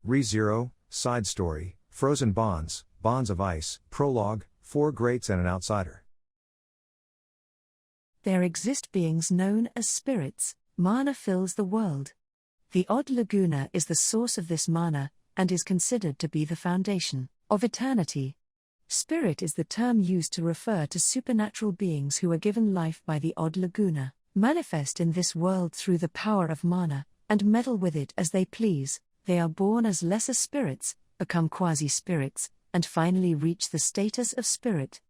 Re-Zero, Side Story, Frozen Bonds, Bonds of Ice, Prologue, Four Greats and an Outsider. There exist beings known as spirits. Mana fills the world. The Odd Laguna is the source of this mana, and is considered to be the foundation of eternity. Spirit is the term used to refer to supernatural beings who are given life by the Odd Laguna, manifest in this world through the power of mana, and meddle with it as they please. They are born as lesser spirits, become quasi-spirits, and finally reach the status of spirit.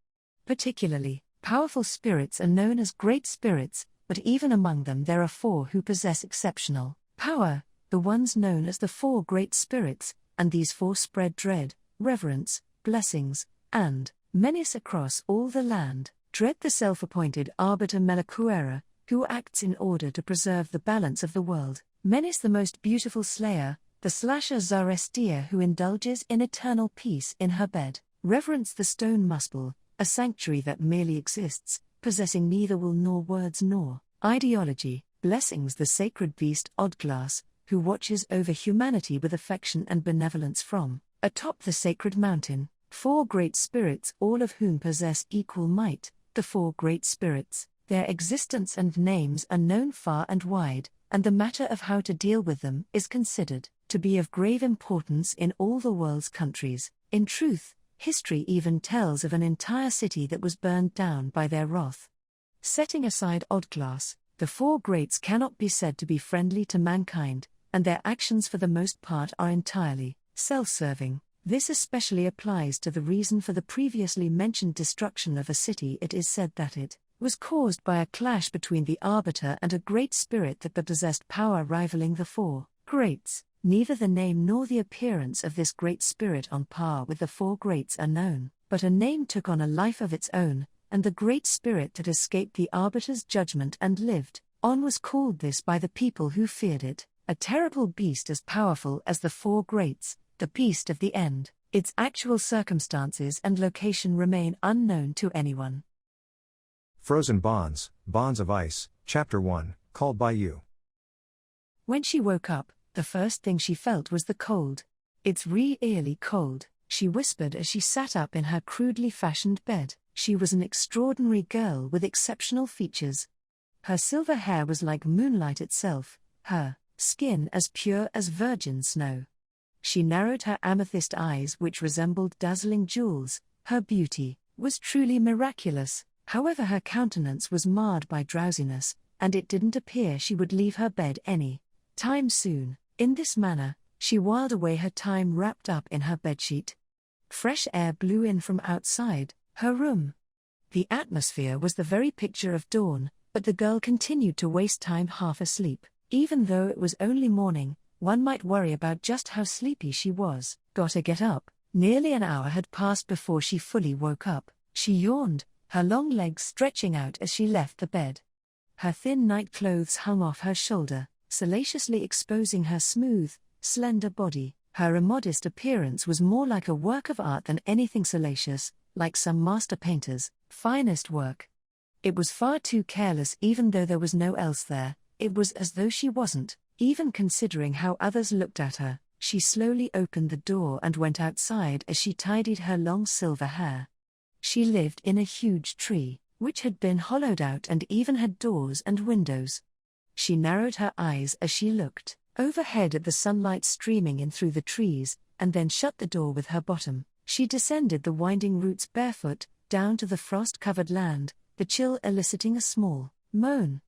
Particularly, powerful spirits are known as great spirits, but even among them there are four who possess exceptional power, the ones known as the four great spirits, and these four spread dread, reverence, blessings, and menace across all the land. Dread, the self-appointed arbiter Melakuera, who acts in order to preserve the balance of the world. Menace, the most beautiful slayer, the slasher Zarestia, who indulges in eternal peace in her bed. Reverence, the stone muspel, a sanctuary that merely exists, possessing neither will nor words nor ideology. Blessings, the sacred beast Oddglass, who watches over humanity with affection and benevolence from atop the sacred mountain. Four great spirits, all of whom possess equal might. The four great spirits, their existence and names are known far and wide, and the matter of how to deal with them is considered to be of grave importance in all the world's countries. In truth, history even tells of an entire city that was burned down by their wrath. Setting aside Oddglass, the four greats cannot be said to be friendly to mankind, and their actions for the most part are entirely self-serving. This especially applies to the reason for the previously mentioned destruction of a city. It is said that it was caused by a clash between the arbiter and a great spirit that possessed power rivaling the four greats. Neither the name nor the appearance of this great spirit on par with the four greats are known, but a name took on a life of its own, and the great spirit that escaped the arbiter's judgment and lived on was called this by the people who feared it, a terrible beast as powerful as the four greats, the beast of the end. Its actual circumstances and location remain unknown to anyone. Frozen Bonds, Bonds of Ice, Chapter 1, Called by You. When she woke up, the first thing she felt was the cold. "It's really cold," she whispered as she sat up in her crudely fashioned bed. She was an extraordinary girl with exceptional features. Her silver hair was like moonlight itself, her skin as pure as virgin snow. She narrowed her amethyst eyes, which resembled dazzling jewels. Her beauty was truly miraculous. However, her countenance was marred by drowsiness, and it didn't appear she would leave her bed any time soon. In this manner, she whiled away her time wrapped up in her bedsheet. Fresh air blew in from outside her room. The atmosphere was the very picture of dawn, but the girl continued to waste time half asleep. Even though it was only morning, one might worry about just how sleepy she was. Gotta get up. Nearly an hour had passed before she fully woke up. She yawned, her long legs stretching out as she left the bed. Her thin night clothes hung off her shoulder, salaciously exposing her smooth, slender body. Her immodest appearance was more like a work of art than anything salacious, like some master painter's finest work. It was far too careless. Even though there was no else there, it was as though she wasn't even considering how others looked at her. She slowly opened the door and went outside as she tidied her long silver hair. She lived in a huge tree, which had been hollowed out and even had doors and windows. She narrowed her eyes as she looked overhead at the sunlight streaming in through the trees, and then shut the door with her bottom. She descended the winding roots barefoot, down to the frost-covered land, the chill eliciting a small moan.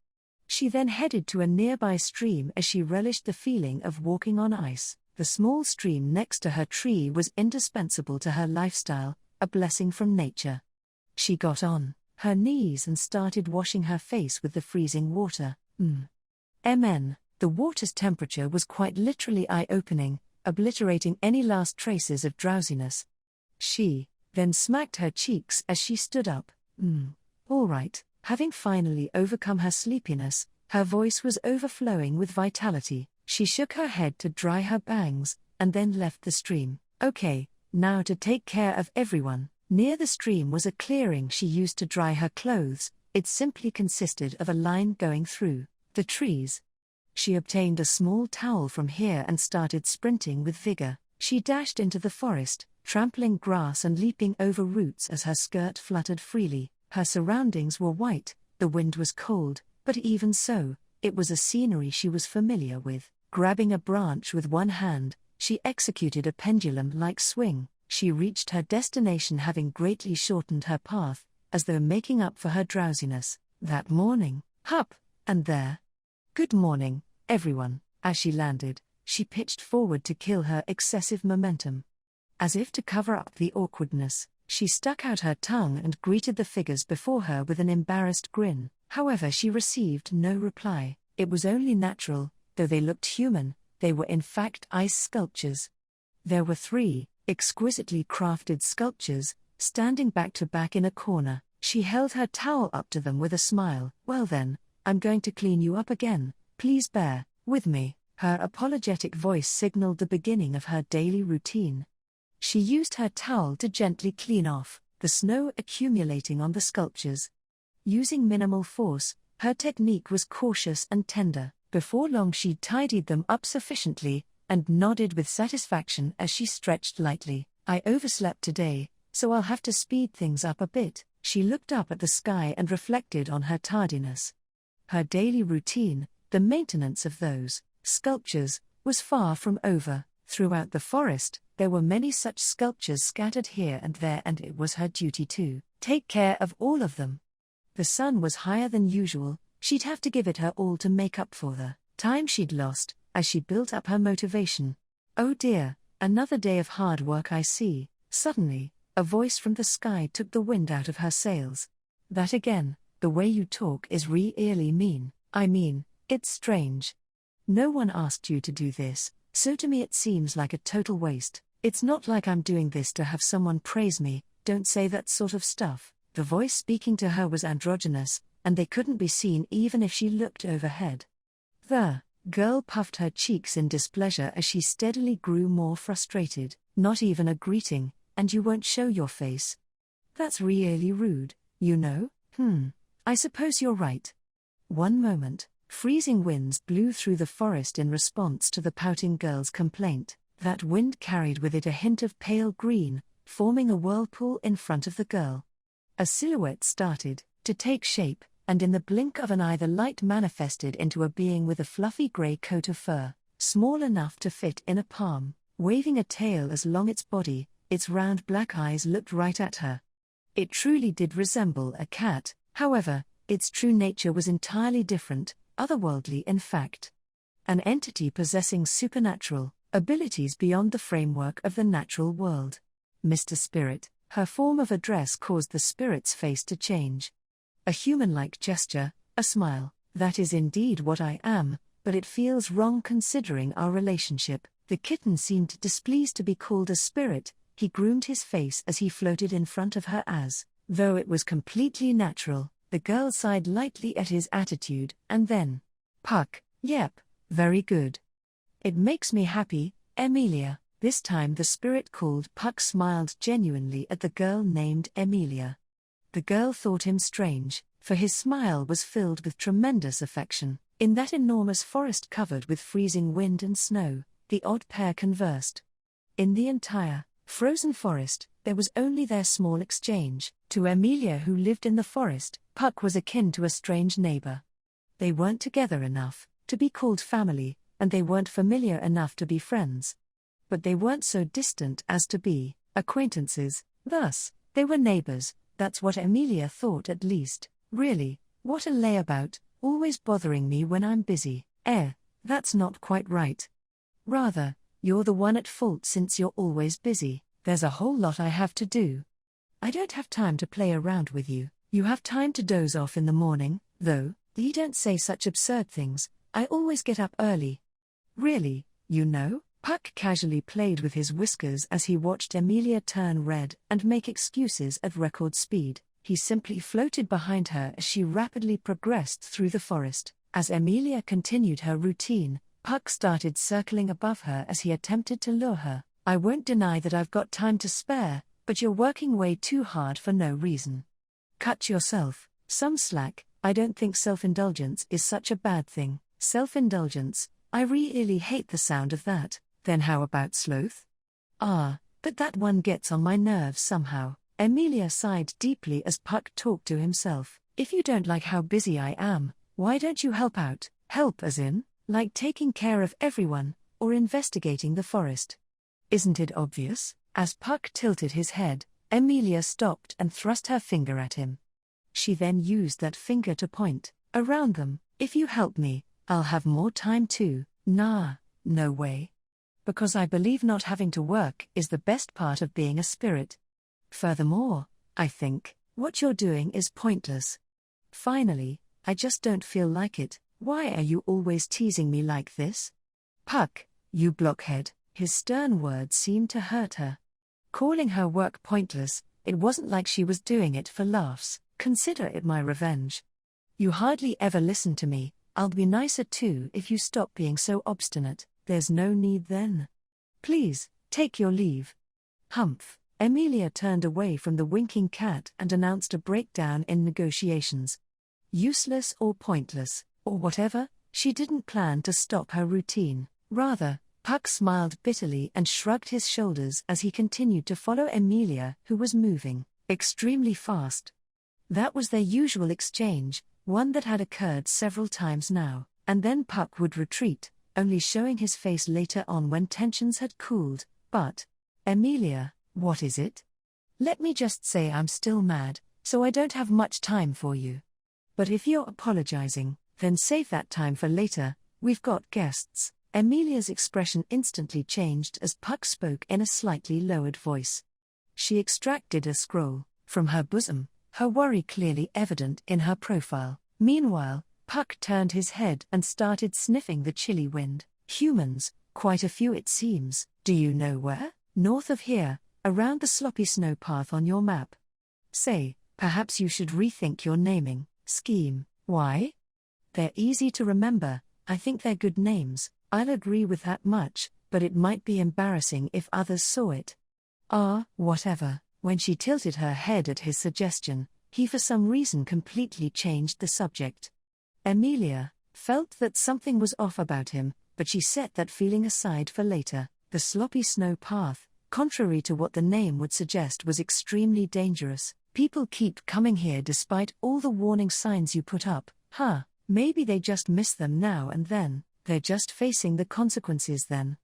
She then headed to a nearby stream as she relished the feeling of walking on ice. The small stream next to her tree was indispensable to her lifestyle, a blessing from nature. She got on her knees and started washing her face with the freezing water. The water's temperature was quite literally eye-opening, obliterating any last traces of drowsiness. She then smacked her cheeks as she stood up. All right. Having finally overcome her sleepiness, her voice was overflowing with vitality. She shook her head to dry her bangs, and then left the stream. Okay, now to take care of everyone. Near the stream was a clearing she used to dry her clothes. It simply consisted of a line going through the trees. She obtained a small towel from here and started sprinting with vigor. She dashed into the forest, trampling grass and leaping over roots as her skirt fluttered freely. Her surroundings were white, the wind was cold, but even so, it was a scenery she was familiar with. Grabbing a branch with one hand, she executed a pendulum-like swing. She reached her destination having greatly shortened her path, as though making up for her drowsiness. That morning, hup, and there. Good morning, everyone. As she landed, she pitched forward to kill her excessive momentum. As if to cover up the awkwardness, she stuck out her tongue and greeted the figures before her with an embarrassed grin. However, she received no reply. It was only natural, though they looked human, they were in fact ice sculptures. There were 3 exquisitely crafted sculptures, standing back to back in a corner. She held her towel up to them with a smile. Well then, I'm going to clean you up again, please bear with me. Her apologetic voice signaled the beginning of her daily routine. She used her towel to gently clean off the snow accumulating on the sculptures. Using minimal force, her technique was cautious and tender. Before long she tidied them up sufficiently, and nodded with satisfaction as she stretched lightly. I overslept today, so I'll have to speed things up a bit. She looked up at the sky and reflected on her tardiness. Her daily routine, the maintenance of those sculptures, was far from over. Throughout the forest, there were many such sculptures scattered here and there, and it was her duty to take care of all of them. The sun was higher than usual. She'd have to give it her all to make up for the time she'd lost, as she built up her motivation. Oh dear, another day of hard work I see. Suddenly, a voice from the sky took the wind out of her sails. That again, the way you talk is really mean. I mean, it's strange. No one asked you to do this, so to me it seems like a total waste. It's not like I'm doing this to have someone praise me, don't say that sort of stuff. The voice speaking to her was androgynous, and they couldn't be seen even if she looked overhead. The girl puffed her cheeks in displeasure as she steadily grew more frustrated. Not even a greeting, and you won't show your face. That's really rude, you know? I suppose you're right. One moment, freezing winds blew through the forest in response to the pouting girl's complaint. That wind carried with it a hint of pale green, forming a whirlpool in front of the girl. A silhouette started to take shape, and in the blink of an eye the light manifested into a being with a fluffy grey coat of fur, small enough to fit in a palm, waving a tail as long as its body. Its round black eyes looked right at her. It truly did resemble a cat, however, its true nature was entirely different, otherworldly in fact. An entity possessing supernatural abilities beyond the framework of the natural world. Mr. Spirit. Her form of address caused the spirit's face to change. A human-like gesture, a smile. That is indeed what I am, but it feels wrong considering our relationship. The kitten seemed displeased to be called a spirit. He groomed his face as he floated in front of her as though it was completely natural. The girl sighed lightly at his attitude, and then, Puck, yep, very good. It makes me happy, Emilia. This time the spirit called Puck smiled genuinely at the girl named Emilia. The girl thought him strange, for his smile was filled with tremendous affection. In that enormous forest covered with freezing wind and snow, the odd pair conversed. In the entire frozen forest, there was only their small exchange. To Emilia, who lived in the forest, Puck was akin to a strange neighbor. They weren't together enough to be called family, and they weren't familiar enough to be friends. But they weren't so distant as to be acquaintances. Thus, they were neighbors. That's what Emilia thought at least. Really, what a layabout, always bothering me when I'm busy. That's not quite right. Rather, you're the one at fault since you're always busy. There's a whole lot I have to do. I don't have time to play around with you. You have time to doze off in the morning, though. You don't say such absurd things. I always get up early. Really, you know? Puck casually played with his whiskers as he watched Emilia turn red and make excuses at record speed. He simply floated behind her as she rapidly progressed through the forest. As Emilia continued her routine, Puck started circling above her as he attempted to lure her. I won't deny that I've got time to spare, but you're working way too hard for no reason. Cut yourself some slack. I don't think self-indulgence is such a bad thing. Self-indulgence, I really hate the sound of that. Then how about sloth? But that one gets on my nerves somehow. Emilia sighed deeply as Puck talked to himself. If you don't like how busy I am, why don't you help out? Help as in, like taking care of everyone, or investigating the forest. Isn't it obvious? As Puck tilted his head, Emilia stopped and thrust her finger at him. She then used that finger to point around them. If you help me, I'll have more time too. Nah, no way. Because I believe not having to work is the best part of being a spirit. Furthermore, I think, what you're doing is pointless. Finally, I just don't feel like it. Why are you always teasing me like this? Puck, you blockhead. His stern words seemed to hurt her. Calling her work pointless, it wasn't like she was doing it for laughs. Consider it my revenge. You hardly ever listen to me. I'll be nicer too if you stop being so obstinate. There's no need then. Please, take your leave. Humph. Emilia turned away from the winking cat and announced a breakdown in negotiations. Useless or pointless, or whatever, she didn't plan to stop her routine. Rather, Puck smiled bitterly and shrugged his shoulders as he continued to follow Emilia, who was moving extremely fast. That was their usual exchange, one that had occurred several times now, and then Puck would retreat, only showing his face later on when tensions had cooled. But, Emilia, what is it? Let me just say I'm still mad, so I don't have much time for you. But if you're apologizing, then save that time for later, we've got guests. Emilia's expression instantly changed as Puck spoke in a slightly lowered voice. She extracted a scroll from her bosom, her worry clearly evident in her profile. Meanwhile, Puck turned his head and started sniffing the chilly wind. Humans, quite a few it seems. Do you know where? North of here, around the sloppy snow path on your map. Say, perhaps you should rethink your naming scheme. Why? They're easy to remember. I think they're good names. I'll agree with that much, but it might be embarrassing if others saw it. Whatever. When she tilted her head at his suggestion, he for some reason completely changed the subject. Emilia felt that something was off about him, but she set that feeling aside for later. The sloppy snow path, contrary to what the name would suggest, was extremely dangerous. People keep coming here despite all the warning signs you put up. Maybe they just miss them now and then. They're just facing the consequences then.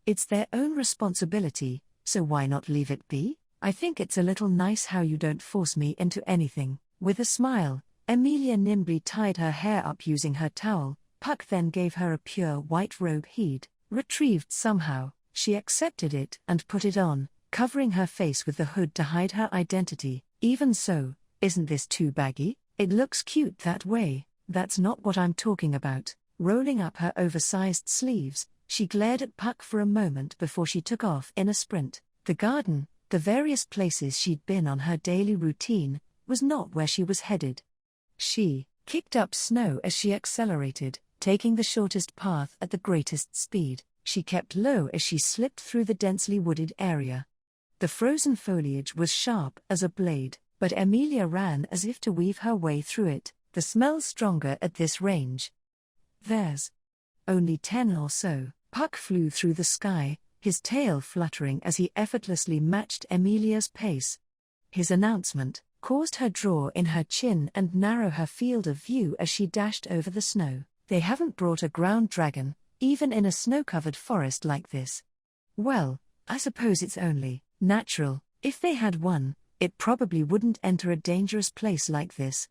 It's their own responsibility, so why not leave it be? I think it's a little nice how you don't force me into anything. With a smile, Emilia nimbly tied her hair up using her towel. Puck then gave her a pure white robe he'd retrieved somehow. She accepted it and put it on, covering her face with the hood to hide her identity. Even so, isn't this too baggy? It looks cute that way. That's not what I'm talking about. Rolling up her oversized sleeves, she glared at Puck for a moment before she took off in a sprint. The garden, the various places she'd been on her daily routine, was not where she was headed. She kicked up snow as she accelerated, taking the shortest path at the greatest speed. She kept low as she slipped through the densely wooded area. The frozen foliage was sharp as a blade, but Emilia ran as if to weave her way through it, the smell stronger at this range. There's only 10 or so. Puck flew through the sky, his tail fluttering as he effortlessly matched Emilia's pace. His announcement caused her draw in her chin and narrow her field of view as she dashed over the snow. They haven't brought a ground dragon, even in a snow-covered forest like this. Well, I suppose it's only natural. If they had one, it probably wouldn't enter a dangerous place like this.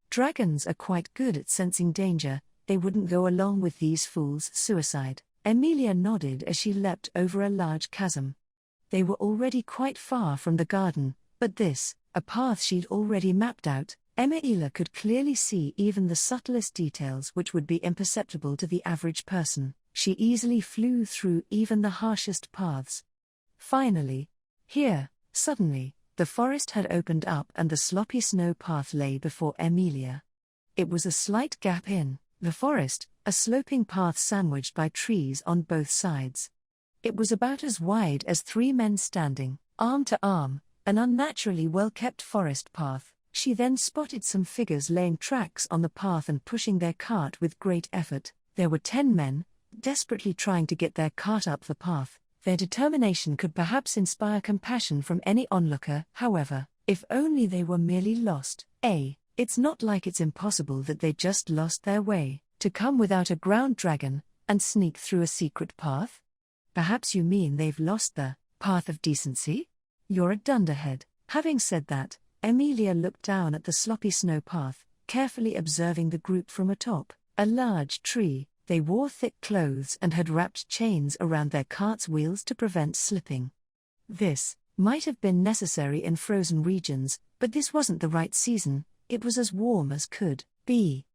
Dragons are quite good at sensing danger. They wouldn't go along with these fools' suicide. Emilia nodded as she leapt over a large chasm. They were already quite far from the garden, but this, a path she'd already mapped out. Emilia could clearly see even the subtlest details which would be imperceptible to the average person. She easily flew through even the harshest paths. Finally, suddenly, the forest had opened up and the sloppy snow path lay before Emilia. It was a slight gap in the forest, a sloping path sandwiched by trees on both sides. It was about as wide as 3 men standing, arm to arm, an unnaturally well-kept forest path. She then spotted some figures laying tracks on the path and pushing their cart with great effort. There were 10 men, desperately trying to get their cart up the path. Their determination could perhaps inspire compassion from any onlooker, however, if only they were merely lost. It's not like it's impossible that they just lost their way, to come without a ground dragon, and sneak through a secret path? Perhaps you mean they've lost the path of decency? You're a dunderhead. Having said that, Emilia looked down at the sloppy snow path, carefully observing the group from atop a large tree. They wore thick clothes and had wrapped chains around their cart's wheels to prevent slipping. This might have been necessary in frozen regions, but this wasn't the right season. It was as warm as could be.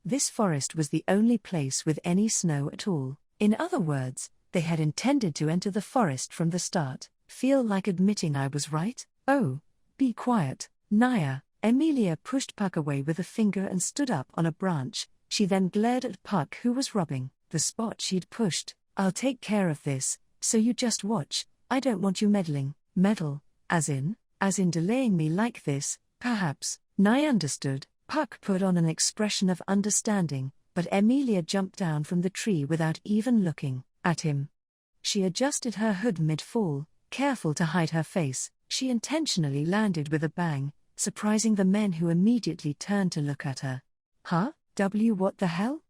This forest was the only place with any snow at all. In other words, they had intended to enter the forest from the start. Feel like admitting I was right? Oh, be quiet, Naya. Emilia pushed Puck away with a finger and stood up on a branch. She then glared at Puck, who was rubbing the spot she'd pushed. I'll take care of this, so you just watch. I don't want you meddling. Meddle, as in delaying me like this, perhaps. Naya understood. Puck put on an expression of understanding, but Emilia jumped down from the tree without even looking at him. She adjusted her hood mid-fall, careful to hide her face. She intentionally landed with a bang, surprising the men who immediately turned to look at her. Huh? What the hell?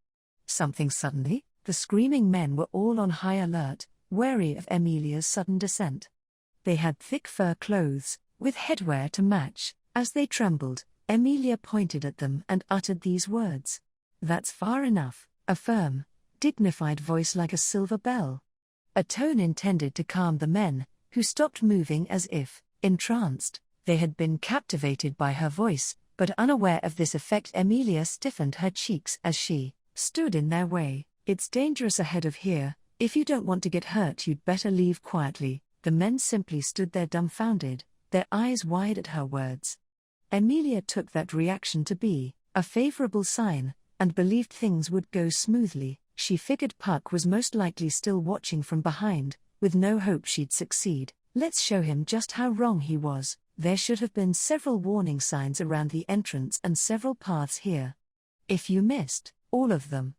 Something suddenly? The screaming men were all on high alert, wary of Emilia's sudden descent. They had thick fur clothes, with headwear to match. As they trembled, Emilia pointed at them and uttered these words. That's far enough, a firm, dignified voice like a silver bell. A tone intended to calm the men, who stopped moving as if entranced. They had been captivated by her voice, but unaware of this effect, Emilia stiffened her cheeks as she stood in their way. It's dangerous ahead of here. If you don't want to get hurt, you'd better leave quietly. The men simply stood there dumbfounded, their eyes wide at her words. Emilia took that reaction to be a favorable sign, and believed things would go smoothly. She figured Puck was most likely still watching from behind, with no hope she'd succeed. Let's show him just how wrong he was. There should have been several warning signs around the entrance and several paths here. If you missed all of them.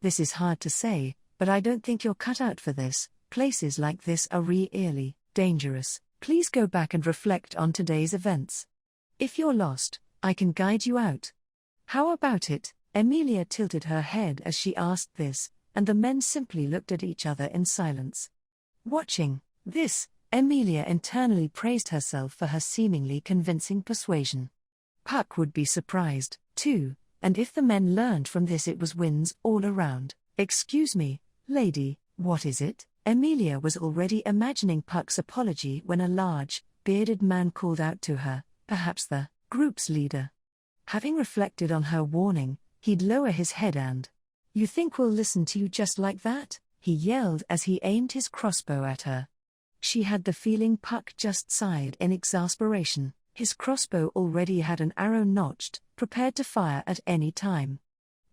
This is hard to say, but I don't think you're cut out for this. Places like this are really dangerous. Please go back and reflect on today's events. If you're lost, I can guide you out. How about it? Emilia tilted her head as she asked this, and the men simply looked at each other in silence. Watching this, Emilia internally praised herself for her seemingly convincing persuasion. Puck would be surprised, too, and if the men learned from this, it was wins all around. Excuse me, lady, what is it? Emilia was already imagining Puck's apology when a large, bearded man called out to her, perhaps the group's leader. Having reflected on her warning, he'd lower his head and, "You think we'll listen to you just like that?" he yelled as he aimed his crossbow at her. She had the feeling Puck just sighed in exasperation. His crossbow already had an arrow notched, prepared to fire at any time.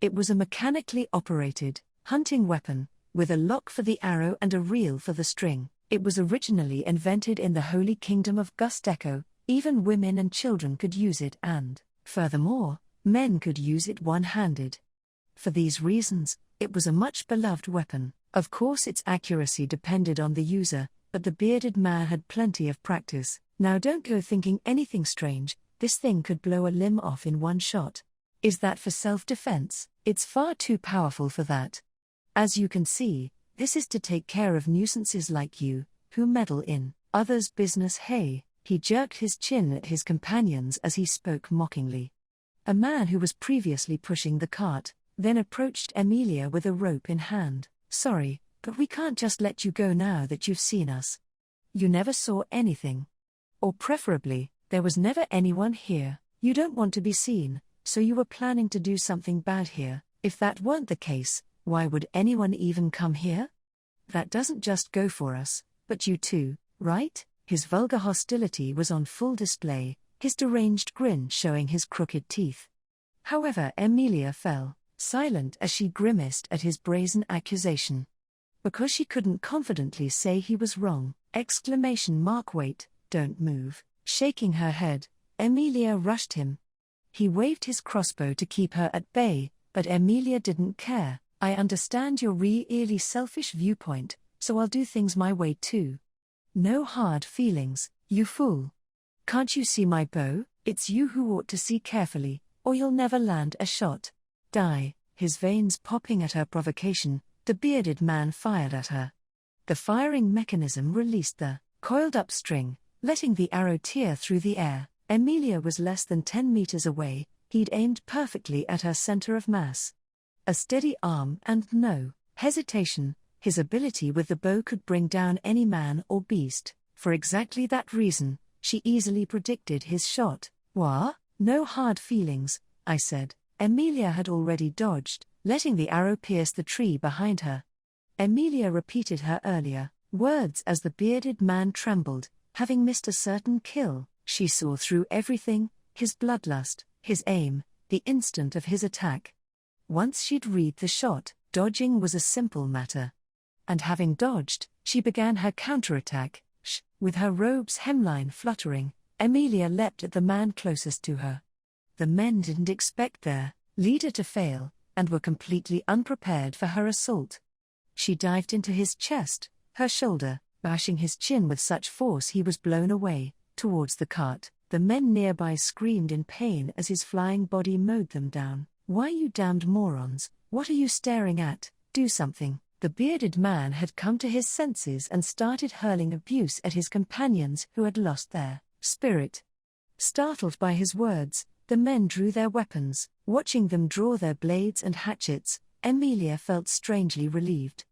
It was a mechanically operated hunting weapon, with a lock for the arrow and a reel for the string. It was originally invented in the Holy Kingdom of Gusteco. Even women and children could use it, and, furthermore, men could use it one-handed. For these reasons, it was a much beloved weapon. Of course, its accuracy depended on the user, but the bearded man had plenty of practice. Now don't go thinking anything strange. This thing could blow a limb off in one shot. Is that for self-defense? It's far too powerful for that. As you can see, this is to take care of nuisances like you, who meddle in others' business. Hey, he jerked his chin at his companions as he spoke mockingly. A man who was previously pushing the cart then approached Emilia with a rope in hand. Sorry, but we can't just let you go now that you've seen us. You never saw anything. Or preferably, there was never anyone here. You don't want to be seen, so you were planning to do something bad here. If that weren't the case, why would anyone even come here? That doesn't just go for us, but you too, right? His vulgar hostility was on full display, his deranged grin showing his crooked teeth. However, Emilia fell silent as she grimaced at his brazen accusation. Because she couldn't confidently say he was wrong, ! Wait, don't move. Shaking her head, Emilia rushed him. He waved his crossbow to keep her at bay, but Emilia didn't care. I understand your really selfish viewpoint, so I'll do things my way too. No hard feelings, you fool. Can't you see my bow? It's you who ought to see carefully, or you'll never land a shot. Die. His veins popping at her provocation, the bearded man fired at her. The firing mechanism released the coiled-up string, letting the arrow tear through the air. Emilia was less than 10 meters away. He'd aimed perfectly at her center of mass. A steady arm and no hesitation, his ability with the bow could bring down any man or beast. For exactly that reason, she easily predicted his shot. What? No hard feelings, I said. Emilia had already dodged, letting the arrow pierce the tree behind her. Emilia repeated her earlier words as the bearded man trembled, having missed a certain kill. She saw through everything, his bloodlust, his aim, the instant of his attack. Once she'd read the shot, dodging was a simple matter. And having dodged, she began her counterattack. With her robe's hemline fluttering, Emilia leapt at the man closest to her. The men didn't expect their leader to fail, and were completely unprepared for her assault. She dived into his chest, her shoulder, bashing his chin with such force he was blown away, towards the cart. The men nearby screamed in pain as his flying body mowed them down. Why, you damned morons, what are you staring at? Do something. The bearded man had come to his senses and started hurling abuse at his companions who had lost their spirit. Startled by his words, the men drew their weapons. Watching them draw their blades and hatchets, Emilia felt strangely relieved.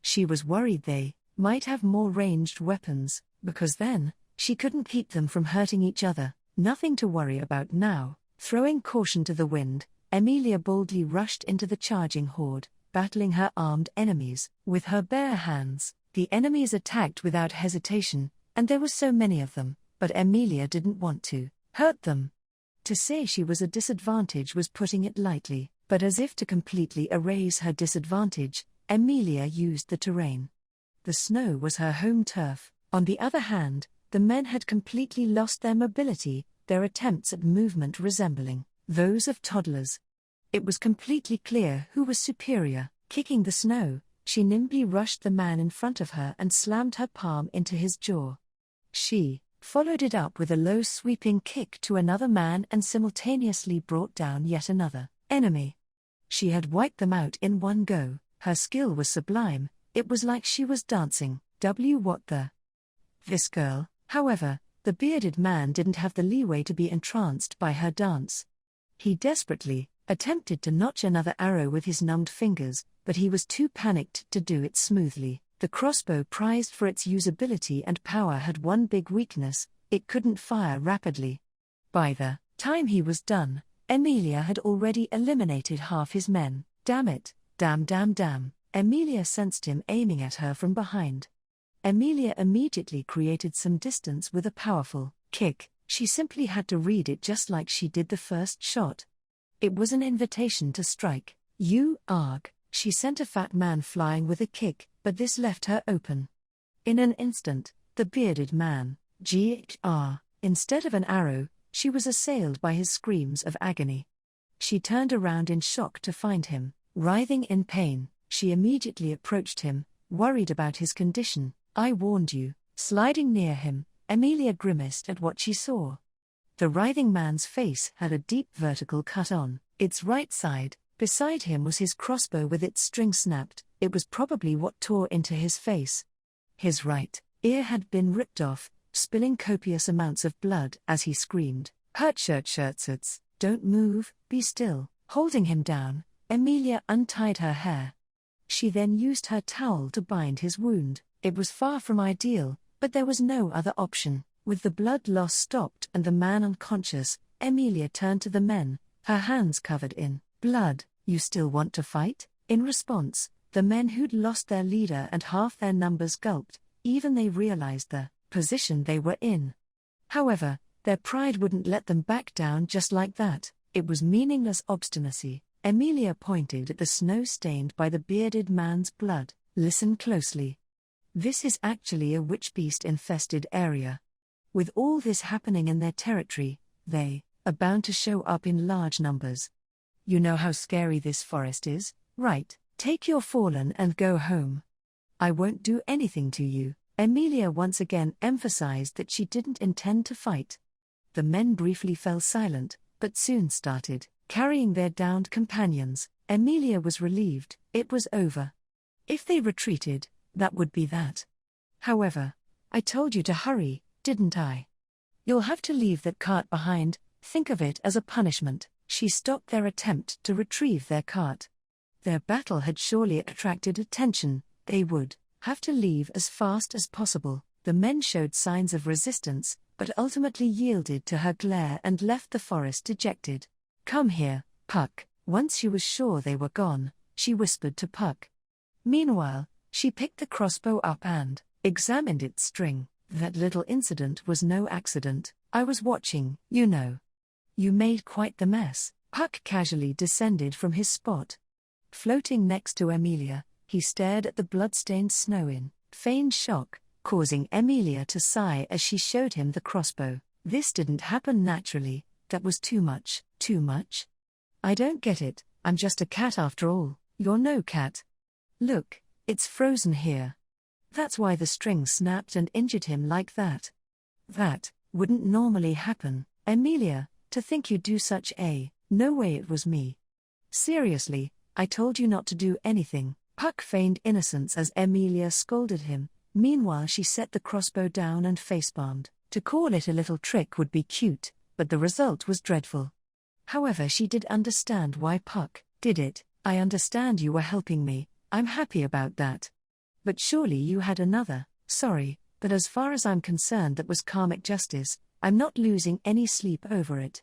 She was worried they might have more ranged weapons, because then, she couldn't keep them from hurting each other. Nothing to worry about now. Throwing caution to the wind, Emilia boldly rushed into the charging horde, battling her armed enemies. With her bare hands, the enemies attacked without hesitation, and there were so many of them, but Emilia didn't want to hurt them. To say she was a disadvantage was putting it lightly, but as if to completely erase her disadvantage, Emilia used the terrain. The snow was her home turf. On the other hand, the men had completely lost their mobility, their attempts at movement resembling those of toddlers. It was completely clear who was superior. Kicking the snow, she nimbly rushed the man in front of her and slammed her palm into his jaw. She followed it up with a low sweeping kick to another man and simultaneously brought down yet another enemy. She had wiped them out in one go. Her skill was sublime. It was like she was dancing. What the? This girl, however, the bearded man didn't have the leeway to be entranced by her dance. He desperately attempted to notch another arrow with his numbed fingers, but he was too panicked to do it smoothly. The crossbow, prized for its usability and power, had one big weakness: it couldn't fire rapidly. By the time he was done, Emilia had already eliminated half his men. Damn it, damn. Emilia sensed him aiming at her from behind. Emilia immediately created some distance with a powerful kick. She simply had to read it just like she did the first shot. It was an invitation to strike. You arg. She sent a fat man flying with a kick, but this left her open. In an instant, the bearded man, instead of an arrow, she was assailed by his screams of agony. She turned around in shock to find him writhing in pain. She immediately approached him, worried about his condition. I warned you. Sliding near him, Emilia grimaced at what she saw. The writhing man's face had a deep vertical cut on its right side. Beside him was his crossbow with its string snapped. It was probably what tore into his face. His right ear had been ripped off, spilling copious amounts of blood as he screamed, "Hurt, don't move, be still." Holding him down, Emilia untied her hair. She then used her towel to bind his wound. It was far from ideal, but there was no other option. With the blood loss stopped and the man unconscious, Emilia turned to the men, her hands covered in blood. You still want to fight? In response, the men who'd lost their leader and half their numbers gulped, even they realized the position they were in. However, their pride wouldn't let them back down just like that. It was meaningless obstinacy. Emilia pointed at the snow stained by the bearded man's blood. Listen closely. This is actually a witch-beast-infested area. With all this happening in their territory, they are bound to show up in large numbers. You know how scary this forest is, right? Take your fallen and go home. I won't do anything to you. Emilia once again emphasized that she didn't intend to fight. The men briefly fell silent, but soon started carrying their downed companions. Emilia was relieved, it was over. If they retreated, that would be that. However, I told you to hurry, didn't I? You'll have to leave that cart behind, think of it as a punishment. She stopped their attempt to retrieve their cart. Their battle had surely attracted attention, they would have to leave as fast as possible. The men showed signs of resistance, but ultimately yielded to her glare and left the forest dejected. Come here, Puck. Once she was sure they were gone, she whispered to Puck. Meanwhile, she picked the crossbow up and examined its string. That little incident was no accident. I was watching, you know. You made quite the mess. Puck casually descended from his spot. Floating next to Emilia, he stared at the blood-stained snow in feigned shock, causing Emilia to sigh as she showed him the crossbow. This didn't happen naturally, that was too much. Too much? I don't get it, I'm just a cat after all. You're no cat. Look, it's frozen here. That's why the string snapped and injured him like that. That wouldn't normally happen. Emilia, to think you'd do such a, no way, it was me. Seriously, I told you not to do anything. Puck feigned innocence as Emilia scolded him. Meanwhile she set the crossbow down and facepalmed. To call it a little trick would be cute, but the result was dreadful. However, she did understand why Puck did it. I understand you were helping me, I'm happy about that. But surely you had another. Sorry, but as far as I'm concerned that was karmic justice. I'm not losing any sleep over it.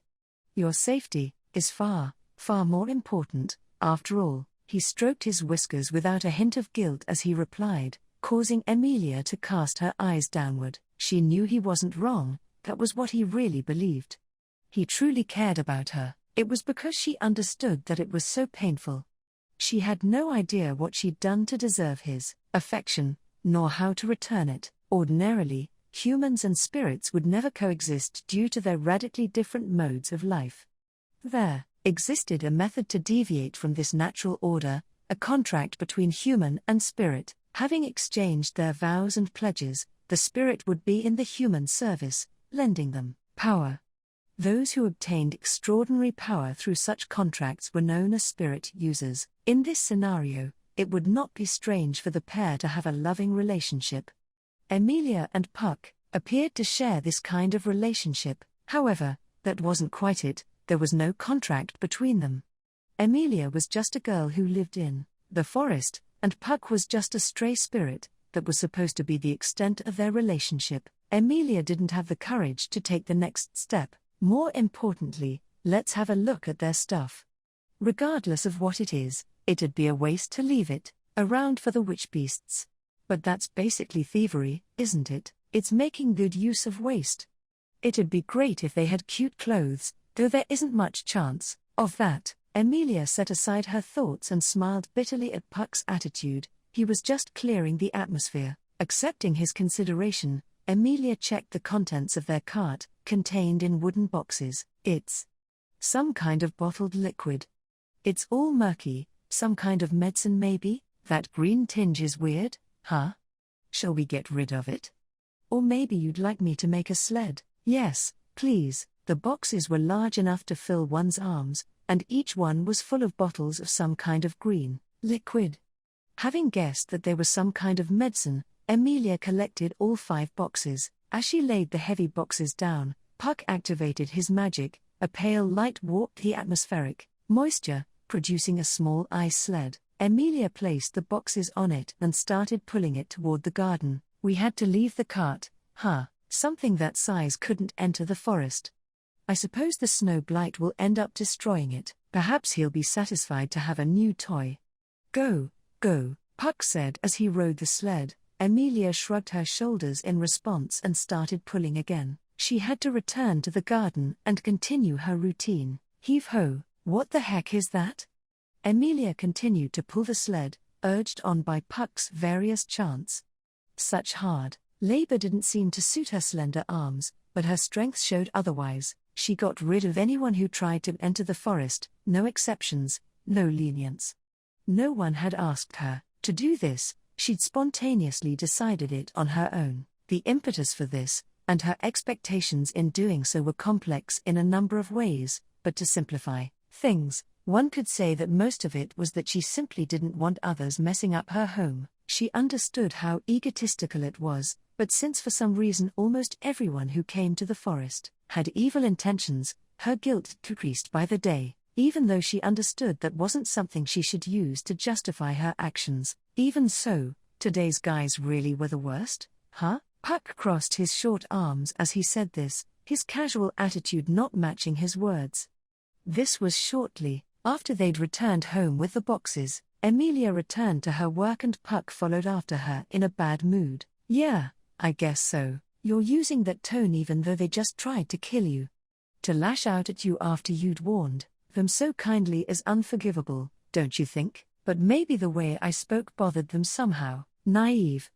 Your safety is far, far more important, after all. He stroked his whiskers without a hint of guilt as he replied, causing Emilia to cast her eyes downward. She knew he wasn't wrong, that was what he really believed. He truly cared about her, it was because she understood that it was so painful. She had no idea what she'd done to deserve his affection, nor how to return it. Ordinarily, humans and spirits would never coexist due to their radically different modes of life. There existed a method to deviate from this natural order, a contract between human and spirit. Having exchanged their vows and pledges, the spirit would be in the human service, lending them power. Those who obtained extraordinary power through such contracts were known as spirit users. In this scenario, it would not be strange for the pair to have a loving relationship. Emilia and Puck appeared to share this kind of relationship. However, that wasn't quite it. There was no contract between them. Emilia was just a girl who lived in the forest, and Puck was just a stray spirit. That was supposed to be the extent of their relationship. Emilia didn't have the courage to take the next step. More importantly, let's have a look at their stuff. Regardless of what it is, it'd be a waste to leave it around for the witch beasts. But that's basically thievery, isn't it? It's making good use of waste. It'd be great if they had cute clothes, though there isn't much chance of that. Emilia set aside her thoughts and smiled bitterly at Puck's attitude. He was just clearing the atmosphere. Accepting his consideration, Emilia checked the contents of their cart, contained in wooden boxes. It's some kind of bottled liquid. It's all murky, some kind of medicine maybe? That green tinge is weird, huh? Shall we get rid of it? Or maybe you'd like me to make a sled? Yes, please. The boxes were large enough to fill one's arms, and each one was full of bottles of some kind of green liquid. Having guessed that they were some kind of medicine, Emilia collected all 5 boxes. As she laid the heavy boxes down, Puck activated his magic. A pale light warped the atmospheric moisture, producing a small ice sled. Emilia placed the boxes on it and started pulling it toward the garden. We had to leave the cart, huh? Something that size couldn't enter the forest. I suppose the snow blight will end up destroying it. Perhaps he'll be satisfied to have a new toy. Go, go, Puck said as he rode the sled. Emilia shrugged her shoulders in response and started pulling again. She had to return to the garden and continue her routine. Heave-ho, what the heck is that? Emilia continued to pull the sled, urged on by Puck's various chants. Such hard labor didn't seem to suit her slender arms, but her strength showed otherwise. She got rid of anyone who tried to enter the forest, no exceptions, no lenience. No one had asked her to do this, she'd spontaneously decided it on her own. The impetus for this, and her expectations in doing so were complex in a number of ways, but to simplify things, one could say that most of it was that she simply didn't want others messing up her home. She understood how egotistical it was, but since for some reason almost everyone who came to the forest had evil intentions, her guilt decreased by the day. Even though she understood that wasn't something she should use to justify her actions. Even so, today's guys really were the worst? Huh? Puck crossed his short arms as he said this, his casual attitude not matching his words. This was shortly after they'd returned home with the boxes. Emilia returned to her work and Puck followed after her in a bad mood. Yeah, I guess so. You're using that tone even though they just tried to kill you. To lash out at you after you'd warned them so kindly is unforgivable, don't you think? But maybe the way I spoke bothered them somehow. Naive.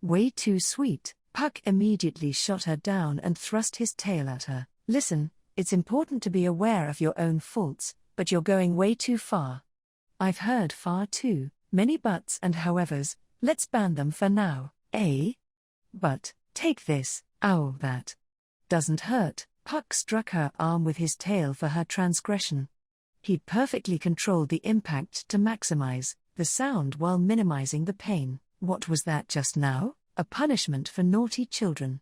Way too sweet. Puck immediately shot her down and thrust his tail at her. Listen, it's important to be aware of your own faults, but you're going way too far. I've heard far too many buts and howevers, let's ban them for now, eh? But, take this, ow, that doesn't hurt. Puck struck her arm with his tail for her transgression. He'd perfectly controlled the impact to maximize the sound while minimizing the pain. What was that just now? A punishment for naughty children.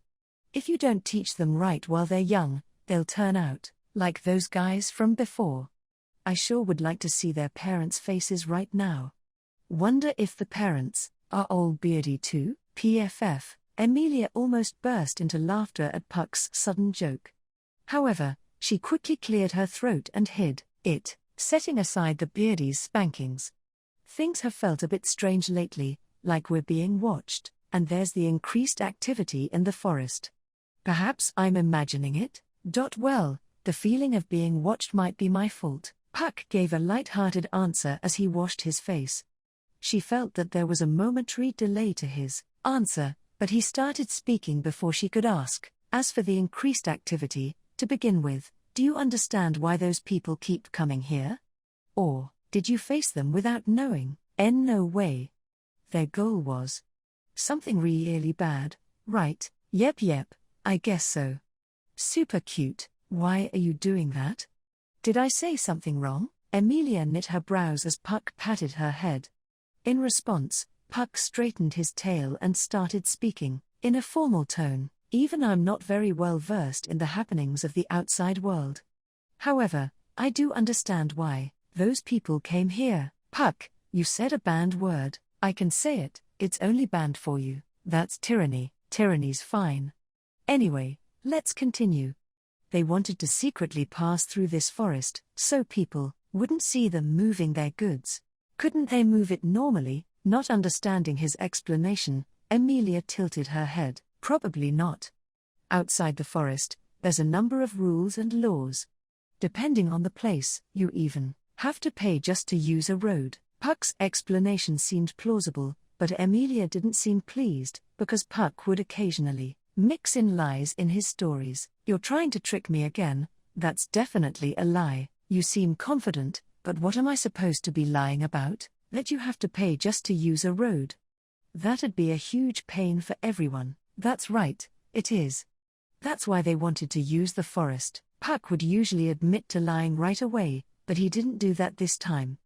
If you don't teach them right while they're young, they'll turn out like those guys from before. I sure would like to see their parents' faces right now. Wonder if the parents are old beardy too? PFF. Emilia almost burst into laughter at Puck's sudden joke. However, she quickly cleared her throat and hid it, setting aside the beardy's spankings. Things have felt a bit strange lately, like we're being watched, and there's the increased activity in the forest. Perhaps I'm imagining it? Well, the feeling of being watched might be my fault. Puck gave a light-hearted answer as he washed his face. She felt that there was a momentary delay to his answer, but he started speaking before she could ask. As for the increased activity, to begin with, do you understand why those people keep coming here? Or, did you face them without knowing? No way. Their goal was something really bad, right? Yep, I guess so. Super cute. Why are you doing that? Did I say something wrong? Emilia knit her brows as Puck patted her head. In response, Puck straightened his tail and started speaking, in a formal tone. Even I'm not very well versed in the happenings of the outside world. However, I do understand why those people came here. Puck, you said a banned word. I can say it, it's only banned for you. That's tyranny. Tyranny's fine. Anyway, let's continue. They wanted to secretly pass through this forest, so people wouldn't see them moving their goods. Couldn't they move it normally? Not understanding his explanation, Emilia tilted her head. Probably not. Outside the forest, there's a number of rules and laws. Depending on the place, you even have to pay just to use a road. Puck's explanation seemed plausible, but Emilia didn't seem pleased, because Puck would occasionally mix in lies in his stories. You're trying to trick me again. That's definitely a lie. You seem confident, but what am I supposed to be lying about? That you have to pay just to use a road. That'd be a huge pain for everyone. That's right, it is. That's why they wanted to use the forest. Puck would usually admit to lying right away, but he didn't do that this time.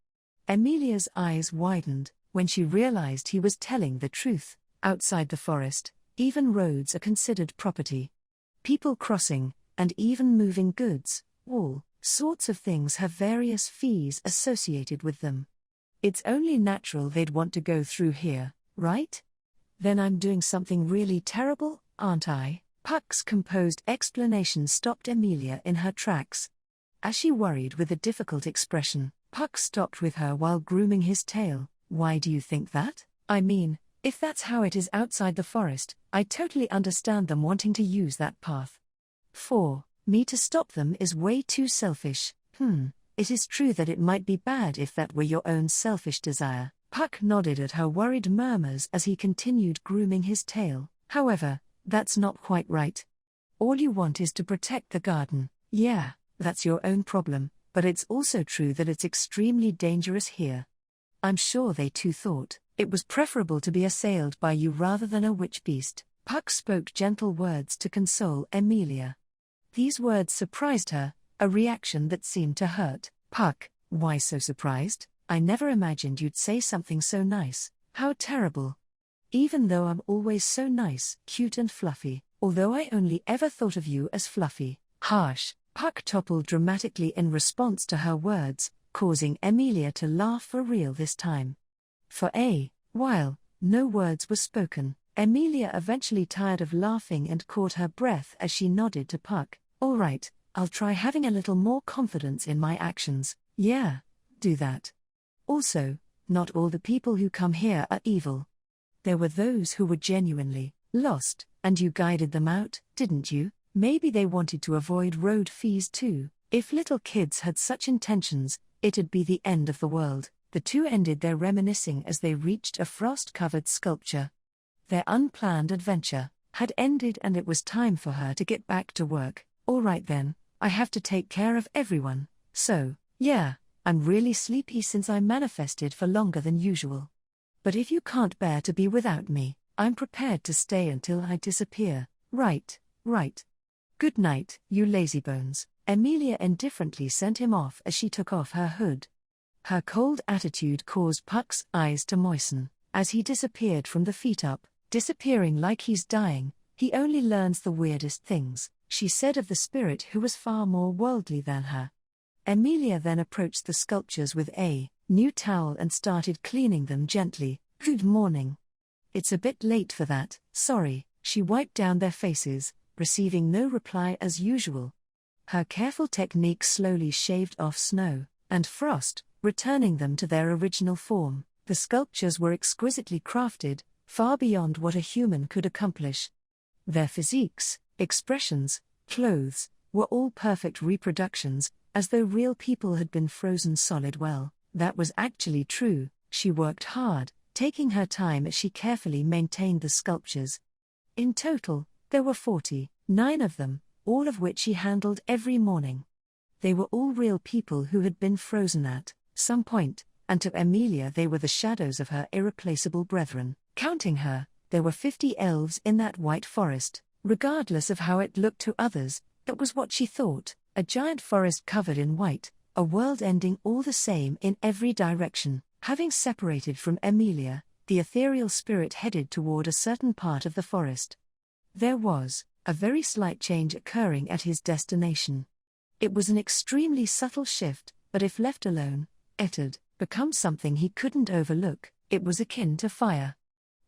Emilia's eyes widened when she realized he was telling the truth. Outside the forest, even roads are considered property. People crossing, and even moving goods, all sorts of things have various fees associated with them. It's only natural they'd want to go through here, right? Then I'm doing something really terrible, aren't I? Puck's composed explanation stopped Emilia in her tracks. As she worried with a difficult expression, Puck stopped with her while grooming his tail. Why do you think that? I mean, if that's how it is outside the forest, I totally understand them wanting to use that path. For me to stop them is way too selfish. It is true that it might be bad if that were your own selfish desire. Puck nodded at her worried murmurs as he continued grooming his tail. However, that's not quite right. All you want is to protect the garden. Yeah, that's your own problem, but it's also true that it's extremely dangerous here. I'm sure they too thought it was preferable to be assailed by you rather than a witch beast. Puck spoke gentle words to console Emilia. These words surprised her, a reaction that seemed to hurt. Puck, why so surprised? I never imagined you'd say something so nice. How terrible. Even though I'm always so nice, cute and fluffy, although I only ever thought of you as fluffy. Harsh. Puck toppled dramatically in response to her words, causing Emilia to laugh for real this time. For a while, no words were spoken. Emilia eventually tired of laughing and caught her breath as she nodded to Puck. All right, I'll try having a little more confidence in my actions. Yeah, do that. Also, not all the people who come here are evil. There were those who were genuinely lost, and you guided them out, didn't you? Maybe they wanted to avoid road fees too. If little kids had such intentions, it'd be the end of the world. The two ended their reminiscing as they reached a frost-covered sculpture. Their unplanned adventure had ended and it was time for her to get back to work. All right then, I have to take care of everyone, so, yeah, I'm really sleepy since I manifested for longer than usual. But if you can't bear to be without me, I'm prepared to stay until I disappear. Right. Good night, you lazybones. Emilia indifferently sent him off as she took off her hood. Her cold attitude caused Puck's eyes to moisten. As he disappeared from the feet up, disappearing like he's dying, he only learns the weirdest things, she said of the spirit who was far more worldly than her. Emilia then approached the sculptures with a new towel and started cleaning them gently. Good morning. It's a bit late for that, sorry. She wiped down their faces, receiving no reply as usual. Her careful technique slowly shaved off snow and frost, returning them to their original form. The sculptures were exquisitely crafted, far beyond what a human could accomplish. Their physiques, expressions, clothes, were all perfect reproductions, as though real people had been frozen solid. Well, that was actually true. She worked hard, taking her time as she carefully maintained the sculptures. In total, there were 49 of them, all of which she handled every morning. They were all real people who had been frozen at some point, and to Emilia they were the shadows of her irreplaceable brethren. Counting her, there were 50 elves in that white forest. Regardless of how it looked to others, that was what she thought, a giant forest covered in white, a world ending all the same in every direction. Having separated from Emilia, the ethereal spirit headed toward a certain part of the forest. There was a very slight change occurring at his destination. It was an extremely subtle shift, but if left alone, it'd become something he couldn't overlook. It was akin to fire.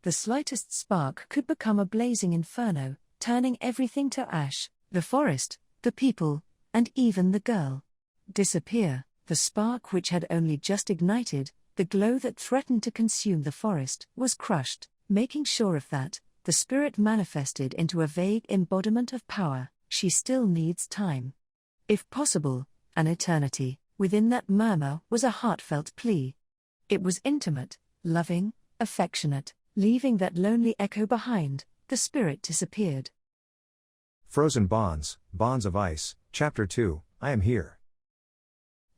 The slightest spark could become a blazing inferno, turning everything to ash, the forest, the people, and even the girl. Disappear. The spark which had only just ignited, the glow that threatened to consume the forest, was crushed. Making sure of that, the spirit manifested into a vague embodiment of power. She still needs time. If possible, an eternity. Within that murmur was a heartfelt plea. It was intimate, loving, affectionate. Leaving that lonely echo behind, the spirit disappeared. Frozen Bonds, Bonds of Ice, Chapter 2, I Am Here.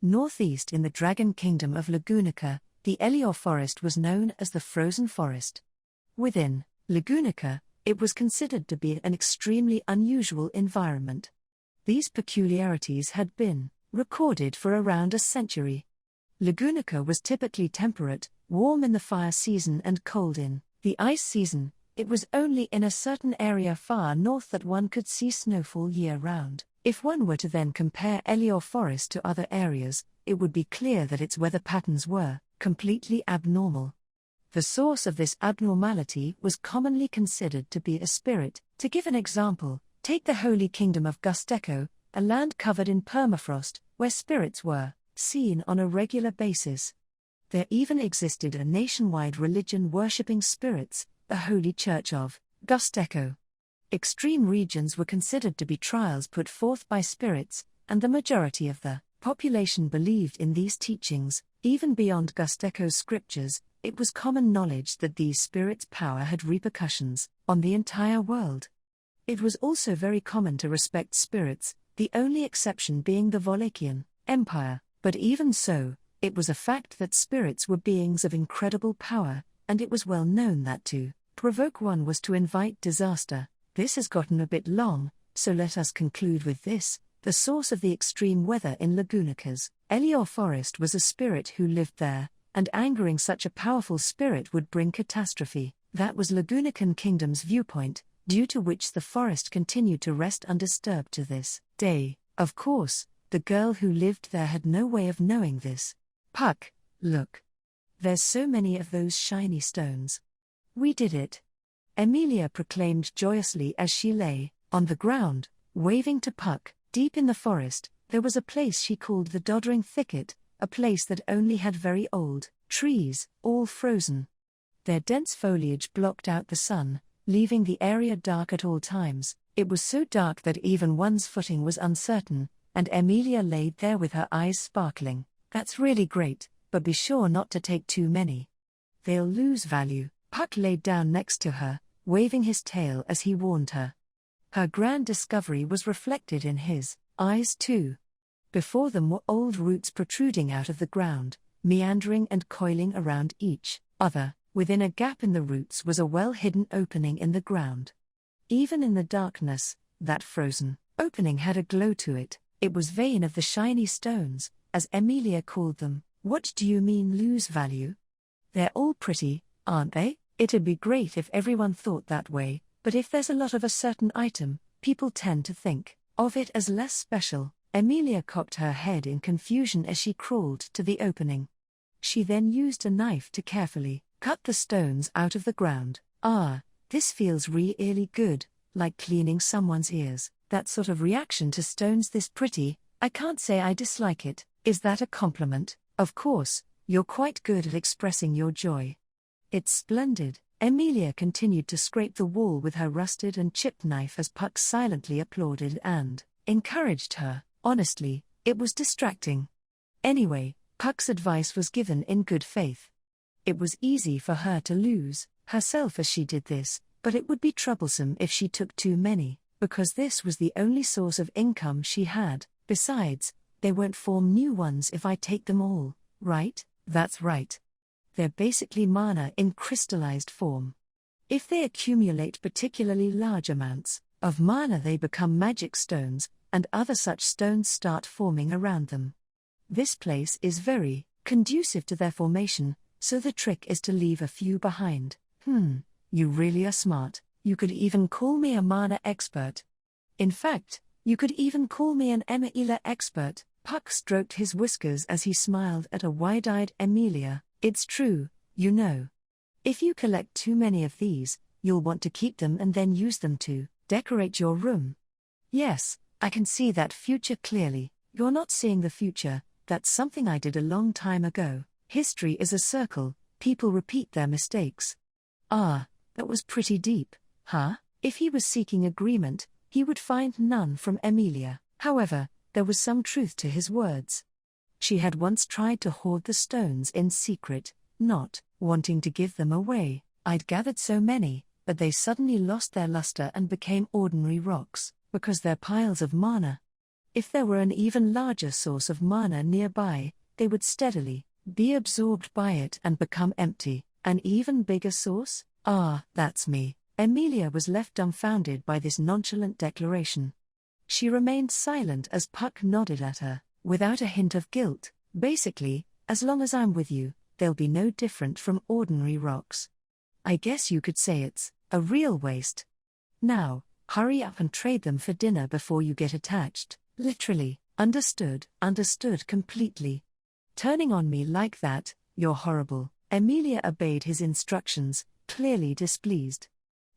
Northeast in the Dragon Kingdom of Lagunica, the Elior Forest was known as the Frozen Forest. Within Lagunica, it was considered to be an extremely unusual environment. These peculiarities had been recorded for around a century. Lagunica was typically temperate, warm in the fire season and cold in the ice season. It was only in a certain area far north that one could see snowfall year-round. If one were to then compare Elior Forest to other areas, it would be clear that its weather patterns were completely abnormal. The source of this abnormality was commonly considered to be a spirit. To give an example, take the Holy Kingdom of Gusteko, a land covered in permafrost, where spirits were seen on a regular basis. There even existed a nationwide religion worshipping spirits, the Holy Church of Gusteko. Extreme regions were considered to be trials put forth by spirits, and the majority of the population believed in these teachings. Even beyond Gusteko's scriptures, it was common knowledge that these spirits' power had repercussions on the entire world. It was also very common to respect spirits, the only exception being the Walachian Empire, but even so, It was a fact that spirits were beings of incredible power, and it was well known that to provoke one was to invite disaster. This has gotten a bit long, so let us conclude with this. The source of the extreme weather in Lagunika's Elior forest was a spirit who lived there, and angering such a powerful spirit would bring catastrophe. That was Lagunican Kingdom's viewpoint, due to which the forest continued to rest undisturbed to this day. Of course, the girl who lived there had no way of knowing this. Puck, look. There's so many of those shiny stones. We did it. Emilia proclaimed joyously as she lay on the ground, waving to Puck. Deep in the forest, there was a place she called the Doddering Thicket, a place that only had very old trees, all frozen. Their dense foliage blocked out the sun, leaving the area dark at all times. It was so dark that even one's footing was uncertain, and Emilia laid there with her eyes sparkling. That's really great, but be sure not to take too many. They'll lose value. Puck laid down next to her, waving his tail as he warned her. Her grand discovery was reflected in his eyes too. Before them were old roots protruding out of the ground, meandering and coiling around each other. Within a gap in the roots was a well-hidden opening in the ground. Even in the darkness, that frozen opening had a glow to it. It was vein of the shiny stones, as Emilia called them. What do you mean lose value? They're all pretty, aren't they? It'd be great if everyone thought that way, but if there's a lot of a certain item, people tend to think of it as less special. Emilia cocked her head in confusion as she crawled to the opening. She then used a knife to carefully cut the stones out of the ground. Ah, this feels really good, like cleaning someone's ears. That sort of reaction to stones this pretty, I can't say I dislike it. Is that a compliment? Of course, you're quite good at expressing your joy. It's splendid. Emilia continued to scrape the wall with her rusted and chipped knife as Puck silently applauded and encouraged her. Honestly, it was distracting. Anyway, Puck's advice was given in good faith. It was easy for her to lose herself as she did this, but it would be troublesome if she took too many, because this was the only source of income she had. Besides, they won't form new ones if I take them all, right? That's right. They're basically mana in crystallized form. If they accumulate particularly large amounts of mana, they become magic stones, and other such stones start forming around them. This place is very conducive to their formation, so the trick is to leave a few behind. You really are smart. You could even call me a mana expert. In fact, you could even call me an Emilia expert. Puck stroked his whiskers as he smiled at a wide-eyed Emilia. It's true, you know. If you collect too many of these, you'll want to keep them and then use them to decorate your room. Yes, I can see that future clearly. You're not seeing the future, that's something I did a long time ago. History is a circle, people repeat their mistakes. Ah, that was pretty deep, huh? If he was seeking agreement, he would find none from Emilia. However, there was some truth to his words. She had once tried to hoard the stones in secret, not wanting to give them away. I'd gathered so many, but they suddenly lost their luster and became ordinary rocks, because they're piles of mana. If there were an even larger source of mana nearby, they would steadily be absorbed by it and become empty. An even bigger source? Ah, that's me. Emilia was left dumbfounded by this nonchalant declaration. She remained silent as Puck nodded at her, without a hint of guilt. Basically, as long as I'm with you, they'll be no different from ordinary rocks. I guess you could say it's a real waste. Now, hurry up and trade them for dinner before you get attached. Literally. Understood completely. Turning on me like that, you're horrible. Emilia obeyed his instructions, clearly displeased.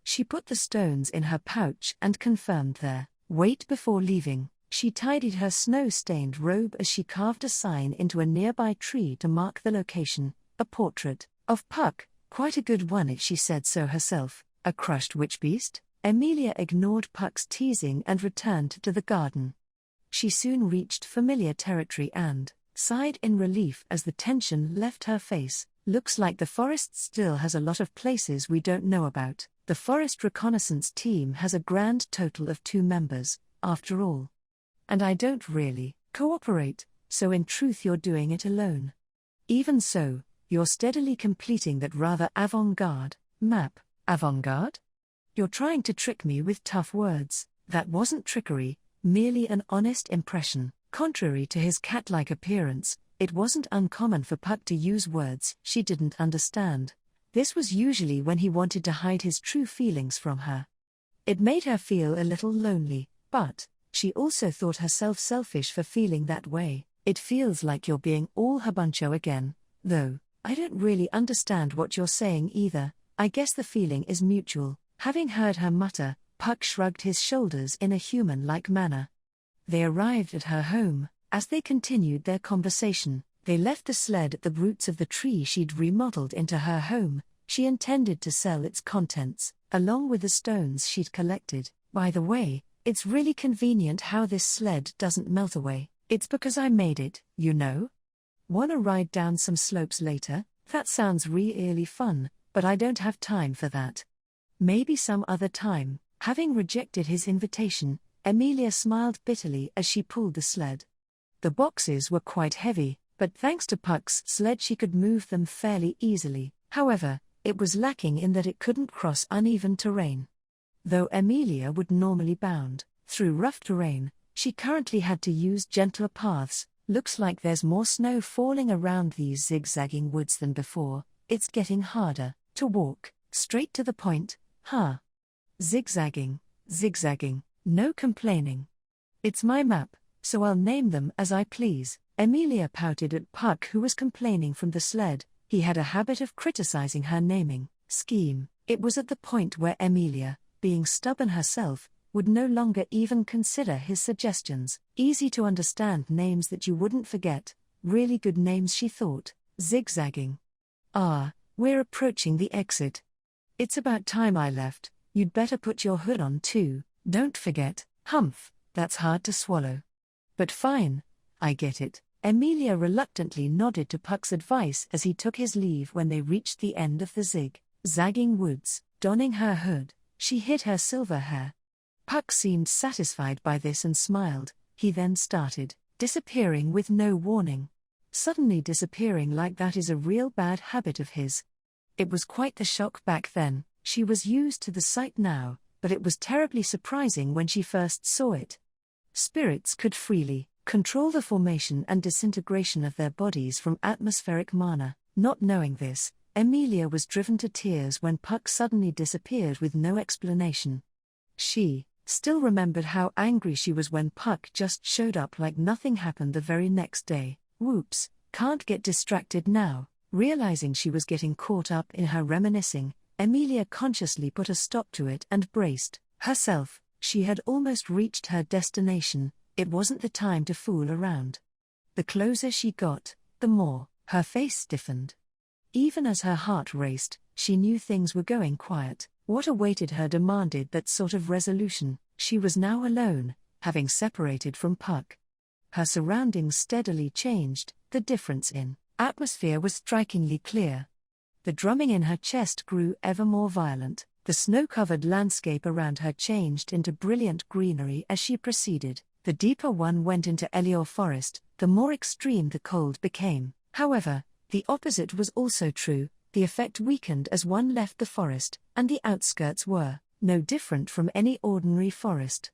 She put the stones in her pouch and confirmed their weight before leaving. She tidied her snow-stained robe as she carved a sign into a nearby tree to mark the location, a portrait of Puck, quite a good one if she said so herself. A crushed witch beast? Emilia ignored Puck's teasing and returned to the garden. She soon reached familiar territory and sighed in relief as the tension left her face. Looks like the forest still has a lot of places we don't know about. The forest reconnaissance team has a grand total of 2 members, after all. And I don't really cooperate, so in truth you're doing it alone. Even so, you're steadily completing that rather avant-garde map. Avant-garde? You're trying to trick me with tough words. That wasn't trickery, merely an honest impression. Contrary to his cat-like appearance, it wasn't uncommon for Puck to use words she didn't understand. This was usually when he wanted to hide his true feelings from her. It made her feel a little lonely, but she also thought herself selfish for feeling that way. It feels like you're being all habuncho again, though I don't really understand what you're saying either. I guess the feeling is mutual. Having heard her mutter, Puck shrugged his shoulders in a human-like manner. They arrived at her home. As they continued their conversation, they left the sled at the roots of the tree she'd remodeled into her home. She intended to sell its contents, along with the stones she'd collected. By the way, it's really convenient how this sled doesn't melt away. It's because I made it, you know? Wanna ride down some slopes later? That sounds really fun, but I don't have time for that. Maybe some other time. Having rejected his invitation, Emilia smiled bitterly as she pulled the sled. The boxes were quite heavy, but thanks to Puck's sled she could move them fairly easily. However, it was lacking in that it couldn't cross uneven terrain. Though Emilia would normally bound through rough terrain, she currently had to use gentler paths. Looks like there's more snow falling around these zigzagging woods than before. It's getting harder to walk straight to the point, huh? Zigzagging, no complaining. It's my map, so I'll name them as I please. Emilia pouted at Puck, who was complaining from the sled. He had a habit of criticizing her naming scheme. It was at the point where Emilia, being stubborn herself, would no longer even consider his suggestions. Easy to understand names that you wouldn't forget. Really good names, she thought. Zigzagging. Ah, we're approaching the exit. It's about time I left. You'd better put your hood on too. Don't forget. Humph, that's hard to swallow. But fine, I get it. Emilia reluctantly nodded to Puck's advice as he took his leave when they reached the end of the zig-zagging woods. Donning her hood, she hid her silver hair. Puck seemed satisfied by this and smiled. He then started disappearing with no warning. Suddenly disappearing like that is a real bad habit of his. It was quite the shock back then. She was used to the sight now, but it was terribly surprising when she first saw it. Spirits could freely control the formation and disintegration of their bodies from atmospheric mana. Not knowing this, Emilia was driven to tears when Puck suddenly disappeared with no explanation. She still remembered how angry she was when Puck just showed up like nothing happened the very next day. Whoops, can't get distracted now. Realizing she was getting caught up in her reminiscing, Emilia consciously put a stop to it and braced herself. She had almost reached her destination. It wasn't the time to fool around. The closer she got, the more her face stiffened. Even as her heart raced, she knew things were going quiet. What awaited her demanded that sort of resolution. She was now alone, having separated from Puck. Her surroundings steadily changed. The difference in atmosphere was strikingly clear. The drumming in her chest grew ever more violent. The snow-covered landscape around her changed into brilliant greenery as she proceeded. The deeper one went into Epilogue forest, the more extreme the cold became. However, the opposite was also true. The effect weakened as one left the forest, and the outskirts were no different from any ordinary forest.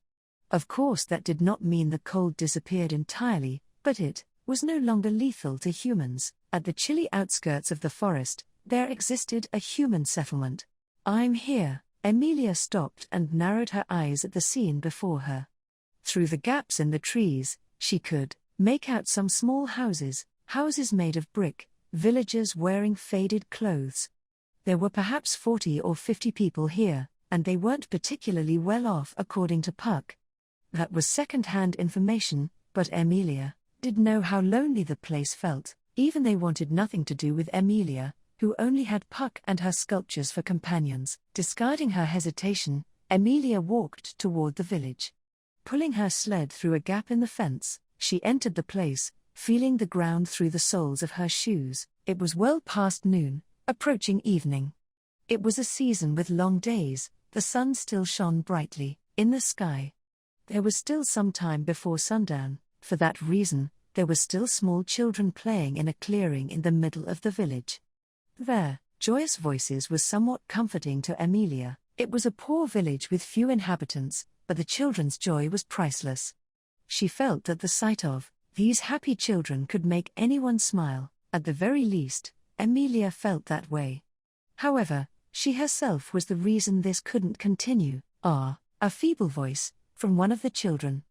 Of course, that did not mean the cold disappeared entirely, but it was no longer lethal to humans. At the chilly outskirts of the forest, there existed a human settlement. I'm here. Emilia stopped and narrowed her eyes at the scene before her. Through the gaps in the trees, she could make out some small houses made of brick, villagers wearing faded clothes. There were perhaps 40 or 50 people here, and they weren't particularly well off according to Puck. That was second-hand information, but Emilia did know how lonely the place felt. Even they wanted nothing to do with Emilia, who only had Puck and her sculptures for companions. Discarding her hesitation, Emilia walked toward the village. Pulling her sled through a gap in the fence, she entered the place, feeling the ground through the soles of her shoes. It was well past noon, approaching evening. It was a season with long days. The sun still shone brightly in the sky. There was still some time before sundown. For that reason, there were still small children playing in a clearing in the middle of the village. Their joyous voices was somewhat comforting to Emilia. It was a poor village with few inhabitants, but the children's joy was priceless. She felt that the sight of these happy children could make anyone smile. At the very least, Emilia felt that way. However, she herself was the reason this couldn't continue. A feeble voice, from one of the children.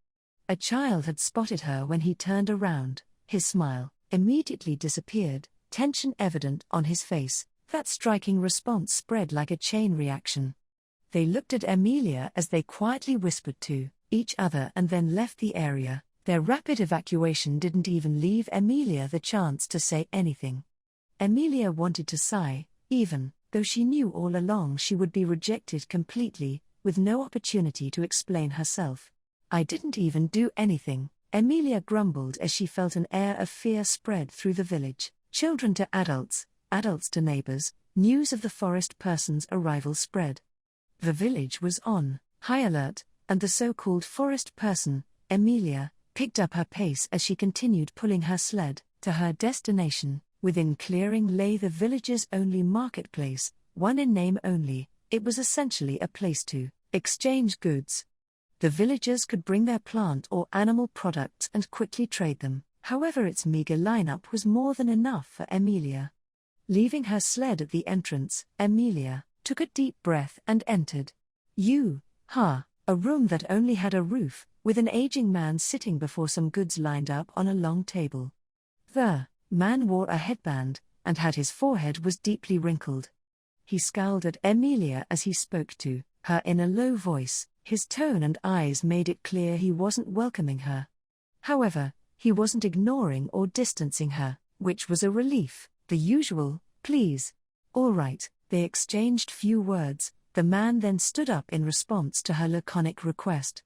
A child had spotted her when he turned around. His smile immediately disappeared, tension evident on his face. That striking response spread like a chain reaction. They looked at Emilia as they quietly whispered to each other and then left the area. Their rapid evacuation didn't even leave Emilia the chance to say anything. Emilia wanted to sigh, even though she knew all along she would be rejected completely, with no opportunity to explain herself. "I didn't even do anything," Emilia grumbled as she felt an air of fear spread through the village. Children to adults, adults to neighbors, news of the forest person's arrival spread. The village was on high alert, and the so-called forest person, Emilia, picked up her pace as she continued pulling her sled to her destination. Within clearing lay the village's only marketplace, one in name only. It was essentially a place to exchange goods. The villagers could bring their plant or animal products and quickly trade them. However, its meager lineup was more than enough for Emilia. Leaving her sled at the entrance, Emilia took a deep breath and entered. A room that only had a roof, with an aging man sitting before some goods lined up on a long table. The man wore a headband, and had his forehead was deeply wrinkled. He scowled at Emilia as he spoke to her in a low voice. His tone and eyes made it clear he wasn't welcoming her. However, he wasn't ignoring or distancing her, which was a relief. The usual, "Please." "All right." They exchanged few words. The man then stood up in response to her laconic request.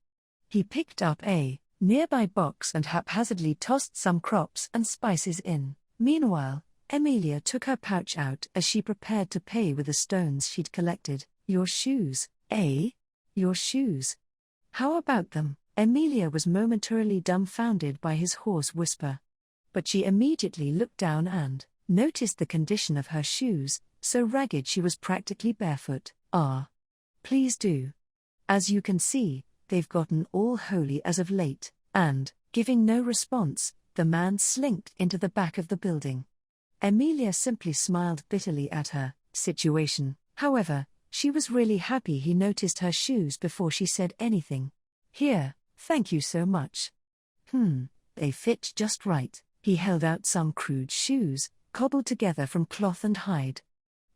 He picked up a nearby box and haphazardly tossed some crops and spices in. Meanwhile, Emilia took her pouch out as she prepared to pay with the stones she'd collected. "Your shoes, eh? Your shoes. How about them?" Emilia was momentarily dumbfounded by his hoarse whisper. But she immediately looked down and noticed the condition of her shoes, so ragged she was practically barefoot. Please do. As you can see, they've gotten all holy as of late." And, giving no response, the man slinked into the back of the building. Emilia simply smiled bitterly at her situation. However, she was really happy he noticed her shoes before she said anything. "Here, thank you so much. They fit just right." He held out some crude shoes, cobbled together from cloth and hide.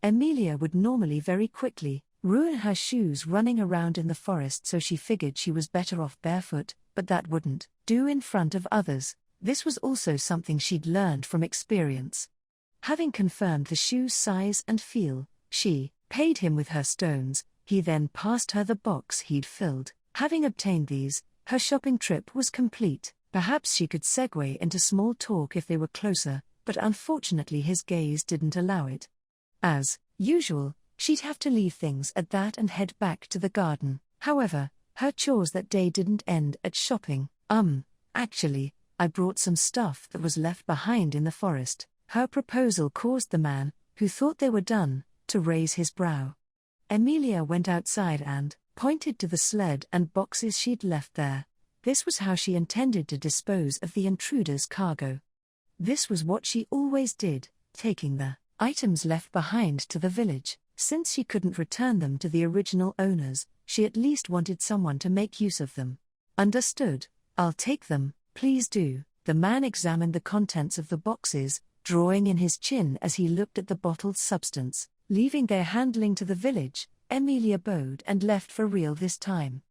Emilia would normally very quickly ruin her shoes running around in the forest, so she figured she was better off barefoot, but that wouldn't do in front of others. This was also something she'd learned from experience. Having confirmed the shoe's size and feel, she paid him with her stones. He then passed her the box he'd filled. Having obtained these, her shopping trip was complete. Perhaps she could segue into small talk if they were closer, but unfortunately his gaze didn't allow it. As usual, she'd have to leave things at that and head back to the garden. However, her chores that day didn't end at shopping. Actually, I brought some stuff that was left behind in the forest." Her proposal caused the man, who thought they were done, to raise his brow. Emilia went outside and pointed to the sled and boxes she'd left there. This was how she intended to dispose of the intruder's cargo. This was what she always did, taking the items left behind to the village. Since she couldn't return them to the original owners, she at least wanted someone to make use of them. "Understood. I'll take them, please do." The man examined the contents of the boxes, drawing in his chin as he looked at the bottled substance. Leaving their handling to the village, Emilia bowed and left for real this time.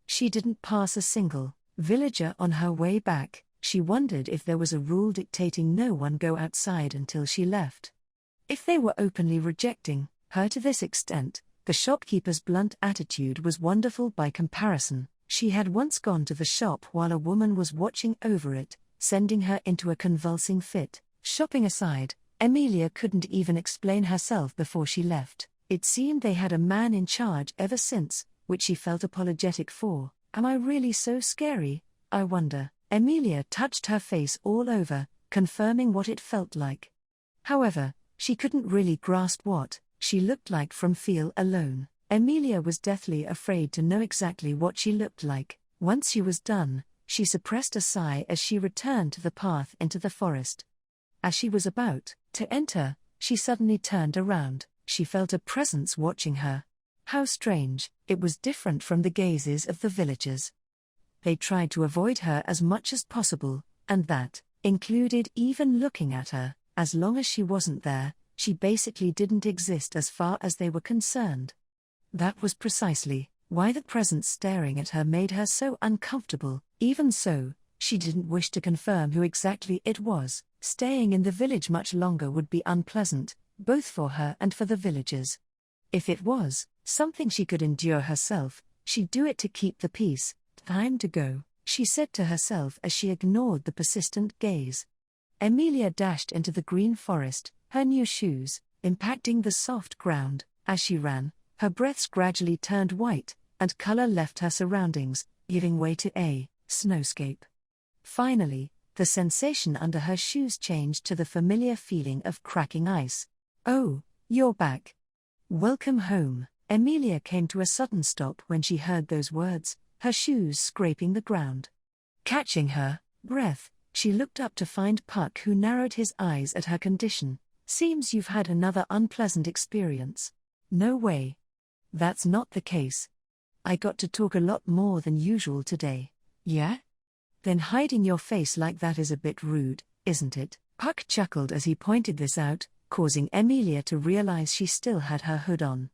She didn't pass a single villager on her way back. She wondered if there was a rule dictating no one go outside until she left. If they were openly rejecting her to this extent, the shopkeeper's blunt attitude was wonderful by comparison. She had once gone to the shop while a woman was watching over it, sending her into a convulsing fit. Shopping aside, Emilia couldn't even explain herself before she left. It seemed they had a man in charge ever since, which she felt apologetic for. "Am I really so scary, I wonder?" Emilia touched her face all over, confirming what it felt like. However, she couldn't really grasp what she looked like from feel alone. Emilia was deathly afraid to know exactly what she looked like. Once she was done, she suppressed a sigh as she returned to the path into the forest. As she was about to enter, she suddenly turned around. She felt a presence watching her. How strange, it was different from the gazes of the villagers. They tried to avoid her as much as possible, and that included even looking at her. As long as she wasn't there, she basically didn't exist as far as they were concerned. That was precisely why the presence staring at her made her so uncomfortable. Even so, she didn't wish to confirm who exactly it was. Staying in the village much longer would be unpleasant, both for her and for the villagers. If it was something she could endure herself, she'd do it to keep the peace. Time to go, she said to herself as she ignored the persistent gaze. Emilia dashed into the green forest, her new shoes impacting the soft ground. As she ran, her breaths gradually turned white, and color left her surroundings, giving way to a snowscape. Finally, the sensation under her shoes changed to the familiar feeling of cracking ice. "Oh, you're back. Welcome home." Emilia came to a sudden stop when she heard those words, her shoes scraping the ground. Catching her breath, she looked up to find Puck, who narrowed his eyes at her condition. "Seems you've had another unpleasant experience." "No way. That's not the case. I got to talk a lot more than usual today." "Yeah? Then hiding your face like that is a bit rude, isn't it?" Puck chuckled as he pointed this out, causing Emilia to realize she still had her hood on.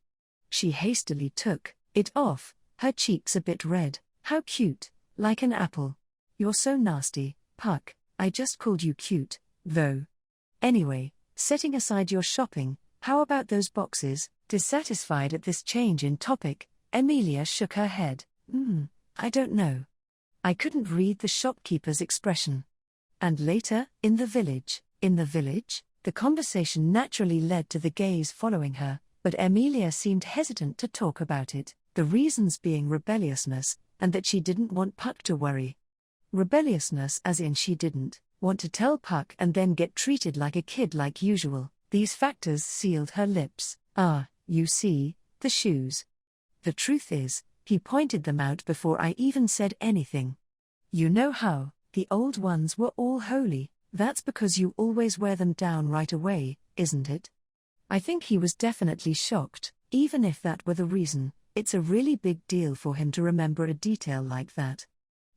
She hastily took it off, her cheeks a bit red. "How cute, like an apple." "You're so nasty, Puck. I just called you cute, though. Anyway, setting aside your shopping, how about those boxes?" Dissatisfied at this change in topic, Emilia shook her head. I don't know. I couldn't read the shopkeeper's expression." "And later, in the village?" "In the village?" The conversation naturally led to the gaze following her, but Emilia seemed hesitant to talk about it, the reasons being rebelliousness, and that she didn't want Puck to worry. Rebelliousness as in she didn't want to tell Puck and then get treated like a kid like usual. These factors sealed her lips. You see, the shoes. The truth is, he pointed them out before I even said anything. You know how, the old ones were all holy. That's because you always wear them down right away, isn't it?" I think he was definitely shocked. Even if that were the reason, it's a really big deal for him to remember a detail like that.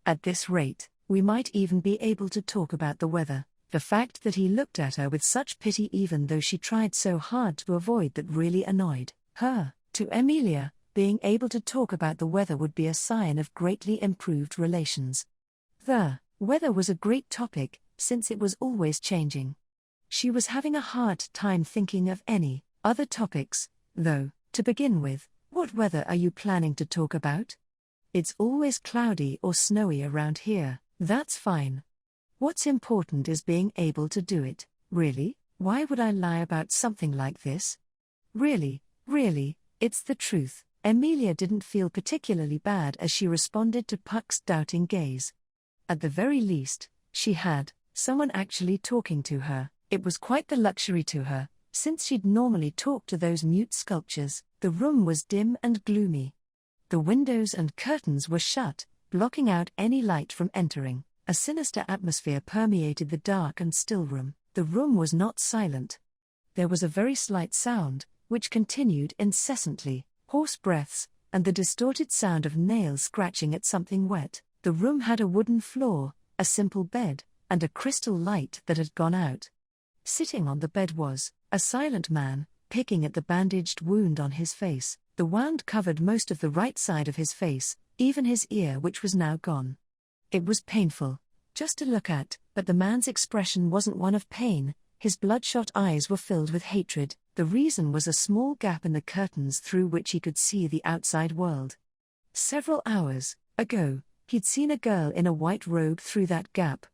At this rate, we might even be able to talk about the weather. The fact that he looked at her with such pity even though she tried so hard to avoid that really annoyed her. To Emilia, being able to talk about the weather would be a sign of greatly improved relations. The weather was a great topic, since it was always changing. She was having a hard time thinking of any other topics, though. To begin with, what weather are you planning to talk about? "It's always cloudy or snowy around here." "That's fine. What's important is being able to do it." "Really? Why would I lie about something like this?" Really, it's the truth." Emilia didn't feel particularly bad as she responded to Puck's doubting gaze. At the very least, she had someone actually talking to her. It was quite the luxury to her, since she'd normally talk to those mute sculptures. The room was dim and gloomy. The windows and curtains were shut, blocking out any light from entering. A sinister atmosphere permeated the dark and still room. The room was not silent. There was a very slight sound, which continued incessantly, hoarse breaths, and the distorted sound of nails scratching at something wet. The room had a wooden floor, a simple bed, and a crystal light that had gone out. Sitting on the bed was a silent man, picking at the bandaged wound on his face. The wound covered most of the right side of his face, even his ear, which was now gone. It was painful, just to look at, but the man's expression wasn't one of pain. His bloodshot eyes were filled with hatred. The reason was a small gap in the curtains through which he could see the outside world. Several hours ago, he'd seen a girl in a white robe through that gap.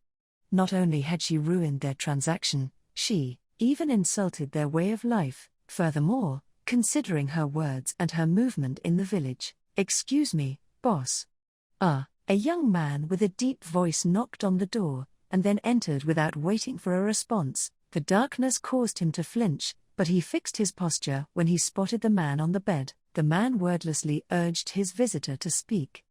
Not only had she ruined their transaction, she even insulted their way of life. Furthermore, considering her words and her movement in the village. "Excuse me, boss." A young man with a deep voice knocked on the door, and then entered without waiting for a response. The darkness caused him to flinch, but he fixed his posture when he spotted the man on the bed. The man wordlessly urged his visitor to speak.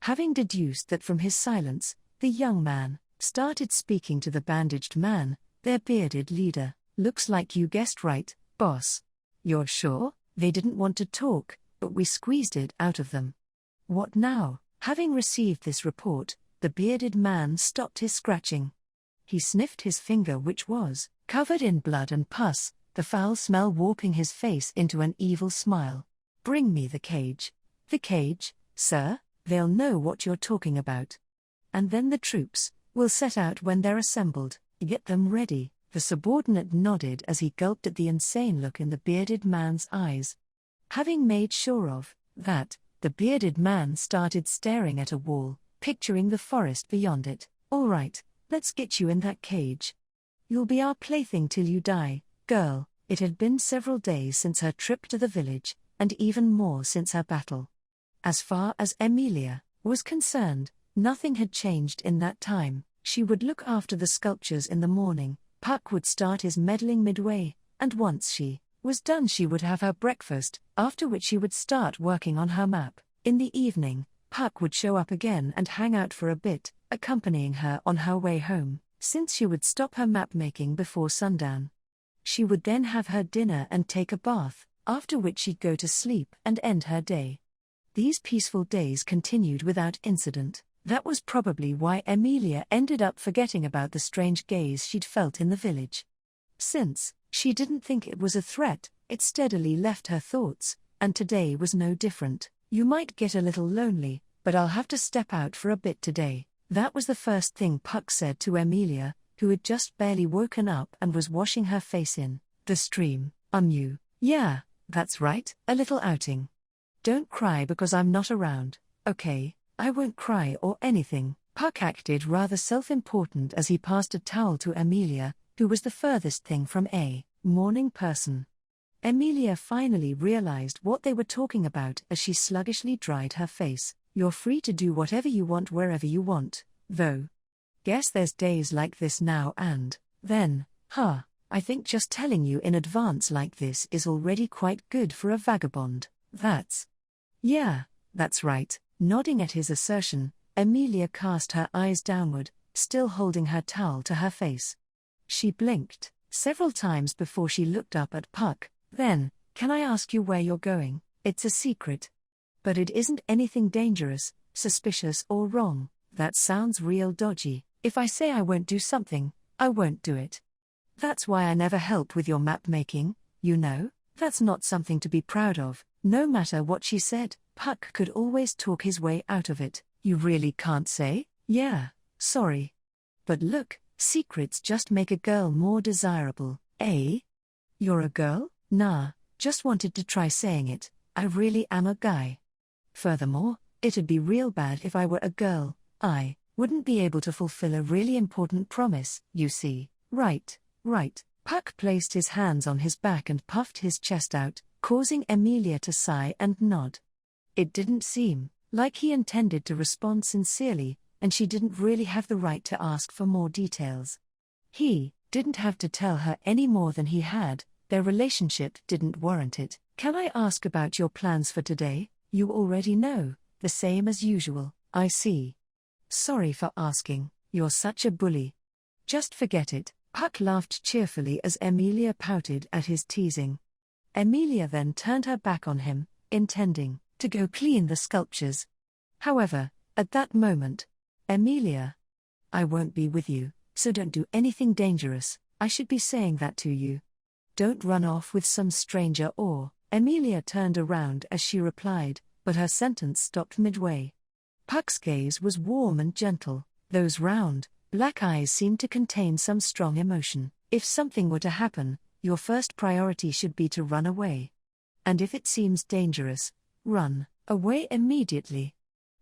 Having deduced that from his silence, the young man started speaking to the bandaged man, their bearded leader. "Looks like you guessed right, boss." "You're sure?" "They didn't want to talk, but we squeezed it out of them." "What now?" Having received this report, the bearded man stopped his scratching. He sniffed his finger, which was covered in blood and pus, the foul smell warping his face into an evil smile. "Bring me the cage." "The cage, sir? They'll know what you're talking about. And then the troops will set out when they're assembled. Get them ready." The subordinate nodded as he gulped at the insane look in the bearded man's eyes. Having made sure of that, the bearded man started staring at a wall, picturing the forest beyond it. "All right, let's get you in that cage. You'll be our plaything till you die, girl." It had been several days since her trip to the village, and even more since her battle. As far as Emilia was concerned, nothing had changed in that time. She would look after the sculptures in the morning, Puck would start his meddling midway, and once she was done she would have her breakfast, after which she would start working on her map. In the evening, Puck would show up again and hang out for a bit, accompanying her on her way home, since she would stop her map making before sundown. She would then have her dinner and take a bath, after which she'd go to sleep and end her day. These peaceful days continued without incident. That was probably why Emilia ended up forgetting about the strange gaze she'd felt in the village. Since she didn't think it was a threat, it steadily left her thoughts, and today was no different. "You might get a little lonely, but I'll have to step out for a bit today." That was the first thing Puck said to Emilia, who had just barely woken up and was washing her face in the stream. "You?" "Yeah, that's right, a little outing. Don't cry because I'm not around, okay? I won't cry or anything." Puck acted rather self-important as he passed a towel to Emilia, who was the furthest thing from a morning person. Emilia finally realized what they were talking about as she sluggishly dried her face. "You're free to do whatever you want wherever you want, though. Guess there's days like this now and then, huh? I think just telling you in advance like this is already quite good for a vagabond." Yeah, that's right." Nodding at his assertion, Emilia cast her eyes downward, still holding her towel to her face. She blinked several times before she looked up at Puck. "Then, can I ask you where you're going?" "It's a secret. But it isn't anything dangerous, suspicious or wrong." "That sounds real dodgy. If I say I won't do something, I won't do it. That's why I never help with your map making, you know." That's not something to be proud of. No matter what she said, Puck could always talk his way out of it. "You really can't say?" "Yeah, sorry. But look, secrets just make a girl more desirable, eh?" "You're a girl?" "Nah, just wanted to try saying it. I really am a guy. Furthermore, it'd be real bad if I were a girl. I wouldn't be able to fulfill a really important promise, you see." Right. Puck placed his hands on his back and puffed his chest out, causing Emilia to sigh and nod. It didn't seem like he intended to respond sincerely, and she didn't really have the right to ask for more details. He didn't have to tell her any more than he had, their relationship didn't warrant it. "Can I ask about your plans for today?" "You already know, the same as usual." "I see. Sorry for asking, you're such a bully." "Just forget it." Puck laughed cheerfully as Emilia pouted at his teasing. Emilia then turned her back on him, intending to go clean the sculptures. However, at that moment, "Emilia, I won't be with you, so don't do anything dangerous. I should be saying that to you. Don't run off with some stranger or..." Emilia turned around as she replied, but her sentence stopped midway. Puck's gaze was warm and gentle. Those round, black eyes seemed to contain some strong emotion. "If something were to happen, your first priority should be to run away. And if it seems dangerous, run away immediately.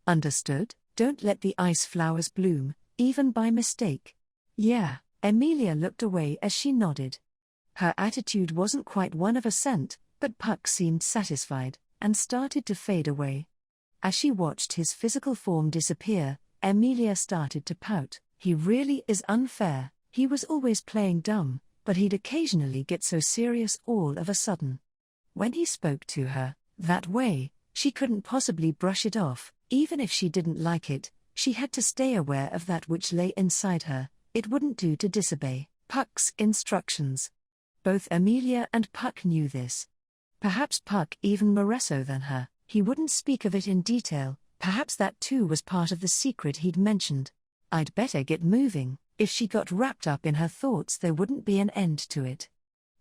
Understood? Don't let the ice flowers bloom, even by mistake." "Yeah." Emilia looked away as she nodded. Her attitude wasn't quite one of assent, but Puck seemed satisfied, and started to fade away. As she watched his physical form disappear, Emilia started to pout. He really is unfair. He was always playing dumb, but he'd occasionally get so serious all of a sudden. When he spoke to her that way, she couldn't possibly brush it off. Even if she didn't like it, she had to stay aware of that which lay inside her. It wouldn't do to disobey Puck's instructions. Both Emilia and Puck knew this. Perhaps Puck even more so than her. He wouldn't speak of it in detail. Perhaps that too was part of the secret he'd mentioned. I'd better get moving. If she got wrapped up in her thoughts, there wouldn't be an end to it.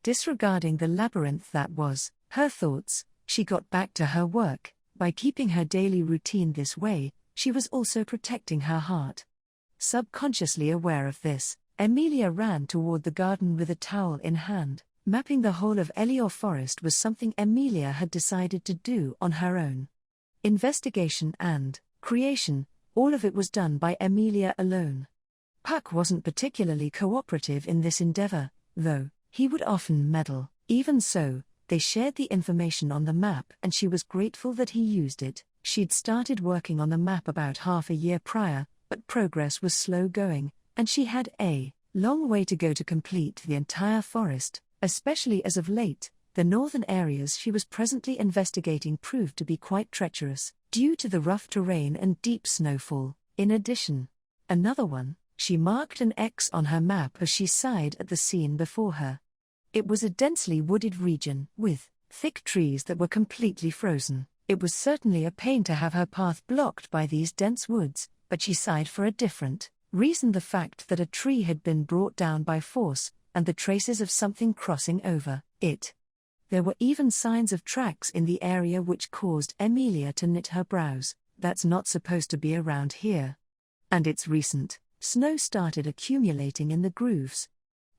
Disregarding the labyrinth that was her thoughts, she got back to her work. By keeping her daily routine this way, she was also protecting her heart. Subconsciously aware of this, Emilia ran toward the garden with a towel in hand. Mapping the whole of Epilogue forest was something Emilia had decided to do on her own. Investigation and creation, all of it was done by Emilia alone. Puck wasn't particularly cooperative in this endeavor, though. He would often meddle. Even so, they shared the information on the map and she was grateful that he used it. She'd started working on the map about half a year prior, but progress was slow going, and she had a long way to go to complete the entire forest, especially as of late. The northern areas she was presently investigating proved to be quite treacherous, due to the rough terrain and deep snowfall. In addition, another one, she marked an X on her map as she sighed at the scene before her. It was a densely wooded region, with thick trees that were completely frozen. It was certainly a pain to have her path blocked by these dense woods, but she sighed for a different reason: the fact that a tree had been brought down by force, and the traces of something crossing over it. There were even signs of tracks in the area which caused Emilia to knit her brows. That's not supposed to be around here. And it's recent. Snow started accumulating in the grooves.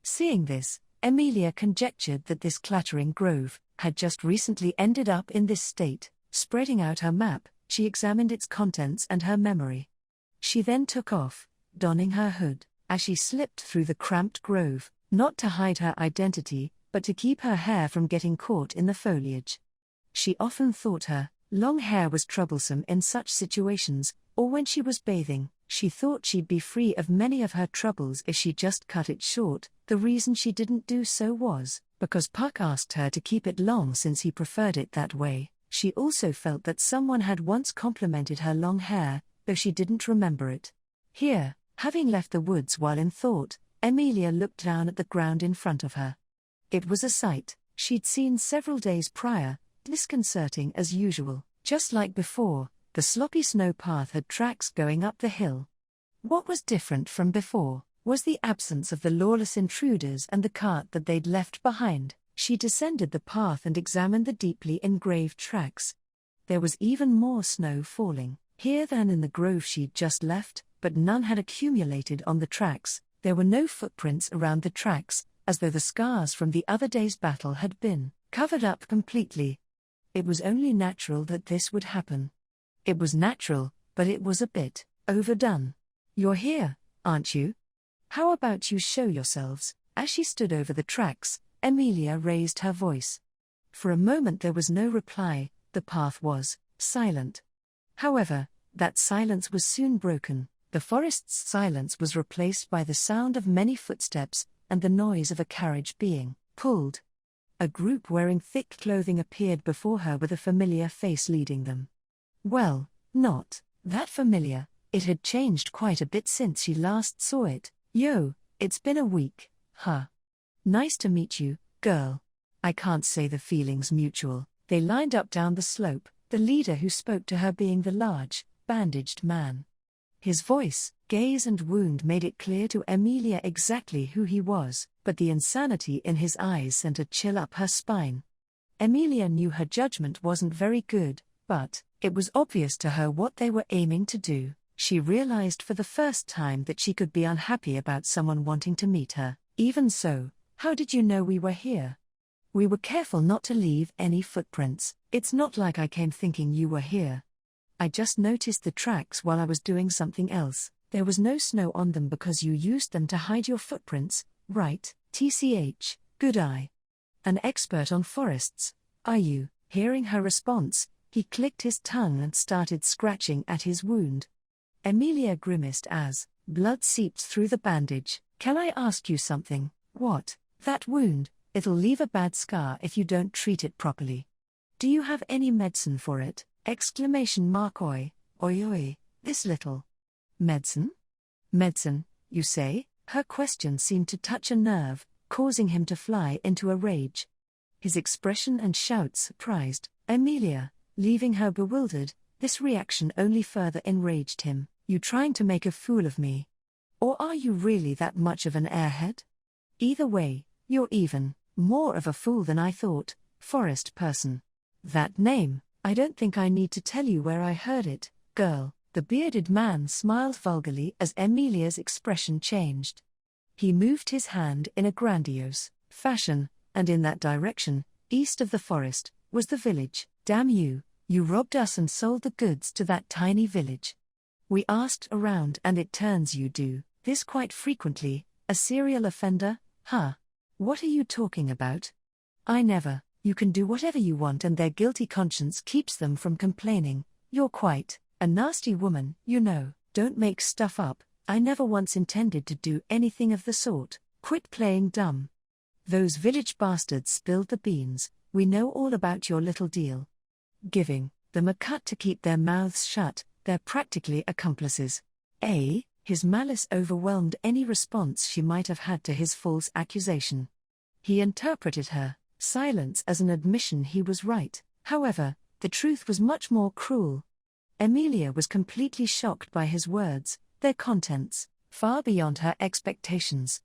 Seeing this, Emilia conjectured that this clattering grove had just recently ended up in this state. Spreading out her map, she examined its contents and her memory. She then took off, donning her hood, as she slipped through the cramped grove, not to hide her identity, but to keep her hair from getting caught in the foliage. She often thought her long hair was troublesome in such situations, or when she was bathing. She thought she'd be free of many of her troubles if she just cut it short. The reason she didn't do so was because Puck asked her to keep it long, since he preferred it that way. She also felt that someone had once complimented her long hair, though she didn't remember it. Here, having left the woods while in thought, Emilia looked down at the ground in front of her. It was a sight she'd seen several days prior, disconcerting as usual. Just like before, the sloppy snow path had tracks going up the hill. What was different from before was the absence of the lawless intruders and the cart that they'd left behind. She descended the path and examined the deeply engraved tracks. There was even more snow falling here than in the grove she'd just left, but none had accumulated on the tracks. There were no footprints around the tracks, as though the scars from the other day's battle had been covered up completely. It was only natural that this would happen. It was natural, but it was a bit overdone. "You're here, aren't you? How about you show yourselves?" As she stood over the tracks, Emilia raised her voice. For a moment there was no reply. The path was silent. However, that silence was soon broken. The forest's silence was replaced by the sound of many footsteps and the noise of a carriage being pulled. A group wearing thick clothing appeared before her with a familiar face leading them. Well, not that familiar. It had changed quite a bit since she last saw it. "Yo, it's been a week, huh? Nice to meet you, girl." I can't say the feeling's mutual. They lined up down the slope, the leader who spoke to her being the large, bandaged man. His voice, gaze and wound made it clear to Emilia exactly who he was, but the insanity in his eyes sent a chill up her spine. Emilia knew her judgment wasn't very good, but it was obvious to her what they were aiming to do. She realized for the first time that she could be unhappy about someone wanting to meet her. "Even so, how did you know we were here?" "We were careful not to leave any footprints. It's not like I came thinking you were here. I just noticed the tracks while I was doing something else. There was no snow on them because you used them to hide your footprints, right? TCH, good eye. An expert on forests, are you?" Hearing her response, He clicked his tongue and started scratching at his wound. Emilia grimaced as blood seeped through the bandage. "Can I ask you something? What? That wound, it'll leave a bad scar if you don't treat it properly. Do you have any medicine for it?" Oi, oi, this little. Medicine? Medicine, you say? Her question seemed to touch a nerve, causing him to fly into a rage. His expression and shouts surprised Emilia, leaving her bewildered. This reaction only further enraged him. "You trying to make a fool of me? Or are you really that much of an airhead? Either way, you're even more of a fool than I thought, forest person. That name, I don't think I need to tell you where I heard it, girl." The bearded man smiled vulgarly as Emilia's expression changed. He moved his hand in a grandiose fashion, and in that direction, east of the forest, was the village. "Damn you, you robbed us and sold the goods to that tiny village. We asked around and it turns you do this quite frequently, a serial offender, huh? What are you talking about? I never. You can do whatever you want and their guilty conscience keeps them from complaining. You're quite a nasty woman, you know. Don't make stuff up. I never once intended to do anything of the sort. Quit playing dumb. Those village bastards spilled the beans. We know all about your little deal. Giving them a cut to keep their mouths shut. They're practically accomplices." His malice overwhelmed any response she might have had to his false accusation. He interpreted her silence as an admission he was right. However, the truth was much more cruel. Emilia was completely shocked by his words, their contents, far beyond her expectations.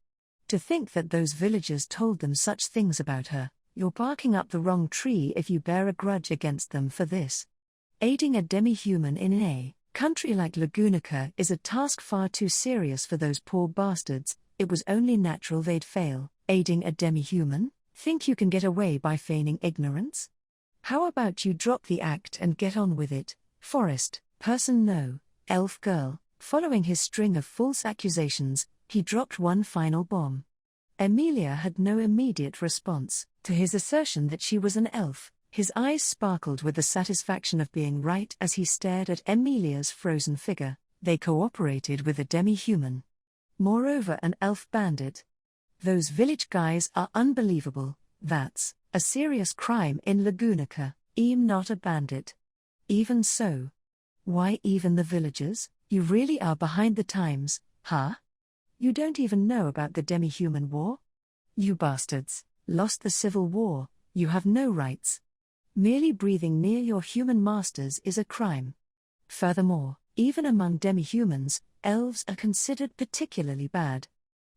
To think that those villagers told them such things about her. "You're barking up the wrong tree if you bear a grudge against them for this. Aiding a demi-human in a country like Lagunica is a task far too serious for those poor bastards. It was only natural they'd fail. Aiding a demi-human? Think you can get away by feigning ignorance? How about you drop the act and get on with it, forest person? No, elf girl." Following his string of false accusations, he dropped one final bomb. Emilia had no immediate response to his assertion that she was an elf. His eyes sparkled with the satisfaction of being right as he stared at Emilia's frozen figure. They cooperated with a demi-human. Moreover, an elf bandit. Those village guys are unbelievable. That's a serious crime in Lagunica. Not a bandit. Even so. Why even the villagers? You really are behind the times, huh? You don't even know about the demi-human war? You bastards lost the civil war. You have no rights. Merely breathing near your human masters is a crime. Furthermore, even among demi-humans, elves are considered particularly bad.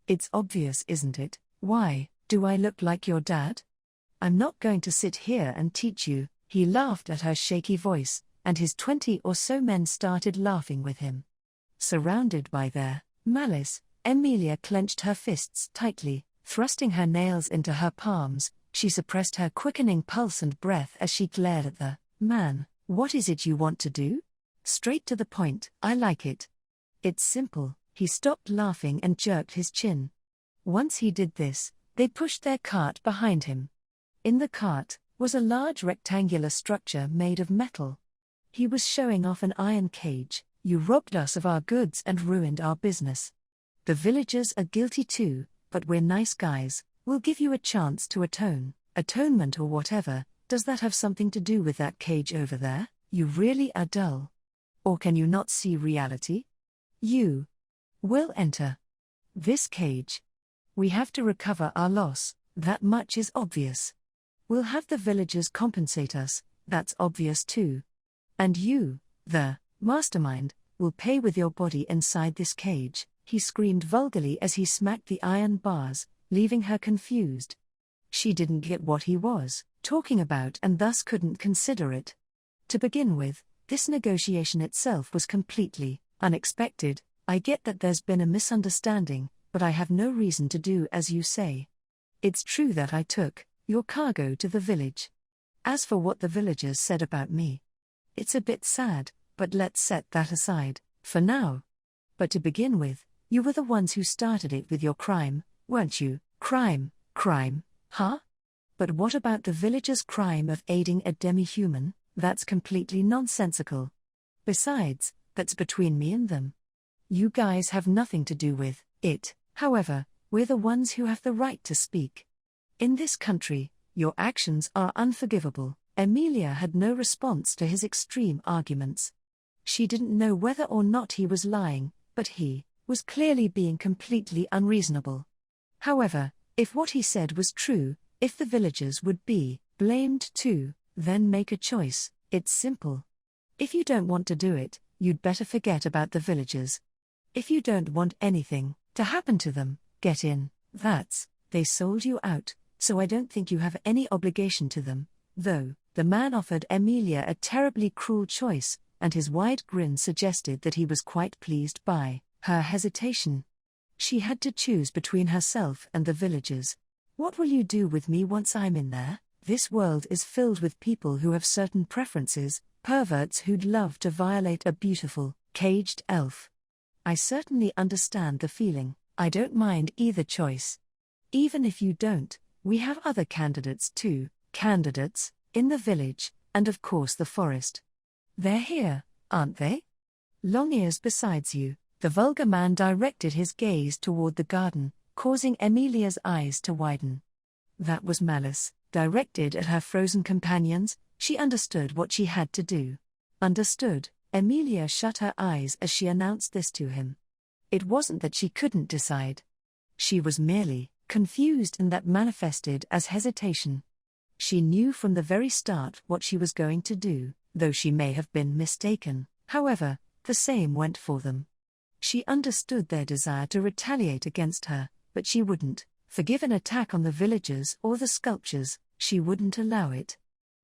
It's obvious, isn't it? Why, do I look like your dad? I'm not going to sit here and teach you. He laughed at her shaky voice, and his 20 or so men started laughing with him. Surrounded by their malice, Emilia clenched her fists tightly, thrusting her nails into her palms. She suppressed her quickening pulse and breath as she glared at the man. "What is it you want to do? Straight to the point. I like it. It's simple." He stopped laughing and jerked his chin. Once he did this, they pushed their cart behind him. In the cart was a large rectangular structure made of metal. He was showing off an iron cage. "You robbed us of our goods and ruined our business. The villagers are guilty too, but we're nice guys. We'll give you a chance to atone." Atonement or whatever, does that have something to do with that cage over there? You really are dull. Or can you not see reality? You will enter this cage. We have to recover our loss, that much is obvious. We'll have the villagers compensate us, that's obvious too. And you, the mastermind, will pay with your body inside this cage. He screamed vulgarly as he smacked the iron bars, leaving her confused. She didn't get what he was talking about and thus couldn't consider it. To begin with, this negotiation itself was completely unexpected. "I get that there's been a misunderstanding, but I have no reason to do as you say. It's true that I took your cargo to the village. As for what the villagers said about me, it's a bit sad, but let's set that aside for now. But to begin with, you were the ones who started it with your crime, weren't you?" Crime, huh? But what about the villagers' crime of aiding a demi-human? That's completely nonsensical. Besides, that's between me and them. You guys have nothing to do with it. However, we're the ones who have the right to speak. In this country, your actions are unforgivable. Emilia had no response to his extreme arguments. She didn't know whether or not he was lying, but he was clearly being completely unreasonable. However, if what he said was true, if the villagers would be blamed too, then make a choice. It's simple. If you don't want to do it, you'd better forget about the villagers. If you don't want anything to happen to them, get in. They sold you out, so I don't think you have any obligation to them, though. The man offered Emilia a terribly cruel choice, and his wide grin suggested that he was quite pleased by her hesitation. She had to choose between herself and the villagers. What will you do with me once I'm in there? This world is filled with people who have certain preferences, perverts who'd love to violate a beautiful, caged elf. I certainly understand the feeling. I don't mind either choice. Even if you don't, we have other candidates too. Candidates, in the village, and of course the forest. They're here, aren't they? Long ears besides you. The vulgar man directed his gaze toward the garden, causing Emilia's eyes to widen. That was malice, directed at her frozen companions. She understood what she had to do. Understood. Emilia shut her eyes as she announced this to him. It wasn't that she couldn't decide. She was merely confused, and that manifested as hesitation. She knew from the very start what she was going to do, though she may have been mistaken. However, the same went for them. She understood their desire to retaliate against her, but she wouldn't forgive an attack on the villagers or the sculptures. She wouldn't allow it.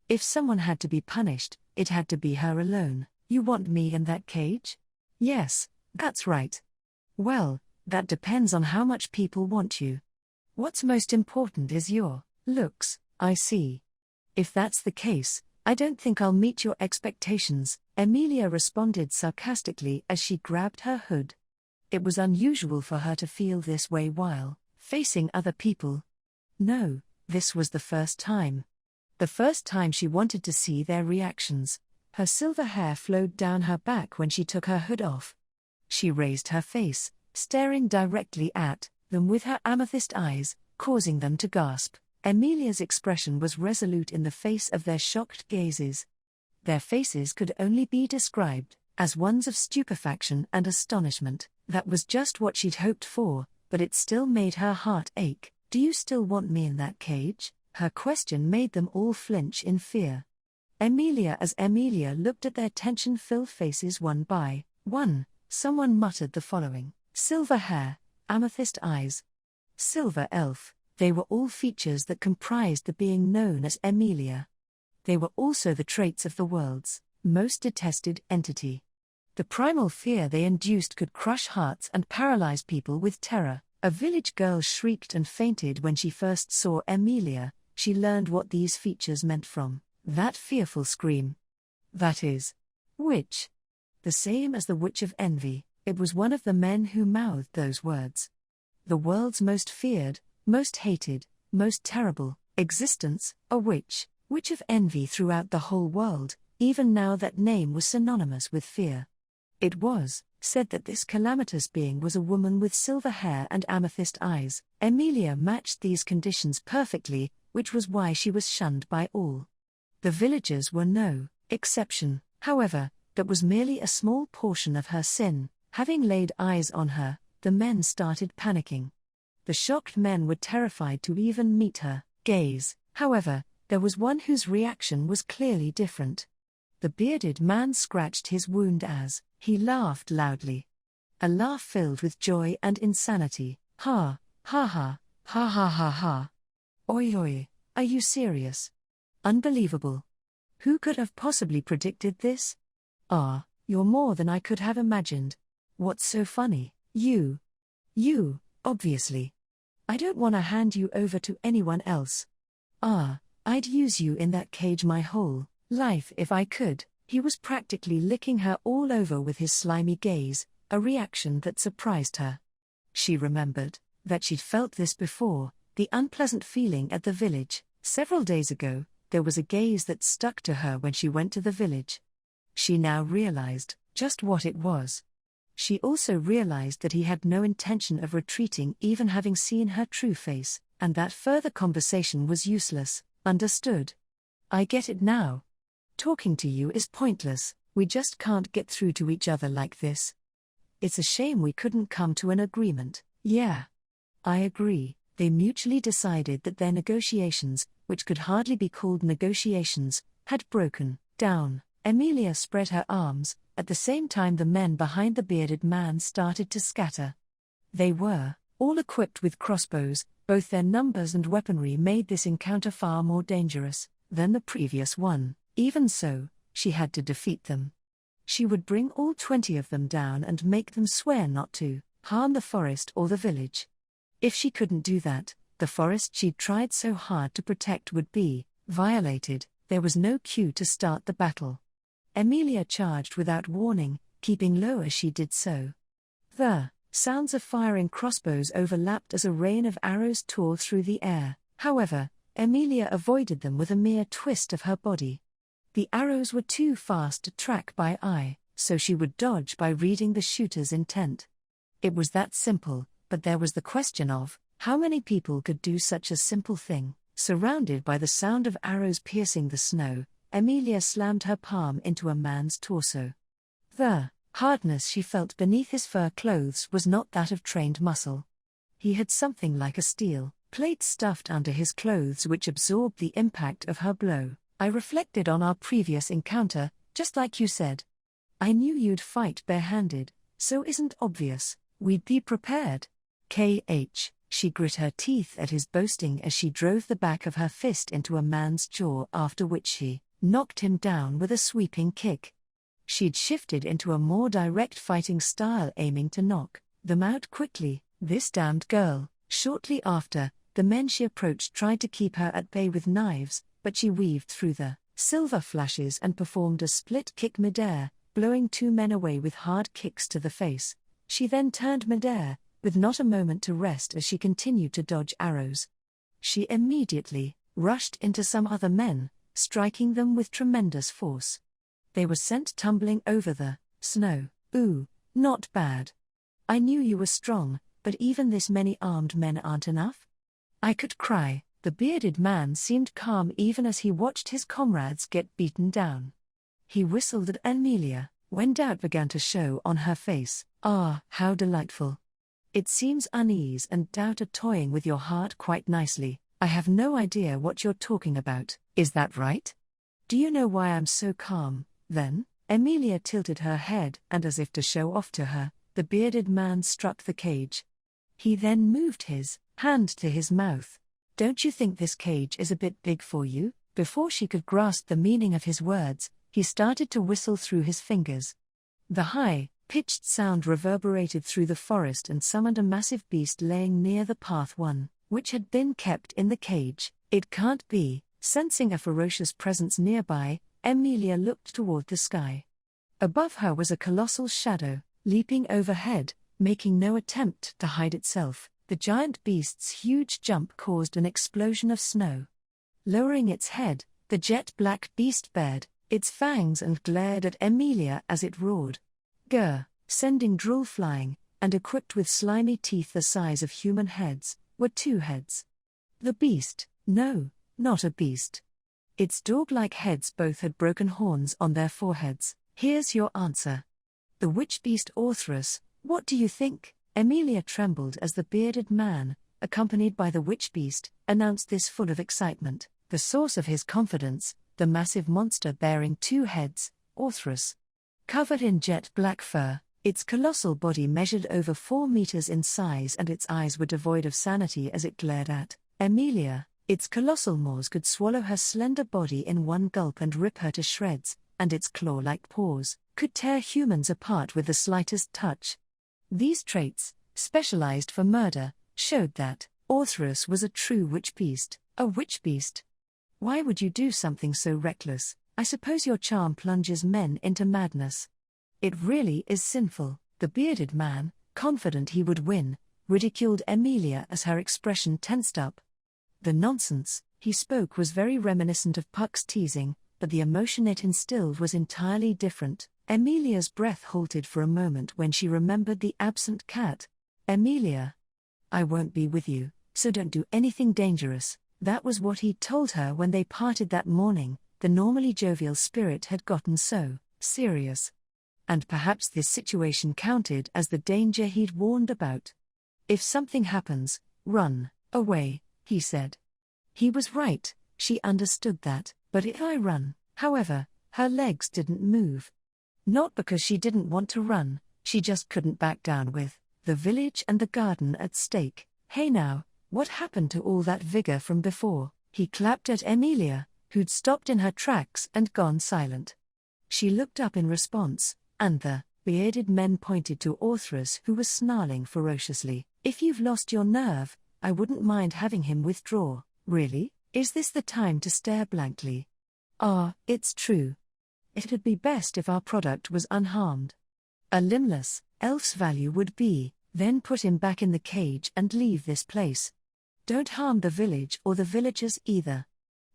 If someone had to be punished, it had to be her alone. You want me in that cage? Yes, that's right. Well, that depends on how much people want you. What's most important is your looks, I see. If that's the case, I don't think I'll meet your expectations, Emilia responded sarcastically as she grabbed her hood. It was unusual for her to feel this way while facing other people. No, this was the first time. The first time she wanted to see their reactions. Her silver hair flowed down her back when she took her hood off. She raised her face, staring directly at them with her amethyst eyes, causing them to gasp. Emilia's expression was resolute in the face of their shocked gazes. Their faces could only be described as ones of stupefaction and astonishment. That was just what she'd hoped for, but it still made her heart ache. Do you still want me in that cage? Her question made them all flinch in fear. As Emilia looked at their tension-filled faces one by one, someone muttered the following: silver hair, amethyst eyes, silver elf. They were all features that comprised the being known as Emilia. They were also the traits of the world's most detested entity. The primal fear they induced could crush hearts and paralyze people with terror. A village girl shrieked and fainted when she first saw Emilia. She learned what these features meant from that fearful scream. That is, witch. The same as the witch of envy, it was one of the men who mouthed those words. The world's most feared, most hated, most terrible existence, a witch of envy throughout the whole world. Even now that name was synonymous with fear. It was said that this calamitous being was a woman with silver hair and amethyst eyes. Emilia matched these conditions perfectly, which was why she was shunned by all. The villagers were no exception. However, that was merely a small portion of her sin. Having laid eyes on her, the men started panicking. The shocked men were terrified to even meet her gaze. However, there was one whose reaction was clearly different. The bearded man scratched his wound as he laughed loudly. A laugh filled with joy and insanity. Ha, ha ha, ha ha ha ha. Oi oi, are you serious? Unbelievable. Who could have possibly predicted this? Ah, you're more than I could have imagined. What's so funny? You, obviously. I don't want to hand you over to anyone else. Ah, I'd use you in that cage my whole life if I could. He was practically licking her all over with his slimy gaze, a reaction that surprised her. She remembered that she'd felt this before, the unpleasant feeling at the village. Several days ago, there was a gaze that stuck to her when she went to the village. She now realized just what it was. She also realized that he had no intention of retreating, even having seen her true face, and that further conversation was useless. Understood? I get it now. Talking to you is pointless, we just can't get through to each other like this. It's a shame we couldn't come to an agreement. Yeah. I agree. They mutually decided that their negotiations, which could hardly be called negotiations, had broken down. Emilia spread her arms. At the same time the men behind the bearded man started to scatter. They were all equipped with crossbows. Both their numbers and weaponry made this encounter far more dangerous than the previous one. Even so, she had to defeat them. She would bring all 20 of them down and make them swear not to harm the forest or the village. If she couldn't do that, the forest she'd tried so hard to protect would be violated. There was no cue to start the battle. Emilia charged without warning, keeping low as she did so. The sounds of firing crossbows overlapped as a rain of arrows tore through the air. However, Emilia avoided them with a mere twist of her body. The arrows were too fast to track by eye, so she would dodge by reading the shooter's intent. It was that simple, but there was the question of how many people could do such a simple thing. Surrounded by the sound of arrows piercing the snow, Emilia slammed her palm into a man's torso. The hardness she felt beneath his fur clothes was not that of trained muscle. He had something like a steel plate stuffed under his clothes which absorbed the impact of her blow. I reflected on our previous encounter, just like you said. I knew you'd fight barehanded, so isn't obvious. We'd be prepared. KH, she grit her teeth at his boasting as she drove the back of her fist into a man's jaw, after which she knocked him down with a sweeping kick. She'd shifted into a more direct fighting style, aiming to knock them out quickly. This damned girl. Shortly after, the men she approached tried to keep her at bay with knives, but she weaved through the silver flashes and performed a split kick midair, blowing 2 men away with hard kicks to the face. She then turned midair, with not a moment to rest as she continued to dodge arrows. She immediately rushed into some other men, striking them with tremendous force. They were sent tumbling over the snow. Ooh, not bad. I knew you were strong, but even this many armed men aren't enough? I could cry. The bearded man seemed calm even as he watched his comrades get beaten down. He whistled at Emilia, when doubt began to show on her face. Ah, how delightful. It seems unease and doubt are toying with your heart quite nicely. I have no idea what you're talking about. Is that right? Do you know why I'm so calm, then? Emilia tilted her head, and as if to show off to her, the bearded man struck the cage. He then moved his hand to his mouth. Don't you think this cage is a bit big for you? Before she could grasp the meaning of his words, he started to whistle through his fingers. The high-pitched sound reverberated through the forest and summoned a massive beast laying near the path, one which had been kept in the cage. It can't be. Sensing a ferocious presence nearby, Emilia looked toward the sky. Above her was a colossal shadow, leaping overhead, making no attempt to hide itself. The giant beast's huge jump caused an explosion of snow. Lowering its head, the jet-black beast bared its fangs and glared at Emilia as it roared. Grr, sending drool flying, and equipped with slimy teeth the size of human heads, were 2 heads. The beast, no, not a beast. Its dog-like heads both had broken horns on their foreheads. Here's your answer. The witch beast Orthrus, what do you think? Emilia trembled as the bearded man, accompanied by the witch beast, announced this full of excitement. The source of his confidence, the massive monster bearing 2 heads, Orthrus. Covered in jet-black fur, its colossal body measured over 4 meters in size and its eyes were devoid of sanity as it glared at Emilia. Its colossal maws could swallow her slender body in one gulp and rip her to shreds, and its claw-like paws could tear humans apart with the slightest touch. These traits, specialized for murder, showed that Orthrus was a true witch beast. A witch beast? Why would you do something so reckless? I suppose your charm plunges men into madness. It really is sinful. The bearded man, confident he would win, ridiculed Emilia as her expression tensed up. The nonsense, he spoke was very reminiscent of Puck's teasing, but the emotion it instilled was entirely different. Emilia's breath halted for a moment when she remembered the absent cat. Emilia. I won't be with you, so don't do anything dangerous. That was what he'd told her when they parted that morning. The normally jovial spirit had gotten so serious. And perhaps this situation counted as the danger he'd warned about. If something happens, run away, he said. He was right, she understood that, but if I run, however, her legs didn't move. Not because she didn't want to run, she just couldn't back down with the village and the garden at stake. Hey now, what happened to all that vigor from before? He clapped at Emilia, who'd stopped in her tracks and gone silent. She looked up in response, and the bearded men pointed to Orthrus, who was snarling ferociously. If you've lost your nerve, I wouldn't mind having him withdraw. Really? Is this the time to stare blankly? It's true. It'd be best if our product was unharmed. A limbless elf's value would be, then put him back in the cage and leave this place. Don't harm the village or the villagers either.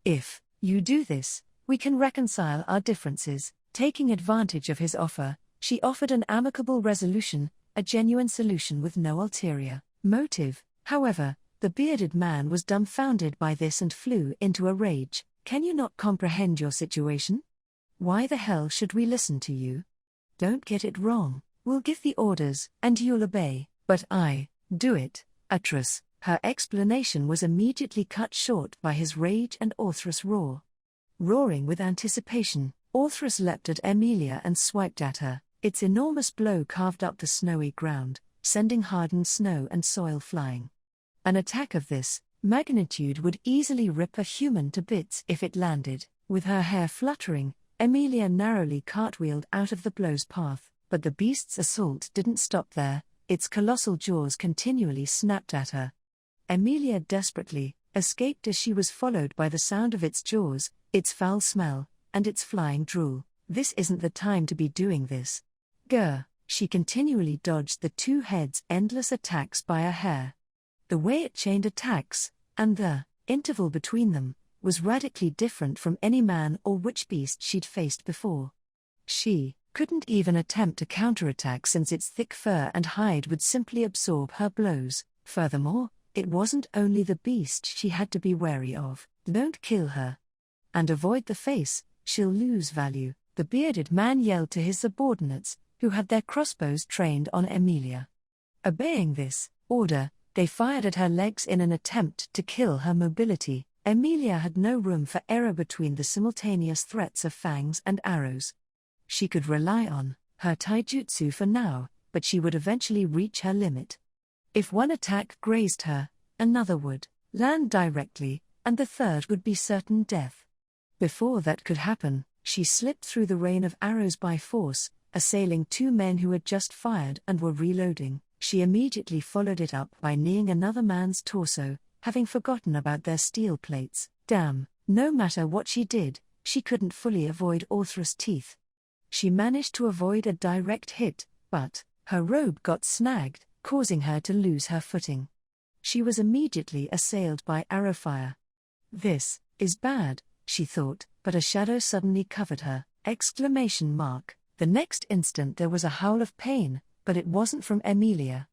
If you do this, we can reconcile our differences. Taking advantage of his offer, she offered an amicable resolution, a genuine solution with no ulterior motive. However, the bearded man was dumbfounded by this and flew into a rage. Can you not comprehend your situation? Why the hell should we listen to you? Don't get it wrong, we'll give the orders, and you'll obey, but I do it, Atrus. Her explanation was immediately cut short by his rage and Orthrus' roar. Roaring with anticipation, Orthrus leapt at Emilia and swiped at her. Its enormous blow carved up the snowy ground, sending hardened snow and soil flying. An attack of this magnitude would easily rip a human to bits if it landed. With her hair fluttering, Emilia narrowly cartwheeled out of the blow's path, but the beast's assault didn't stop there. Its colossal jaws continually snapped at her. Emilia desperately escaped as she was followed by the sound of its jaws, its foul smell, and its flying drool. This isn't the time to be doing this. Grr! She continually dodged the two heads' endless attacks by a hair. The way it chained attacks, and the interval between them, was radically different from any man or witch beast she'd faced before. She couldn't even attempt to counterattack since its thick fur and hide would simply absorb her blows. Furthermore, it wasn't only the beast she had to be wary of. Don't kill her. And avoid the face, she'll lose value, the bearded man yelled to his subordinates, who had their crossbows trained on Emilia. Obeying this order, they fired at her legs in an attempt to kill her mobility. Emilia had no room for error between the simultaneous threats of fangs and arrows. She could rely on her taijutsu for now, but she would eventually reach her limit. If one attack grazed her, another would land directly, and the third would be certain death. Before that could happen, she slipped through the rain of arrows by force, assailing two men who had just fired and were reloading. She immediately followed it up by kneeing another man's torso, having forgotten about their steel plates. Damn, no matter what she did, she couldn't fully avoid Orthrus' teeth. She managed to avoid a direct hit, but her robe got snagged, causing her to lose her footing. She was immediately assailed by arrow fire. This is bad, she thought, but a shadow suddenly covered her. The next instant there was a howl of pain, but it wasn't from Emilia.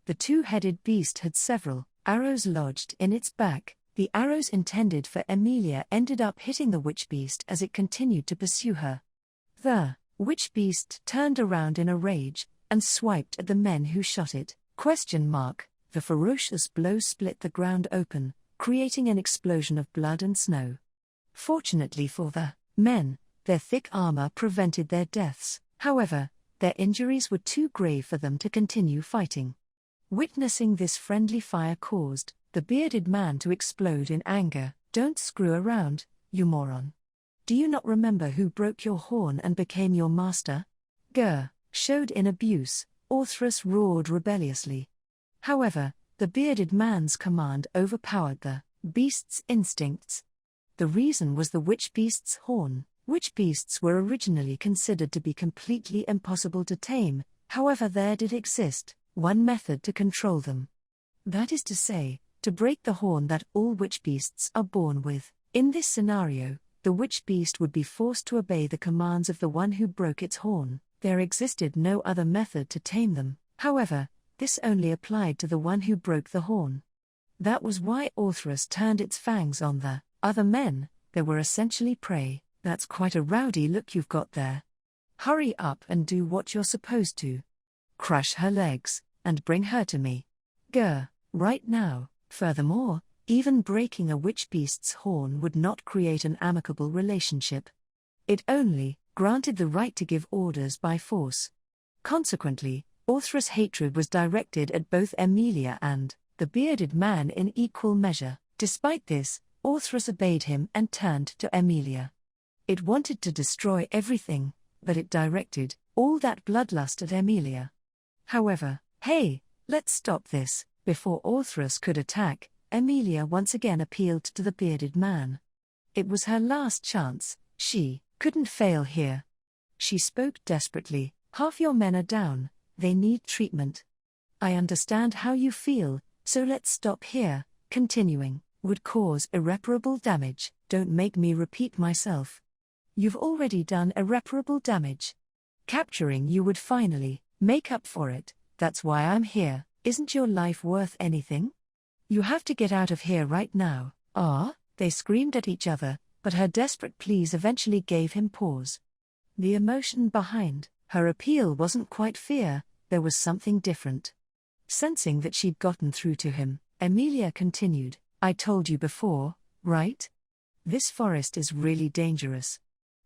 The two-headed beast had several arrows lodged in its back. The arrows intended for Emilia ended up hitting the witch beast as it continued to pursue her. The witch beast turned around in a rage and swiped at the men who shot it. The ferocious blow split the ground open, creating an explosion of blood and snow. Fortunately for the men, their thick armor prevented their deaths. However, their injuries were too grave for them to continue fighting. Witnessing this friendly fire caused the bearded man to explode in anger. Don't screw around, you moron. Do you not remember who broke your horn and became your master? Grr! Showed in abuse, Orthrus roared rebelliously. However, the bearded man's command overpowered the beast's instincts. The reason was the witch beast's horn. Witch beasts were originally considered to be completely impossible to tame, however there did exist one method to control them. That is to say, to break the horn that all witch beasts are born with. In this scenario, the witch beast would be forced to obey the commands of the one who broke its horn. There existed no other method to tame them. However, this only applied to the one who broke the horn. That was why Orthrus turned its fangs on the other men. They were essentially prey. That's quite a rowdy look you've got there. Hurry up and do what you're supposed to. Crush her legs, and bring her to me. Grr, right now. Furthermore, even breaking a witch beast's horn would not create an amicable relationship. It only granted the right to give orders by force. Consequently, Orthrus' hatred was directed at both Emilia and the bearded man in equal measure. Despite this, Orthrus obeyed him and turned to Emilia. It wanted to destroy everything, but it directed all that bloodlust at Emilia. However, hey, let's stop this. Before Orthrus could attack, Emilia once again appealed to the bearded man. It was her last chance. She couldn't fail here. She spoke desperately. Half your men are down. They need treatment. I understand how you feel, so let's stop here. Continuing would cause irreparable damage. Don't make me repeat myself. You've already done irreparable damage. Capturing you would finally make up for it. That's why I'm here. Isn't your life worth anything? You have to get out of here right now. They screamed at each other, but her desperate pleas eventually gave him pause. The emotion behind her appeal wasn't quite fear, there was something different. Sensing that she'd gotten through to him, Emilia continued, I told you before, right? This forest is really dangerous.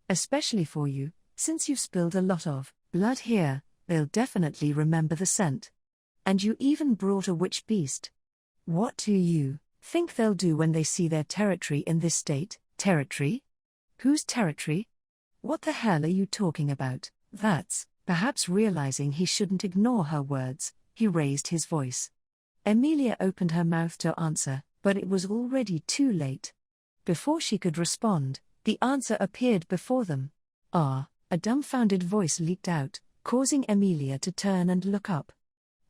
Especially for you, since you've spilled a lot of blood here, they'll definitely remember the scent. And you even brought a witch beast. What do you think they'll do when they see their territory in this state? Territory? Whose territory? What the hell are you talking about? That's, perhaps realizing he shouldn't ignore her words, he raised his voice. Emilia opened her mouth to answer, but it was already too late. Before she could respond, the answer appeared before them. A dumbfounded voice leaked out, causing Emilia to turn and look up.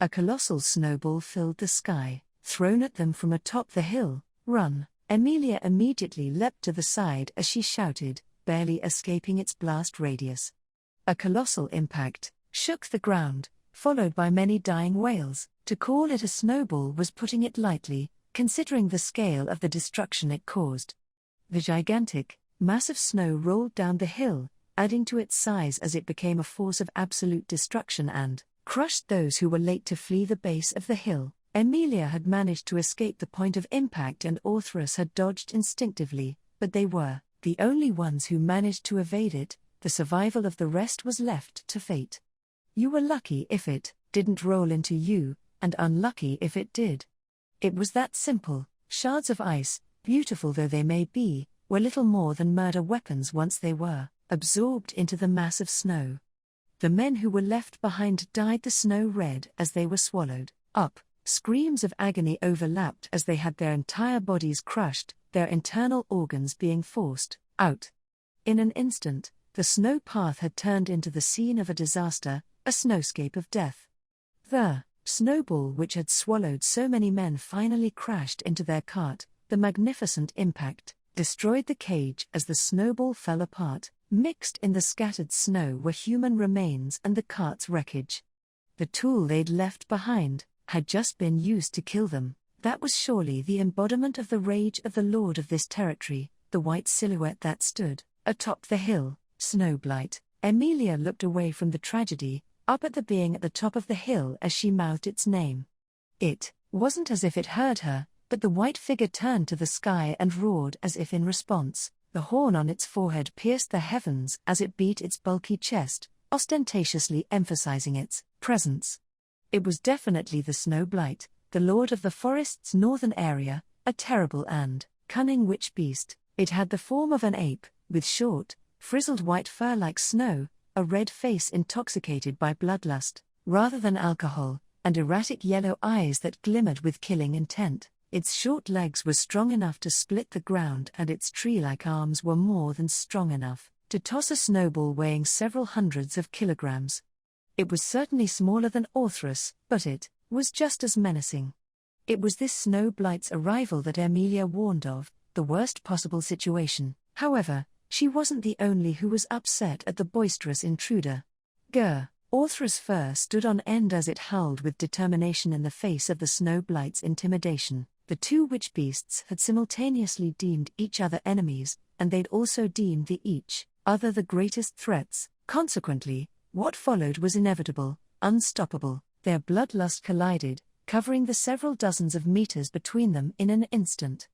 A colossal snowball filled the sky, thrown at them from atop the hill. Run! Emilia immediately leapt to the side as she shouted, barely escaping its blast radius. A colossal impact shook the ground, followed by many dying wails. To call it a snowball was putting it lightly, considering the scale of the destruction it caused. The gigantic mass of snow rolled down the hill, adding to its size as it became a force of absolute destruction and crushed those who were late to flee the base of the hill. Emilia had managed to escape the point of impact and Orthrus had dodged instinctively, but they were the only ones who managed to evade it. The survival of the rest was left to fate. You were lucky if it didn't roll into you, and unlucky if it did. It was that simple. Shards of ice, beautiful though they may be, were little more than murder weapons once they were absorbed into the mass of snow. The men who were left behind dyed the snow red as they were swallowed up. Screams of agony overlapped as they had their entire bodies crushed, their internal organs being forced out. In an instant, the snow path had turned into the scene of a disaster, a snowscape of death. The snowball which had swallowed so many men finally crashed into their cart. The magnificent impact destroyed the cage as the snowball fell apart. Mixed in the scattered snow were human remains and the cart's wreckage. The tool they'd left behind had just been used to kill them. That was surely the embodiment of the rage of the lord of this territory, the white silhouette that stood atop the hill, snow blight. Emilia looked away from the tragedy, up at the being at the top of the hill as she mouthed its name. It wasn't as if it heard her, but the white figure turned to the sky and roared as if in response. The horn on its forehead pierced the heavens as it beat its bulky chest, ostentatiously emphasizing its presence. It was definitely the snow blight, the lord of the forest's northern area, a terrible and cunning witch beast. It had the form of an ape, with short, frizzled white fur like snow, a red face intoxicated by bloodlust, rather than alcohol, and erratic yellow eyes that glimmered with killing intent. Its short legs were strong enough to split the ground and its tree-like arms were more than strong enough to toss a snowball weighing several hundreds of kilograms. It was certainly smaller than Orthrus, but it was just as menacing. It was this snow blight's arrival that Emilia warned of, the worst possible situation. However, she wasn't the only who was upset at the boisterous intruder. Orthra's fur stood on end as it howled with determination in the face of the snow blight's intimidation. The two witch beasts had simultaneously deemed each other enemies, and they'd also deemed the each other the greatest threats. Consequently, what followed was inevitable, unstoppable. Their bloodlust collided, covering the several dozens of meters between them in an instant.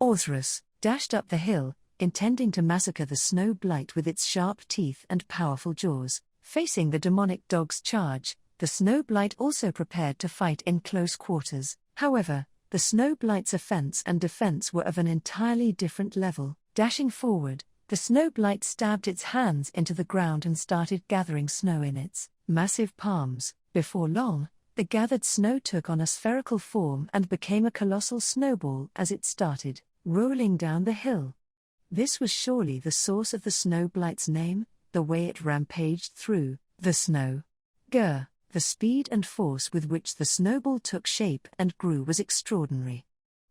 Orthrus dashed up the hill, intending to massacre the snow blight with its sharp teeth and powerful jaws. Facing the demonic dog's charge, the snow blight also prepared to fight in close quarters. However, the snow blight's offense and defense were of an entirely different level. Dashing forward, the snow blight stabbed its hands into the ground and started gathering snow in its massive palms. Before long, the gathered snow took on a spherical form and became a colossal snowball as it started rolling down the hill. This was surely the source of the snow blight's name, the way it rampaged through the snow. The speed and force with which the snowball took shape and grew was extraordinary.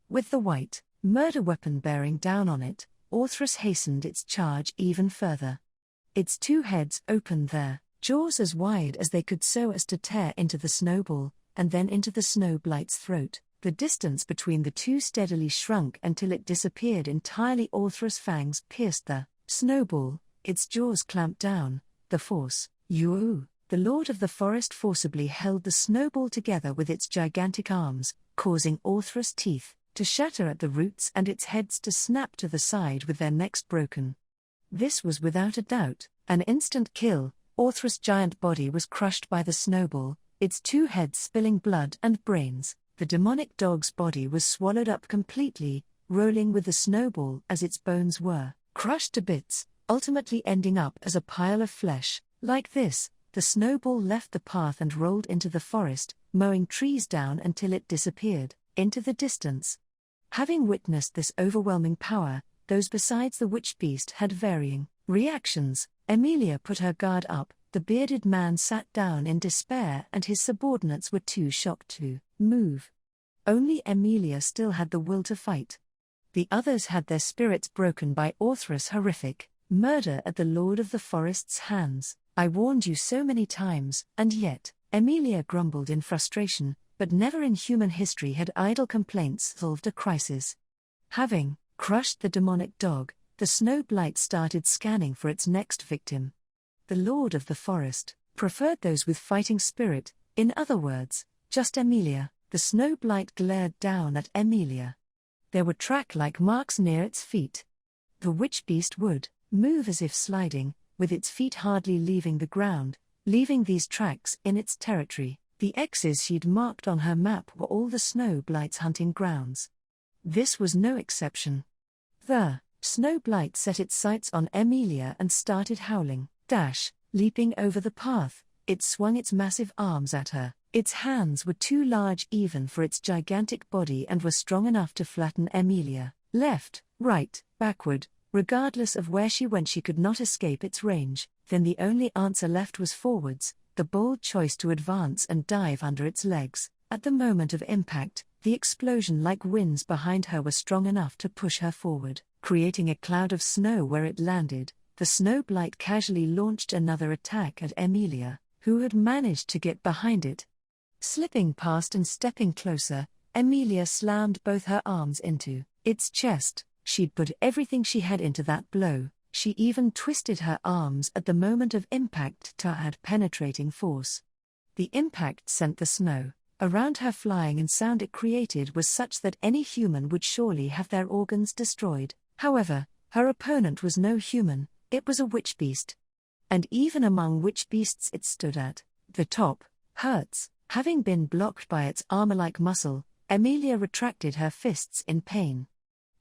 With the white murder weapon bearing down on it, Orthrus hastened its charge even further. Its two heads opened their jaws as wide as they could so as to tear into the snowball, and then into the snow blight's throat. The distance between the two steadily shrunk until it disappeared entirely. Orthrus' fangs pierced the snowball, its jaws clamped down. The force, the lord of the forest forcibly held the snowball together with its gigantic arms, causing Orthrus' teeth to shatter at the roots and its heads to snap to the side with their necks broken. This was without a doubt an instant kill. Orthrus' giant body was crushed by the snowball, its two heads spilling blood and brains. The demonic dog's body was swallowed up completely, rolling with the snowball as its bones were crushed to bits, ultimately ending up as a pile of flesh. Like this, the snowball left the path and rolled into the forest, mowing trees down until it disappeared into the distance. Having witnessed this overwhelming power, those besides the witch beast had varying reactions. Emilia put her guard up, the bearded man sat down in despair, and his subordinates were too shocked to move. Only Emilia still had the will to fight. The others had their spirits broken by Orthrus' horrific murder at the Lord of the Forest's hands. I warned you so many times, and yet, Emilia grumbled in frustration, but never in human history had idle complaints solved a crisis. Having crushed the demonic dog, the snow blight started scanning for its next victim. The Lord of the Forest preferred those with fighting spirit, in other words, just Emilia. The snow blight glared down at Emilia. There were track-like marks near its feet. The witch beast would move as if sliding, with its feet hardly leaving the ground, leaving these tracks in its territory. The X's she'd marked on her map were all the snow blight's hunting grounds. This was no exception. The snow blight set its sights on Emilia and started howling. Leaping over the path, it swung its massive arms at her. Its hands were too large even for its gigantic body and were strong enough to flatten Emilia. Left, right, backward, regardless of where she went, she could not escape its range. Then the only answer left was forwards, the bold choice to advance and dive under its legs. At the moment of impact, the explosion-like winds behind her were strong enough to push her forward, creating a cloud of snow where it landed. The snow blight casually launched another attack at Emilia, who had managed to get behind it. Slipping past and stepping closer, Emilia slammed both her arms into its chest. She'd put everything she had into that blow. She even twisted her arms at the moment of impact to add penetrating force. The impact sent the snow around her flying, and sound it created was such that any human would surely have their organs destroyed. However, her opponent was no human, it was a witch beast. And even among witch beasts it stood at the top. Hurts. Having been blocked by its armor-like muscle, Emilia retracted her fists in pain.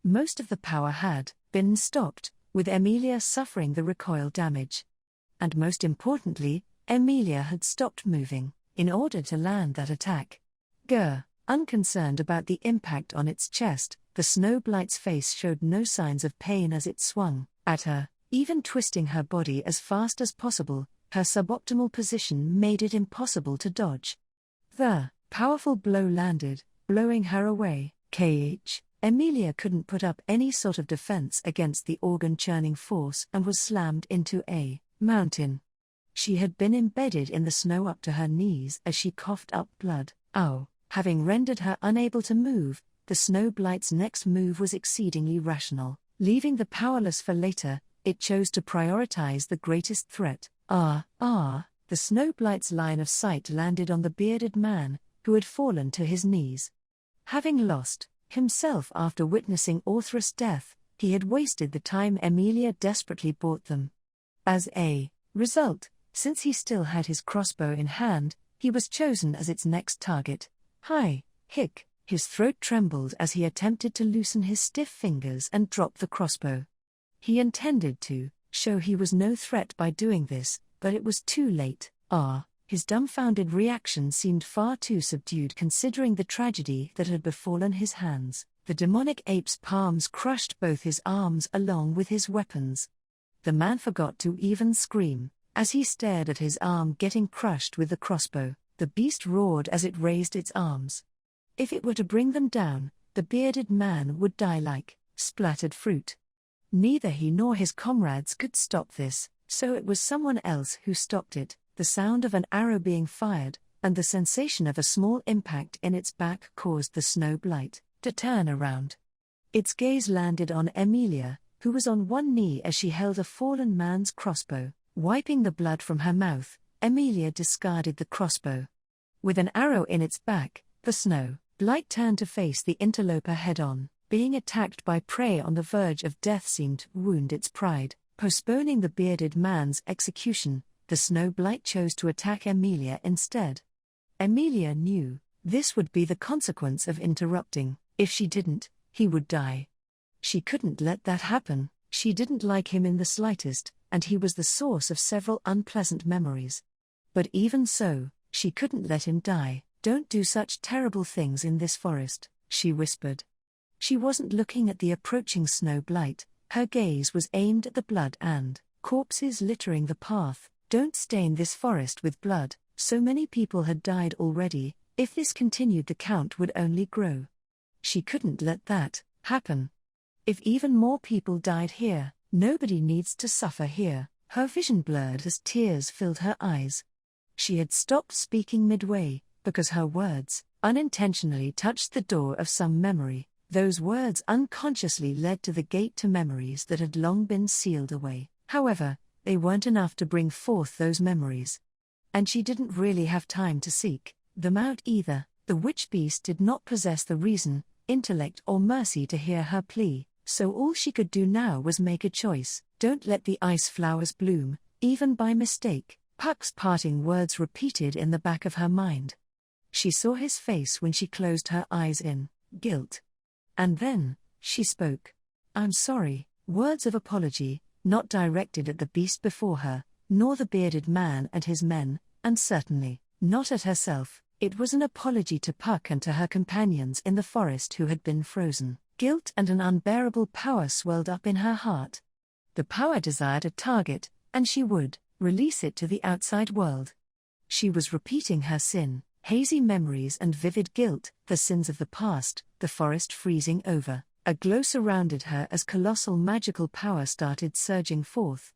Most of the power had been stopped, with Emilia suffering the recoil damage. And most importantly, Emilia had stopped moving in order to land that attack. Unconcerned about the impact on its chest, the snow blight's face showed no signs of pain as it swung at her, even twisting her body as fast as possible. Her suboptimal position made it impossible to dodge. The powerful blow landed, blowing her away. Emilia couldn't put up any sort of defense against the organ-churning force and was slammed into a mountain. She had been embedded in the snow up to her knees as she coughed up blood. Ow! Having rendered her unable to move, the snow blight's next move was exceedingly rational. Leaving the powerless for later, it chose to prioritize the greatest threat. The snow blight's line of sight landed on the bearded man, who had fallen to his knees. Having lost himself after witnessing Orthrus' death, he had wasted the time Emilia desperately bought them. As a result, since he still had his crossbow in hand, he was chosen as its next target. His throat trembled as he attempted to loosen his stiff fingers and drop the crossbow. He intended to show he was no threat by doing this, but it was too late. His dumbfounded reaction seemed far too subdued considering the tragedy that had befallen his hands. The demonic ape's palms crushed both his arms along with his weapons. The man forgot to even scream. As he stared at his arm getting crushed with the crossbow, the beast roared as it raised its arms. If it were to bring them down, the bearded man would die like splattered fruit. Neither he nor his comrades could stop this, so it was someone else who stopped it. The sound of an arrow being fired, and the sensation of a small impact in its back caused the snow blight to turn around. Its gaze landed on Emilia, who was on one knee as she held a fallen man's crossbow. Wiping the blood from her mouth, Emilia discarded the crossbow. With an arrow in its back, the snow blight turned to face the interloper head-on. Being attacked by prey on the verge of death seemed to wound its pride. Postponing the bearded man's execution, the snow blight chose to attack Emilia instead. Emilia knew this would be the consequence of interrupting. If she didn't, he would die. She couldn't let that happen. She didn't like him in the slightest, and he was the source of several unpleasant memories. But even so, she couldn't let him die. "Don't do such terrible things in this forest," she whispered. She wasn't looking at the approaching snow blight, her gaze was aimed at the blood and corpses littering the path. "Don't stain this forest with blood, so many people had died already. If this continued, the count would only grow." She couldn't let that happen. If even more people died here, nobody needs to suffer here. Her vision blurred as tears filled her eyes. She had stopped speaking midway, because her words unintentionally touched the door of some memory. Those words unconsciously led to the gate to memories that had long been sealed away. However, they weren't enough to bring forth those memories. And she didn't really have time to seek them out either. The witch beast did not possess the reason, intellect or mercy to hear her plea, so all she could do now was make a choice. "Don't let the ice flowers bloom, even by mistake," Puck's parting words repeated in the back of her mind. She saw his face when she closed her eyes in guilt. And then, she spoke. "I'm sorry," words of apology, not directed at the beast before her, nor the bearded man and his men, and certainly not at herself. It was an apology to Puck and to her companions in the forest who had been frozen. Guilt and an unbearable power swelled up in her heart. The power desired a target, and she would release it to the outside world. She was repeating her sin, hazy memories and vivid guilt, the sins of the past, the forest freezing over. A glow surrounded her as colossal magical power started surging forth.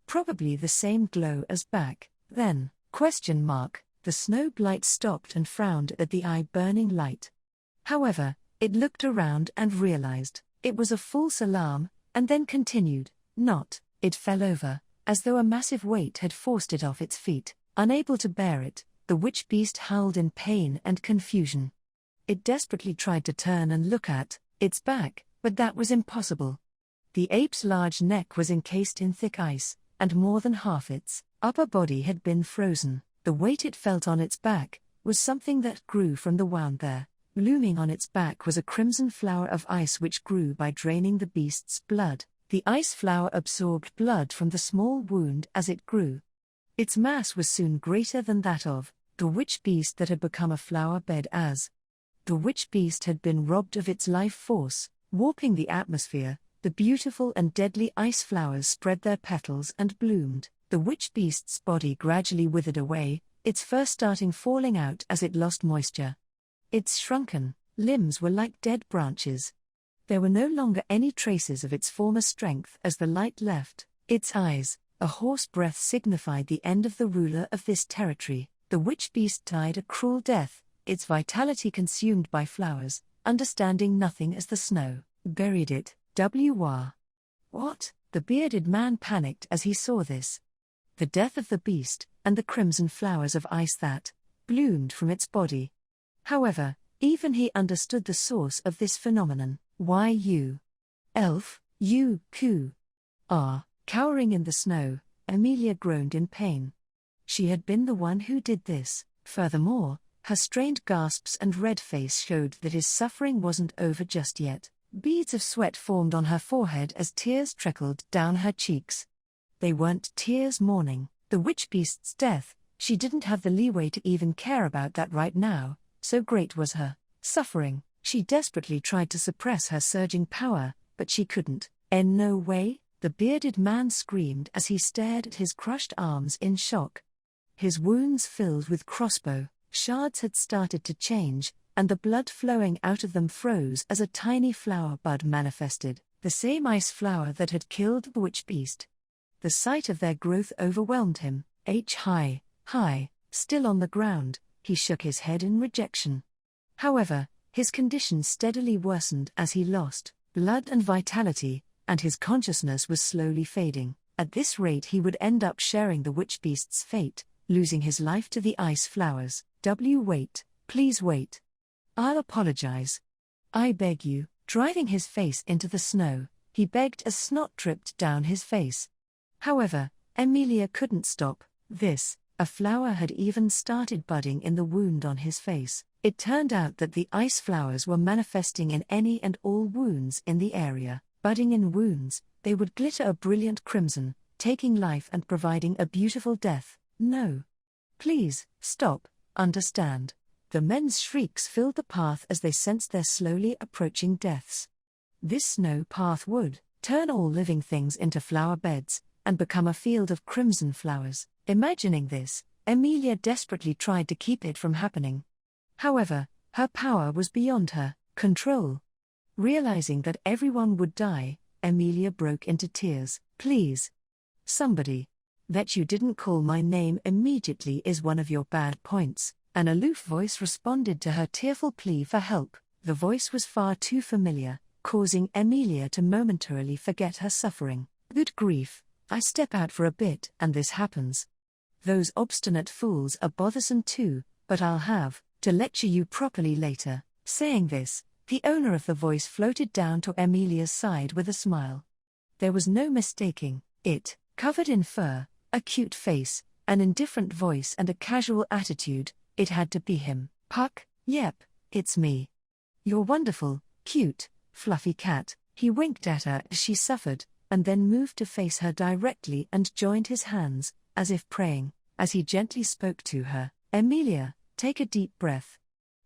Probably the same glow as back then. The snow blight stopped and frowned at the eye-burning light. However, it looked around and realized it was a false alarm, and then continued, "Not." It fell over, as though a massive weight had forced it off its feet. Unable to bear it, the witch beast howled in pain and confusion. It desperately tried to turn and look at its back, but that was impossible. The ape's large neck was encased in thick ice, and more than half its upper body had been frozen. The weight it felt on its back was something that grew from the wound there. Looming on its back was a crimson flower of ice which grew by draining the beast's blood. The ice flower absorbed blood from the small wound as it grew. Its mass was soon greater than that of the witch beast that had become a flower bed as the witch beast had been robbed of its life force, warping the atmosphere. The beautiful and deadly ice flowers spread their petals and bloomed. The witch beast's body gradually withered away, its fur starting falling out as it lost moisture. Its shrunken, limbs were like dead branches. There were no longer any traces of its former strength as the light left. Its eyes, a hoarse breath signified the end of the ruler of this territory. The witch beast died a cruel death, its vitality consumed by flowers, understanding nothing as the snow buried it. What? The bearded man panicked as he saw this. The death of the beast, and the crimson flowers of ice that bloomed from its body. However, even he understood the source of this phenomenon. Why you? Elf, you, cowering in the snow, Emilia groaned in pain. She had been the one who did this. Furthermore, her strained gasps and red face showed that his suffering wasn't over just yet. Beads of sweat formed on her forehead as tears trickled down her cheeks. They weren't tears mourning the witch beast's death. She didn't have the leeway to even care about that right now, so great was her suffering. She desperately tried to suppress her surging power, but she couldn't. "In no way," the bearded man screamed as he stared at his crushed arms in shock. His wounds filled with crossbow shards had started to change, and the blood flowing out of them froze as a tiny flower bud manifested, the same ice flower that had killed the witch beast. The sight of their growth overwhelmed him. High, still on the ground, he shook his head in rejection. However, his condition steadily worsened as he lost blood and vitality, and his consciousness was slowly fading. At this rate he would end up sharing the witch beast's fate, losing his life to the ice flowers. Wait, please wait. I'll apologize. I beg you. Driving his face into the snow, he begged as snot dripped down his face. However, Emilia couldn't stop this. A flower had even started budding in the wound on his face. It turned out that the ice flowers were manifesting in any and all wounds in the area. Budding in wounds, they would glitter a brilliant crimson, taking life and providing a beautiful death. No. Please, stop, understand. The men's shrieks filled the path as they sensed their slowly approaching deaths. This snow path would turn all living things into flower beds, and become a field of crimson flowers. Imagining this, Emilia desperately tried to keep it from happening. However, her power was beyond her control. Realizing that everyone would die, Emilia broke into tears. Please. Somebody. That you didn't call my name immediately is one of your bad points. An aloof voice responded to her tearful plea for help. The voice was far too familiar, causing Emilia to momentarily forget her suffering. Good grief, I step out for a bit and this happens. Those obstinate fools are bothersome too, but I'll have to lecture you properly later. Saying this, the owner of the voice floated down to Emilia's side with a smile. There was no mistaking it. Covered in fur, a cute face, an indifferent voice and a casual attitude, it had to be him. Puck, yep, it's me. You're wonderful, cute, fluffy cat. He winked at her as she suffered, and then moved to face her directly and joined his hands, as if praying. As he gently spoke to her, Emilia, take a deep breath.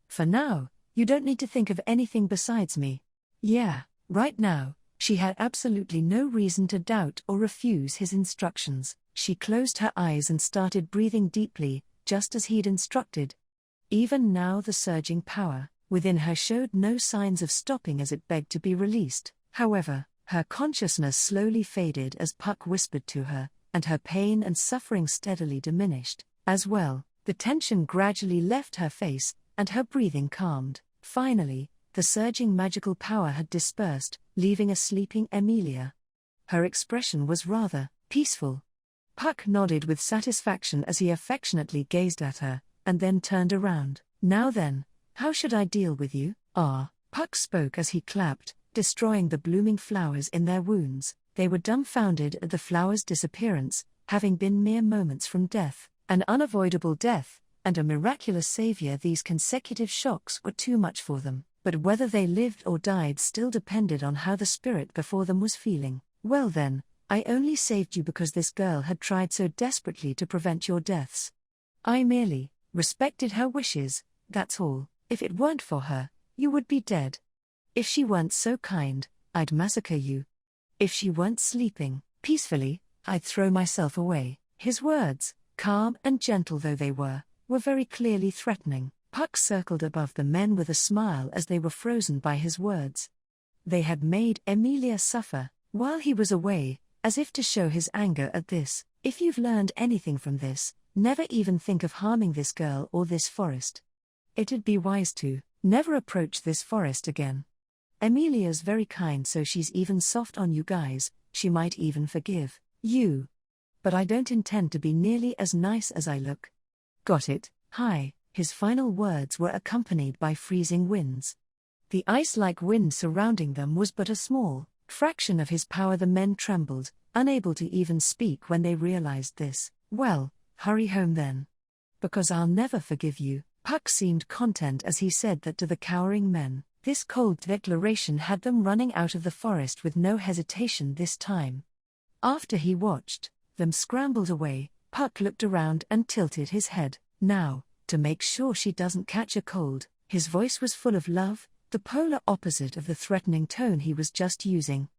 For now, you don't need to think of anything besides me. Yeah, right now. She had absolutely no reason to doubt or refuse his instructions. She closed her eyes and started breathing deeply, just as he'd instructed. Even now the surging power within her showed no signs of stopping as it begged to be released. However, her consciousness slowly faded as Puck whispered to her, and her pain and suffering steadily diminished. As well, the tension gradually left her face, and her breathing calmed. Finally, the surging magical power had dispersed, leaving a sleeping Emilia. Her expression was rather peaceful. Puck nodded with satisfaction as he affectionately gazed at her, and then turned around. Now then, how should I deal with you? Puck spoke as he clapped, destroying the blooming flowers in their wounds. They were dumbfounded at the flowers' disappearance, having been mere moments from death, an unavoidable death, and a miraculous savior. These consecutive shocks were too much for them. But whether they lived or died still depended on how the spirit before them was feeling. Well then, I only saved you because this girl had tried so desperately to prevent your deaths. I merely respected her wishes, that's all. If it weren't for her, you would be dead. If she weren't so kind, I'd massacre you. If she weren't sleeping peacefully, I'd throw myself away. His words, calm and gentle though they were very clearly threatening. Puck circled above the men with a smile as they were frozen by his words. They had made Emilia suffer, while he was away, as if to show his anger at this. If you've learned anything from this, never even think of harming this girl or this forest. It'd be wise to never approach this forest again. Emilia's very kind, so she's even soft on you guys, she might even forgive you. But I don't intend to be nearly as nice as I look. Got it? Hi. His final words were accompanied by freezing winds. The ice-like wind surrounding them was but a small fraction of his power. The men trembled, unable to even speak when they realized this. Well, hurry home then. Because I'll never forgive you. Puck seemed content as he said that to the cowering men. This cold declaration had them running out of the forest with no hesitation this time. After he watched them scrambled away, Puck looked around and tilted his head. Now, to make sure she doesn't catch a cold, his voice was full of love, the polar opposite of the threatening tone he was just using.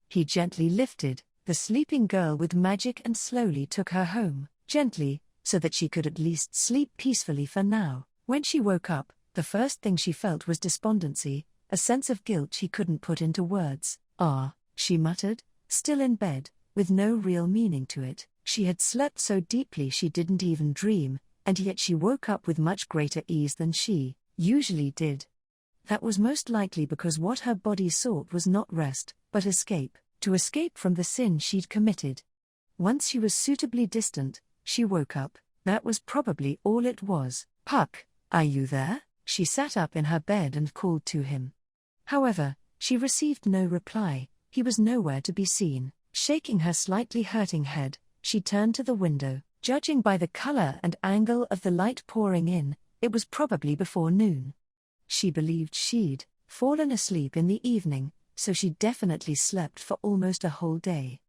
He gently lifted the sleeping girl with magic and slowly took her home, gently, so that she could at least sleep peacefully for now. When she woke up, the first thing she felt was despondency, a sense of guilt she couldn't put into words. She muttered, still in bed, with no real meaning to it. She had slept so deeply she didn't even dream, and yet she woke up with much greater ease than she usually did. That was most likely because what her body sought was not rest, but escape, to escape from the sin she'd committed. Once she was suitably distant, she woke up. That was probably all it was. Puck, are you there? She sat up in her bed and called to him. However, she received no reply. He was nowhere to be seen. Shaking her slightly hurting head, she turned to the window. Judging by the color and angle of the light pouring in, it was probably before noon. She believed she'd fallen asleep in the evening, so she definitely slept for almost a whole day.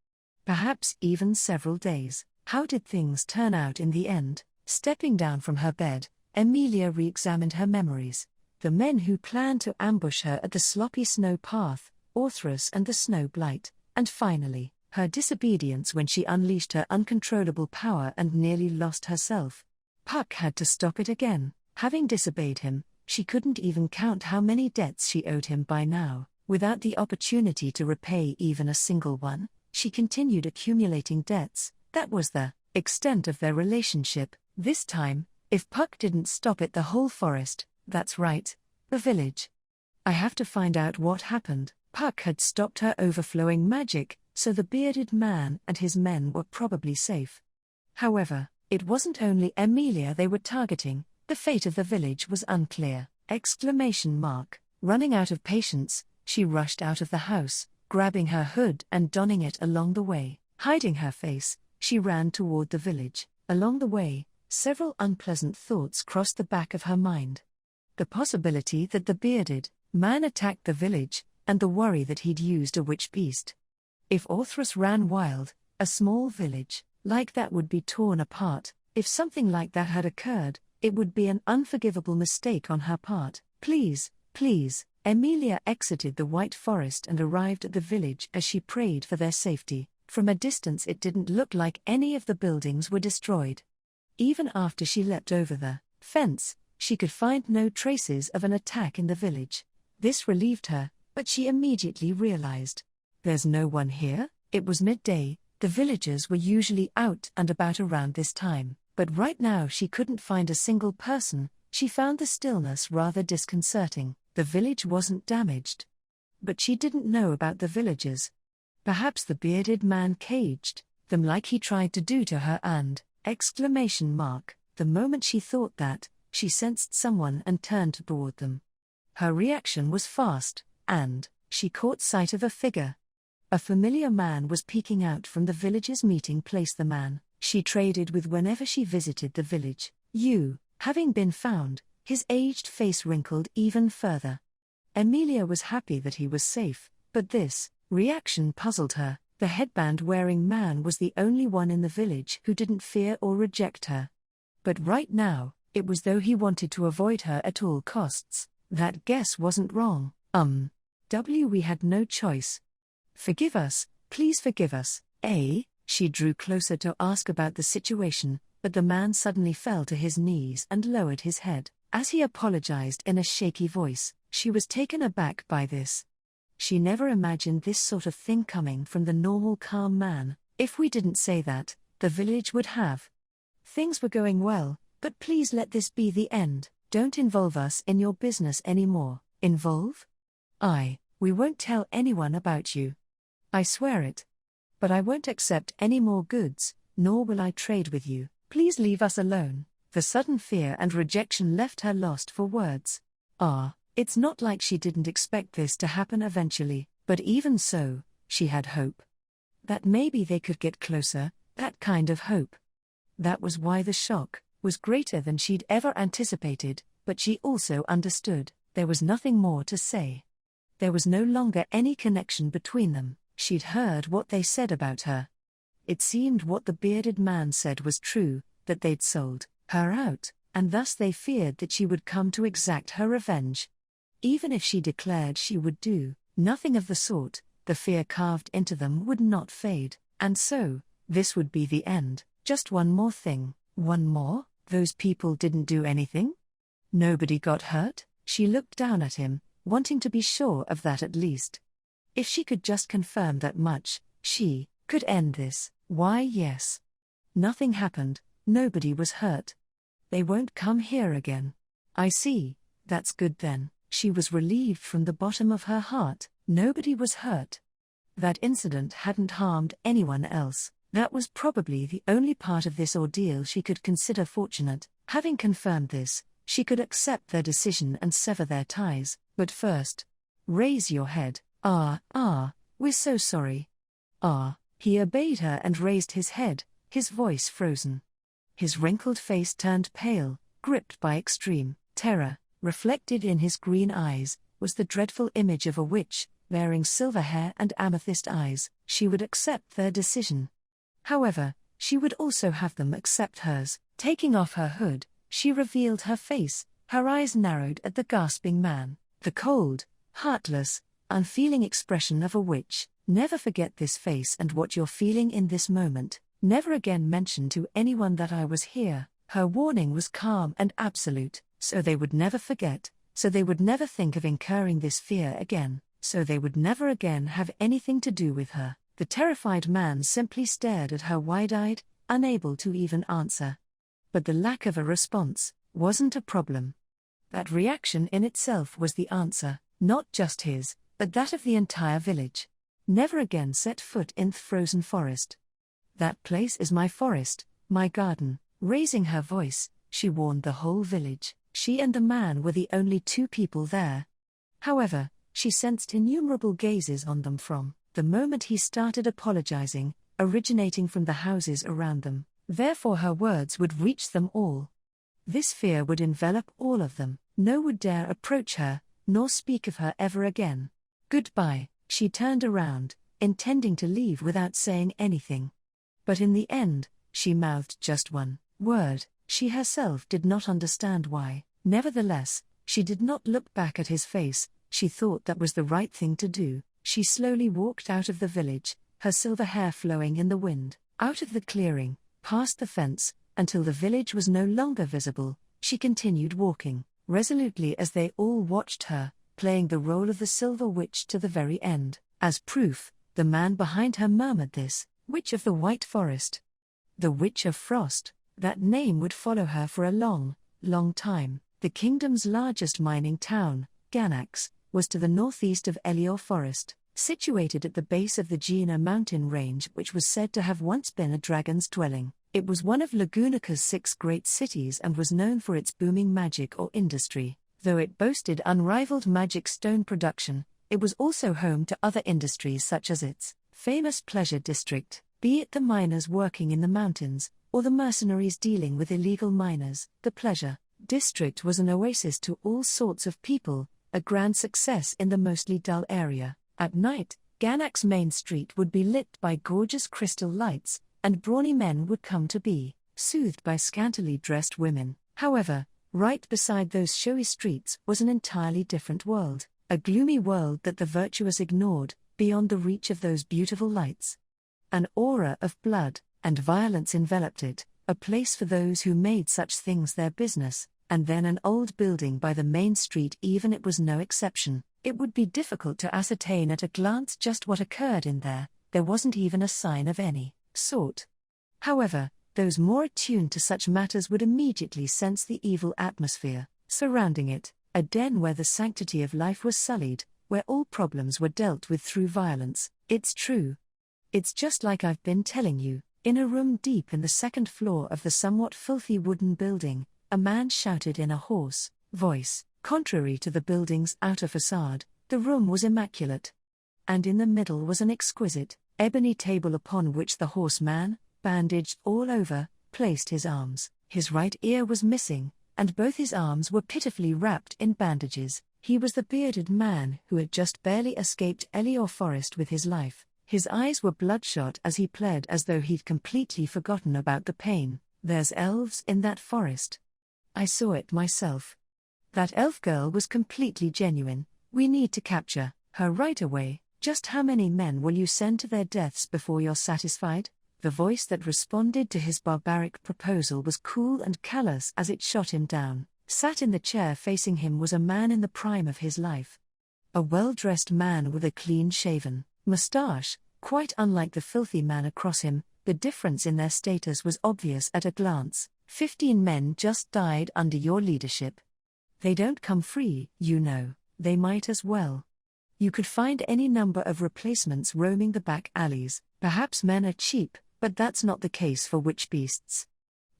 Perhaps even several days. How did things turn out in the end? Stepping down from her bed, Emilia re-examined her memories. The men who planned to ambush her at the sloppy snow path, Orthrus and the snow blight, and finally, her disobedience when she unleashed her uncontrollable power and nearly lost herself. Puck had to stop it again. Having disobeyed him, she couldn't even count how many debts she owed him by now. Without the opportunity to repay even a single one, she continued accumulating debts. That was the extent of their relationship. This time, if Puck didn't stop it, the whole forest, that's right, the village. I have to find out what happened. Puck had stopped her overflowing magic, so the bearded man and his men were probably safe. However, it wasn't only Emilia they were targeting. The fate of the village was unclear. ! Running out of patience, she rushed out of the house, grabbing her hood and donning it along the way. Hiding her face, she ran toward the village. Along the way, several unpleasant thoughts crossed the back of her mind. The possibility that the bearded man attacked the village, and the worry that he'd used a witch beast. If Orthrus ran wild, a small village like that would be torn apart. If something like that had occurred, it would be an unforgivable mistake on her part. Please, please. Emilia exited the white forest and arrived at the village as she prayed for their safety. From a distance it didn't look like any of the buildings were destroyed. Even after she leapt over the fence, she could find no traces of an attack in the village. This relieved her, but she immediately realized. There's no one here? It was midday. The villagers were usually out and about around this time, but right now she couldn't find a single person. She found the stillness rather disconcerting. The village wasn't damaged. But she didn't know about the villagers. Perhaps the bearded man caged them like he tried to do to her and, ! The moment she thought that, she sensed someone and turned toward them. Her reaction was fast, and she caught sight of a figure. A familiar man was peeking out from the village's meeting place. The man she traded with whenever she visited the village. Having been found, his aged face wrinkled even further. Emilia was happy that he was safe, but this reaction puzzled her. The headband-wearing man was the only one in the village who didn't fear or reject her. But right now, it was though he wanted to avoid her at all costs. That guess wasn't wrong. We had no choice. Forgive us, please forgive us, eh? She drew closer to ask about the situation, but the man suddenly fell to his knees and lowered his head. As he apologized in a shaky voice, she was taken aback by this. She never imagined this sort of thing coming from the normal calm man. If we didn't say that, the village would have. Things were going well, but please let this be the end. Don't involve us in your business anymore. Involve? We won't tell anyone about you. I swear it. But I won't accept any more goods, nor will I trade with you. Please leave us alone. The sudden fear and rejection left her lost for words. It's not like she didn't expect this to happen eventually, but even so, she had hope. That maybe they could get closer, that kind of hope. That was why the shock was greater than she'd ever anticipated, but she also understood there was nothing more to say. There was no longer any connection between them. She'd heard what they said about her. It seemed what the bearded man said was true, that they'd sold her out, and thus they feared that she would come to exact her revenge. Even if she declared she would do nothing of the sort, the fear carved into them would not fade, and so, this would be the end. Just one more thing. One more? Those people didn't do anything? Nobody got hurt? She looked down at him, wanting to be sure of that at least. If she could just confirm that much, she could end this. Why, yes. Nothing happened, nobody was hurt. They won't come here again. I see, that's good then. She was relieved from the bottom of her heart. Nobody was hurt. That incident hadn't harmed anyone else. That was probably the only part of this ordeal she could consider fortunate. Having confirmed this, she could accept their decision and sever their ties. But first, raise your head. We're so sorry. He obeyed her and raised his head, his voice frozen. His wrinkled face turned pale, gripped by extreme terror. Reflected in his green eyes was the dreadful image of a witch, wearing silver hair and amethyst eyes. She would accept their decision. However, she would also have them accept hers. Taking off her hood, she revealed her face, her eyes narrowed at the gasping man. The cold, heartless, unfeeling expression of a witch. Never forget this face and what you're feeling in this moment. Never again mention to anyone that I was here. Her warning was calm and absolute, so they would never forget, so they would never think of incurring this fear again, so they would never again have anything to do with her. The terrified man simply stared at her wide-eyed, unable to even answer. But the lack of a response wasn't a problem. That reaction in itself was the answer, not just his, but that of the entire village. Never again set foot in the frozen forest. That place is my forest, my garden. Raising her voice, she warned the whole village. She and the man were the only two people there. However, she sensed innumerable gazes on them from the moment he started apologizing, originating from the houses around them. Therefore her words would reach them all. This fear would envelop all of them. No one would dare approach her, nor speak of her ever again. Goodbye. She turned around, intending to leave without saying anything. But in the end, she mouthed just one word. She herself did not understand why. Nevertheless, she did not look back at his face. She thought that was the right thing to do. She slowly walked out of the village, her silver hair flowing in the wind, out of the clearing, past the fence, until the village was no longer visible. She continued walking, resolutely as they all watched her, playing the role of the silver witch to the very end. As proof, the man behind her murmured this, Witch of the White Forest. The Witch of Frost. That name would follow her for a long, long time. The kingdom's largest mining town, Ganax, was to the northeast of Elior Forest, situated at the base of the Gina mountain range, which was said to have once been a dragon's dwelling. It was one of Lagunica's 6 great cities and was known for its booming magic or industry. Though it boasted unrivaled magic stone production, it was also home to other industries such as its famous pleasure district, be it the miners working in the mountains, or the mercenaries dealing with illegal miners. The pleasure district was an oasis to all sorts of people, a grand success in the mostly dull area. At night, Ganax Main Street would be lit by gorgeous crystal lights, and brawny men would come to be soothed by scantily dressed women. However, right beside those showy streets was an entirely different world, a gloomy world that the virtuous ignored, beyond the reach of those beautiful lights. An aura of blood and violence enveloped it, a place for those who made such things their business. And then an old building by the main street, even it was no exception. It would be difficult to ascertain at a glance just what occurred in there. There wasn't even a sign of any sort. However, those more attuned to such matters would immediately sense the evil atmosphere surrounding it, a den where the sanctity of life was sullied, where all problems were dealt with through violence. It's true. It's just like I've been telling you. In a room deep in the second floor of the somewhat filthy wooden building, a man shouted in a hoarse voice. Contrary to the building's outer facade, the room was immaculate. And in the middle was an exquisite, ebony table upon which the hoarse man, bandaged all over, placed his arms. His right ear was missing, and both his arms were pitifully wrapped in bandages. He was the bearded man who had just barely escaped Elior Forest with his life. His eyes were bloodshot as he pled as though he'd completely forgotten about the pain. There's elves in that forest. I saw it myself. That elf girl was completely genuine. We need to capture her right away. Just how many men will you send to their deaths before you're satisfied? The voice that responded to his barbaric proposal was cool and callous as it shot him down. Sat in the chair facing him was a man in the prime of his life. A well-dressed man with a clean-shaven mustache, quite unlike the filthy man across him. The difference in their status was obvious at a glance. 15 men just died under your leadership. They don't come free, you know. They might as well. You could find any number of replacements roaming the back alleys. Perhaps men are cheap, but that's not the case for witch beasts.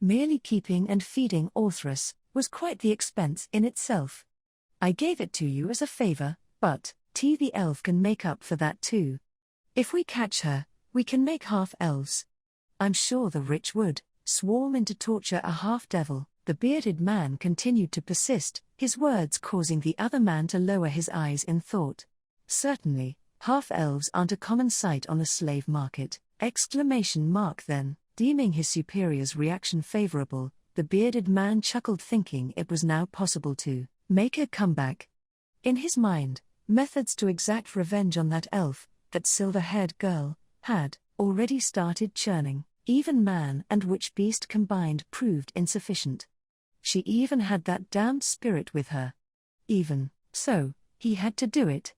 Merely keeping and feeding Orthrus was quite the expense in itself. I gave it to you as a favor, but the elf can make up for that too. If we catch her, we can make half-elves. I'm sure the rich would swarm in to torture a half-devil. The bearded man continued to persist, his words causing the other man to lower his eyes in thought. Certainly, half-elves aren't a common sight on the slave market. ! Then, deeming his superior's reaction favorable, the bearded man chuckled, thinking it was now possible to make a comeback. In his mind, methods to exact revenge on that elf, that silver-haired girl, had already started churning. Even man and witch beast combined proved insufficient. She even had that damned spirit with her. Even so, he had to do it.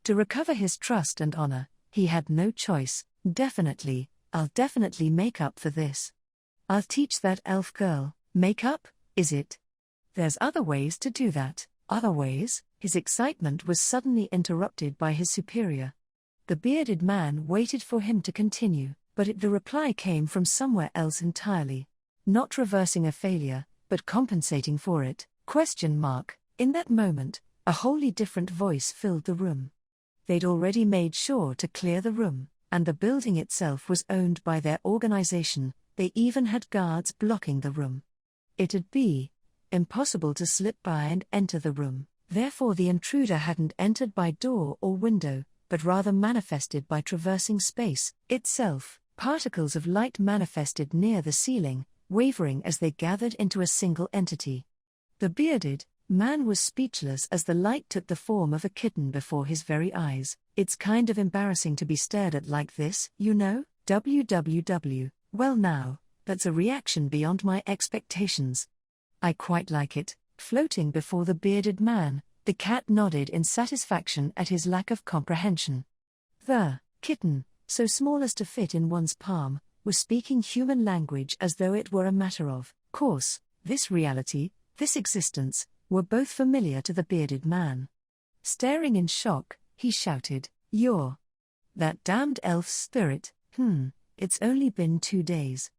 To recover his trust and honor, he had no choice. I'll definitely make up for this. I'll teach that elf girl. Make up, is it? There's other ways to do that. Other ways? His excitement was suddenly interrupted by his superior. The bearded man waited for him to continue, but the reply came from somewhere else entirely. Not reversing a failure, but compensating for it. ? In that moment, a wholly different voice filled the room. They'd already made sure to clear the room, and the building itself was owned by their organization. They even had guards blocking the room. It'd be impossible to slip by and enter the room. Therefore the intruder hadn't entered by door or window, but rather manifested by traversing space itself. Particles of light manifested near the ceiling, wavering as they gathered into a single entity. The bearded man was speechless as the light took the form of a kitten before his very eyes. It's kind of embarrassing to be stared at like this, you know? Well now, that's a reaction beyond my expectations. I quite like it. Floating before the bearded man, the cat nodded in satisfaction at his lack of comprehension. The kitten, so small as to fit in one's palm, was speaking human language as though it were a matter of course. This reality, this existence, were both familiar to the bearded man. Staring in shock, he shouted, "You're that damned elf's spirit. It's only been 2 days.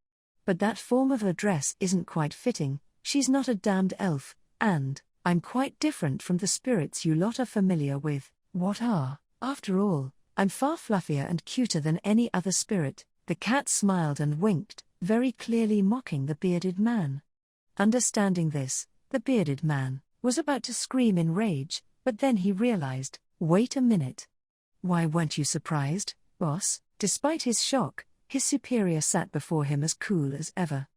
But that form of address isn't quite fitting. She's not a damned elf, and I'm quite different from the spirits you lot are familiar with. What are? After all, I'm far fluffier and cuter than any other spirit." The cat smiled and winked, very clearly mocking the bearded man. Understanding this, the bearded man was about to scream in rage, but then he realized, wait a minute. Why weren't you surprised, boss? Despite his shock, his superior sat before him as cool as ever.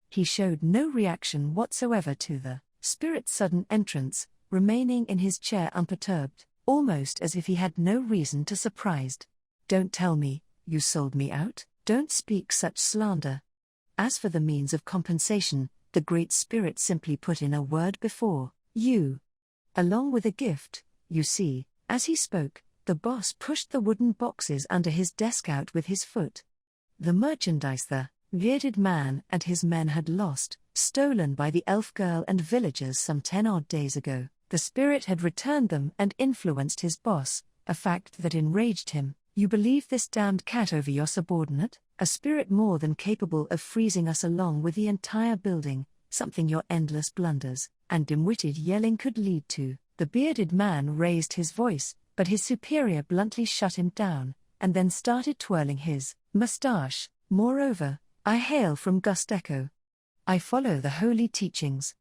He showed no reaction whatsoever to the spirit's sudden entrance, remaining in his chair unperturbed, almost as if he had no reason to surprised. Don't tell me, you sold me out? Don't speak such slander. As for the means of compensation, the Great Spirit simply put in a word before you. Along with a gift, you see. As he spoke, the boss pushed the wooden boxes under his desk out with his foot. The merchandise the bearded man and his men had lost, stolen by the elf girl and villagers some 10 odd days ago, the spirit had returned them and influenced his boss, a fact that enraged him. You believe this damned cat over your subordinate? A spirit more than capable of freezing us along with the entire building, something your endless blunders and dim-witted yelling could lead to. The bearded man raised his voice, but his superior bluntly shut him down, and then started twirling his mustache. Moreover, I hail from Gusteco. I follow the holy teachings.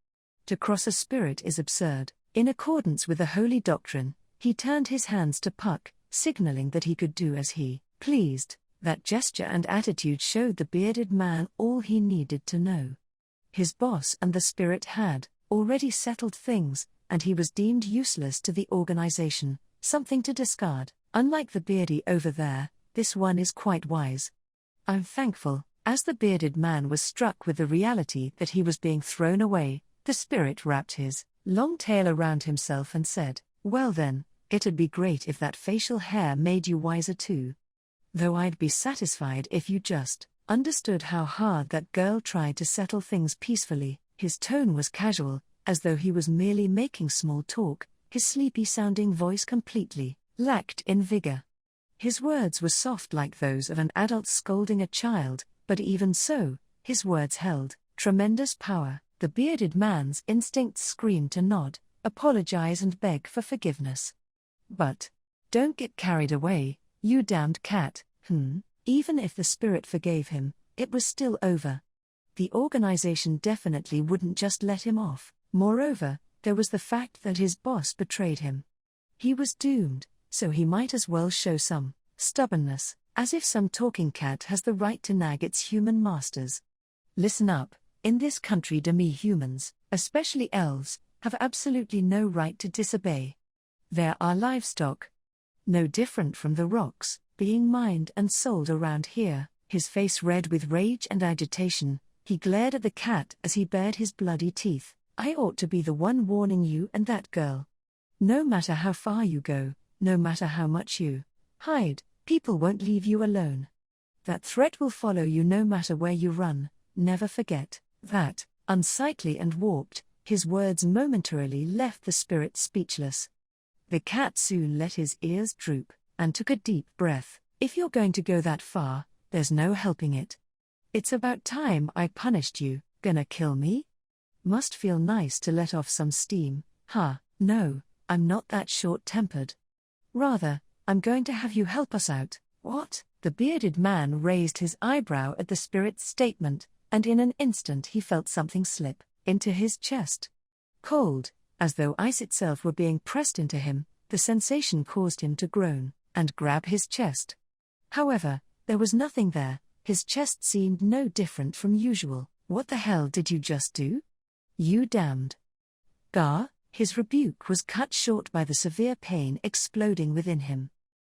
To cross a spirit is absurd. In accordance with the holy doctrine, he turned his hands to Puck, signaling that he could do as he pleased. That gesture and attitude showed the bearded man all he needed to know. His boss and the spirit had already settled things, and he was deemed useless to the organization, something to discard. Unlike the beardy over there, this one is quite wise. I'm thankful. As the bearded man was struck with the reality that he was being thrown away, the spirit wrapped his long tail around himself and said, "Well then, it'd be great if that facial hair made you wiser too. Though I'd be satisfied if you just understood how hard that girl tried to settle things peacefully." His tone was casual, as though he was merely making small talk. His sleepy-sounding voice completely lacked in vigor. His words were soft like those of an adult scolding a child, but even so, his words held tremendous power. The bearded man's instincts screamed to nod, apologize and beg for forgiveness. But don't get carried away, you damned cat. Even if the spirit forgave him, it was still over. The organization definitely wouldn't just let him off. Moreover, there was the fact that his boss betrayed him. He was doomed, so he might as well show some stubbornness, as if some talking cat has the right to nag its human masters. Listen up, in this country demi-humans, especially elves, have absolutely no right to disobey. There are livestock, no different from the rocks, being mined and sold around here. His face red with rage and agitation, he glared at the cat as he bared his bloody teeth. I ought to be the one warning you and that girl. No matter how far you go, no matter how much you hide, people won't leave you alone. That threat will follow you no matter where you run. Never forget that. Unsightly and warped, his words momentarily left the spirit speechless. The cat soon let his ears droop, and took a deep breath. If you're going to go that far, there's no helping it. It's about time I punished you. Gonna kill me? Must feel nice to let off some steam. No, I'm not that short-tempered. Rather, I'm going to have you help us out. What? The bearded man raised his eyebrow at the spirit's statement, and in an instant he felt something slip into his chest. Cold, as though ice itself were being pressed into him, the sensation caused him to groan and grab his chest. However, there was nothing there. His chest seemed no different from usual. What the hell did you just do? You damned. Gar, his rebuke was cut short by the severe pain exploding within him.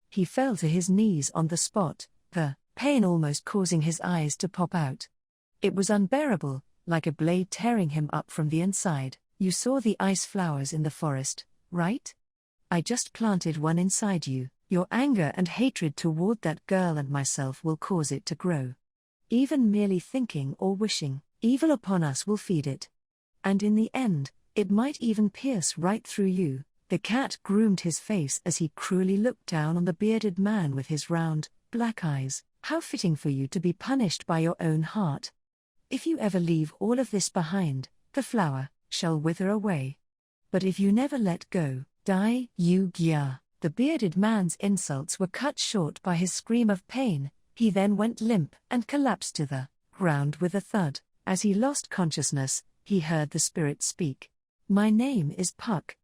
He fell to his knees on the spot, the pain almost causing his eyes to pop out. It was unbearable, like a blade tearing him up from the inside. You saw the ice flowers in the forest, right? I just planted one inside you. Your anger and hatred toward that girl and myself will cause it to grow. Even merely thinking or wishing evil upon us will feed it. And in the end, it might even pierce right through you. The cat groomed his face as he cruelly looked down on the bearded man with his round, black eyes. How fitting for you to be punished by your own heart. If you ever leave all of this behind, the flower shall wither away. But if you never let go, die you Gya. The bearded man's insults were cut short by his scream of pain. He then went limp and collapsed to the ground with a thud. As he lost consciousness, he heard the spirit speak. My name is Puck.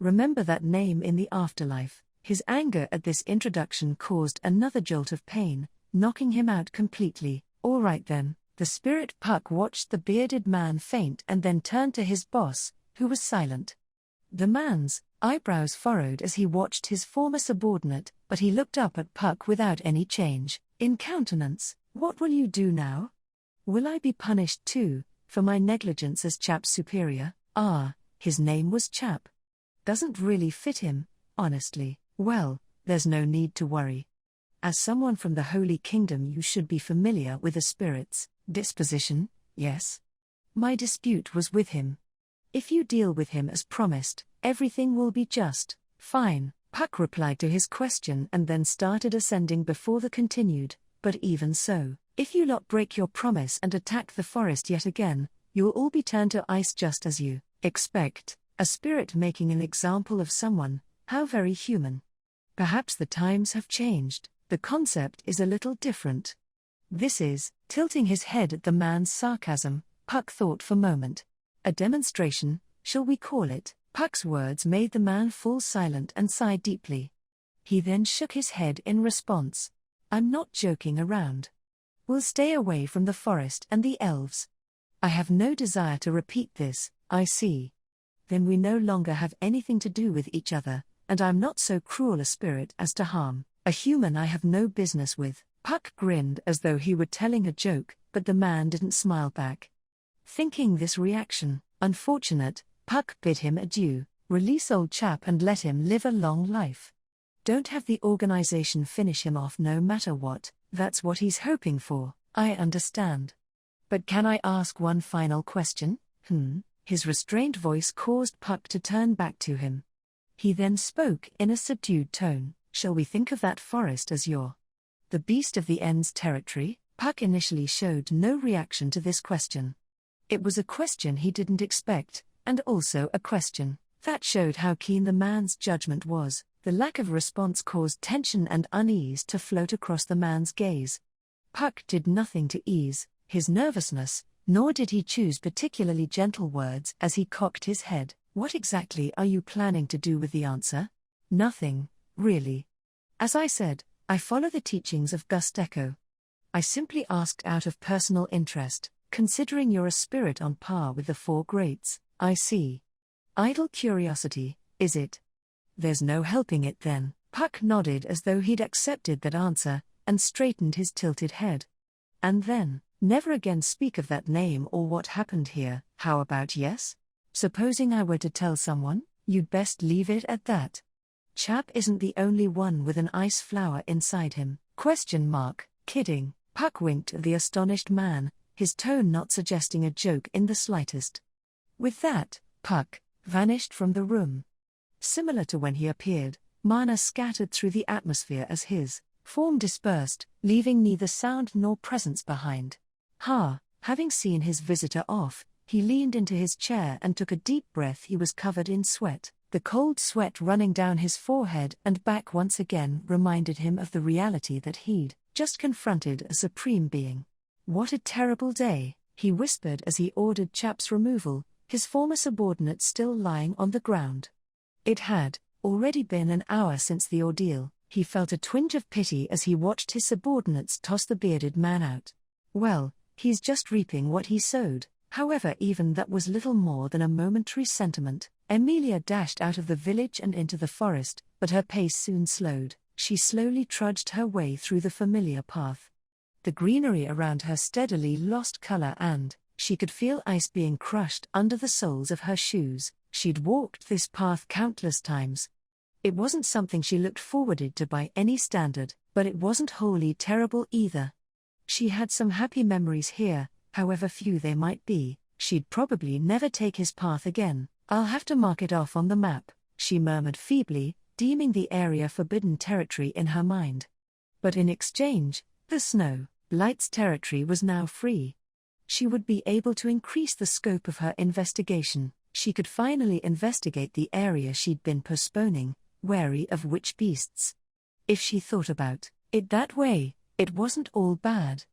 Remember that name in the afterlife. His anger at this introduction caused another jolt of pain, knocking him out completely. All right then. The spirit Puck watched the bearded man faint and then turned to his boss, who was silent. The man's eyebrows furrowed as he watched his former subordinate, but he looked up at Puck without any change in countenance. What will you do now? Will I be punished too, for my negligence as Chap's superior. His name was Chap. Doesn't really fit him, honestly. Well, there's no need to worry. As someone from the Holy Kingdom, you should be familiar with a spirit's disposition, yes? My dispute was with him. If you deal with him as promised, everything will be just fine. Puck replied to his question and then started ascending before the continued, but even so, if you lot break your promise and attack the forest yet again, you will all be turned to ice just as you expect. A spirit making an example of someone, how very human. Perhaps the times have changed, the concept is a little different. This is, tilting his head at the man's sarcasm, Puck thought for a moment. A demonstration, shall we call it? Puck's words made the man fall silent and sigh deeply. He then shook his head in response. I'm not joking around. We'll stay away from the forest and the elves. I have no desire to repeat this, I see. Then we no longer have anything to do with each other, and I'm not so cruel a spirit as to harm a human I have no business with. Puck grinned as though he were telling a joke, but the man didn't smile back. Thinking this reaction unfortunate, Puck bid him adieu. Release old Chap and let him live a long life. Don't have the organization finish him off no matter what. That's what he's hoping for, I understand. But can I ask one final question? His restrained voice caused Puck to turn back to him. He then spoke in a subdued tone. Shall we think of that forest as the beast of the end's territory? Puck initially showed no reaction to this question. It was a question he didn't expect, and also a question that showed how keen the man's judgment was. The lack of response caused tension and unease to float across the man's gaze. Puck did nothing to ease his nervousness, nor did he choose particularly gentle words as he cocked his head. What exactly are you planning to do with the answer? Nothing, really. As I said, I follow the teachings of Gusteco. I simply asked out of personal interest, considering you're a spirit on par with the four greats. I see. Idle curiosity, is it? There's no helping it then. Puck nodded as though he'd accepted that answer, and straightened his tilted head. And then, never again speak of that name or what happened here. How about yes? Supposing I were to tell someone, you'd best leave it at that. Chap isn't the only one with an ice flower inside him. ? Kidding. Puck winked at the astonished man, his tone not suggesting a joke in the slightest. With that, Puck vanished from the room. Similar to when he appeared, mana scattered through the atmosphere as his form dispersed, leaving neither sound nor presence behind. Having seen his visitor off, he leaned into his chair and took a deep breath. He was covered in sweat. The cold sweat running down his forehead and back once again reminded him of the reality that he'd just confronted a supreme being. What a terrible day, he whispered as he ordered Chap's removal, his former subordinate still lying on the ground. It had already been an hour since the ordeal. He felt a twinge of pity as he watched his subordinates toss the bearded man out. Well, he's just reaping what he sowed. However, even that was little more than a momentary sentiment. Emilia dashed out of the village and into the forest, but her pace soon slowed. She slowly trudged her way through the familiar path. The greenery around her steadily lost color and she could feel ice being crushed under the soles of her shoes. She'd walked this path countless times. It wasn't something she looked forward to by any standard, but it wasn't wholly terrible either. She had some happy memories here, however few they might be. She'd probably never take his path again. I'll have to mark it off on the map, she murmured feebly, deeming the area forbidden territory in her mind. But in exchange, the snow, Blight's territory was now free. She would be able to increase the scope of her investigation. She could finally investigate the area she'd been postponing, wary of witch beasts. If she thought about it that way, it wasn't all bad.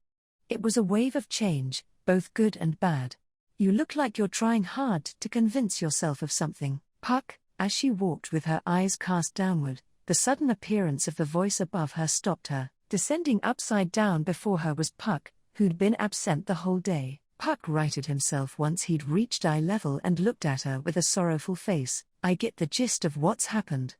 It was a wave of change, both good and bad. You look like you're trying hard to convince yourself of something, Puck. As she walked with her eyes cast downward, the sudden appearance of the voice above her stopped her. Descending upside down before her was Puck, who'd been absent the whole day. Puck righted himself once he'd reached eye level and looked at her with a sorrowful face. I get the gist of what's happened.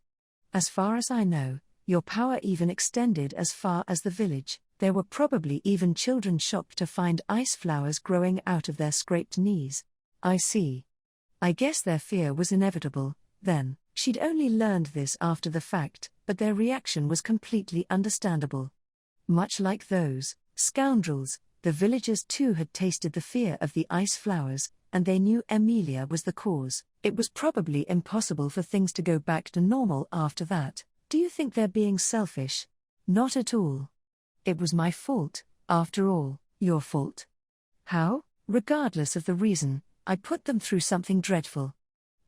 As far as I know, your power even extended as far as the village. There were probably even children shocked to find ice flowers growing out of their scraped knees. I see. I guess their fear was inevitable, then. She'd only learned this after the fact, but their reaction was completely understandable. Much like those scoundrels, the villagers too had tasted the fear of the ice flowers, and they knew Emilia was the cause. It was probably impossible for things to go back to normal after that. Do you think they're being selfish? Not at all. It was my fault, after all. Your fault. How? Regardless of the reason, I put them through something dreadful.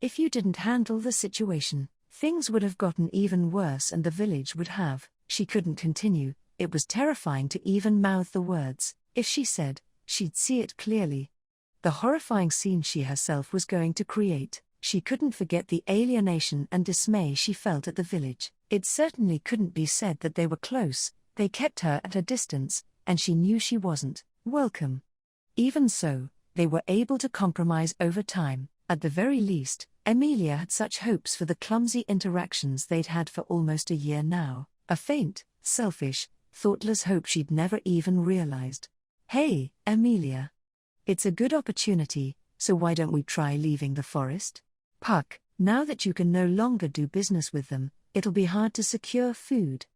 If you didn't handle the situation, things would have gotten even worse and the village would have. She couldn't continue. It was terrifying to even mouth the words. If she said, she'd see it clearly. The horrifying scene she herself was going to create. She couldn't forget the alienation and dismay she felt at the village. It certainly couldn't be said that they were close. They kept her at a distance, and she knew she wasn't welcome. Even so, they were able to compromise over time. At the very least, Emilia had such hopes for the clumsy interactions they'd had for almost a year now. A faint, selfish, thoughtless hope she'd never even realized. Hey, Emilia. It's a good opportunity, so why don't we try leaving the forest? Puck, now that you can no longer do business with them, it'll be hard to secure food.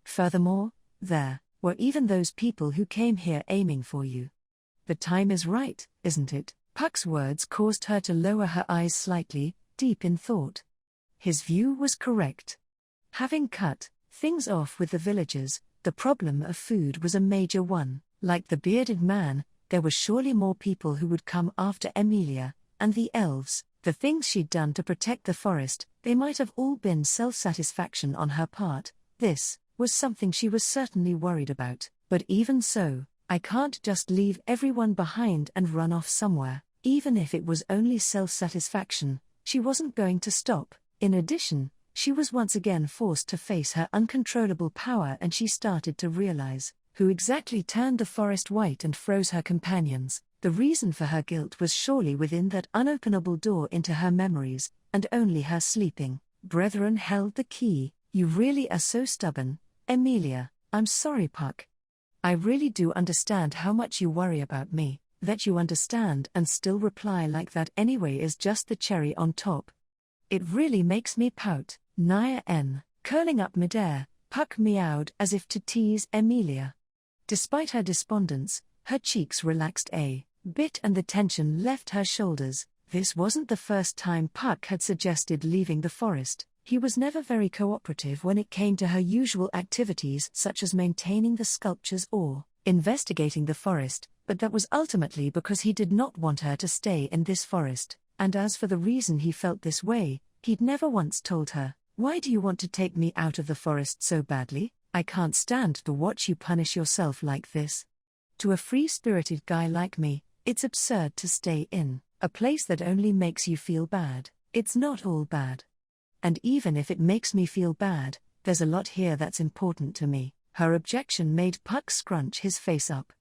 Furthermore, there were even those people who came here aiming for you. The time is right, isn't it? Puck's words caused her to lower her eyes slightly, deep in thought. His view was correct. Having cut things off with the villagers, the problem of food was a major one. Like the bearded man, there were surely more people who would come after Emilia, and the elves. The things she'd done to protect the forest, they might have all been self-satisfaction on her part. This was something she was certainly worried about. But even so, I can't just leave everyone behind and run off somewhere. Even if it was only self-satisfaction, she wasn't going to stop. In addition, she was once again forced to face her uncontrollable power, and she started to realize who exactly turned the forest white and froze her companions. The reason for her guilt was surely within that unopenable door into her memories, and only her sleeping brethren held the key. You really are so stubborn, Emilia. I'm sorry, Puck. I really do understand how much you worry about me. That you understand and still reply like that anyway is just the cherry on top. It really makes me pout. Naya N. Curling up midair, Puck meowed as if to tease Emilia. Despite her despondence, her cheeks relaxed a bit and the tension left her shoulders. This wasn't the first time Puck had suggested leaving the forest. He was never very cooperative when it came to her usual activities such as maintaining the sculptures or investigating the forest, but that was ultimately because he did not want her to stay in this forest. And as for the reason he felt this way, he'd never once told her. Why do you want to take me out of the forest so badly? I can't stand to watch you punish yourself like this. To a free-spirited guy like me, it's absurd to stay in a place that only makes you feel bad. It's not all bad. And even if it makes me feel bad, there's a lot here that's important to me. Her objection made Puck scrunch his face up.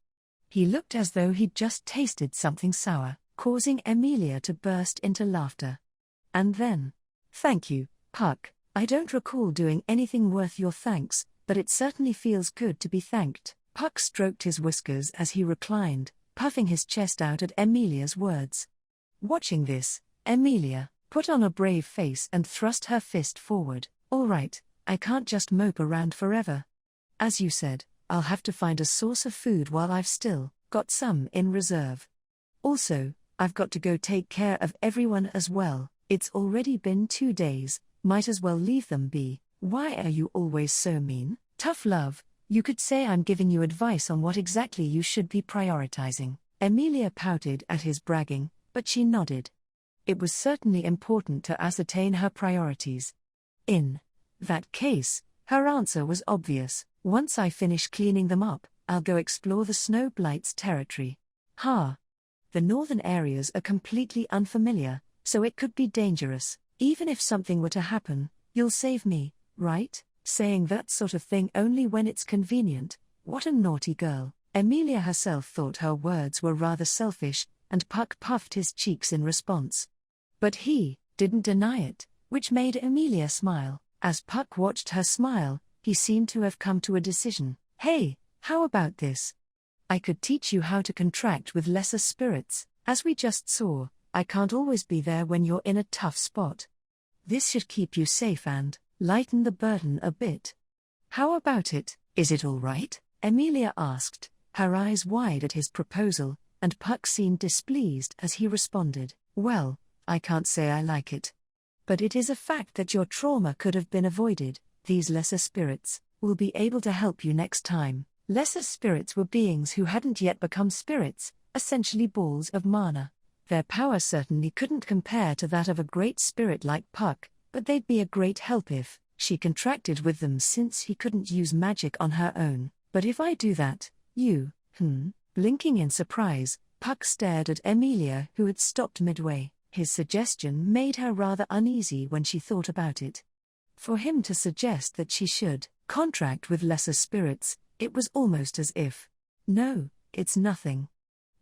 He looked as though he'd just tasted something sour, causing Emilia to burst into laughter. And then, thank you, Puck. I don't recall doing anything worth your thanks, but it certainly feels good to be thanked. Puck stroked his whiskers as he reclined, puffing his chest out at Emilia's words. Watching this, Emilia put on a brave face and thrust her fist forward. All right, I can't just mope around forever. As you said, I'll have to find a source of food while I've still got some in reserve. Also, I've got to go take care of everyone as well. It's already been 2 days, might as well leave them be. Why are you always so mean? Tough love, you could say I'm giving you advice on what exactly you should be prioritizing. Emilia pouted at his bragging, but she nodded. It was certainly important to ascertain her priorities. In that case, her answer was obvious. Once I finish cleaning them up, I'll go explore the snow blight's territory. The northern areas are completely unfamiliar, so it could be dangerous. Even if something were to happen, you'll save me, right? Saying that sort of thing only when it's convenient. What a naughty girl. Emilia herself thought her words were rather selfish, and Puck puffed his cheeks in response. But he didn't deny it, which made Emilia smile. As Puck watched her smile, he seemed to have come to a decision. Hey, How about this? I could teach you how to contract with lesser spirits. As we just saw, I can't always be there when you're in a tough spot. This should keep you safe and lighten the burden a bit. How about it? Is it all right? Emilia asked, her eyes wide at his proposal, and Puck seemed displeased as he responded, well, I can't say I like it. But it is a fact that your trauma could have been avoided. These lesser spirits will be able to help you next time. Lesser spirits were beings who hadn't yet become spirits, essentially balls of mana. Their power certainly couldn't compare to that of a great spirit like Puck, but they'd be a great help if she contracted with them since he couldn't use magic on her own. But if I do that, you, Blinking in surprise, Puck stared at Emilia, who had stopped midway. His suggestion made her rather uneasy when she thought about it. For him to suggest that she should contract with lesser spirits, it was almost as if, no, it's nothing.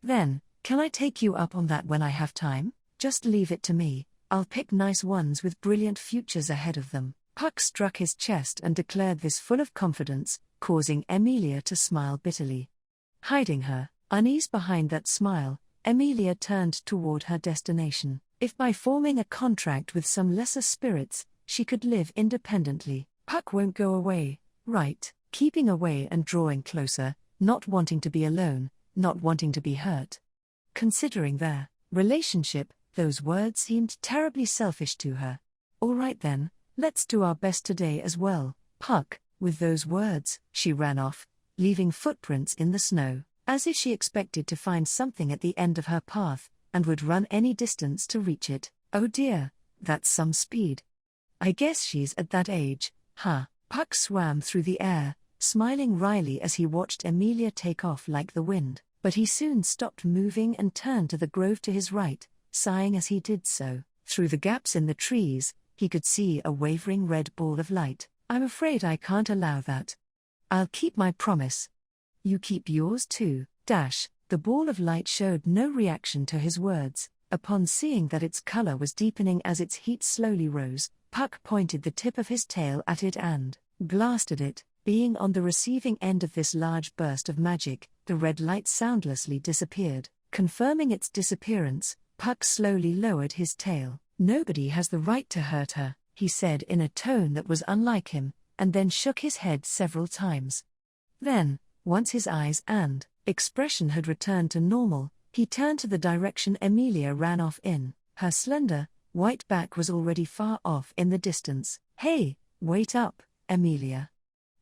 Then, can I take you up on that when I have time? Just leave it to me, I'll pick nice ones with brilliant futures ahead of them. Puck struck his chest and declared this full of confidence, causing Emilia to smile bitterly. Hiding her unease behind that smile, Emilia turned toward her destination. If by forming a contract with some lesser spirits, she could live independently, Puck won't go away, right? Keeping away and drawing closer, not wanting to be alone, not wanting to be hurt. Considering their relationship, those words seemed terribly selfish to her. All right then, let's do our best today as well, Puck. With those words, she ran off, leaving footprints in the snow, as if she expected to find something at the end of her path, and would run any distance to reach it. Oh dear, that's some speed. I guess she's at that age, huh? Puck swam through the air, smiling wryly as he watched Emilia take off like the wind, but he soon stopped moving and turned to the grove to his right, sighing as he did so. Through the gaps in the trees, he could see a wavering red ball of light. I'm afraid I can't allow that. I'll keep my promise. You keep yours too. The ball of light showed no reaction to his words. Upon seeing that its color was deepening as its heat slowly rose, Puck pointed the tip of his tail at it and blasted it. Being on the receiving end of this large burst of magic, the red light soundlessly disappeared. Confirming its disappearance, Puck slowly lowered his tail. Nobody has the right to hurt her, he said in a tone that was unlike him, and then shook his head several times. Then, once his eyes and expression had returned to normal, he turned to the direction Emilia ran off in. Her slender, white back was already far off in the distance. Hey, wait up, Emilia.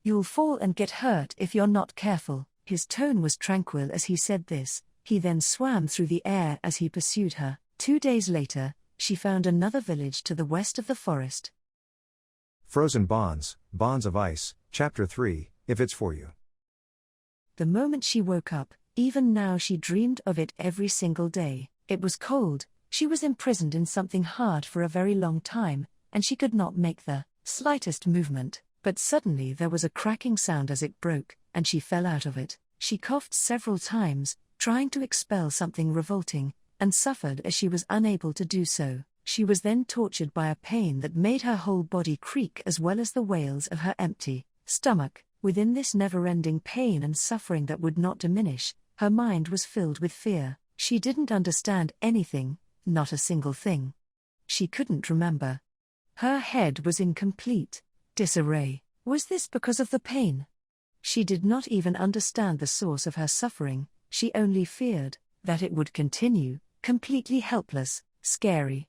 You'll fall and get hurt if you're not careful. His tone was tranquil as he said this. He then swam through the air as he pursued her. 2 days later, she found another village to the west of the forest. Frozen Bonds, Bonds of Ice, Chapter 3, If It's For You. The moment she woke up, even now she dreamed of it every single day. It was cold, she was imprisoned in something hard for a very long time, and she could not make the slightest movement. But suddenly there was a cracking sound as it broke, and she fell out of it. She coughed several times, trying to expel something revolting, and suffered as she was unable to do so. She was then tortured by a pain that made her whole body creak as well as the wails of her empty stomach. Within this never-ending pain and suffering that would not diminish, her mind was filled with fear. She didn't understand anything, not a single thing. She couldn't remember. Her head was in complete disarray. Was this because of the pain? She did not even understand the source of her suffering, she only feared that it would continue, completely helpless, scary.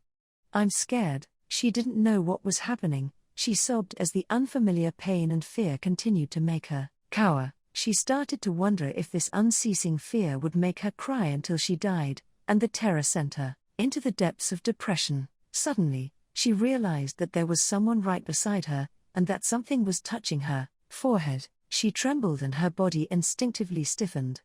I'm scared. She didn't know what was happening. She sobbed as the unfamiliar pain and fear continued to make her cower. She started to wonder if this unceasing fear would make her cry until she died, and the terror sent her into the depths of depression. Suddenly, she realized that there was someone right beside her, and that something was touching her forehead. She trembled and her body instinctively stiffened.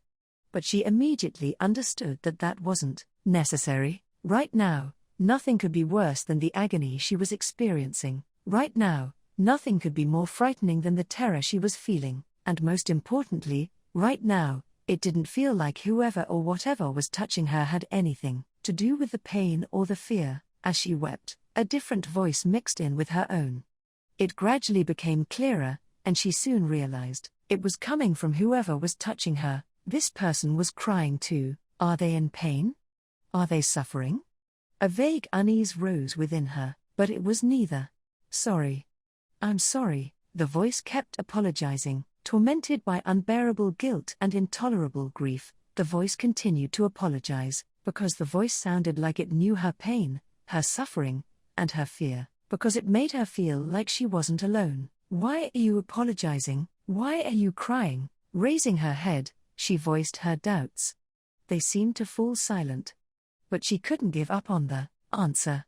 But she immediately understood that that wasn't necessary. Right now, nothing could be worse than the agony she was experiencing. Right now, nothing could be more frightening than the terror she was feeling. And most importantly, right now, it didn't feel like whoever or whatever was touching her had anything to do with the pain or the fear. As she wept, a different voice mixed in with her own. It gradually became clearer, and she soon realized it was coming from whoever was touching her. This person was crying too. Are they in pain? Are they suffering? A vague unease rose within her, but it was neither. Sorry. I'm sorry, the voice kept apologizing. Tormented by unbearable guilt and intolerable grief, the voice continued to apologize, because the voice sounded like it knew her pain, her suffering, and her fear, because it made her feel like she wasn't alone. Why are you apologizing? Why are you crying? Raising her head, she voiced her doubts. They seemed to fall silent. But she couldn't give up on the answer.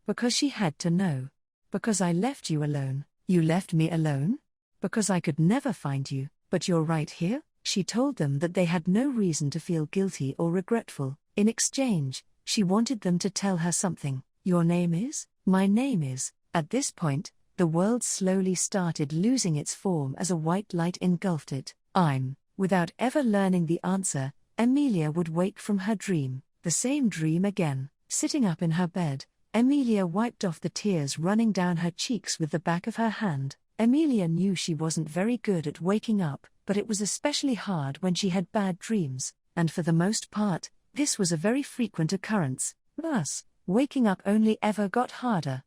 Because she had to know. Because I left you alone. You left me alone? Because I could never find you, but you're right here? She told them that they had no reason to feel guilty or regretful. In exchange, she wanted them to tell her something. Your name is? My name is. At this point, the world slowly started losing its form as a white light engulfed it. I'm. Without ever learning the answer, Emilia would wake from her dream, the same dream again. Sitting up in her bed, Emilia wiped off the tears running down her cheeks with the back of her hand. Emilia knew she wasn't very good at waking up, but it was especially hard when she had bad dreams, and for the most part, this was a very frequent occurrence. Thus, waking up only ever got harder.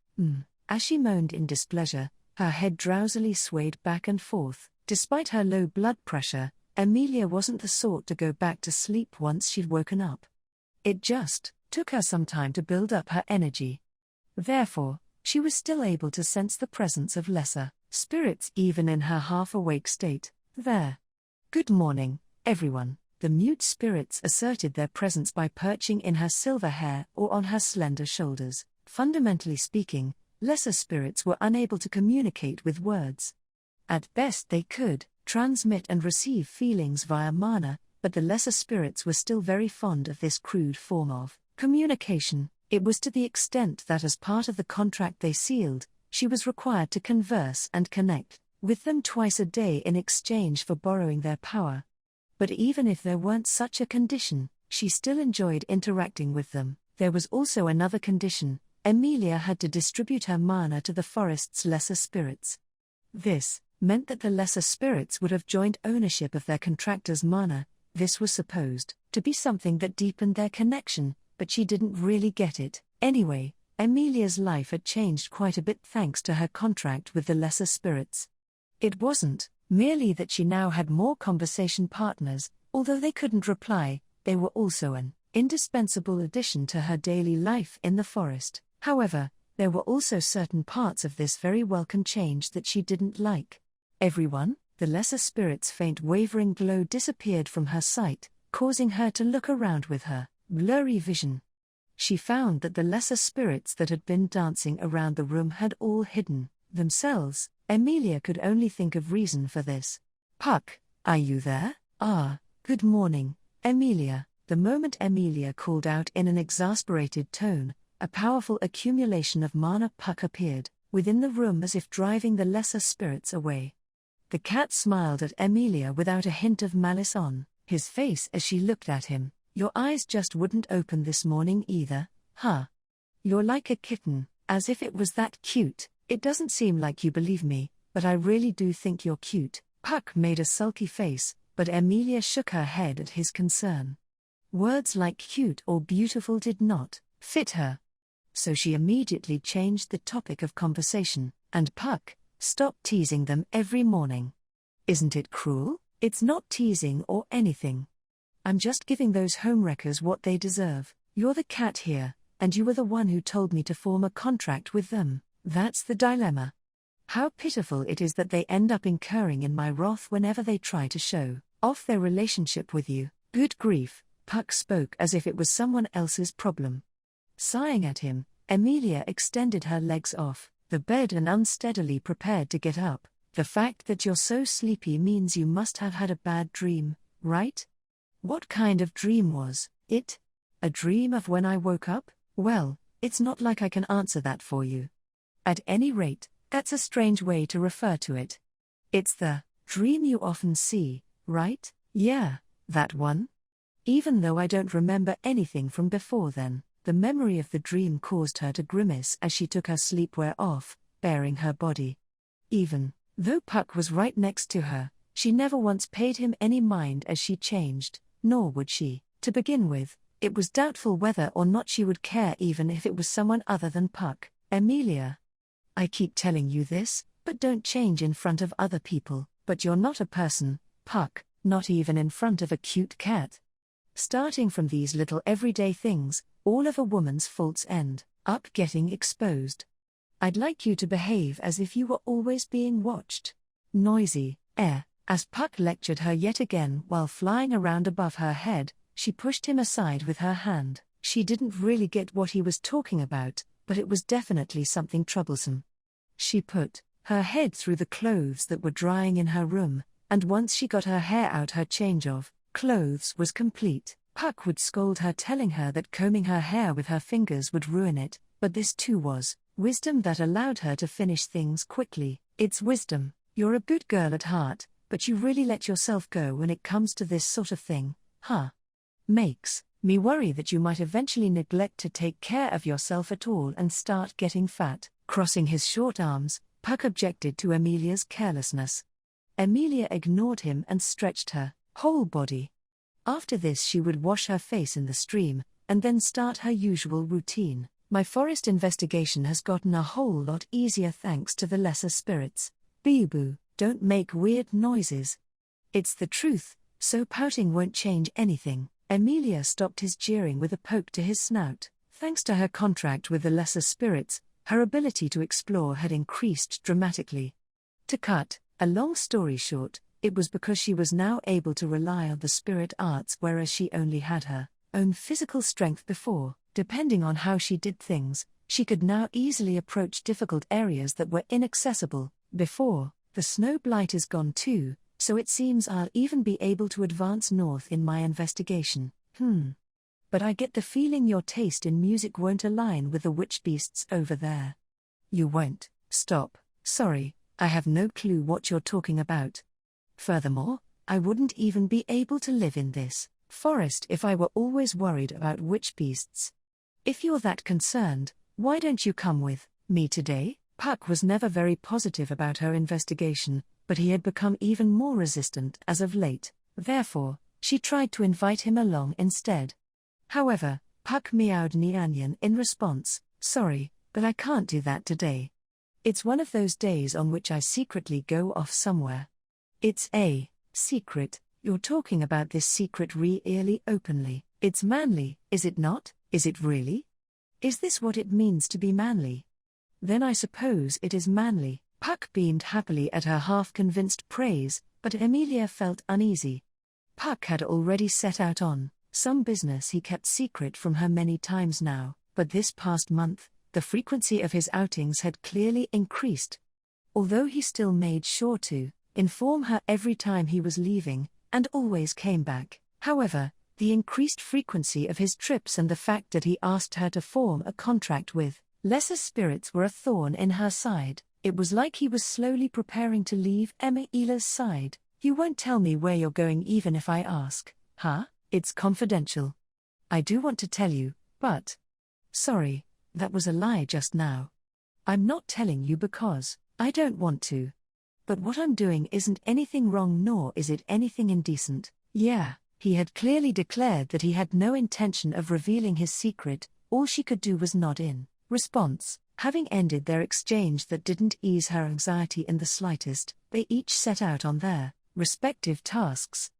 As she moaned in displeasure, her head drowsily swayed back and forth. Despite her low blood pressure, Emilia wasn't the sort to go back to sleep once she'd woken up. It just took her some time to build up her energy. Therefore, she was still able to sense the presence of lesser spirits even in her half-awake state. There. Good morning, everyone. The mute spirits asserted their presence by perching in her silver hair or on her slender shoulders. Fundamentally speaking, lesser spirits were unable to communicate with words. At best they could transmit and receive feelings via mana, but the lesser spirits were still very fond of this crude form of communication. It was to the extent that as part of the contract they sealed, she was required to converse and connect with them twice a day in exchange for borrowing their power. But even if there weren't such a condition, she still enjoyed interacting with them. There was also another condition: Emilia had to distribute her mana to the forest's lesser spirits. This meant that the lesser spirits would have joint ownership of their contractor's mana. This was supposed to be something that deepened their connection, but she didn't really get it. Anyway, Emilia's life had changed quite a bit thanks to her contract with the lesser spirits. It wasn't merely that she now had more conversation partners, although they couldn't reply, they were also an indispensable addition to her daily life in the forest. However, there were also certain parts of this very welcome change that she didn't like. Everyone, the lesser spirit's faint wavering glow disappeared from her sight, causing her to look around with her blurry vision. She found that the lesser spirits that had been dancing around the room had all hidden themselves. Emilia could only think of reason for this. Puck, are you there? Ah, good morning, Emilia. The moment Emilia called out in an exasperated tone, a powerful accumulation of mana Puck appeared within the room as if driving the lesser spirits away. The cat smiled at Emilia without a hint of malice on his face as she looked at him. Your eyes just wouldn't open this morning either, huh? You're like a kitten, as if it was that cute. It doesn't seem like you believe me, but I really do think you're cute. Puck made a sulky face, but Emilia shook her head at his concern. Words like cute or beautiful did not fit her. So she immediately changed the topic of conversation, and Puck stopped teasing them every morning. Isn't it cruel? It's not teasing or anything. I'm just giving those homewreckers what they deserve. You're the cat here, and you were the one who told me to form a contract with them. That's the dilemma. How pitiful it is that they end up incurring in my wrath whenever they try to show off their relationship with you. Good grief, Puck spoke as if it was someone else's problem. Sighing at him, Emilia extended her legs off the bed and unsteadily prepared to get up. The fact that you're so sleepy means you must have had a bad dream, right? What kind of dream was it? A dream of when I woke up? Well, it's not like I can answer that for you. At any rate, that's a strange way to refer to it. It's the dream you often see, right? Yeah, that one. Even though I don't remember anything from before then, the memory of the dream caused her to grimace as she took her sleepwear off, baring her body. Even Though Puck was right next to her, she never once paid him any mind as she changed, nor would she. To begin with, it was doubtful whether or not she would care even if it was someone other than Puck. Emilia. I keep telling you this, but don't change in front of other people. But you're not a person, Puck, not even in front of a cute cat. Starting from these little everyday things, all of a woman's faults end up getting exposed. I'd like you to behave as if you were always being watched. Noisy, as Puck lectured her yet again while flying around above her head, she pushed him aside with her hand. She didn't really get what he was talking about, but it was definitely something troublesome. She put her head through the clothes that were drying in her room, and once she got her hair out, her change of clothes was complete. Puck would scold her, telling her that combing her hair with her fingers would ruin it, but this too was wisdom that allowed her to finish things quickly. It's wisdom. You're a good girl at heart, but you really let yourself go when it comes to this sort of thing, huh? Makes me worry that you might eventually neglect to take care of yourself at all and start getting fat. Crossing his short arms, Puck objected to Emilia's carelessness. Emilia ignored him and stretched her whole body. After this she would wash her face in the stream, and then start her usual routine. My forest investigation has gotten a whole lot easier thanks to the lesser spirits. Bee-boo, don't make weird noises. It's the truth, so pouting won't change anything. Emilia stopped his jeering with a poke to his snout. Thanks to her contract with the lesser spirits, her ability to explore had increased dramatically. To cut a long story short, it was because she was now able to rely on the spirit arts, whereas she only had her own physical strength before. Depending on how she did things, she could now easily approach difficult areas that were inaccessible before. The snow blight is gone too, so it seems I'll even be able to advance north in my investigation. But I get the feeling your taste in music won't align with the witch beasts over there. You won't. Stop. Sorry, I have no clue what you're talking about. Furthermore, I wouldn't even be able to live in this forest if I were always worried about witch beasts. If you're that concerned, why don't you come with me today? Puck was never very positive about her investigation, but he had become even more resistant as of late. Therefore, she tried to invite him along instead. However, Puck meowed Nyanyan in response. Sorry, but I can't do that today. It's one of those days on which I secretly go off somewhere. It's a secret. You're talking about this secret really openly. It's manly, is it not? Is it really? Is this what it means to be manly? Then I suppose it is manly. Puck beamed happily at her half-convinced praise, but Emilia felt uneasy. Puck had already set out on some business he kept secret from her many times now, but this past month, the frequency of his outings had clearly increased. Although he still made sure to inform her every time he was leaving, and always came back. However, the increased frequency of his trips and the fact that he asked her to form a contract with lesser spirits were a thorn in her side. It was like he was slowly preparing to leave Emilia's side. You won't tell me where you're going even if I ask, huh? It's confidential. I do want to tell you, but... Sorry, that was a lie just now. I'm not telling you because I don't want to. But what I'm doing isn't anything wrong, nor is it anything indecent. Yeah, he had clearly declared that he had no intention of revealing his secret. All she could do was nod in response. Having ended their exchange that didn't ease her anxiety in the slightest, they each set out on their respective tasks.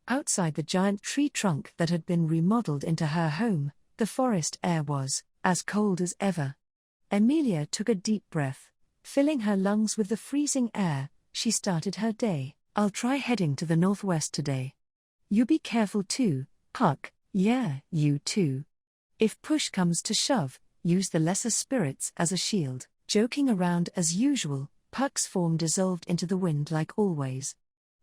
Outside the giant tree trunk that had been remodeled into her home, the forest air was as cold as ever. Emilia took a deep breath. Filling her lungs with the freezing air, she started her day. I'll try heading to the northwest today. You be careful too, Puck. Yeah, you too. If push comes to shove, use the lesser spirits as a shield. Joking around as usual, Puck's form dissolved into the wind like always.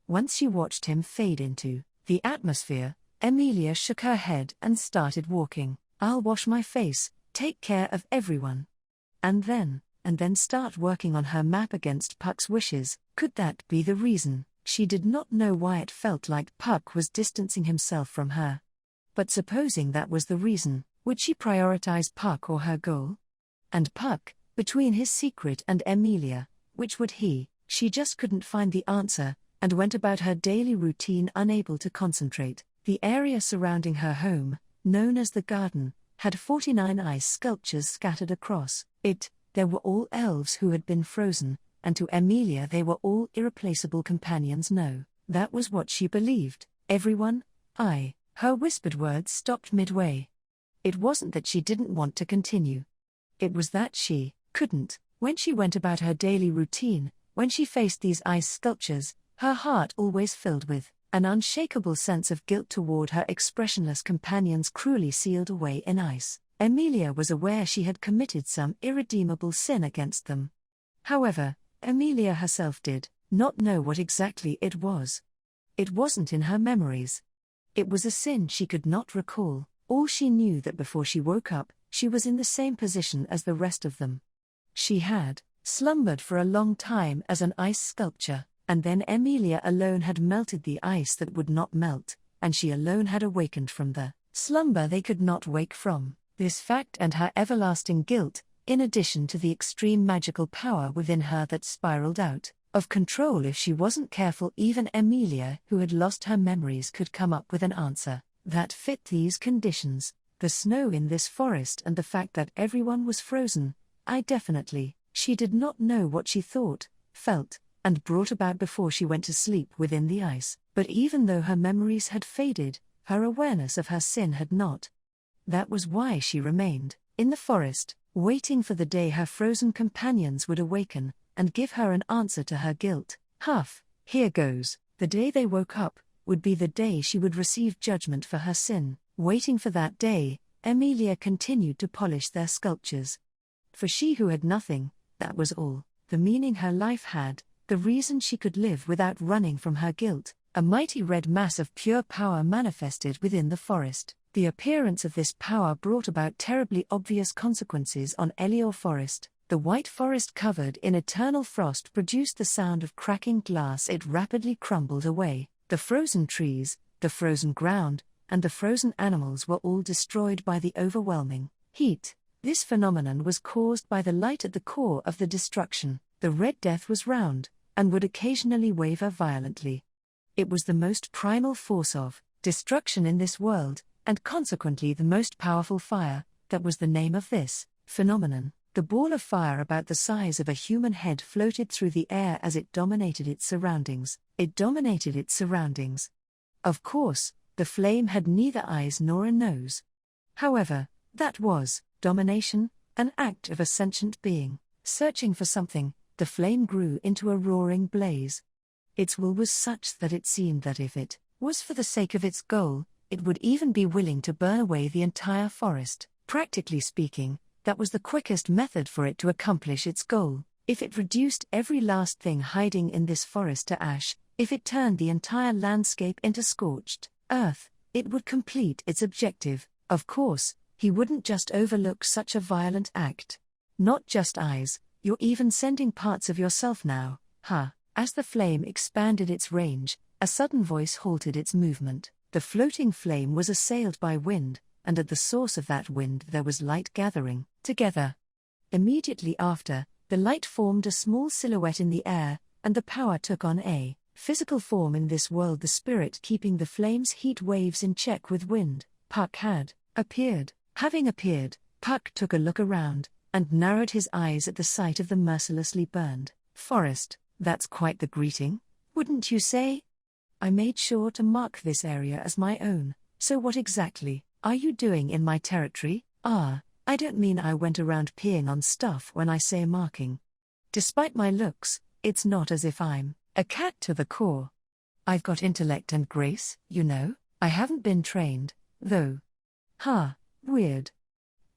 Once she watched him fade into the atmosphere, Emilia shook her head and started walking. I'll wash my face, take care of everyone. And then start working on her map against Puck's wishes. Could that be the reason? She did not know why it felt like Puck was distancing himself from her. But supposing that was the reason, would she prioritize Puck or her goal? And Puck, between his secret and Emilia, which would he? She just couldn't find the answer, and went about her daily routine unable to concentrate. The area surrounding her home, known as the garden, had 49 ice sculptures scattered across it. They were all elves who had been frozen, and to Emilia they were all irreplaceable companions. No, that was what she believed. Everyone, her whispered words stopped midway. It wasn't that she didn't want to continue. It was that she couldn't. When she went about her daily routine, when she faced these ice sculptures, her heart always filled with an unshakable sense of guilt toward her expressionless companions cruelly sealed away in ice. Emilia was aware she had committed some irredeemable sin against them. However, Emilia herself did not know what exactly it was. It wasn't in her memories. It was a sin she could not recall. All she knew that before she woke up, she was in the same position as the rest of them. She had slumbered for a long time as an ice sculpture, and then Emilia alone had melted the ice that would not melt, and she alone had awakened from the slumber they could not wake from. This fact and her everlasting guilt, in addition to the extreme magical power within her that spiraled out of control if she wasn't careful. Even Emilia, who had lost her memories, could come up with an answer that fit these conditions. The snow in this forest and the fact that everyone was frozen. She did not know what she thought, felt, and brought about before she went to sleep within the ice. But even though her memories had faded, her awareness of her sin had not. That was why she remained in the forest, waiting for the day her frozen companions would awaken and give her an answer to her guilt. Here goes. The day they woke up would be the day she would receive judgment for her sin. Waiting for that day, Emilia continued to polish their sculptures. For she who had nothing, that was all, the meaning her life had, the reason she could live without running from her guilt. A mighty red mass of pure power manifested within the forest. The appearance of this power brought about terribly obvious consequences on Epilogue Forest. The white forest covered in eternal frost produced the sound of cracking glass. It rapidly crumbled away. The frozen trees, the frozen ground, and the frozen animals were all destroyed by the overwhelming heat. This phenomenon was caused by the light at the core of the destruction. The Red Death was round, and would occasionally waver violently. It was the most primal force of destruction in this world, and consequently the most powerful fire. That was the name of this phenomenon. The ball of fire about the size of a human head floated through the air as it dominated its surroundings. Of course, the flame had neither eyes nor a nose. However, that was domination, an act of a sentient being. Searching for something, the flame grew into a roaring blaze. Its will was such that it seemed that if it was for the sake of its goal, it would even be willing to burn away the entire forest. Practically speaking, that was the quickest method for it to accomplish its goal. If it reduced every last thing hiding in this forest to ash, if it turned the entire landscape into scorched earth, it would complete its objective. Of course, he wouldn't just overlook such a violent act. Not just eyes, you're even sending parts of yourself now, As the flame expanded its range, a sudden voice halted its movement. The floating flame was assailed by wind, and at the source of that wind there was light gathering together. Immediately after, the light formed a small silhouette in the air, and the power took on a physical form in this world, the spirit keeping the flame's heat waves in check with wind. Puck had appeared. Having appeared, Puck took a look around, and narrowed his eyes at the sight of the mercilessly burned forest. That's quite the greeting, wouldn't you say? I made sure to mark this area as my own. So what exactly are you doing in my territory? I don't mean I went around peeing on stuff when I say marking. Despite my looks, it's not as if I'm a cat to the core. I've got intellect and grace, you know. I haven't been trained, though. Weird.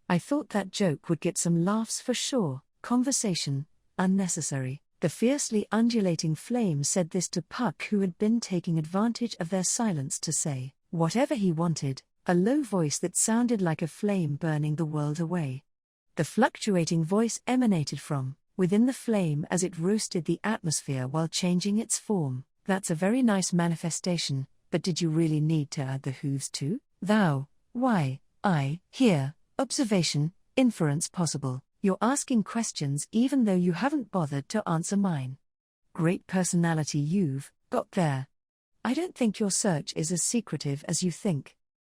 I thought that joke would get some laughs for sure. Conversation, unnecessary. The fiercely undulating flame said this to Puck, who had been taking advantage of their silence to say whatever he wanted, a low voice that sounded like a flame burning the world away. The fluctuating voice emanated from within the flame as it roasted the atmosphere while changing its form. That's a very nice manifestation, but did you really need to add the hooves too? Thou, why, I, here, observation, inference possible. You're asking questions even though you haven't bothered to answer mine. great personality you've got there. I don't think your search is as secretive as you think.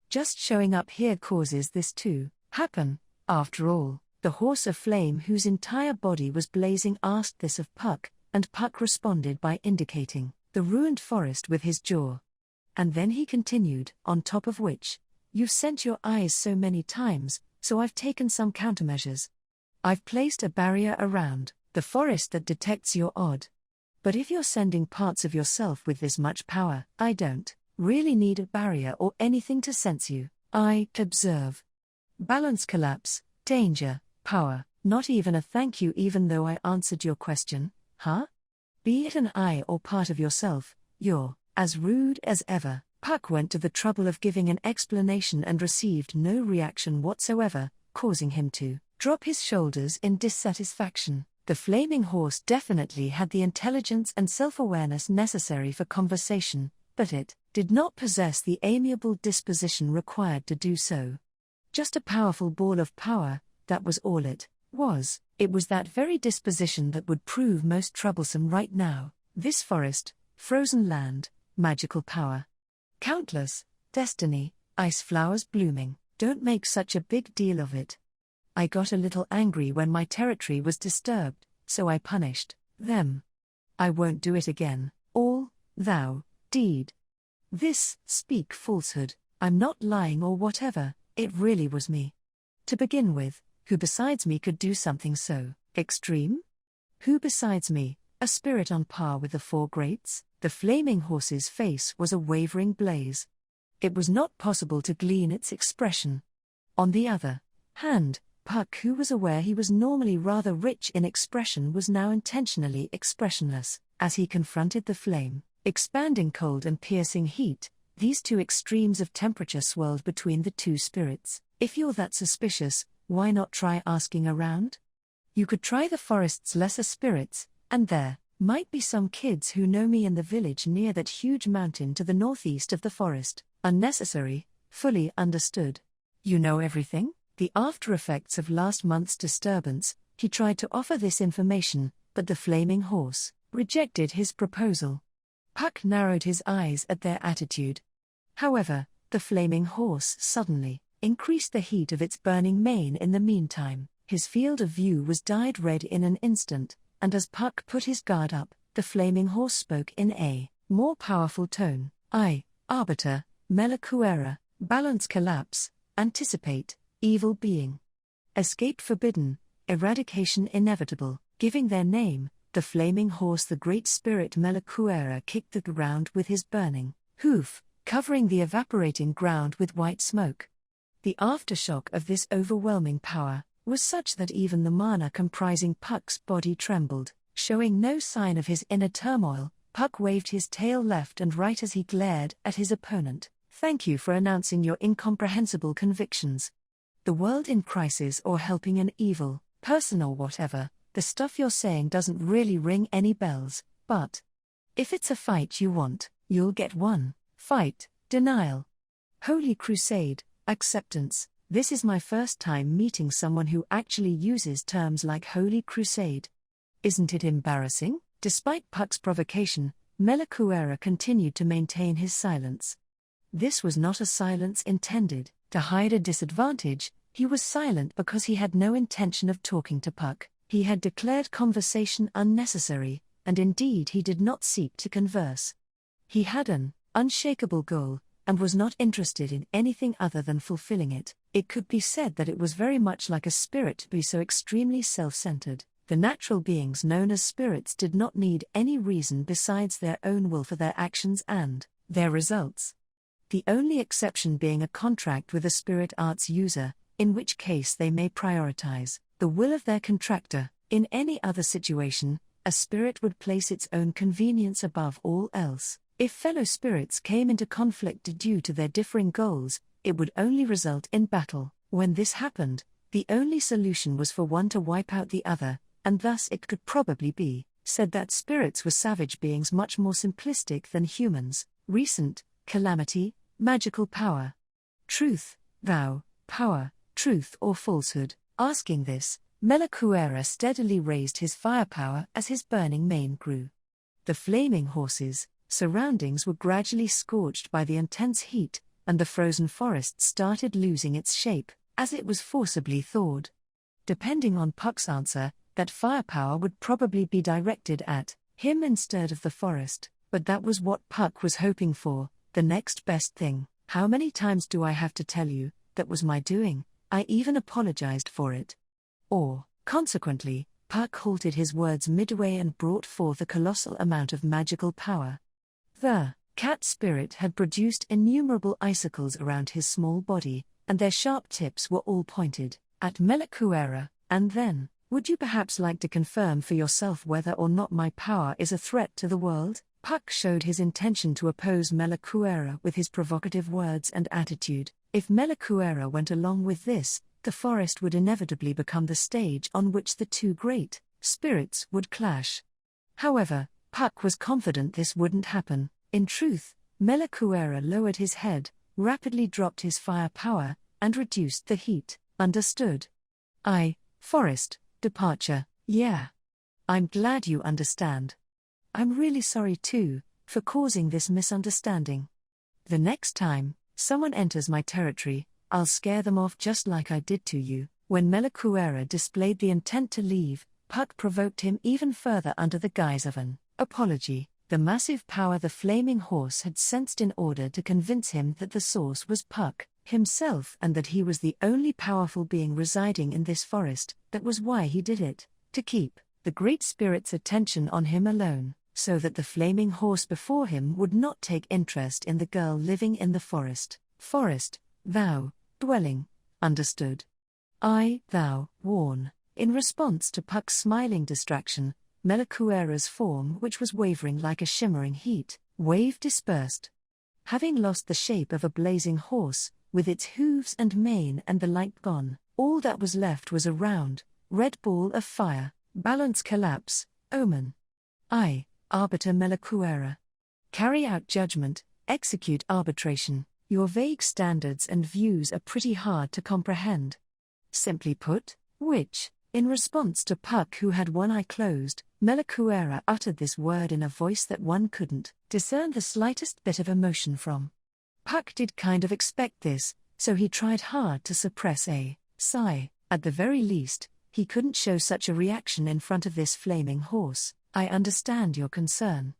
Just showing up here causes this to happen. After all, the horse of flame whose entire body was blazing asked this of Puck, and Puck responded by indicating the ruined forest with his jaw. And then he continued, on top of which, you've sent your eyes so many times, so I've taken some countermeasures. I've placed a barrier around the forest that detects your odd. But if you're sending parts of yourself with this much power, I don't really need a barrier or anything to sense you. I observe. Balance collapse, danger, power, not even a thank you even though I answered your question, huh? Be it an eye or part of yourself, you're as rude as ever. Puck went to the trouble of giving an explanation and received no reaction whatsoever, causing him to drop his shoulders in dissatisfaction. The flaming horse definitely had the intelligence and self-awareness necessary for conversation, but it did not possess the amiable disposition required to do so. Just a powerful ball of power, that was all it was. It was that very disposition that would prove most troublesome right now. This forest, frozen land, magical power. Countless, destiny, ice flowers blooming, don't make such a big deal of it. I got a little angry when my territory was disturbed, so I punished them. I won't do it again. All, thou, deed. This, speak falsehood, I'm not lying or whatever, it really was me. To begin with, who besides me could do something so extreme? Who besides me, a spirit on par with the four greats? The flaming horse's face was a wavering blaze. It was not possible to glean its expression. On the other hand, Puck, who was aware he was normally rather rich in expression, was now intentionally expressionless, as he confronted the flame, expanding cold and piercing heat. These two extremes of temperature swirled between the two spirits. If you're that suspicious, why not try asking around? You could try the forest's lesser spirits, and there might be some kids who know me in the village near that huge mountain to the northeast of the forest. Unnecessary, fully understood. You know everything? The after effects of last month's disturbance. He tried to offer this information, but the flaming horse rejected his proposal. Puck narrowed his eyes at their attitude. However, the flaming horse suddenly increased the heat of its burning mane in the meantime. His field of view was dyed red in an instant, and as Puck put his guard up, the flaming horse spoke in a more powerful tone. I, arbiter, Melakuera, balance collapse, anticipate, evil being. Escape forbidden, eradication inevitable. Giving their name, the flaming horse, the great spirit Melakuera, kicked the ground with his burning hoof, covering the evaporating ground with white smoke. The aftershock of this overwhelming power was such that even the mana comprising Puck's body trembled. Showing no sign of his inner turmoil, Puck waved his tail left and right as he glared at his opponent. Thank you for announcing your incomprehensible convictions. The world in crisis or helping an evil person or whatever, the stuff you're saying doesn't really ring any bells, but if it's a fight you want, you'll get one. Fight, denial. Holy crusade, acceptance. This is my first time meeting someone who actually uses terms like Holy Crusade. Isn't it embarrassing? Despite Puck's provocation, Melakuera continued to maintain his silence. This was not a silence intended to hide a disadvantage. He was silent because he had no intention of talking to Puck. He had declared conversation unnecessary, and indeed he did not seek to converse. He had an unshakable goal, and was not interested in anything other than fulfilling it. It could be said that it was very much like a spirit to be so extremely self-centered. The natural beings known as spirits did not need any reason besides their own will for their actions and their results. The only exception being a contract with a spirit arts user, in which case they may prioritize the will of their contractor. In any other situation, a spirit would place its own convenience above all else. If fellow spirits came into conflict due to their differing goals, it would only result in battle. When this happened, the only solution was for one to wipe out the other, and thus it could probably be said that spirits were savage beings much more simplistic than humans. Recent, calamity, magical power. Truth, thou, power, truth or falsehood. Asking this, Melakuera steadily raised his firepower as his burning mane grew. The flaming horses' surroundings were gradually scorched by the intense heat, and the frozen forest started losing its shape, as it was forcibly thawed. Depending on Puck's answer, that firepower would probably be directed at him instead of the forest, but that was what Puck was hoping for, the next best thing. How many times do I have to tell you, that was my doing, I even apologized for it? Or, consequently, Puck halted his words midway and brought forth a colossal amount of magical power. The cat spirit had produced innumerable icicles around his small body, and their sharp tips were all pointed at Melakuera. And then, would you perhaps like to confirm for yourself whether or not my power is a threat to the world? Puck showed his intention to oppose Melakuera with his provocative words and attitude. If Melakuera went along with this, the forest would inevitably become the stage on which the two great spirits would clash. However, Puck was confident this wouldn't happen. In truth, Melakuera lowered his head, rapidly dropped his fire power, and reduced the heat. Understood? Forest, departure, yeah. I'm glad you understand. I'm really sorry too, for causing this misunderstanding. The next time someone enters my territory, I'll scare them off just like I did to you. When Melakuera displayed the intent to leave, Puck provoked him even further under the guise of an apology. The massive power the flaming horse had sensed in order to convince him that the source was Puck himself and that he was the only powerful being residing in this forest. That was why he did it, to keep the Great Spirit's attention on him alone, so that the flaming horse before him would not take interest in the girl living in the forest. Forest, thou, dwelling, understood. Thou, warn. In response to Puck's smiling distraction, Melakuera's form, which was wavering like a shimmering heat wave, dispersed. Having lost the shape of a blazing horse, with its hooves and mane and the light gone, all that was left was a round, red ball of fire. Balance collapse, omen. Arbiter Melakuera. Carry out judgment, execute arbitration. Your vague standards and views are pretty hard to comprehend. Simply put, which, in response to Puck, who had one eye closed, Melakuera uttered this word in a voice that one couldn't discern the slightest bit of emotion from. Puck did kind of expect this, so he tried hard to suppress a sigh. At the very least, he couldn't show such a reaction in front of this flaming horse. I understand your concern.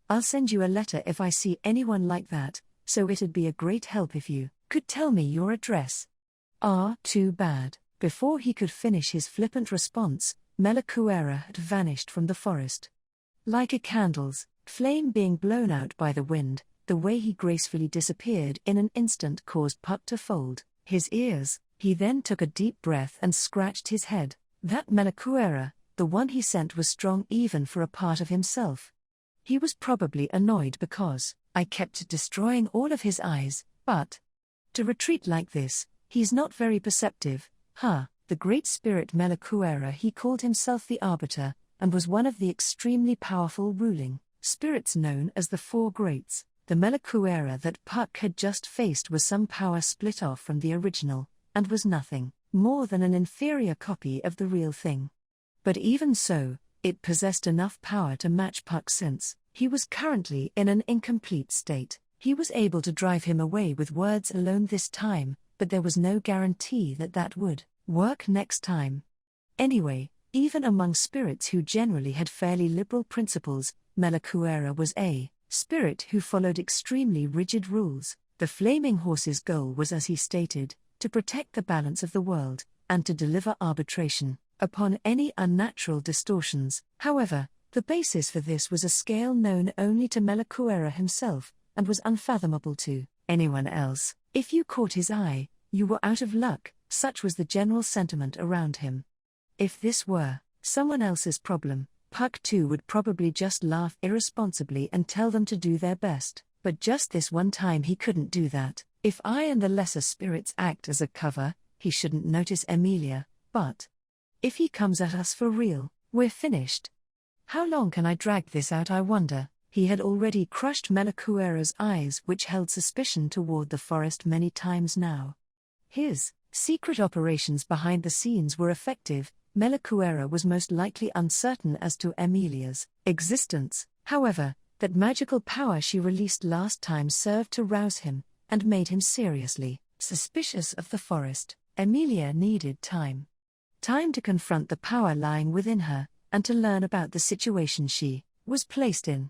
I'll send you a letter if I see anyone like that, so it'd be a great help if you could tell me your address. Too bad. Before he could finish his flippant response, Melakuera had vanished from the forest. Like a candle's flame being blown out by the wind, the way he gracefully disappeared in an instant caused Puck to fold his ears. He then took a deep breath and scratched his head. That Melakuera, the one he sent, was strong even for a part of himself. He was probably annoyed because I kept destroying all of his eyes, but to retreat like this, he's not very perceptive, huh? The Great Spirit Melakuera, he called himself the Arbiter, and was one of the extremely powerful ruling spirits known as the Four Greats. The Melakuera that Puck had just faced was some power split off from the original, and was nothing more than an inferior copy of the real thing. But even so, it possessed enough power to match Puck since he was currently in an incomplete state. He was able to drive him away with words alone this time, but there was no guarantee that that would work next time. Anyway, even among spirits who generally had fairly liberal principles, Melakuera was a spirit who followed extremely rigid rules. The flaming horse's goal was, as he stated, to protect the balance of the world, and to deliver arbitration upon any unnatural distortions. However, the basis for this was a scale known only to Melakuera himself, and was unfathomable to anyone else. If you caught his eye, you were out of luck, such was the general sentiment around him. If this were someone else's problem, Puck too would probably just laugh irresponsibly and tell them to do their best. But just this one time he couldn't do that. If I and the lesser spirits act as a cover, he shouldn't notice Emilia, but if he comes at us for real, we're finished. How long can I drag this out, I wonder? He had already crushed Melakuera's eyes, which held suspicion toward the forest many times now. His secret operations behind the scenes were effective. Melakuera was most likely uncertain as to Emilia's existence. However, that magical power she released last time served to rouse him, and made him seriously suspicious of the forest. Emilia needed time. Time to confront the power lying within her, and to learn about the situation she was placed in.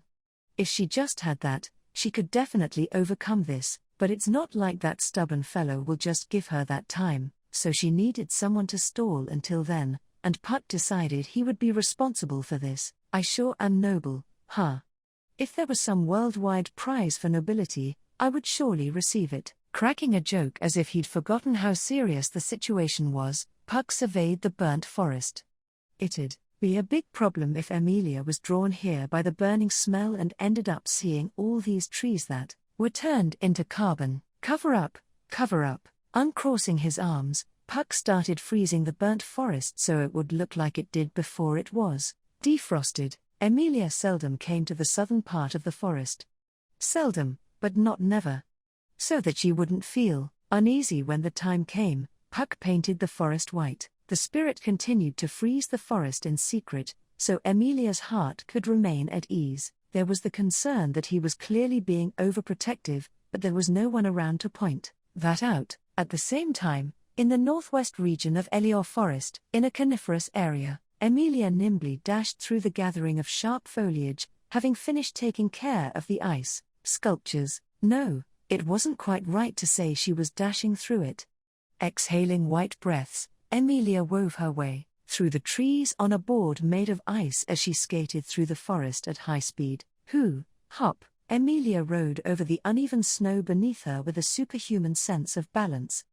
If she just had that, she could definitely overcome this, but it's not like that stubborn fellow will just give her that time, so she needed someone to stall until then, and Puck decided he would be responsible for this. I sure am noble, huh? If there was some worldwide prize for nobility, I would surely receive it. Cracking a joke as if he'd forgotten how serious the situation was, Puck surveyed the burnt forest. It'd be a big problem if Emilia was drawn here by the burning smell and ended up seeing all these trees that were turned into carbon. Cover up, cover up. Uncrossing his arms, Puck started freezing the burnt forest so it would look like it did before it was defrosted. Emilia seldom came to the southern part of the forest. Seldom, but not never. So that she wouldn't feel uneasy when the time came, Puck painted the forest white. The spirit continued to freeze the forest in secret, so Emilia's heart could remain at ease. There was the concern that he was clearly being overprotective, but there was no one around to point that out. At the same time, in the northwest region of Elior Forest, in a coniferous area, Emilia nimbly dashed through the gathering of sharp foliage, having finished taking care of the ice sculptures. No, it wasn't quite right to say she was dashing through it. Exhaling white breaths, Emilia wove her way through the trees on a board made of ice as she skated through the forest at high speed. Hop, Emilia rode over the uneven snow beneath her with a superhuman sense of balance.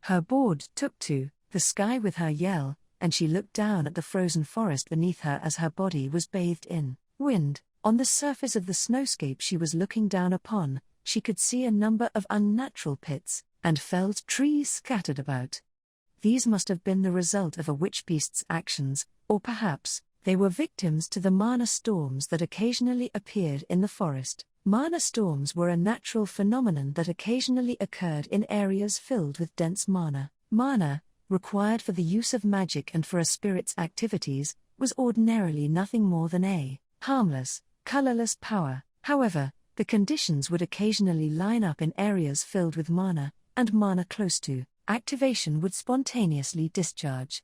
Her board took to the sky with her yell, and she looked down at the frozen forest beneath her as her body was bathed in wind. On the surface of the snowscape she was looking down upon, she could see a number of unnatural pits and felled trees scattered about. These must have been the result of a witch-beast's actions, or perhaps they were victims to the mana storms that occasionally appeared in the forest. Mana storms were a natural phenomenon that occasionally occurred in areas filled with dense mana. Mana, required for the use of magic and for a spirit's activities, was ordinarily nothing more than a harmless, colorless power. However, the conditions would occasionally line up in areas filled with mana, and mana close to activation would spontaneously discharge.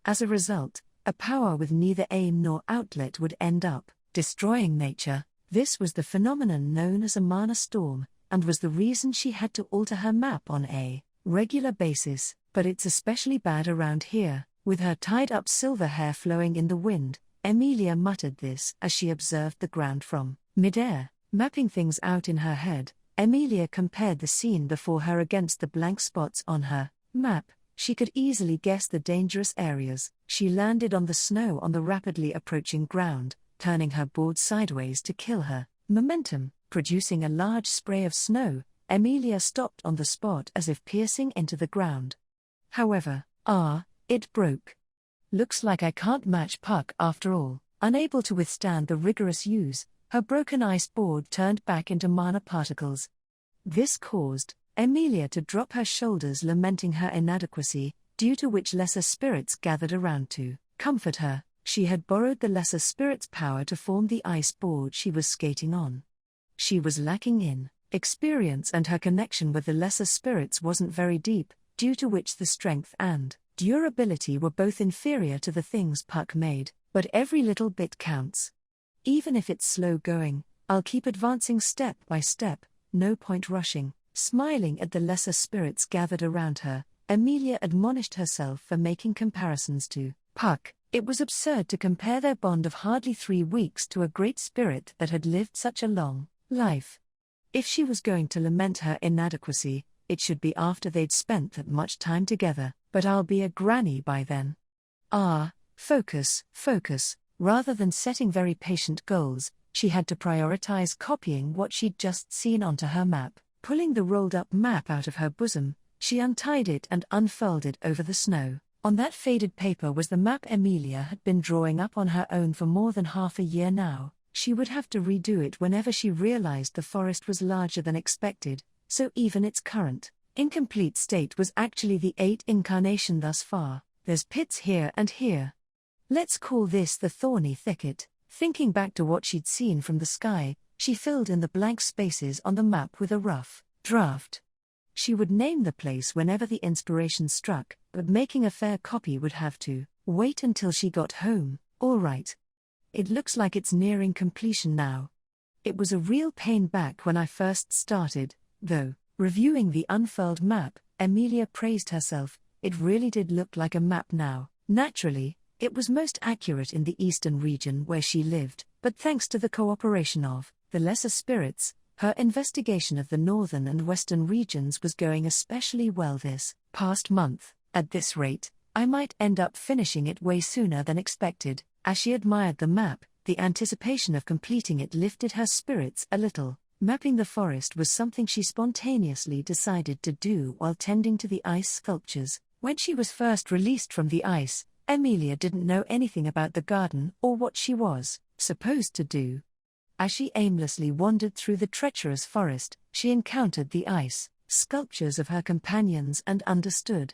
As a result, a power with neither aim nor outlet would end up destroying nature. This was the phenomenon known as a mana storm, and was the reason she had to alter her map on a regular basis. But it's especially bad around here. With her tied-up silver hair flowing in the wind, Emilia muttered this as she observed the ground from mid-air. Mapping things out in her head, Emilia compared the scene before her against the blank spots on her map. She could easily guess the dangerous areas. She landed on the snow on the rapidly approaching ground, turning her board sideways to kill her momentum. Producing a large spray of snow, Emilia stopped on the spot as if piercing into the ground. However, it broke. Looks like I can't match Puck after all. Unable to withstand the rigorous use, her broken ice board turned back into mana particles. This caused Emilia to drop her shoulders, lamenting her inadequacy, due to which lesser spirits gathered around to comfort her. She had borrowed the lesser spirit's power to form the ice board she was skating on. She was lacking in experience, and her connection with the lesser spirits wasn't very deep, due to which the strength and durability were both inferior to the things Puck made. But every little bit counts. Even if it's slow going, I'll keep advancing step by step, no point rushing. Smiling at the lesser spirits gathered around her, Emilia admonished herself for making comparisons to Puck. It was absurd to compare their bond of hardly 3 weeks to a great spirit that had lived such a long life. If she was going to lament her inadequacy, it should be after they'd spent that much time together. But I'll be a granny by then. Focus. Rather than setting very patient goals, she had to prioritize copying what she'd just seen onto her map. Pulling the rolled-up map out of her bosom, she untied it and unfurled it over the snow. On that faded paper was the map Emilia had been drawing up on her own for more than half a year now. She would have to redo it whenever she realized the forest was larger than expected, so even its current incomplete state was actually the 8th incarnation thus far. There's pits here and here. Let's call this the thorny thicket. Thinking back to what she'd seen from the sky, she filled in the blank spaces on the map with a rough draft. She would name the place whenever the inspiration struck, but making a fair copy would have to wait until she got home. All right. It looks like it's nearing completion now. It was a real pain back when I first started, though. Reviewing the unfurled map, Emilia praised herself. It really did look like a map now. Naturally, it was most accurate in the eastern region where she lived, but thanks to the cooperation of the lesser spirits, her investigation of the northern and western regions was going especially well this past month. At this rate, I might end up finishing it way sooner than expected. As she admired the map, the anticipation of completing it lifted her spirits a little. Mapping the forest was something she spontaneously decided to do while tending to the ice sculptures. When she was first released from the ice, Emilia didn't know anything about the garden or what she was supposed to do. As she aimlessly wandered through the treacherous forest, she encountered the ice sculptures of her companions and understood.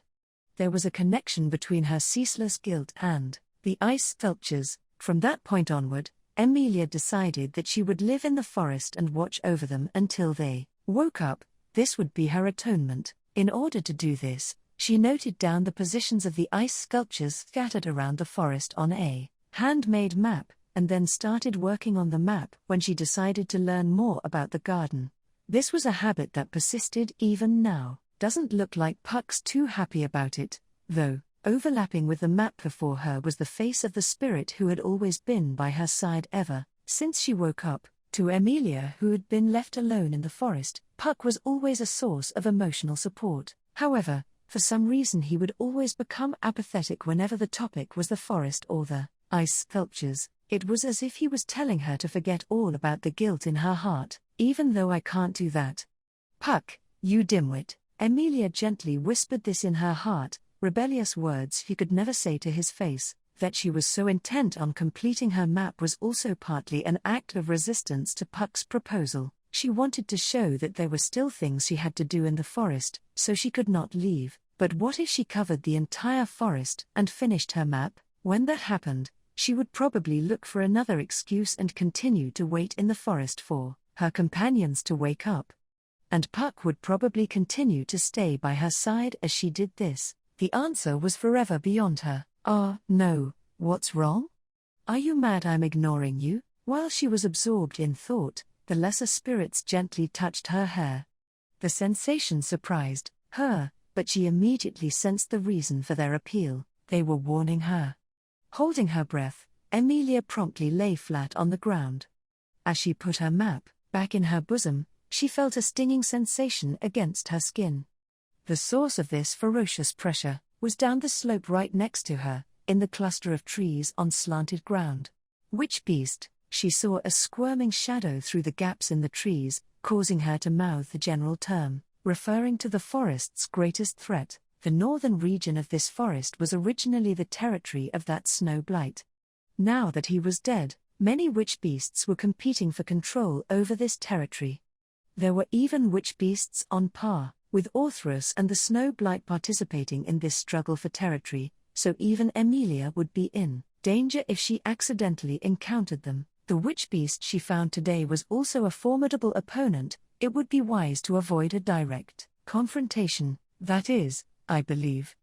There was a connection between her ceaseless guilt and the ice sculptures. From that point onward, Emilia decided that she would live in the forest and watch over them until they woke up. This would be her atonement. In order to do this, she noted down the positions of the ice sculptures scattered around the forest on a handmade map, and then started working on the map when she decided to learn more about the garden. This was a habit that persisted even now. Doesn't look like Puck's too happy about it, though. Overlapping with the map before her was the face of the spirit who had always been by her side ever since she woke up. To Emilia, who had been left alone in the forest, Puck was always a source of emotional support. However, for some reason he would always become apathetic whenever the topic was the forest or the ice sculptures. It was as if he was telling her to forget all about the guilt in her heart. Even though I can't do that. Puck, you dimwit. Emilia gently whispered this in her heart, rebellious words she could never say to his face. That she was so intent on completing her map was also partly an act of resistance to Puck's proposal. She wanted to show that there were still things she had to do in the forest, so she could not leave. But what if she covered the entire forest and finished her map? When that happened, she would probably look for another excuse and continue to wait in the forest for her companions to wake up. And Puck would probably continue to stay by her side as she did this. The answer was forever beyond her. No, what's wrong? Are you mad I'm ignoring you? While she was absorbed in thought, the lesser spirits gently touched her hair. The sensation surprised her, but she immediately sensed the reason for their appeal. They were warning her. Holding her breath, Emilia promptly lay flat on the ground. As she put her map back in her bosom, she felt a stinging sensation against her skin. The source of this ferocious pressure was down the slope right next to her, in the cluster of trees on slanted ground. Which beast? She saw a squirming shadow through the gaps in the trees, causing her to mouth the general term, referring to the forest's greatest threat. The northern region of this forest was originally the territory of that snow blight. Now that he was dead, many witch beasts were competing for control over this territory. There were even witch beasts on par with Orthrus and the snow blight participating in this struggle for territory, so even Emilia would be in danger if she accidentally encountered them. The witch beast she found today was also a formidable opponent. It would be wise to avoid a direct confrontation, that is, I believe.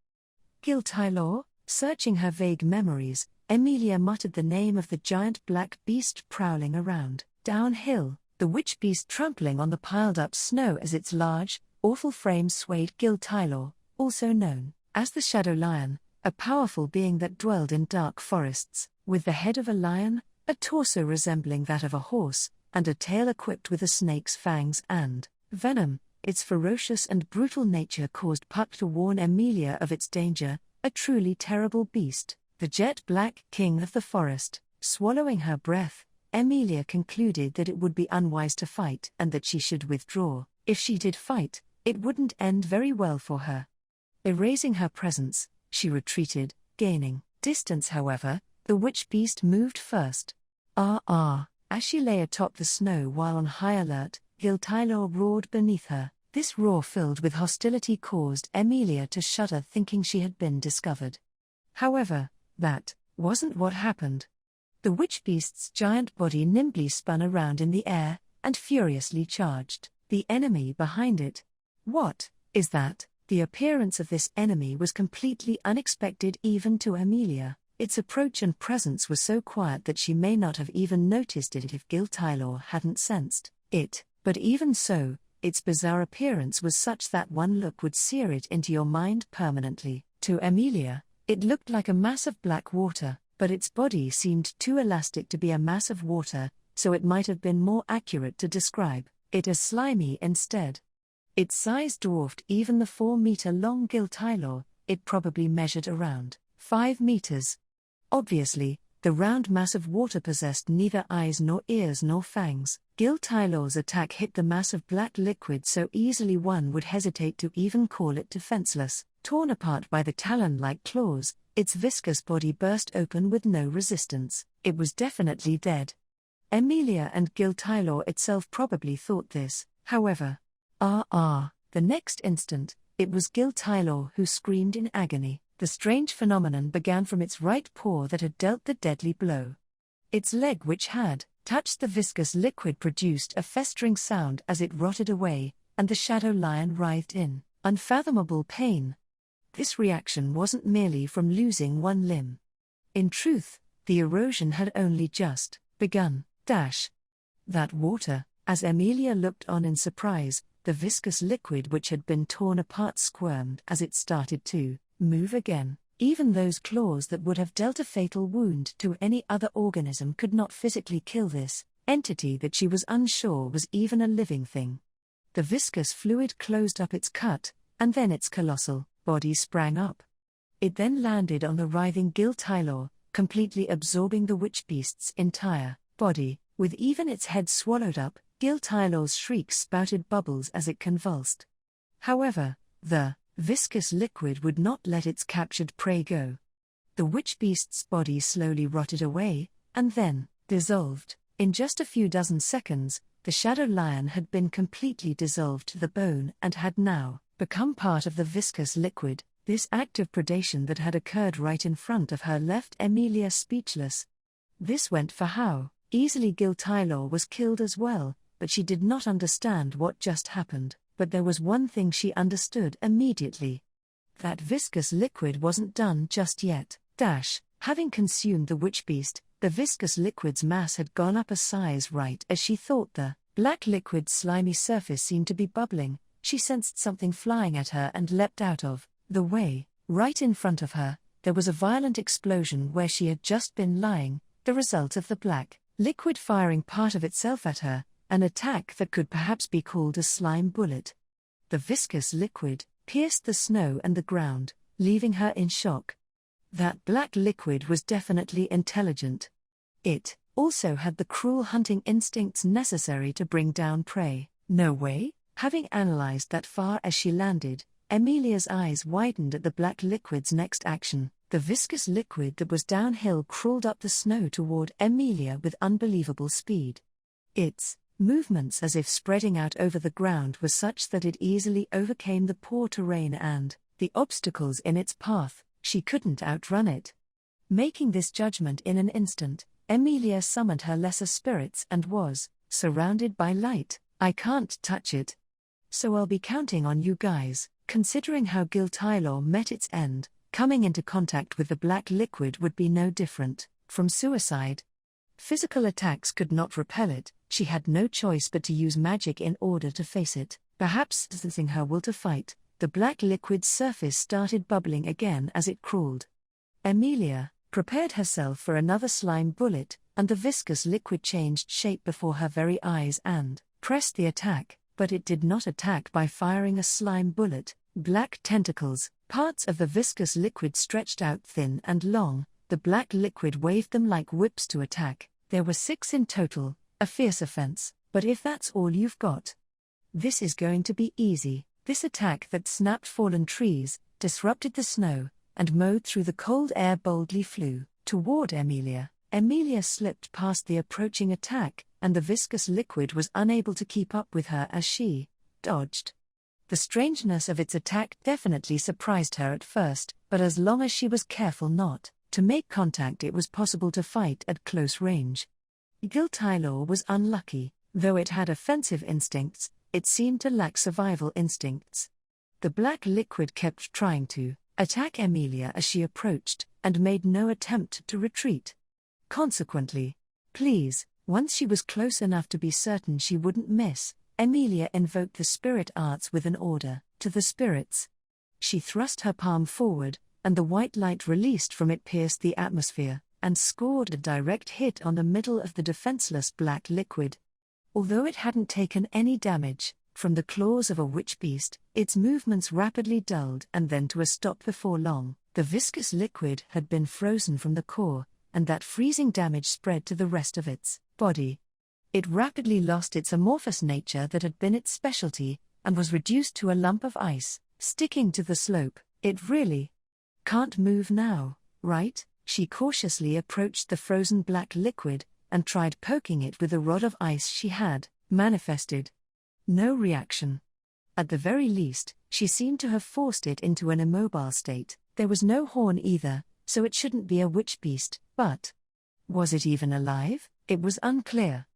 Giltylor? Searching her vague memories, Emilia muttered the name of the giant black beast prowling around. Downhill, the witch beast trampling on the piled-up snow as its large, awful frame swayed. Giltylor, also known as the Shadow Lion, a powerful being that dwelled in dark forests, with the head of a lion, a torso resembling that of a horse, and a tail equipped with a snake's fangs and venom. Its ferocious and brutal nature caused Puck to warn Emilia of its danger, a truly terrible beast, the jet-black king of the forest. Swallowing her breath, Emilia concluded that it would be unwise to fight and that she should withdraw. If she did fight, it wouldn't end very well for her. Erasing her presence, she retreated, gaining distance. However, the witch beast moved first. As she lay atop the snow while on high alert, Giltylor roared beneath her. This roar filled with hostility caused Emilia to shudder, thinking she had been discovered. However, that wasn't what happened. The witch-beast's giant body nimbly spun around in the air, and furiously charged the enemy behind it. What is that? The appearance of this enemy was completely unexpected even to Emilia. Its approach and presence was so quiet that she may not have even noticed it if Gil Tylor hadn't sensed it, but even so, its bizarre appearance was such that one look would sear it into your mind permanently. To Emilia, it looked like a mass of black water, but its body seemed too elastic to be a mass of water, so it might have been more accurate to describe it as slimy instead. Its size dwarfed even the 4-meter-long Gil Tylor. It probably measured around 5 meters. Obviously, the round mass of water possessed neither eyes nor ears nor fangs. Gil Tylor's attack hit the mass of black liquid so easily one would hesitate to even call it defenseless. Torn apart by the talon-like claws, its viscous body burst open with no resistance. It was definitely dead. Emilia and Gil Tylor itself probably thought this, however. The next instant, it was Gil Tylor who screamed in agony. The strange phenomenon began from its right paw that had dealt the deadly blow. Its leg, which had touched the viscous liquid, produced a festering sound as it rotted away, and the shadow lion writhed in unfathomable pain. This reaction wasn't merely from losing one limb. In truth, the erosion had only just begun. That water, as Emilia looked on in surprise, the viscous liquid which had been torn apart squirmed as it started to move again. Even those claws that would have dealt a fatal wound to any other organism could not physically kill this entity that she was unsure was even a living thing. The viscous fluid closed up its cut, and then its colossal body sprang up. It then landed on the writhing Gil Tylor, completely absorbing the witch-beast's entire body, with even its head swallowed up. Gil Tylor's shrieks spouted bubbles as it convulsed. However, the viscous liquid would not let its captured prey go. The witch-beast's body slowly rotted away, and then dissolved. In just a few dozen seconds, the shadow lion had been completely dissolved to the bone and had now become part of the viscous liquid. This act of predation that had occurred right in front of her left Emilia speechless. This went for how easily Gil Tylor was killed as well, but she did not understand what just happened. But there was one thing she understood immediately. That viscous liquid wasn't done just yet. Having consumed the witch-beast, the viscous liquid's mass had gone up a size right as she thought. The black liquid's slimy surface seemed to be bubbling. She sensed something flying at her and leapt out of the way. Right in front of her, there was a violent explosion where she had just been lying, the result of the black liquid firing part of itself at her, an attack that could perhaps be called a slime bullet. The viscous liquid pierced the snow and the ground, leaving her in shock. That black liquid was definitely intelligent. It also had the cruel hunting instincts necessary to bring down prey. No way? Having analyzed that far as she landed, Emilia's eyes widened at the black liquid's next action. The viscous liquid that was downhill crawled up the snow toward Emilia with unbelievable speed. Its movements, as if spreading out over the ground, were such that it easily overcame the poor terrain and the obstacles in its path. She couldn't outrun it. Making this judgment in an instant, Emilia summoned her lesser spirits and was surrounded by light. I can't touch it. So I'll be counting on you guys. Considering how Gil Tylor met its end, coming into contact with the black liquid would be no different from suicide. Physical attacks could not repel it. She had no choice but to use magic in order to face it. Perhaps sensing her will to fight, the black liquid's surface started bubbling again as it crawled. Emilia prepared herself for another slime bullet, and the viscous liquid changed shape before her very eyes and pressed the attack, but it did not attack by firing a slime bullet. Black tentacles, parts of the viscous liquid stretched out thin and long, the black liquid waved them like whips to attack. There were 6 in total, a fierce offense, but if that's all you've got, this is going to be easy. This attack that snapped fallen trees, disrupted the snow, and mowed through the cold air boldly flew toward Emilia. Emilia slipped past the approaching attack, and the viscous liquid was unable to keep up with her as she dodged. The strangeness of its attack definitely surprised her at first, but as long as she was careful not To make contact, it was possible to fight at close range. Gil-Tylor was unlucky. Though it had offensive instincts, it seemed to lack survival instincts. The black liquid kept trying to attack Emilia as she approached, and made no attempt to retreat. Consequently, once she was close enough to be certain she wouldn't miss, Emilia invoked the spirit arts with an order to the spirits. She thrust her palm forward, and the white light released from it pierced the atmosphere, and scored a direct hit on the middle of the defenseless black liquid. Although it hadn't taken any damage from the claws of a witch beast, its movements rapidly dulled and then to a stop before long. The viscous liquid had been frozen from the core, and that freezing damage spread to the rest of its body. It rapidly lost its amorphous nature that had been its specialty, and was reduced to a lump of ice, sticking to the slope. It really can't move now, right? She cautiously approached the frozen black liquid, and tried poking it with a rod of ice she had manifested. No reaction. At the very least, she seemed to have forced it into an immobile state. There was no horn either, so it shouldn't be a witch beast, but was it even alive? It was unclear.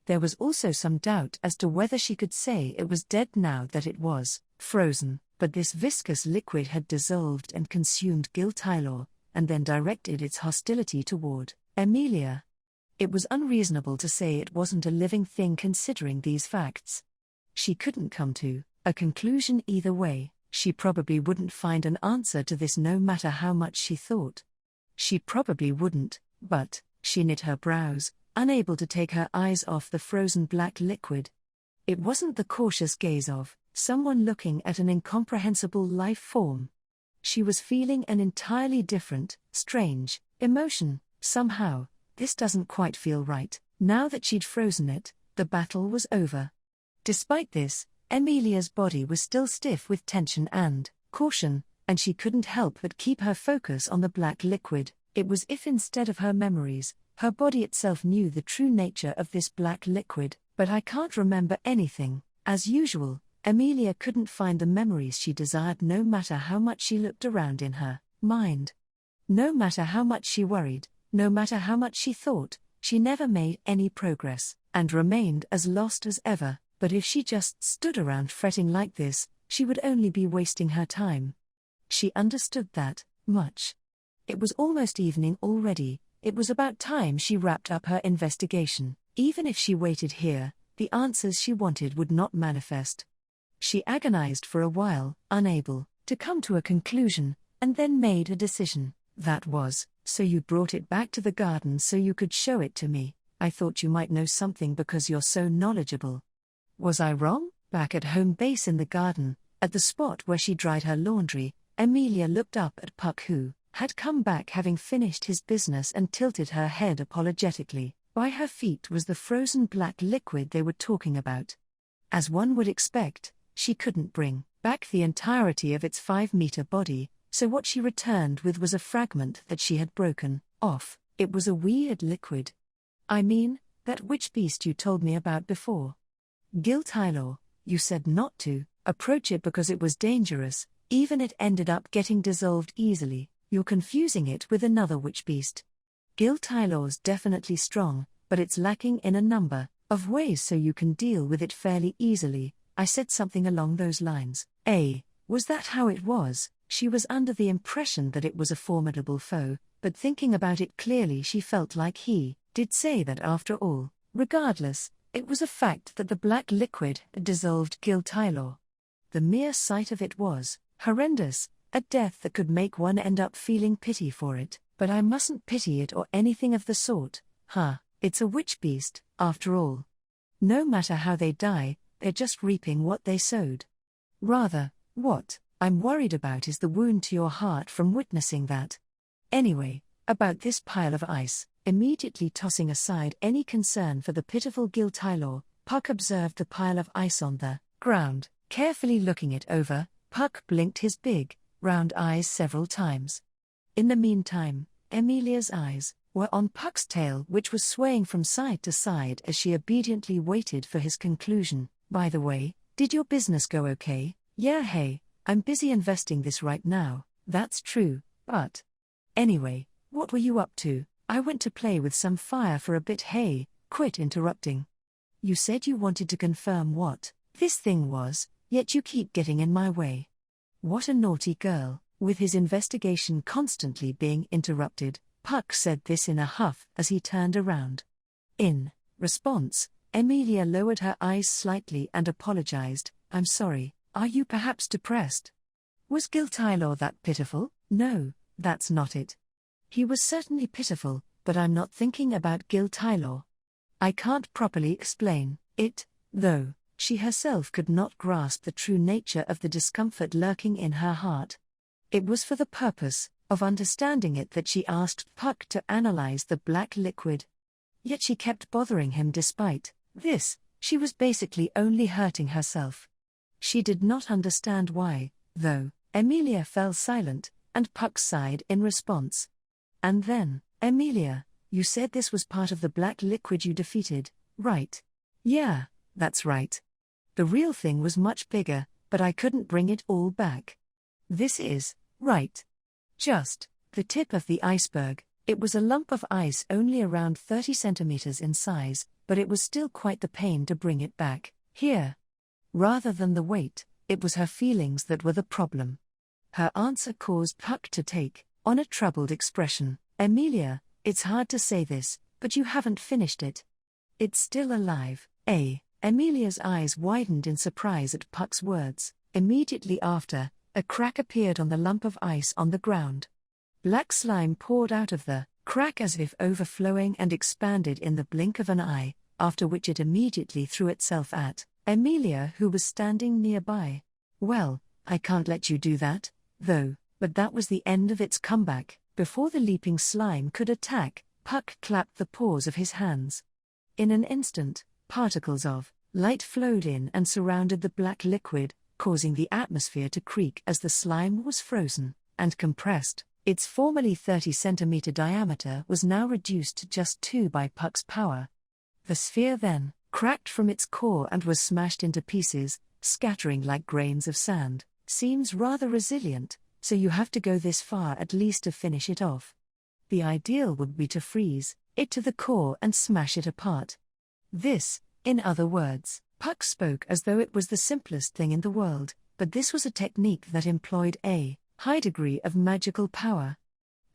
There was also some doubt as to whether she could say it was dead now that it was frozen, but this viscous liquid had dissolved and consumed Gil-Tylor, and then directed its hostility toward Emilia. It was unreasonable to say it wasn't a living thing considering these facts. She couldn't come to a conclusion either way. She probably wouldn't find an answer to this no matter how much she thought. She probably wouldn't, but she knit her brows, unable to take her eyes off the frozen black liquid. It wasn't the cautious gaze of someone looking at an incomprehensible life form. She was feeling an entirely different, strange emotion. Somehow, this doesn't quite feel right. Now that she'd frozen it, the battle was over. Despite this, Emilia's body was still stiff with tension and caution, and she couldn't help but keep her focus on the black liquid. It was as if instead of her memories, her body itself knew the true nature of this black liquid. But I can't remember anything. As usual, Emilia couldn't find the memories she desired no matter how much she looked around in her mind. No matter how much she worried, no matter how much she thought, she never made any progress, and remained as lost as ever. But if she just stood around fretting like this, she would only be wasting her time. She understood that much. It was almost evening already. It was about time she wrapped up her investigation. Even if she waited here, the answers she wanted would not manifest. She agonized for a while, unable to come to a conclusion, and then made a decision. That was, so you brought it back to the garden so you could show it to me. I thought you might know something because you're so knowledgeable. Was I wrong? Back at home base in the garden, at the spot where she dried her laundry, Emilia looked up at Puck, who had come back having finished his business, and tilted her head apologetically. By her feet was the frozen black liquid they were talking about. As one would expect, she couldn't bring back the entirety of its 5-meter body, so what she returned with was a fragment that she had broken off. It was a weird liquid. I mean, that witch beast you told me about before. Gil-Tylor, you said not to approach it because it was dangerous. Even it ended up getting dissolved easily. You're confusing it with another witch beast. Gil-Tylor's definitely strong, but it's lacking in a number of ways so you can deal with it fairly easily. I said something along those lines. Was that how it was? She was under the impression that it was a formidable foe, but thinking about it clearly she felt like he did say that after all. Regardless, it was a fact that the black liquid had dissolved Gil-Tylor. The mere sight of it was horrendous, a death that could make one end up feeling pity for it. But I mustn't pity it or anything of the sort. It's a witch beast, after all. No matter how they die, they're just reaping what they sowed. Rather, what I'm worried about is the wound to your heart from witnessing that. Anyway, about this pile of ice. Immediately tossing aside any concern for the pitiful Gil-Tylor, Puck observed the pile of ice on the ground. Carefully looking it over, Puck blinked his big, round eyes several times. In the meantime, Emilia's eyes were on Puck's tail, which was swaying from side to side as she obediently waited for his conclusion. By the way, did your business go okay? Yeah, hey, I'm busy investing this right now. That's true, but anyway, What were you up to? I went to play with some fire for a bit. Hey, quit interrupting. You said you wanted to confirm what this thing was, yet you keep getting in my way. What a naughty girl. With his investigation constantly being interrupted, Puck said this in a huff as he turned around. In response, Emilia lowered her eyes slightly and apologized. I'm sorry, are you perhaps depressed? Was Giltaylor that pitiful? No, that's not it. He was certainly pitiful, but I'm not thinking about Giltaylor. I can't properly explain it, though. She herself could not grasp the true nature of the discomfort lurking in her heart. It was for the purpose of understanding it that she asked Puck to analyze the black liquid. Yet she kept bothering him despite this. She was basically only hurting herself. She did not understand why, though. Emilia fell silent, and Puck sighed in response. And then, Emilia, you said this was part of the black liquid you defeated, right? Yeah, that's right. The real thing was much bigger, but I couldn't bring it all back. This is, right, just the tip of the iceberg. It was a lump of ice only around 30 centimeters in size, but it was still quite the pain to bring it back here. Rather than the weight, it was her feelings that were the problem. Her answer caused Puck to take on a troubled expression. Emilia, it's hard to say this, but you haven't finished it. It's still alive, eh? Emilia's eyes widened in surprise at Puck's words. Immediately after, a crack appeared on the lump of ice on the ground. Black slime poured out of the crack as if overflowing and expanded in the blink of an eye, after which it immediately threw itself at Emilia, who was standing nearby. Well, I can't let you do that, though, but that was the end of its comeback. Before the leaping slime could attack, Puck clapped the paws of his hands. In an instant, particles of light flowed in and surrounded the black liquid, causing the atmosphere to creak as the slime was frozen and compressed. Its formerly 30-centimeter diameter was now reduced to just 2 by Puck's power. The sphere then cracked from its core and was smashed into pieces, scattering like grains of sand. Seems rather resilient, so you have to go this far at least to finish it off. The ideal would be to freeze it to the core and smash it apart. This, in other words, Puck spoke as though it was the simplest thing in the world, but this was a technique that employed a high degree of magical power.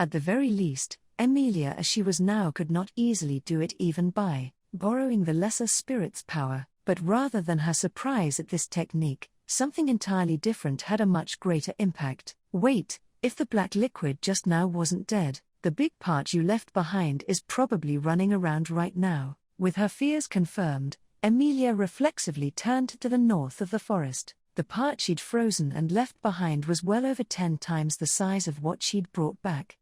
At the very least, Emilia as she was now could not easily do it even by borrowing the lesser spirit's power, but rather than her surprise at this technique, something entirely different had a much greater impact. Wait, if the black liquid just now wasn't dead, the big part you left behind is probably running around right now. With her fears confirmed, Emilia reflexively turned to the north of the forest. The part she'd frozen and left behind was well over 10 times the size of what she'd brought back.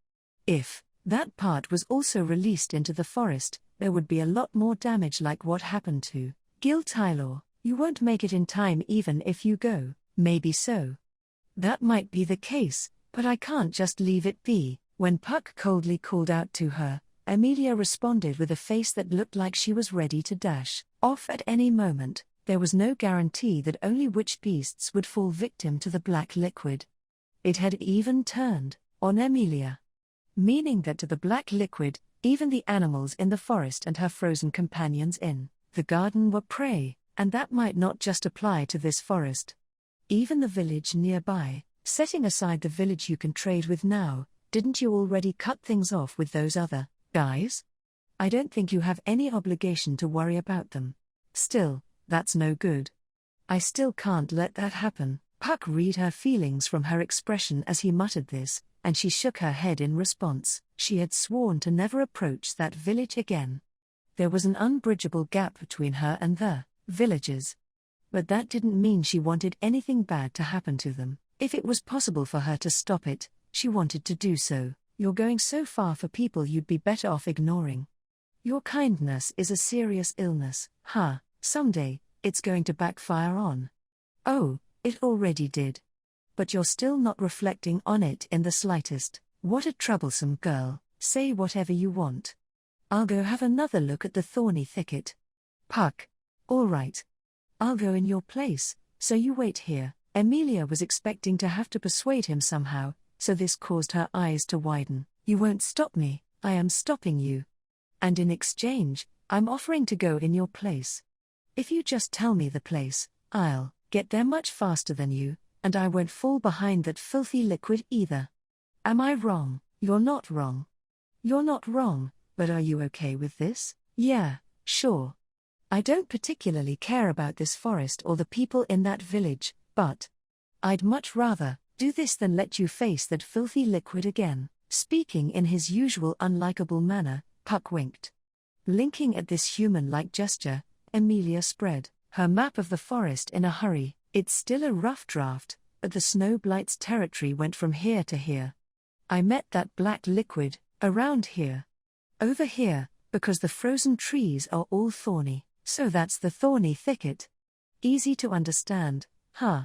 If that part was also released into the forest, there would be a lot more damage like what happened to Giltaylor. You won't make it in time even if you go. Maybe so. That might be the case, but I can't just leave it be. When Puck coldly called out to her, Emilia responded with a face that looked like she was ready to dash off at any moment. There was no guarantee that only witch beasts would fall victim to the black liquid. It had even turned on Emilia. Meaning that to the black liquid, even the animals in the forest and her frozen companions in the garden were prey, and that might not just apply to this forest. Even the village nearby, setting aside the village you can trade with now, didn't you already cut things off with those other guys? I don't think you have any obligation to worry about them. Still, that's no good. I still can't let that happen. Puck read her feelings from her expression as he muttered this, and she shook her head in response. She had sworn to never approach that village again. There was an unbridgeable gap between her and the villagers. But that didn't mean she wanted anything bad to happen to them. If it was possible for her to stop it, she wanted to do so. You're going so far for people you'd be better off ignoring. Your kindness is a serious illness. Someday, it's going to backfire on. Oh, it already did. But you're still not reflecting on it in the slightest. What a troublesome girl. Say whatever you want. I'll go have another look at the thorny thicket. Puck. All right. I'll go in your place, so you wait here. Emilia was expecting to have to persuade him somehow, so this caused her eyes to widen. You won't stop me, I am stopping you. And in exchange, I'm offering to go in your place. If you just tell me the place, I'll get there much faster than you, and I won't fall behind that filthy liquid either. Am I wrong? You're not wrong. You're not wrong, but are you okay with this? Yeah, sure. I don't particularly care about this forest or the people in that village, but I'd much rather do this than let you face that filthy liquid again. Speaking in his usual unlikable manner, Puck winked. Blinking at this human-like gesture, Emilia spread her map of the forest in a hurry. It's still a rough draft, but the snow blight's territory went from here to here. I met that black liquid around here. Over here, because the frozen trees are all thorny, so that's the thorny thicket. Easy to understand, huh?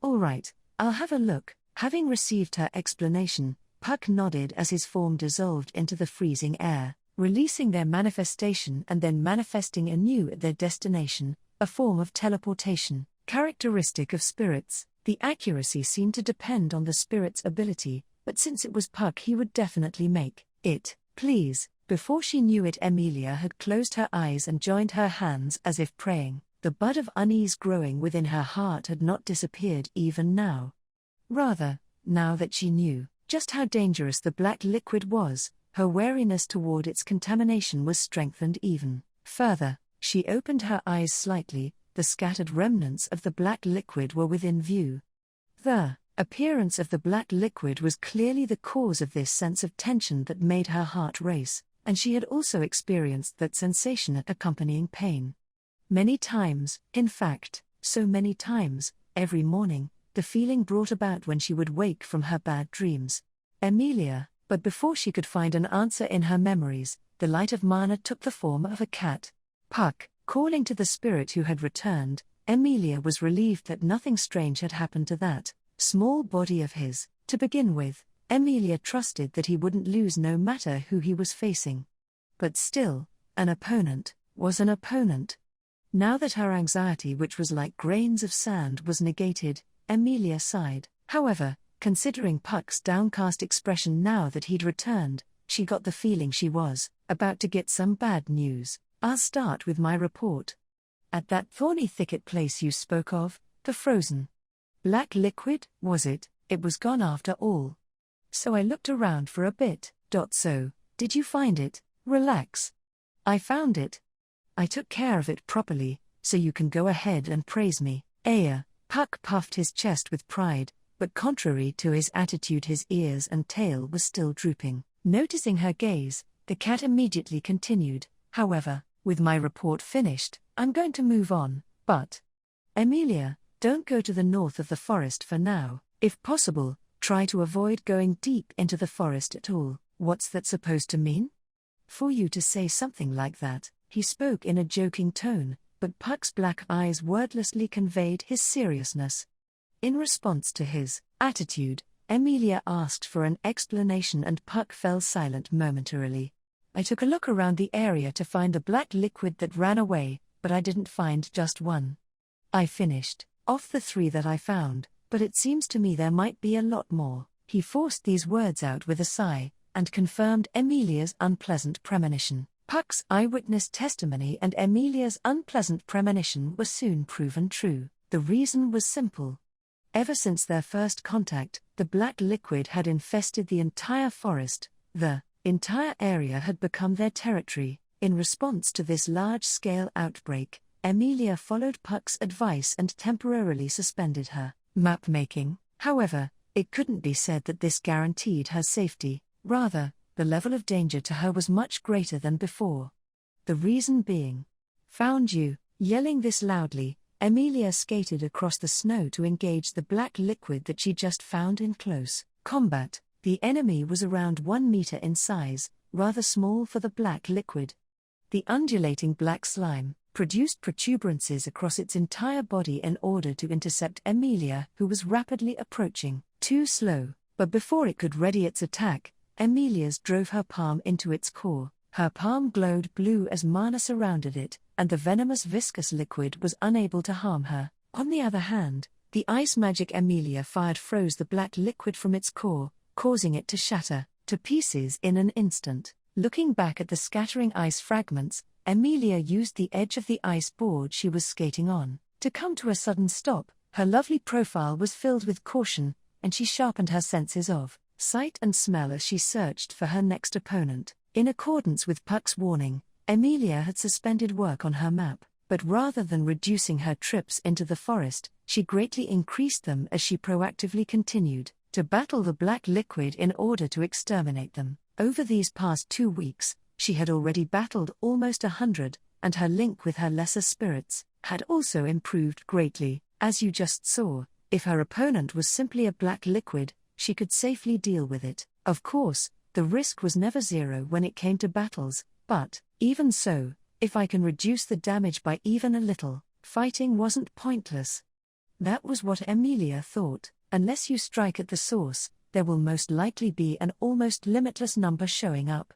All right, I'll have a look. Having received her explanation, Puck nodded as his form dissolved into the freezing air, releasing their manifestation and then manifesting anew at their destination, a form of teleportation, characteristic of spirits. The accuracy seemed to depend on the spirit's ability, but since it was Puck, he would definitely make it. Please. Before she knew it, Emilia had closed her eyes and joined her hands as if praying. The bud of unease growing within her heart had not disappeared even now. Rather, now that she knew just how dangerous the black liquid was, her wariness toward its contamination was strengthened even further. She opened her eyes slightly. The scattered remnants of the black liquid were within view. The appearance of the black liquid was clearly the cause of this sense of tension that made her heart race, and she had also experienced that sensation accompanying pain. Many times, in fact, so many times, every morning, the feeling brought about when she would wake from her bad dreams. Emilia, but before she could find an answer in her memories, the light of mana took the form of a cat. Puck, calling to the spirit who had returned, Emilia was relieved that nothing strange had happened to that small body of his. To begin with, Emilia trusted that he wouldn't lose no matter who he was facing. But still, an opponent was an opponent. Now that her anxiety, which was like grains of sand, was negated, Emilia sighed. However, considering Puck's downcast expression now that he'd returned, she got the feeling she was about to get some bad news. I'll start with my report. At that thorny thicket place you spoke of, the frozen black liquid, was it? It was gone after all. So I looked around for a bit. So, did you find it? Relax. I found it. I took care of it properly, so you can go ahead and praise me. Puck puffed his chest with pride, but contrary to his attitude, his ears and tail were still drooping. Noticing her gaze, the cat immediately continued, however, with my report finished, I'm going to move on, but Emilia, don't go to the north of the forest for now. If possible, try to avoid going deep into the forest at all. What's that supposed to mean? For you to say something like that, he spoke in a joking tone, but Puck's black eyes wordlessly conveyed his seriousness. In response to his attitude, Emilia asked for an explanation and Puck fell silent momentarily. I took a look around the area to find the black liquid that ran away, but I didn't find just one. I finished off the 3 that I found, but it seems to me there might be a lot more. He forced these words out with a sigh, and confirmed Emilia's unpleasant premonition. Puck's eyewitness testimony and Emilia's unpleasant premonition were soon proven true. The reason was simple. Ever since their first contact, the black liquid had infested the entire forest. The entire area had become their territory. In response to this large-scale outbreak, Emilia followed Puck's advice and temporarily suspended her map-making. However, it couldn't be said that this guaranteed her safety. Rather, the level of danger to her was much greater than before. The reason being, found you. Yelling this loudly, Emilia skated across the snow to engage the black liquid that she just found in close combat. The enemy was around 1 meter in size, rather small for the black liquid. The undulating black slime produced protuberances across its entire body in order to intercept Emilia, who was rapidly approaching. Too slow, but before it could ready its attack, Emilia's drove her palm into its core. Her palm glowed blue as mana surrounded it, and the venomous viscous liquid was unable to harm her. On the other hand, the ice magic Emilia fired froze the black liquid from its core, causing it to shatter. to pieces in an instant. Looking back at the scattering ice fragments, Emilia used the edge of the ice board she was skating on to come to a sudden stop. Her lovely profile was filled with caution, and she sharpened her senses of sight and smell as she searched for her next opponent. In accordance with Puck's warning, Emilia had suspended work on her map, but rather than reducing her trips into the forest, she greatly increased them as she proactively continued to battle the black liquid in order to exterminate them. Over these past 2 weeks, she had already battled almost 100, and her link with her lesser spirits had also improved greatly. As you just saw, if her opponent was simply a black liquid, she could safely deal with it. Of course, the risk was never zero when it came to battles, but, even so, if I can reduce the damage by even a little, fighting wasn't pointless. That was what Emilia thought. Unless you strike at the source, there will most likely be an almost limitless number showing up.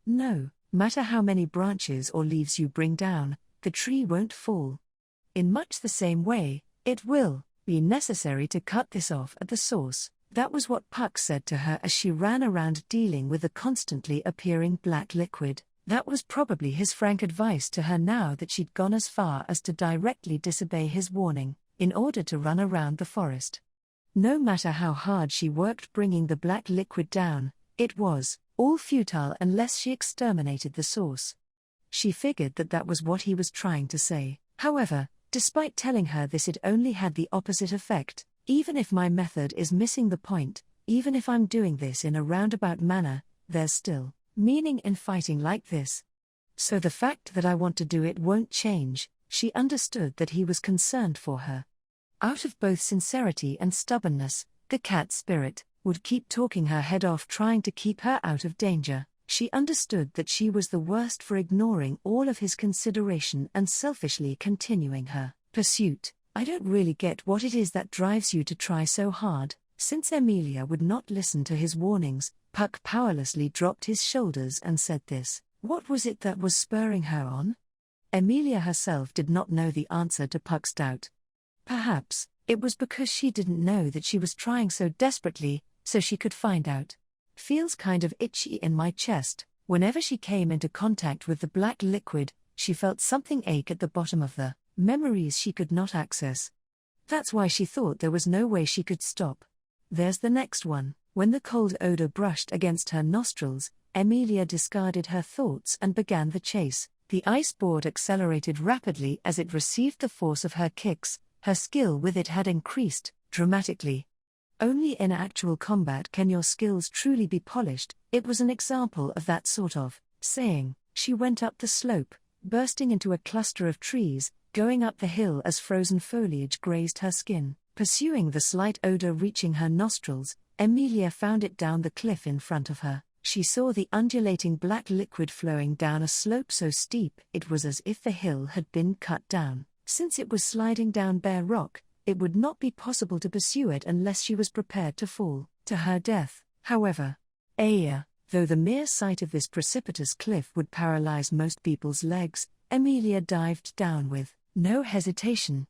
No matter how many branches or leaves you bring down, the tree won't fall. In much the same way, it will be necessary to cut this off at the source. That was what Puck said to her as she ran around dealing with the constantly appearing black liquid. That was probably his frank advice to her now that she'd gone as far as to directly disobey his warning, in order to run around the forest. No matter how hard she worked bringing the black liquid down, it was all futile unless she exterminated the source. She figured that was what he was trying to say. However, despite telling her this, it only had the opposite effect. Even if my method is missing the point, even if I'm doing this in a roundabout manner, there's still meaning in fighting like this. So the fact that I want to do it won't change. She understood that he was concerned for her. Out of both sincerity and stubbornness, the cat spirit would keep talking her head off, trying to keep her out of danger. She understood that she was the worst for ignoring all of his consideration and selfishly continuing her pursuit. I don't really get what it is that drives you to try so hard. Since Emilia would not listen to his warnings, Puck powerlessly dropped his shoulders and said this. What was it that was spurring her on? Emilia herself did not know the answer to Puck's doubt. Perhaps it was because she didn't know that she was trying so desperately, so she could find out. Feels kind of itchy in my chest. Whenever she came into contact with the black liquid, she felt something ache at the bottom of the memories she could not access. That's why she thought there was no way she could stop. There's the next one. When the cold odor brushed against her nostrils, Emilia discarded her thoughts and began the chase. The ice board accelerated rapidly as it received the force of her kicks. Her skill with it had increased dramatically. Only in actual combat can your skills truly be polished. It was an example of that sort of saying. She went up the slope, bursting into a cluster of trees, going up the hill as frozen foliage grazed her skin. Pursuing the slight odor reaching her nostrils, Emilia found it down the cliff in front of her. She saw the undulating black liquid flowing down a slope so steep it was as if the hill had been cut down. Since it was sliding down bare rock, it would not be possible to pursue it unless she was prepared to fall to her death. However, though the mere sight of this precipitous cliff would paralyze most people's legs, Emilia dived down with no hesitation.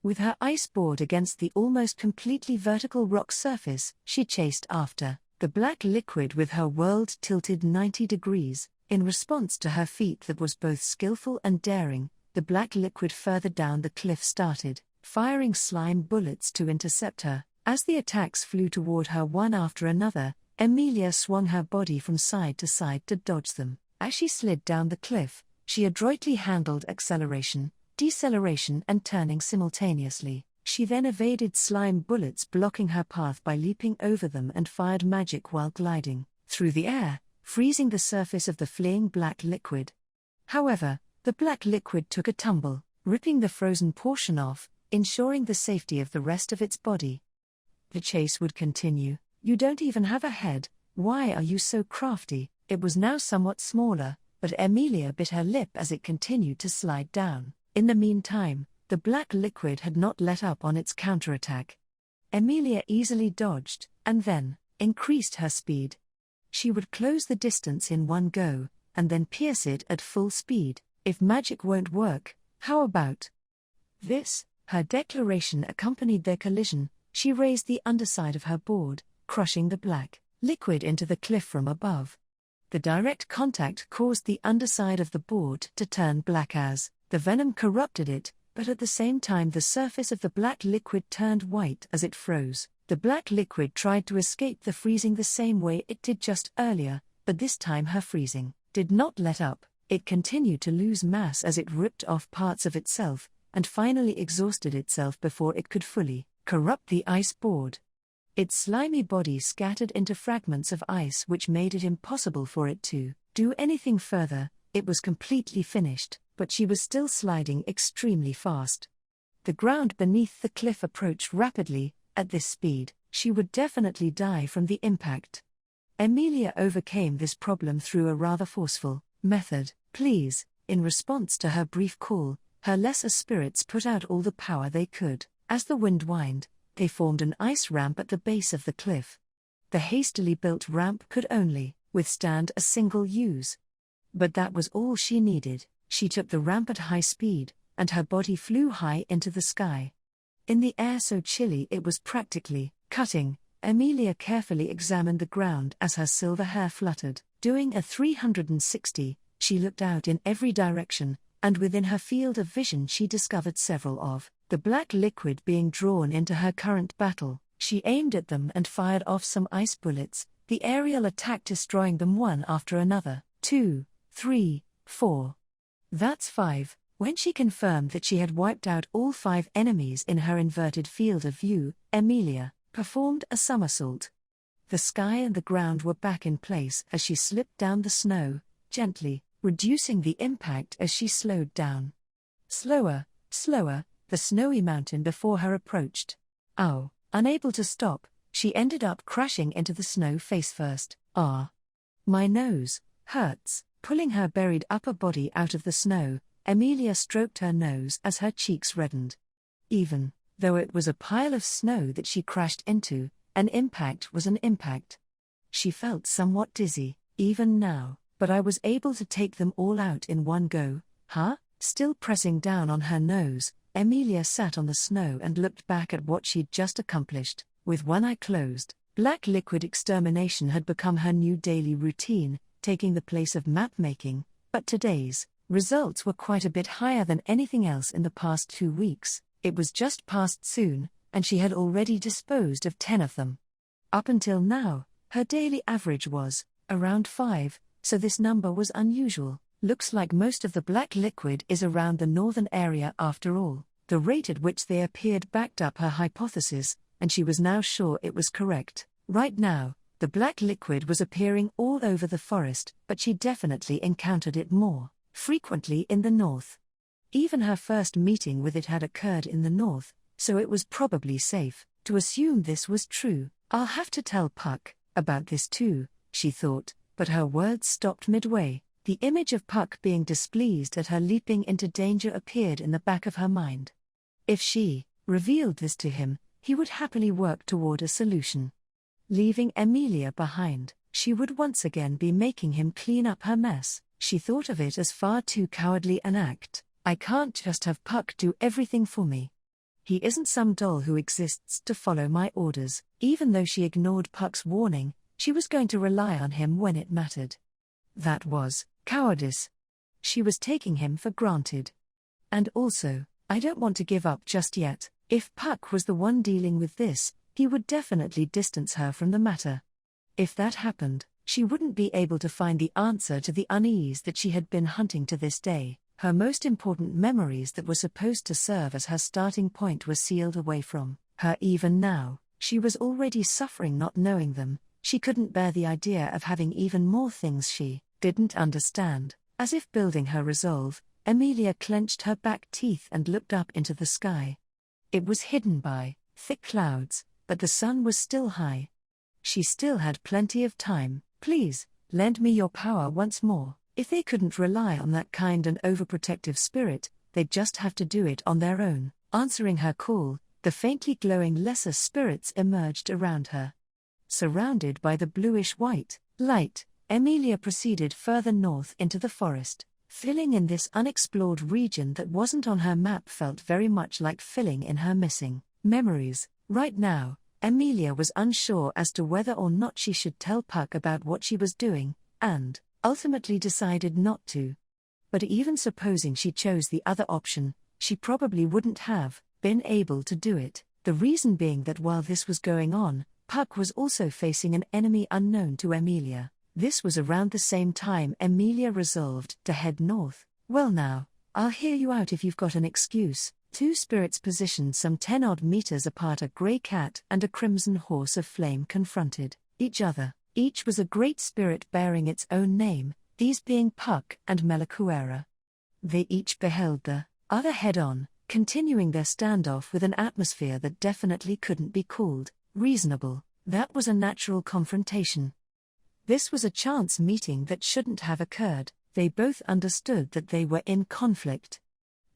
With her ice board against the almost completely vertical rock surface, she chased after the black liquid with her world tilted 90 degrees. In response to her feat that was both skillful and daring, the black liquid further down the cliff started firing slime bullets to intercept her. As the attacks flew toward her one after another, Emilia swung her body from side to side to dodge them. As she slid down the cliff, she adroitly handled acceleration, deceleration and turning simultaneously. She then evaded slime bullets blocking her path by leaping over them and fired magic while gliding through the air, freezing the surface of the fleeing black liquid. However, the black liquid took a tumble, ripping the frozen portion off, ensuring the safety of the rest of its body. The chase would continue. You don't even have a head, why are you so crafty? It was now somewhat smaller, but Emilia bit her lip as it continued to slide down. In the meantime, the black liquid had not let up on its counterattack. Emilia easily dodged, and then increased her speed. She would close the distance in one go, and then pierce it at full speed. If magic won't work, how about this? Her declaration accompanied their collision. She raised the underside of her board, crushing the black liquid into the cliff from above. The direct contact caused the underside of the board to turn black as the venom corrupted it, but at the same time the surface of the black liquid turned white as it froze. The black liquid tried to escape the freezing the same way it did just earlier, but this time her freezing did not let up. It continued to lose mass as it ripped off parts of itself, and finally exhausted itself before it could fully corrupt the ice board. Its slimy body scattered into fragments of ice which made it impossible for it to do anything further. It was completely finished, but she was still sliding extremely fast. The ground beneath the cliff approached rapidly. At this speed, she would definitely die from the impact. Emilia overcame this problem through a rather forceful method. Please, in response to her brief call, her lesser spirits put out all the power they could. As the wind whined, they formed an ice ramp at the base of the cliff. The hastily built ramp could only withstand a single use. But that was all she needed. She took the ramp at high speed, and her body flew high into the sky. In the air so chilly it was practically cutting, Emilia carefully examined the ground as her silver hair fluttered. Doing a 360, she looked out in every direction, and within her field of vision she discovered several of the black liquid being drawn into her current battle. She aimed at them and fired off some ice bullets, the aerial attack destroying them one after another. 2, 3, 4. That's 5. When she confirmed that she had wiped out all 5 enemies in her inverted field of view, Emilia performed a somersault. The sky and the ground were back in place as she slipped down the snow, gently, reducing the impact as she slowed down. Slower, slower, the snowy mountain before her approached. Ow! Unable to stop, she ended up crashing into the snow face first. Ah! My nose hurts. Pulling her buried upper body out of the snow, Emilia stroked her nose as her cheeks reddened. Even though it was a pile of snow that she crashed into, an impact was an impact. She felt somewhat dizzy, even now, but I was able to take them all out in one go. Huh? Still pressing down on her nose, Emilia sat on the snow and looked back at what she'd just accomplished. With one eye closed, black liquid extermination had become her new daily routine, taking the place of map-making, but today's results were quite a bit higher than anything else in the past 2 weeks. It was just past soon, and she had already disposed of 10 of them. Up until now, her daily average was around 5, so this number was unusual. Looks like most of the black liquid is around the northern area after all. The rate at which they appeared backed up her hypothesis, and she was now sure it was correct. Right now, the black liquid was appearing all over the forest, but she definitely encountered it more frequently in the north. Even her first meeting with it had occurred in the north, so it was probably safe to assume this was true. I'll have to tell Puck about this too, she thought, but her words stopped midway. The image of Puck being displeased at her leaping into danger appeared in the back of her mind. If she revealed this to him, he would happily work toward a solution. Leaving Emilia behind, she would once again be making him clean up her mess. She thought of it as far too cowardly an act. I can't just have Puck do everything for me. He isn't some doll who exists to follow my orders. Even though she ignored Puck's warning, she was going to rely on him when it mattered. That was cowardice. She was taking him for granted. And also, I don't want to give up just yet. If Puck was the one dealing with this, he would definitely distance her from the matter. If that happened, she wouldn't be able to find the answer to the unease that she had been hunting to this day. Her most important memories that were supposed to serve as her starting point were sealed away from her even now. She was already suffering not knowing them. She couldn't bear the idea of having even more things she didn't understand. As if building her resolve, Emilia clenched her back teeth and looked up into the sky. It was hidden by thick clouds, but the sun was still high. She still had plenty of time. Please, lend me your power once more. If they couldn't rely on that kind and overprotective spirit, they'd just have to do it on their own. Answering her call, the faintly glowing lesser spirits emerged around her. Surrounded by the bluish-white light, Emilia proceeded further north into the forest. Filling in this unexplored region that wasn't on her map felt very much like filling in her missing memories. Right now, Emilia was unsure as to whether or not she should tell Puck about what she was doing, and ultimately decided not to. But even supposing she chose the other option, she probably wouldn't have been able to do it. The reason being that while this was going on, Puck was also facing an enemy unknown to Emilia. This was around the same time Emilia resolved to head north. Well now, I'll hear you out if you've got an excuse. Two spirits positioned some 10-odd meters apart, a grey cat and a crimson horse of flame, confronted each other. Each was a great spirit bearing its own name, these being Puck and Melakuera. They each beheld the other head-on, continuing their standoff with an atmosphere that definitely couldn't be called reasonable. That was a natural confrontation. This was a chance meeting that shouldn't have occurred. They both understood that they were in conflict.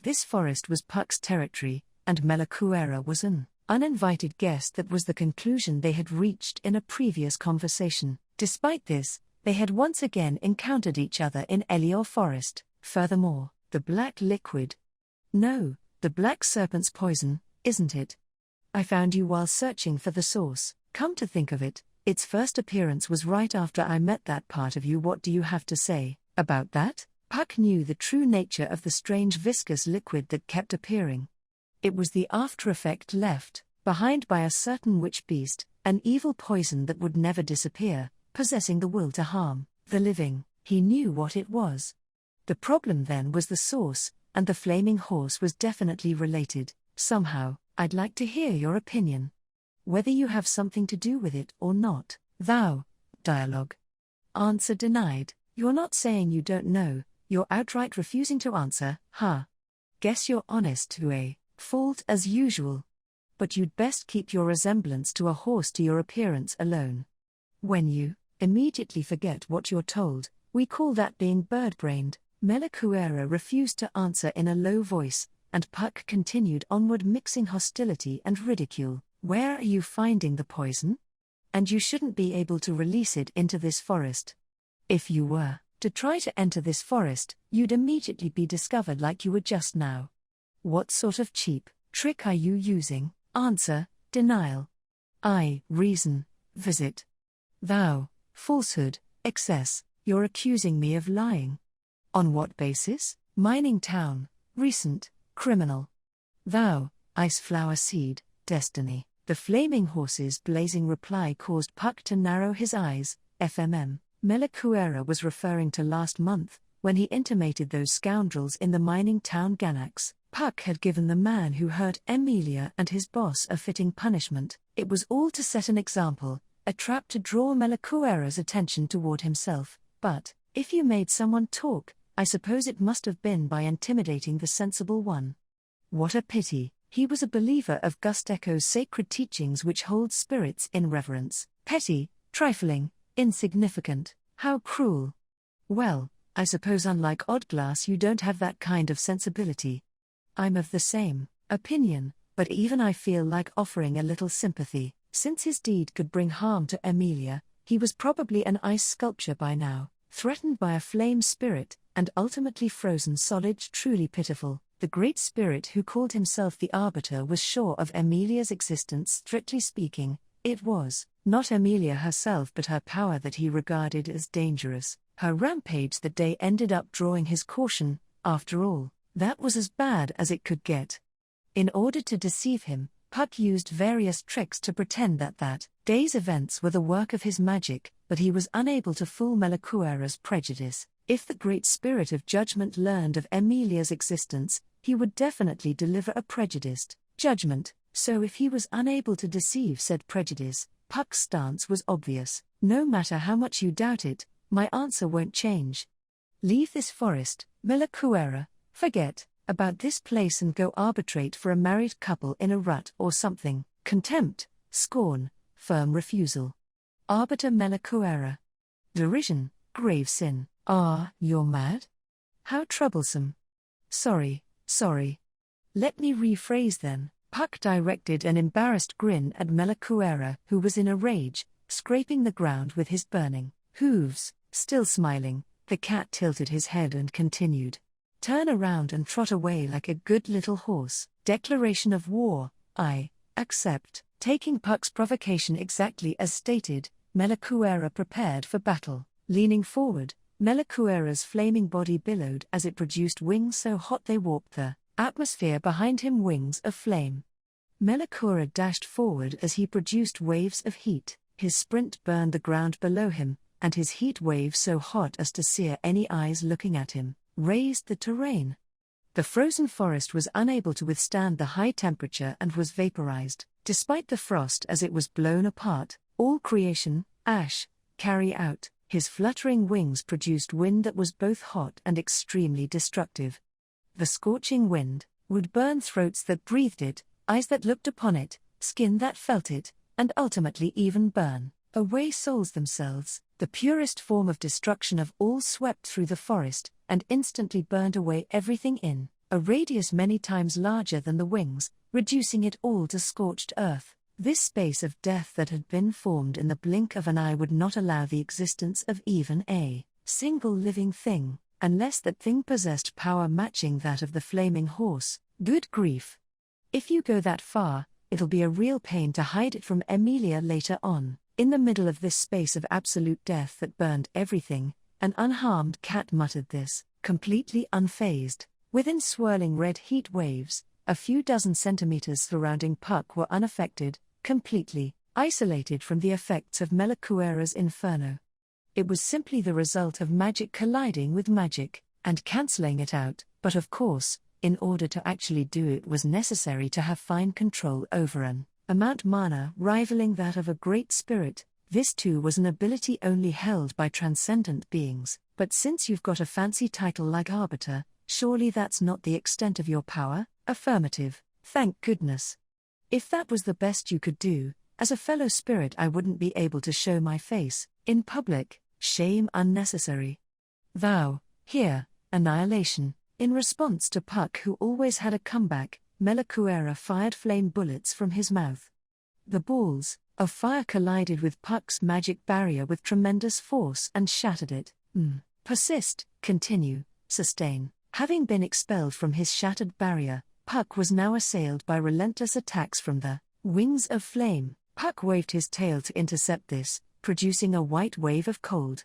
This forest was Puck's territory, and Melakuera was an uninvited guest. That was the conclusion they had reached in a previous conversation. Despite this, they had once again encountered each other in Elior Forest. Furthermore, the black liquid. No, the black serpent's poison, isn't it? I found you while searching for the source. Come to think of it, its first appearance was right after I met that part of you. What do you have to say about that? Puck knew the true nature of the strange viscous liquid that kept appearing. It was the after effect left behind by a certain witch beast, an evil poison that would never disappear, possessing the will to harm the living. He knew what it was. The problem then was the source, and the flaming horse was definitely related, somehow. I'd like to hear your opinion. Whether you have something to do with it or not. Thou. Dialogue. Answer denied. You're not saying you don't know, you're outright refusing to answer, huh? Guess you're honest to a fault as usual. But you'd best keep your resemblance to a horse to your appearance alone. When you immediately forget what you're told, we call that being bird-brained. Melakuera refused to answer in a low voice, and Puck continued onward, mixing hostility and ridicule. Where are you finding the poison? And you shouldn't be able to release it into this forest. If you were to try to enter this forest, you'd immediately be discovered like you were just now. What sort of cheap trick are you using? Answer, denial. I, reason, visit. Thou, falsehood, excess, you're accusing me of lying. On what basis? Mining town, recent, criminal. Thou, ice flower seed, destiny. The flaming horse's blazing reply caused Puck to narrow his eyes. FMM. Melakuera was referring to last month, when he intimated those scoundrels in the mining town Ganax. Puck had given the man who hurt Emilia and his boss a fitting punishment. It was all to set an example, a trap to draw Melakuera's attention toward himself. But, if you made someone talk, I suppose it must have been by intimidating the sensible one. What a pity, he was a believer of Gusteco's sacred teachings, which hold spirits in reverence. Petty, trifling, insignificant, how cruel. Well, I suppose unlike Oddglass you don't have that kind of sensibility. I'm of the same opinion, but even I feel like offering a little sympathy. Since his deed could bring harm to Emilia, he was probably an ice sculpture by now, threatened by a flame spirit, and ultimately frozen solid. Truly pitiful. The great spirit who called himself the Arbiter was sure of Emilia's existence. Strictly speaking, it was not Emilia herself but her power that he regarded as dangerous. Her rampage that day ended up drawing his caution. After all, that was as bad as it could get. In order to deceive him, Puck used various tricks to pretend that day's events were the work of his magic, but he was unable to fool Melakuera's prejudice. If the great spirit of judgment learned of Emilia's existence, he would definitely deliver a prejudiced judgment. So if he was unable to deceive said prejudice, Puck's stance was obvious. No matter how much you doubt it, my answer won't change. Leave this forest, Melakuera, forget about this place and go arbitrate for a married couple in a rut or something. Contempt, scorn, firm refusal. Arbiter Melakuera. Derision, grave sin. Ah, you're mad? How troublesome. Sorry. Let me rephrase then. Puck directed an embarrassed grin at Melakuera, who was in a rage, scraping the ground with his burning hooves. Still smiling, the cat tilted his head and continued. Turn around and trot away like a good little horse. Declaration of war. I accept. Taking Puck's provocation exactly as stated, Melakuera prepared for battle. Leaning forward, Melakuera's flaming body billowed as it produced wings so hot they warped the atmosphere behind him, wings of flame. Melakuera dashed forward as he produced waves of heat. His sprint burned the ground below him, and his heat wave, so hot as to sear any eyes looking at him, raised the terrain. The frozen forest was unable to withstand the high temperature and was vaporized. Despite the frost as it was blown apart, all creation, ash, carry out. His fluttering wings produced wind that was both hot and extremely destructive. The scorching wind would burn throats that breathed it, eyes that looked upon it, skin that felt it, and ultimately even burn away souls themselves. The purest form of destruction of all swept through the forest, and instantly burned away everything in a radius many times larger than the wings, reducing it all to scorched earth. This space of death that had been formed in the blink of an eye would not allow the existence of even a single living thing, unless that thing possessed power matching that of the flaming horse. Good grief! If you go that far, it'll be a real pain to hide it from Emilia later on. In the middle of this space of absolute death that burned everything, an unharmed cat muttered this, completely unfazed. Within swirling red heat waves, a few dozen centimeters surrounding Puck were unaffected, completely isolated from the effects of Melakuera's inferno. It was simply the result of magic colliding with magic, and cancelling it out, but of course, in order to actually do it was necessary to have fine control over an amount mana rivaling that of a great spirit. This too was an ability only held by transcendent beings, but since you've got a fancy title like Arbiter, surely that's not the extent of your power? Affirmative, thank goodness. If that was the best you could do, as a fellow spirit I wouldn't be able to show my face in public. Shame unnecessary. Thou, here, annihilation. In response to Puck, who always had a comeback, Melakuera fired flame bullets from his mouth. The balls of fire collided with Puck's magic barrier with tremendous force and shattered it. Persist, continue, sustain. Having been expelled from his shattered barrier, Puck was now assailed by relentless attacks from the wings of flame. Puck waved his tail to intercept this, producing a white wave of cold.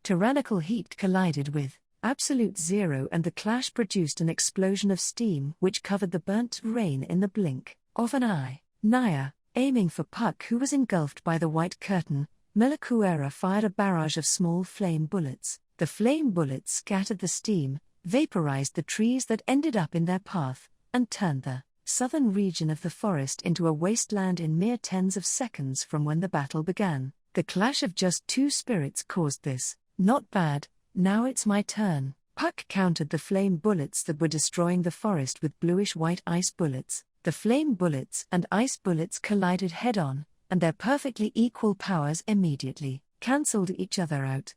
Tyrannical heat collided with absolute zero, and the clash produced an explosion of steam which covered the burnt terrain in the blink of an eye. Naya, aiming for Puck, who was engulfed by the white curtain, Melakuera fired a barrage of small flame bullets. The flame bullets scattered the steam, vaporized the trees that ended up in their path, and turned the southern region of the forest into a wasteland in mere tens of seconds from when the battle began. The clash of just two spirits caused this. Not bad, now it's my turn. Puck countered the flame bullets that were destroying the forest with bluish-white ice bullets. The flame bullets and ice bullets collided head-on, and their perfectly equal powers immediately cancelled each other out.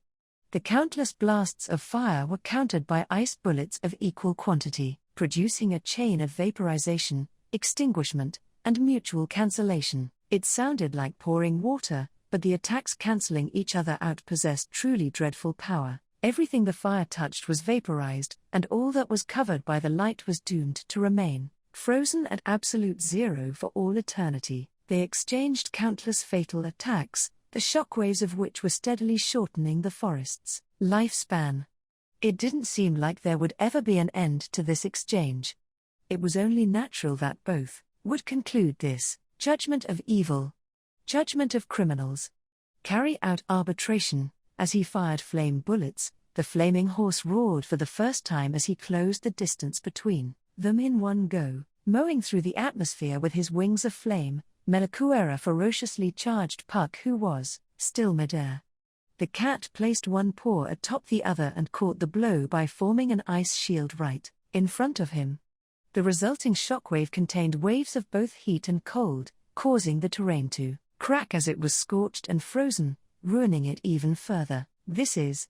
The countless blasts of fire were countered by ice bullets of equal quantity, producing a chain of vaporization, extinguishment, and mutual cancellation. It sounded like pouring water, but the attacks cancelling each other out possessed truly dreadful power. Everything the fire touched was vaporized, and all that was covered by the light was doomed to remain frozen at absolute zero for all eternity. They exchanged countless fatal attacks, the shockwaves of which were steadily shortening the forest's lifespan. It didn't seem like there would ever be an end to this exchange. It was only natural that both would conclude this judgment of evil, judgment of criminals, carry out arbitration. As he fired flame bullets, the flaming horse roared for the first time as he closed the distance between them in one go, mowing through the atmosphere with his wings of flame. Melakuera ferociously charged Puck, who was still midair. The cat placed one paw atop the other and caught the blow by forming an ice shield right in front of him. The resulting shockwave contained waves of both heat and cold, causing the terrain to crack as it was scorched and frozen, ruining it even further. This is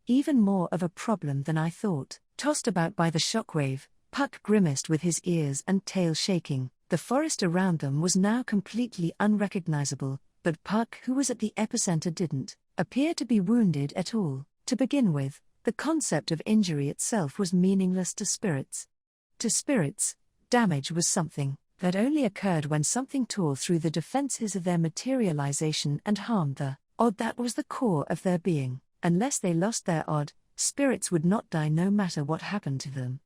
even more of a problem than I thought. Tossed about by the shockwave, Puck grimaced with his ears and tail shaking. The forest around them was now completely unrecognizable, but Puck, who was at the epicenter, didn't appear to be wounded at all. To begin with, the concept of injury itself was meaningless to spirits. To spirits, damage was something That only occurred when something tore through the defenses of their materialization and harmed the odd that was the core of their being. Unless they lost their odd, spirits would not die no matter what happened to them.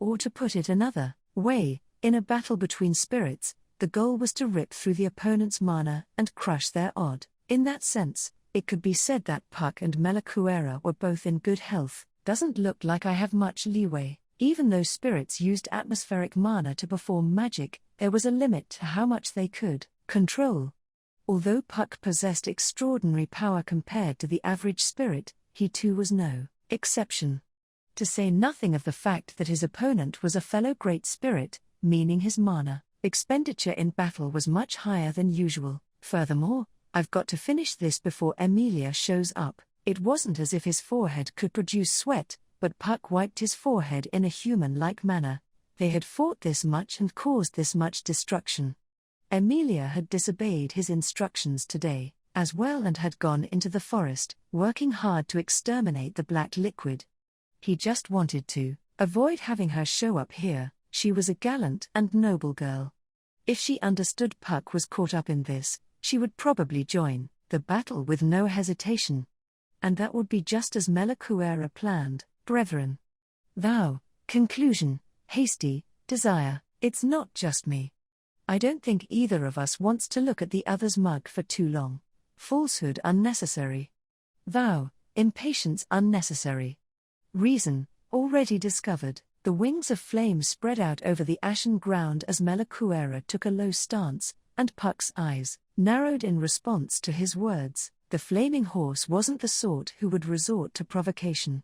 Or to put it another way, in a battle between spirits, the goal was to rip through the opponent's mana and crush their odd. In that sense, it could be said that Puck and Melakuera were both in good health. Doesn't look like I have much leeway. Even though spirits used atmospheric mana to perform magic, there was a limit to how much they could control. Although Puck possessed extraordinary power compared to the average spirit, he too was no exception. To say nothing of the fact that his opponent was a fellow great spirit, meaning his mana expenditure in battle was much higher than usual. Furthermore, I've got to finish this before Emilia shows up. It wasn't as if his forehead could produce sweat, but Puck wiped his forehead in a human-like manner. They had fought this much and caused this much destruction. Emilia had disobeyed his instructions today, as well, and had gone into the forest, working hard to exterminate the black liquid. He just wanted to avoid having her show up here. She was a gallant and noble girl. If she understood Puck was caught up in this, she would probably join the battle with no hesitation. And that would be just as Melakuera planned. Brethren. Conclusion, hasty, desire, it's not just me. I don't think either of us wants to look at the other's mug for too long. Falsehood unnecessary. Impatience unnecessary. Reason, already discovered. The wings of flame spread out over the ashen ground as Melakuera took a low stance, and Puck's eyes narrowed in response to his words. The flaming horse wasn't the sort who would resort to provocation.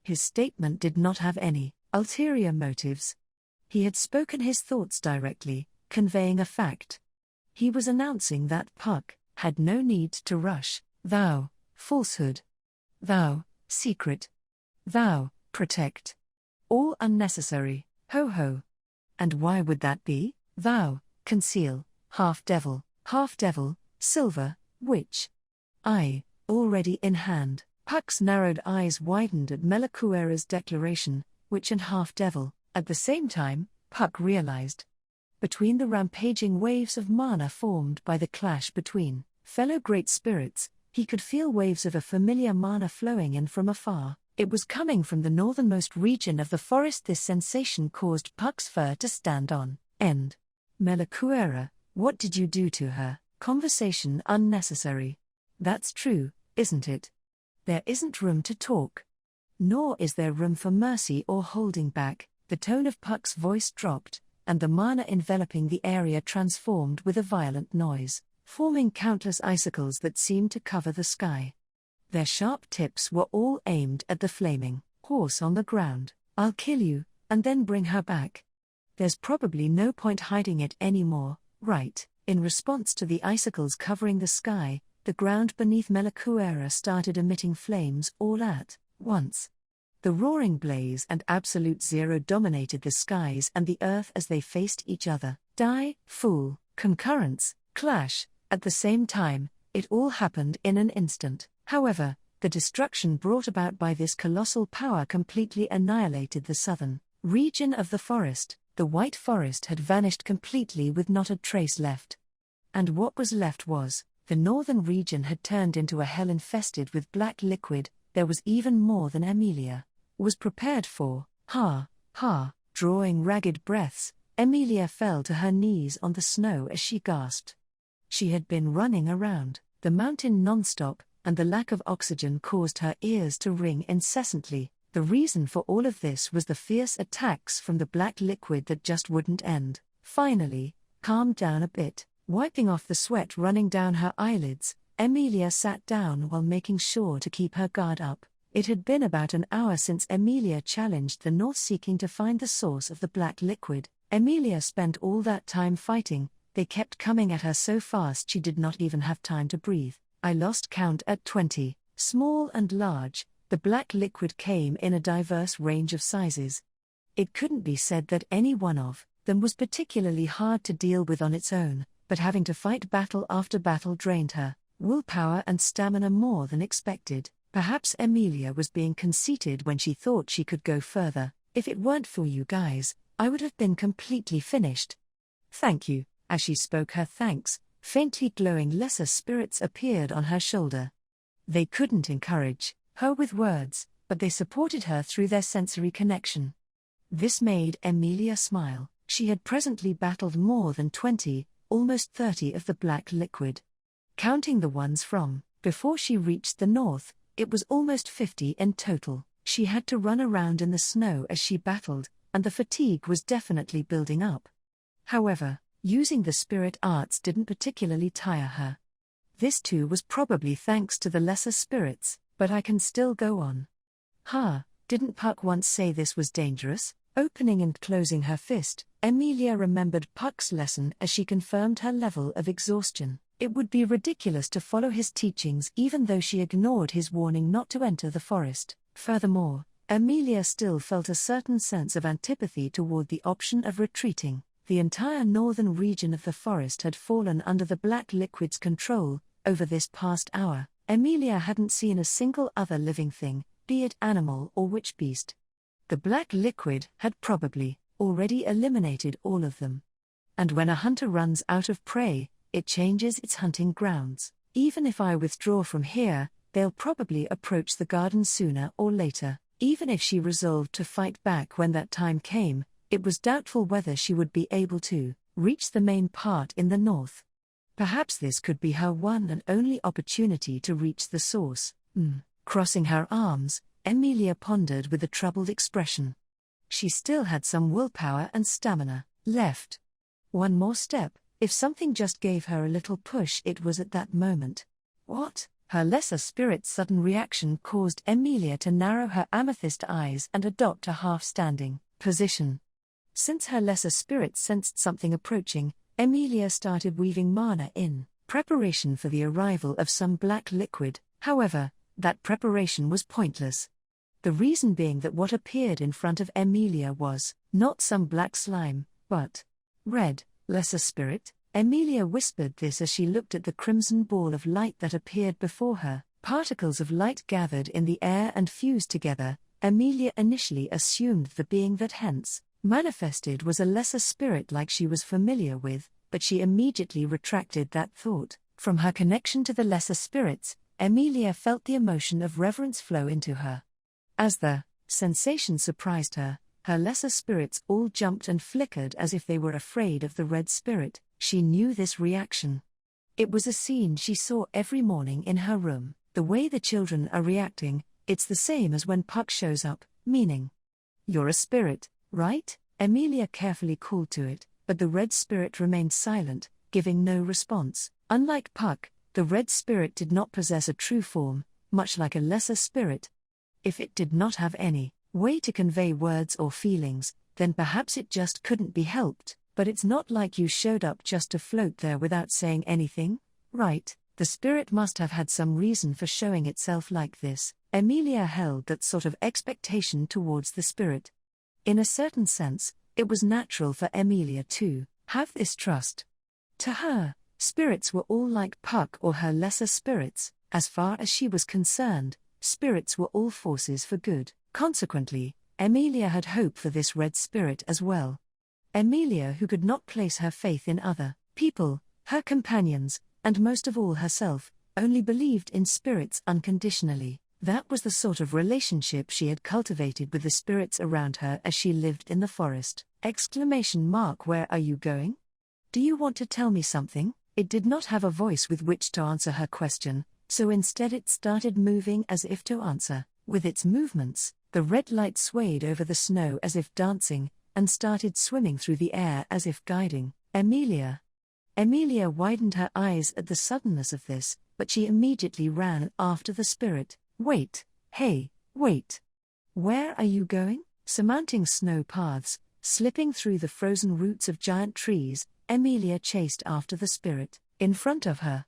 His statement did not have any ulterior motives. He had spoken his thoughts directly, conveying a fact. He was announcing that Puck had no need to rush. Falsehood. Secret. Protect. All unnecessary. Ho. And why would that be? Conceal. Half devil, silver, witch. Already in hand. Puck's narrowed eyes widened at Melakuera's declaration, witch and half-devil. At the same time, Puck realized. Between the rampaging waves of mana formed by the clash between fellow great spirits, he could feel waves of a familiar mana flowing in from afar. It was coming from the northernmost region of the forest. This sensation caused Puck's fur to stand on end. Melakuera, what did you do to her? Conversation unnecessary. That's true, isn't it? There isn't room to talk. Nor is there room for mercy or holding back. The tone of Puck's voice dropped, and the mana enveloping the area transformed with a violent noise, forming countless icicles that seemed to cover the sky. Their sharp tips were all aimed at the flaming horse on the ground. I'll kill you, and then bring her back. There's probably no point hiding it anymore, right? In response to the icicles covering the sky, the ground beneath Melakuera started emitting flames all at once. The roaring blaze and absolute zero dominated the skies and the earth as they faced each other. Die, fool, concurrence, clash. At the same time, it all happened in an instant. However, the destruction brought about by this colossal power completely annihilated the southern region of the forest. The white forest had vanished completely with not a trace left. And what was left was, the northern region had turned into a hell infested with black liquid. There was even more than Emilia was prepared for. Drawing ragged breaths, Emilia fell to her knees on the snow as she gasped. She had been running around the mountain non-stop, and the lack of oxygen caused her ears to ring incessantly. The reason for all of this was the fierce attacks from the black liquid that just wouldn't end. Finally, calmed down a bit, wiping off the sweat running down her eyelids, Emilia sat down while making sure to keep her guard up. It had been about an hour since Emilia challenged the North, seeking to find the source of the black liquid. Emilia spent all that time fighting. They kept coming at her so fast she did not even have time to breathe. I lost count at 20. Small and large, the black liquid came in a diverse range of sizes. It couldn't be said that any one of them was particularly hard to deal with on its own, but having to fight battle after battle drained her willpower and stamina more than expected. Perhaps Emilia was being conceited when she thought she could go further. If it weren't for you guys, I would have been completely finished. Thank you." As she spoke her thanks, faintly glowing lesser spirits appeared on her shoulder. They couldn't encourage her with words, but they supported her through their sensory connection. This made Emilia smile. She had presently battled more than 20, almost 30 of the black liquid. Counting the ones from before she reached the north, it was almost 50 in total. She had to run around in the snow as she battled, and the fatigue was definitely building up. However, using the spirit arts didn't particularly tire her. This too was probably thanks to the lesser spirits, but I can still go on. Didn't Puck once say this was dangerous? Opening and closing her fist, Emilia remembered Puck's lesson as she confirmed her level of exhaustion. It would be ridiculous to follow his teachings even though she ignored his warning not to enter the forest. Furthermore, Emilia still felt a certain sense of antipathy toward the option of retreating. The entire northern region of the forest had fallen under the black liquid's control. Over this past hour, Emilia hadn't seen a single other living thing, be it animal or witch beast. The black liquid had probably already eliminated all of them. And when a hunter runs out of prey, it changes its hunting grounds. Even if I withdraw from here, they'll probably approach the garden sooner or later. Even if she resolved to fight back when that time came, it was doubtful whether she would be able to reach the main part in the north. Perhaps this could be her one and only opportunity to reach the source. Crossing her arms, Emilia pondered with a troubled expression. She still had some willpower and stamina left. One more step, if something just gave her a little push. It was at that moment. What? Her lesser spirit's sudden reaction caused Emilia to narrow her amethyst eyes and adopt a half-standing position. Since her lesser spirit sensed something approaching, Emilia started weaving mana in preparation for the arrival of some black liquid. However, that preparation was pointless. The reason being that what appeared in front of Emilia was not some black slime, but red, lesser spirit. Emilia whispered this as she looked at the crimson ball of light that appeared before her. Particles of light gathered in the air and fused together. Emilia initially assumed the being that hence manifested was a lesser spirit like she was familiar with, but she immediately retracted that thought. From her connection to the lesser spirits, Emilia felt the emotion of reverence flow into her. As the sensation surprised her, her lesser spirits all jumped and flickered as if they were afraid of the red spirit. She knew this reaction. It was a scene she saw every morning in her room. The way the children are reacting, it's the same as when Puck shows up, meaning, "You're a spirit, right?" Emilia carefully called to it, but the red spirit remained silent, giving no response. Unlike Puck, the red spirit did not possess a true form, much like a lesser spirit. If it did not have any way to convey words or feelings, then perhaps it just couldn't be helped. But it's not like you showed up just to float there without saying anything, right? The spirit must have had some reason for showing itself like this. Emilia held that sort of expectation towards the spirit. In a certain sense, it was natural for Emilia to have this trust. To her, spirits were all like Puck or her lesser spirits. As far as she was concerned, spirits were all forces for good. Consequently, Emilia had hope for this red spirit as well. Emilia, who could not place her faith in other people, her companions, and most of all herself, only believed in spirits unconditionally. That was the sort of relationship she had cultivated with the spirits around her as she lived in the forest. Where are you going? Do you want to tell me something? It did not have a voice with which to answer her question, so instead it started moving as if to answer. With its movements, the red light swayed over the snow as if dancing, and started swimming through the air as if guiding Emilia. Emilia widened her eyes at the suddenness of this, but she immediately ran after the spirit. Wait, hey, wait. Where are you going? Surmounting snow paths, slipping through the frozen roots of giant trees, Emilia chased after the spirit. In front of her,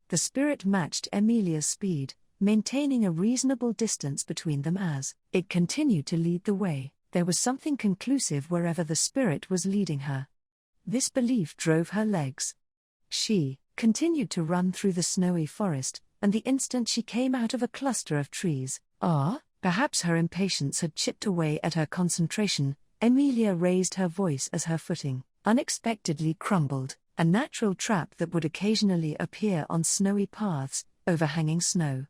the spirit matched Emilia's speed, maintaining a reasonable distance between them as it continued to lead the way. There was something conclusive wherever the spirit was leading her. This belief drove her legs. She continued to run through the snowy forest, and the instant she came out of a cluster of trees, perhaps her impatience had chipped away at her concentration, Emilia raised her voice as her footing unexpectedly crumbled, a natural trap that would occasionally appear on snowy paths, overhanging snow.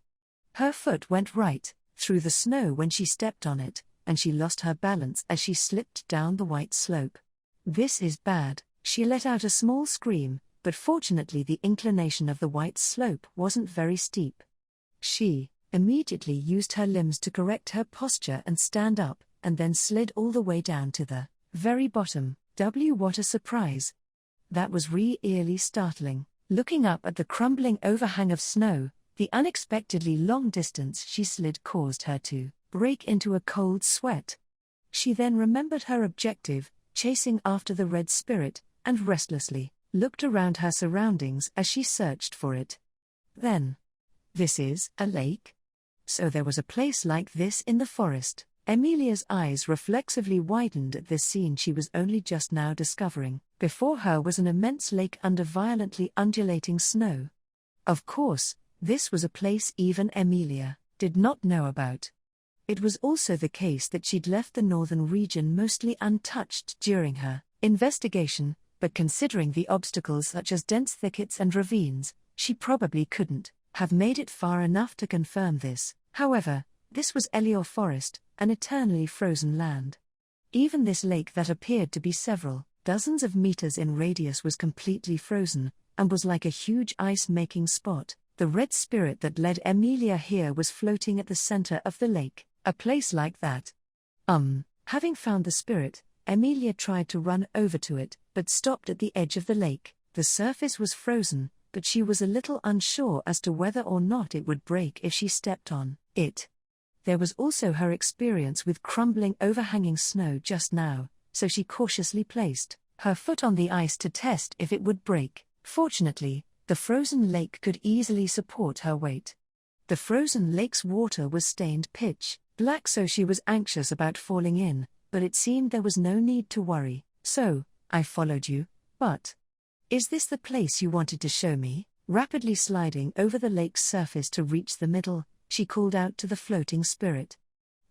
Her foot went right through the snow when she stepped on it, and she lost her balance as she slipped down the white slope. "This is bad," she let out a small scream, but fortunately the inclination of the white slope wasn't very steep. She immediately used her limbs to correct her posture and stand up, and then slid all the way down to the very bottom. What a surprise! That was really startling. Looking up at the crumbling overhang of snow, the unexpectedly long distance she slid caused her to break into a cold sweat. She then remembered her objective, chasing after the red spirit, and restlessly looked around her surroundings as she searched for it. Then, this is a lake? So there was a place like this in the forest. Emilia's eyes reflexively widened at this scene she was only just now discovering. Before her was an immense lake under violently undulating snow. Of course, this was a place even Emilia did not know about. It was also the case that she'd left the northern region mostly untouched during her investigation, but considering the obstacles such as dense thickets and ravines, she probably couldn't have made it far enough to confirm this. However, this was Epilogue Forest, an eternally frozen land. Even this lake that appeared to be several dozens of meters in radius was completely frozen, and was like a huge ice-making spot. The red spirit that led Emilia here was floating at the center of the lake. A place like that. Having found the spirit, Emilia tried to run over to it, but stopped at the edge of the lake. The surface was frozen, but she was a little unsure as to whether or not it would break if she stepped on it. There was also her experience with crumbling overhanging snow just now, so she cautiously placed her foot on the ice to test if it would break. Fortunately, the frozen lake could easily support her weight. The frozen lake's water was stained pitch black, so she was anxious about falling in, but it seemed there was no need to worry. "So, I followed you, but is this the place you wanted to show me?" Rapidly sliding over the lake's surface to reach the middle, she called out to the floating spirit.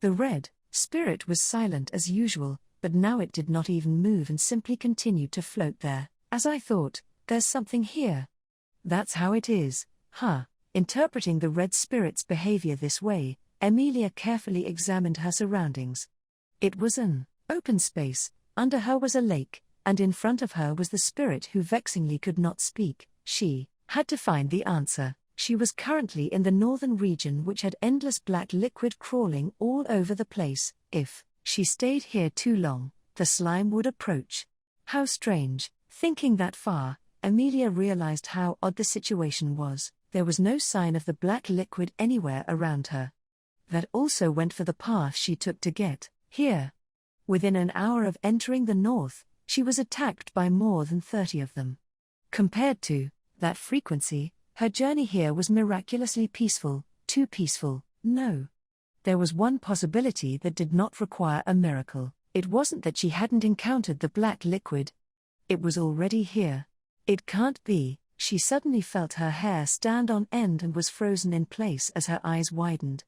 The red spirit was silent as usual, but now it did not even move and simply continued to float there. "As I thought, there's something here." "That's how it is, huh?" Interpreting the red spirit's behavior this way, Emilia carefully examined her surroundings. It was an open space, under her was a lake, and in front of her was the spirit who vexingly could not speak. She had to find the answer. She was currently in the northern region, which had endless black liquid crawling all over the place. If she stayed here too long, the slime would approach. How strange. Thinking that far, Emilia realized how odd the situation was. There was no sign of the black liquid anywhere around her. That also went for the path she took to get here. Within an hour of entering the north, she was attacked by more than 30 of them. Compared to that frequency, her journey here was miraculously peaceful. Too peaceful. No. There was one possibility that did not require a miracle. It wasn't that she hadn't encountered the black liquid. It was already here. It can't be. She suddenly felt her hair stand on end and was frozen in place as her eyes widened.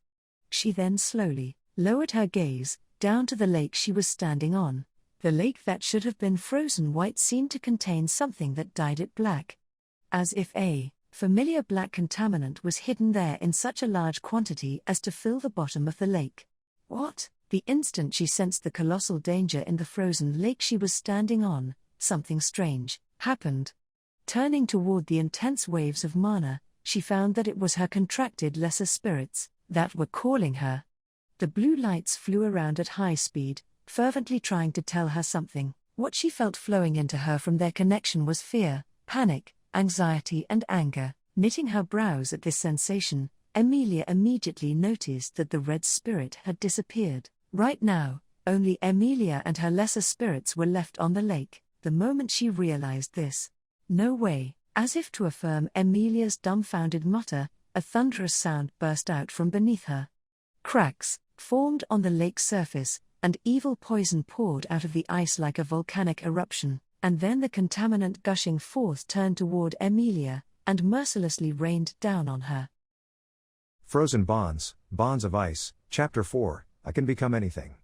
She then slowly lowered her gaze down to the lake she was standing on. The lake that should have been frozen white seemed to contain something that dyed it black. As if a familiar black contaminant was hidden there in such a large quantity as to fill the bottom of the lake. What? The instant she sensed the colossal danger in the frozen lake she was standing on, something strange happened. Turning toward the intense waves of mana, she found that it was her contracted lesser spirits that were calling her. The blue lights flew around at high speed, fervently trying to tell her something. What she felt flowing into her from their connection was fear, panic, anxiety and anger. Knitting her brows at this sensation, Emilia immediately noticed that the red spirit had disappeared. Right now, only Emilia and her lesser spirits were left on the lake. The moment she realized this, "No way," as if to affirm Emilia's dumbfounded mutter, a thunderous sound burst out from beneath her. Cracks formed on the lake's surface, and evil poison poured out of the ice like a volcanic eruption, and then the contaminant gushing forth turned toward Emilia, and mercilessly rained down on her. Frozen Bonds, Bonds of Ice, Chapter 4, I Can Become Anything.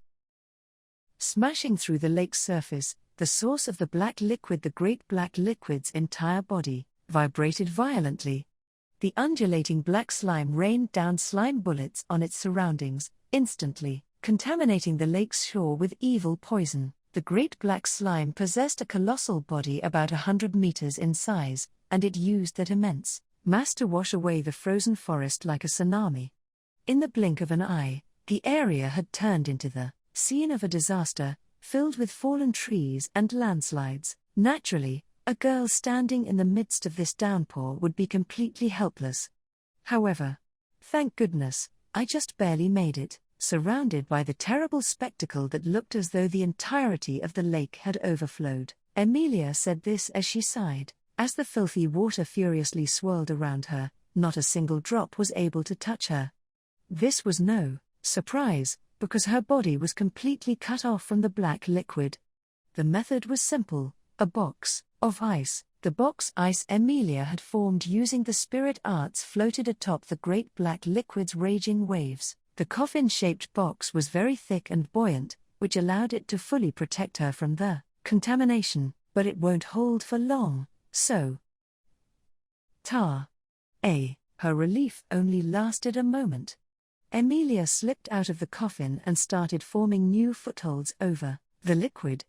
Smashing through the lake's surface, The source of the black liquid, the great black liquid's entire body, vibrated violently. The undulating black slime rained down slime bullets on its surroundings, instantly contaminating the lake's shore with evil poison. The great black slime possessed a colossal body about 100 meters in size, and it used that immense mass to wash away the frozen forest like a tsunami. In the blink of an eye, the area had turned into the scene of a disaster, filled with fallen trees and landslides. Naturally, a girl standing in the midst of this downpour would be completely helpless. However, thank goodness, I just barely made it, surrounded by the terrible spectacle that looked as though the entirety of the lake had overflowed. Emilia said this as she sighed. As the filthy water furiously swirled around her, not a single drop was able to touch her. This was no surprise, because her body was completely cut off from the black liquid. The method was simple: a box of ice. The box ice Emilia had formed using the spirit arts floated atop the great black liquid's raging waves. The coffin-shaped box was very thick and buoyant, which allowed it to fully protect her from the contamination, but it won't hold for long, so. Her relief only lasted a moment. Emilia slipped out of the coffin and started forming new footholds over the liquid.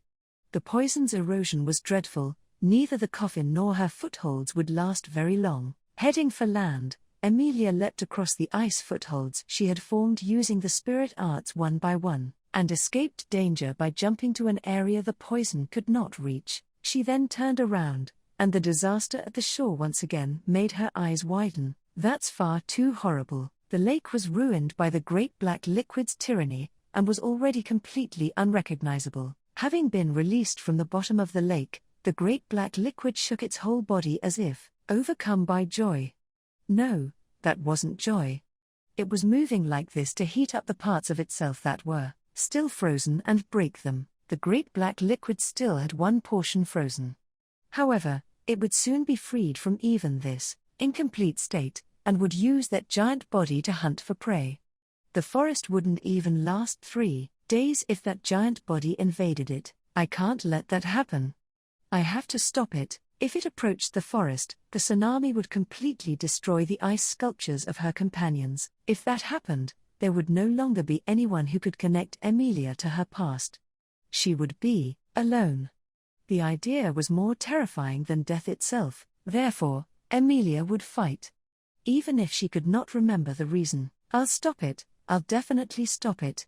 The poison's erosion was dreadful. Neither the coffin nor her footholds would last very long. Heading for land, Emilia leapt across the ice footholds she had formed using the spirit arts one by one, and escaped danger by jumping to an area the poison could not reach. She then turned around, and the disaster at the shore once again made her eyes widen. That's far too horrible. The lake was ruined by the great black liquid's tyranny, and was already completely unrecognizable. Having been released from the bottom of the lake, the great black liquid shook its whole body as if overcome by joy. No, that wasn't joy. It was moving like this to heat up the parts of itself that were still frozen and break them. The great black liquid still had one portion frozen. However, it would soon be freed from even this incomplete state, and would use that giant body to hunt for prey. The forest wouldn't even last 3 days if that giant body invaded it. I can't let that happen. I have to stop it. If it approached the forest, the tsunami would completely destroy the ice sculptures of her companions. If that happened, there would no longer be anyone who could connect Emilia to her past. She would be alone. The idea was more terrifying than death itself. Therefore, Emilia would fight. Even if she could not remember the reason. I'll stop it. I'll definitely stop it.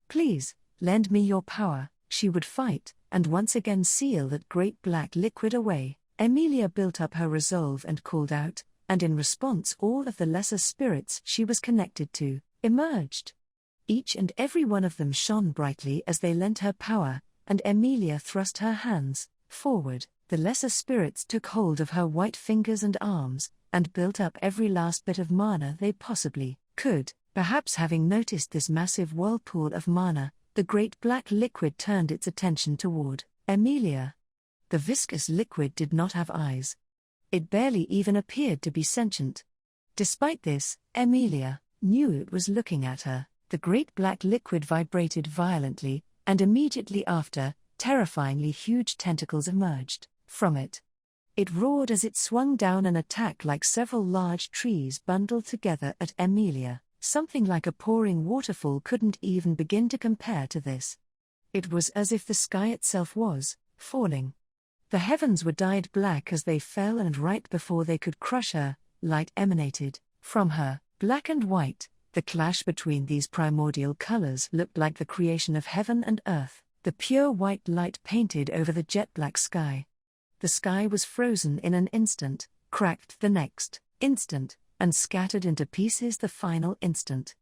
Please, lend me your power. She would fight, and once again seal that great black liquid away. Emilia built up her resolve and called out, and in response all of the lesser spirits she was connected to emerged. Each and every one of them shone brightly as they lent her power, and Emilia thrust her hands forward. The lesser spirits took hold of her white fingers and arms, and built up every last bit of mana they possibly could. Perhaps having noticed this massive whirlpool of mana, the great black liquid turned its attention toward Emilia. The viscous liquid did not have eyes. It barely even appeared to be sentient. Despite this, Emilia knew it was looking at her. The great black liquid vibrated violently, and immediately after, terrifyingly huge tentacles emerged from it. It roared as it swung down an attack like several large trees bundled together at Emilia. Something like a pouring waterfall couldn't even begin to compare to this. It was as if the sky itself was falling. The heavens were dyed black as they fell, and right before they could crush her, light emanated from her, black and white. The clash between these primordial colors looked like the creation of heaven and earth. The pure white light painted over the jet-black sky. The sky was frozen in an instant, cracked the next instant, and scattered into pieces the final instant.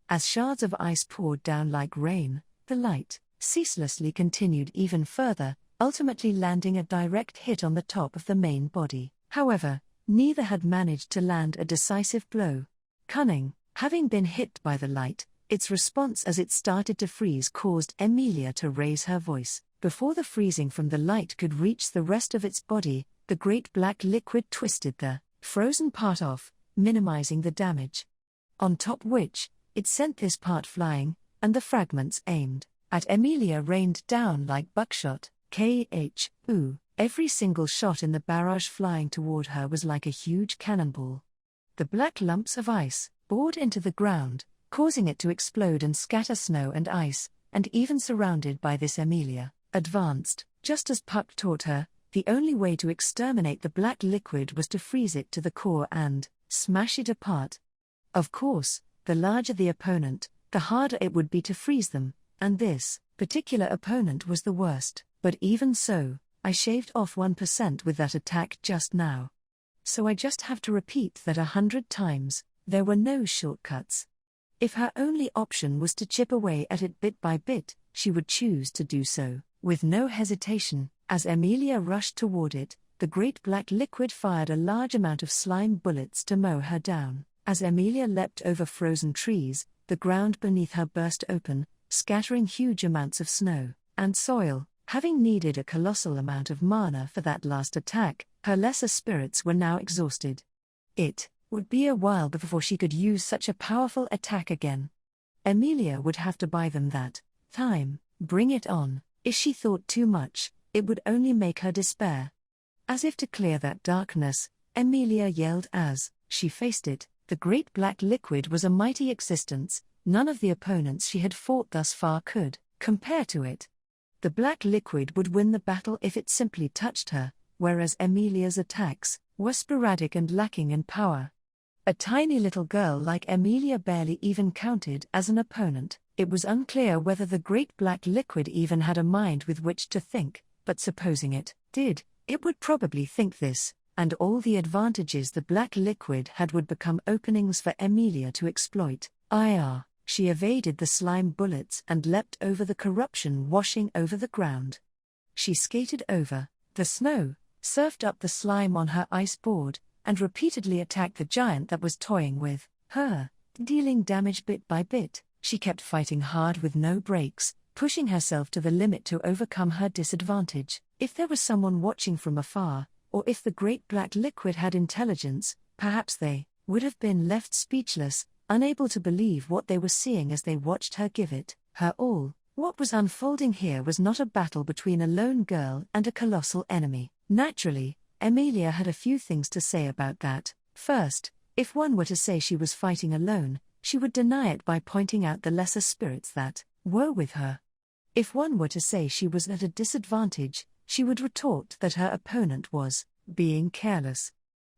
As shards of ice poured down like rain, the light ceaselessly continued even further, ultimately landing a direct hit on the top of the main body. However, neither had managed to land a decisive blow. Cunning, having been hit by the light, its response as it started to freeze caused Emilia to raise her voice. Before the freezing from the light could reach the rest of its body, the great black liquid twisted the frozen part off, minimizing the damage. On top which, it sent this part flying, and the fragments aimed at Emilia rained down like buckshot, Every single shot in the barrage flying toward her was like a huge cannonball. The black lumps of ice bored into the ground, causing it to explode and scatter snow and ice, and even surrounded by this Emilia advanced, just as Puck taught her. The only way to exterminate the black liquid was to freeze it to the core and smash it apart. Of course, the larger the opponent, the harder it would be to freeze them, and this particular opponent was the worst, but even so, I shaved off 1% with that attack just now. So I just have to repeat that 100 times. There were no shortcuts. If her only option was to chip away at it bit by bit, she would choose to do so, with no hesitation. As Emilia rushed toward it, the great black liquid fired a large amount of slime bullets to mow her down. As Emilia leapt over frozen trees, the ground beneath her burst open, scattering huge amounts of snow and soil. Having needed a colossal amount of mana for that last attack, her lesser spirits were now exhausted. It would be a while before she could use such a powerful attack again. Emilia would have to buy them that time. Bring it on. If she thought too much, it would only make her despair. As if to clear that darkness, Emilia yelled as she faced it. The great black liquid was a mighty existence. None of the opponents she had fought thus far could compare to it. The black liquid would win the battle if it simply touched her, whereas Emilia's attacks were sporadic and lacking in power. A tiny little girl like Emilia barely even counted as an opponent. It was unclear whether the great black liquid even had a mind with which to think, but supposing it did, it would probably think this, and all the advantages the black liquid had would become openings for Emilia to exploit. She evaded the slime bullets and leapt over the corruption washing over the ground. She skated over the snow, surfed up the slime on her ice board, and repeatedly attacked the giant that was toying with her, dealing damage bit by bit. She kept fighting hard with no breaks, pushing herself to the limit to overcome her disadvantage. If there was someone watching from afar, or if the great black liquid had intelligence, perhaps they would have been left speechless, unable to believe what they were seeing as they watched her give it her all. What was unfolding here was not a battle between a lone girl and a colossal enemy. Naturally, Emilia had a few things to say about that. First, if one were to say she was fighting alone, she would deny it by pointing out the lesser spirits that were with her. If one were to say she was at a disadvantage, she would retort that her opponent was being careless.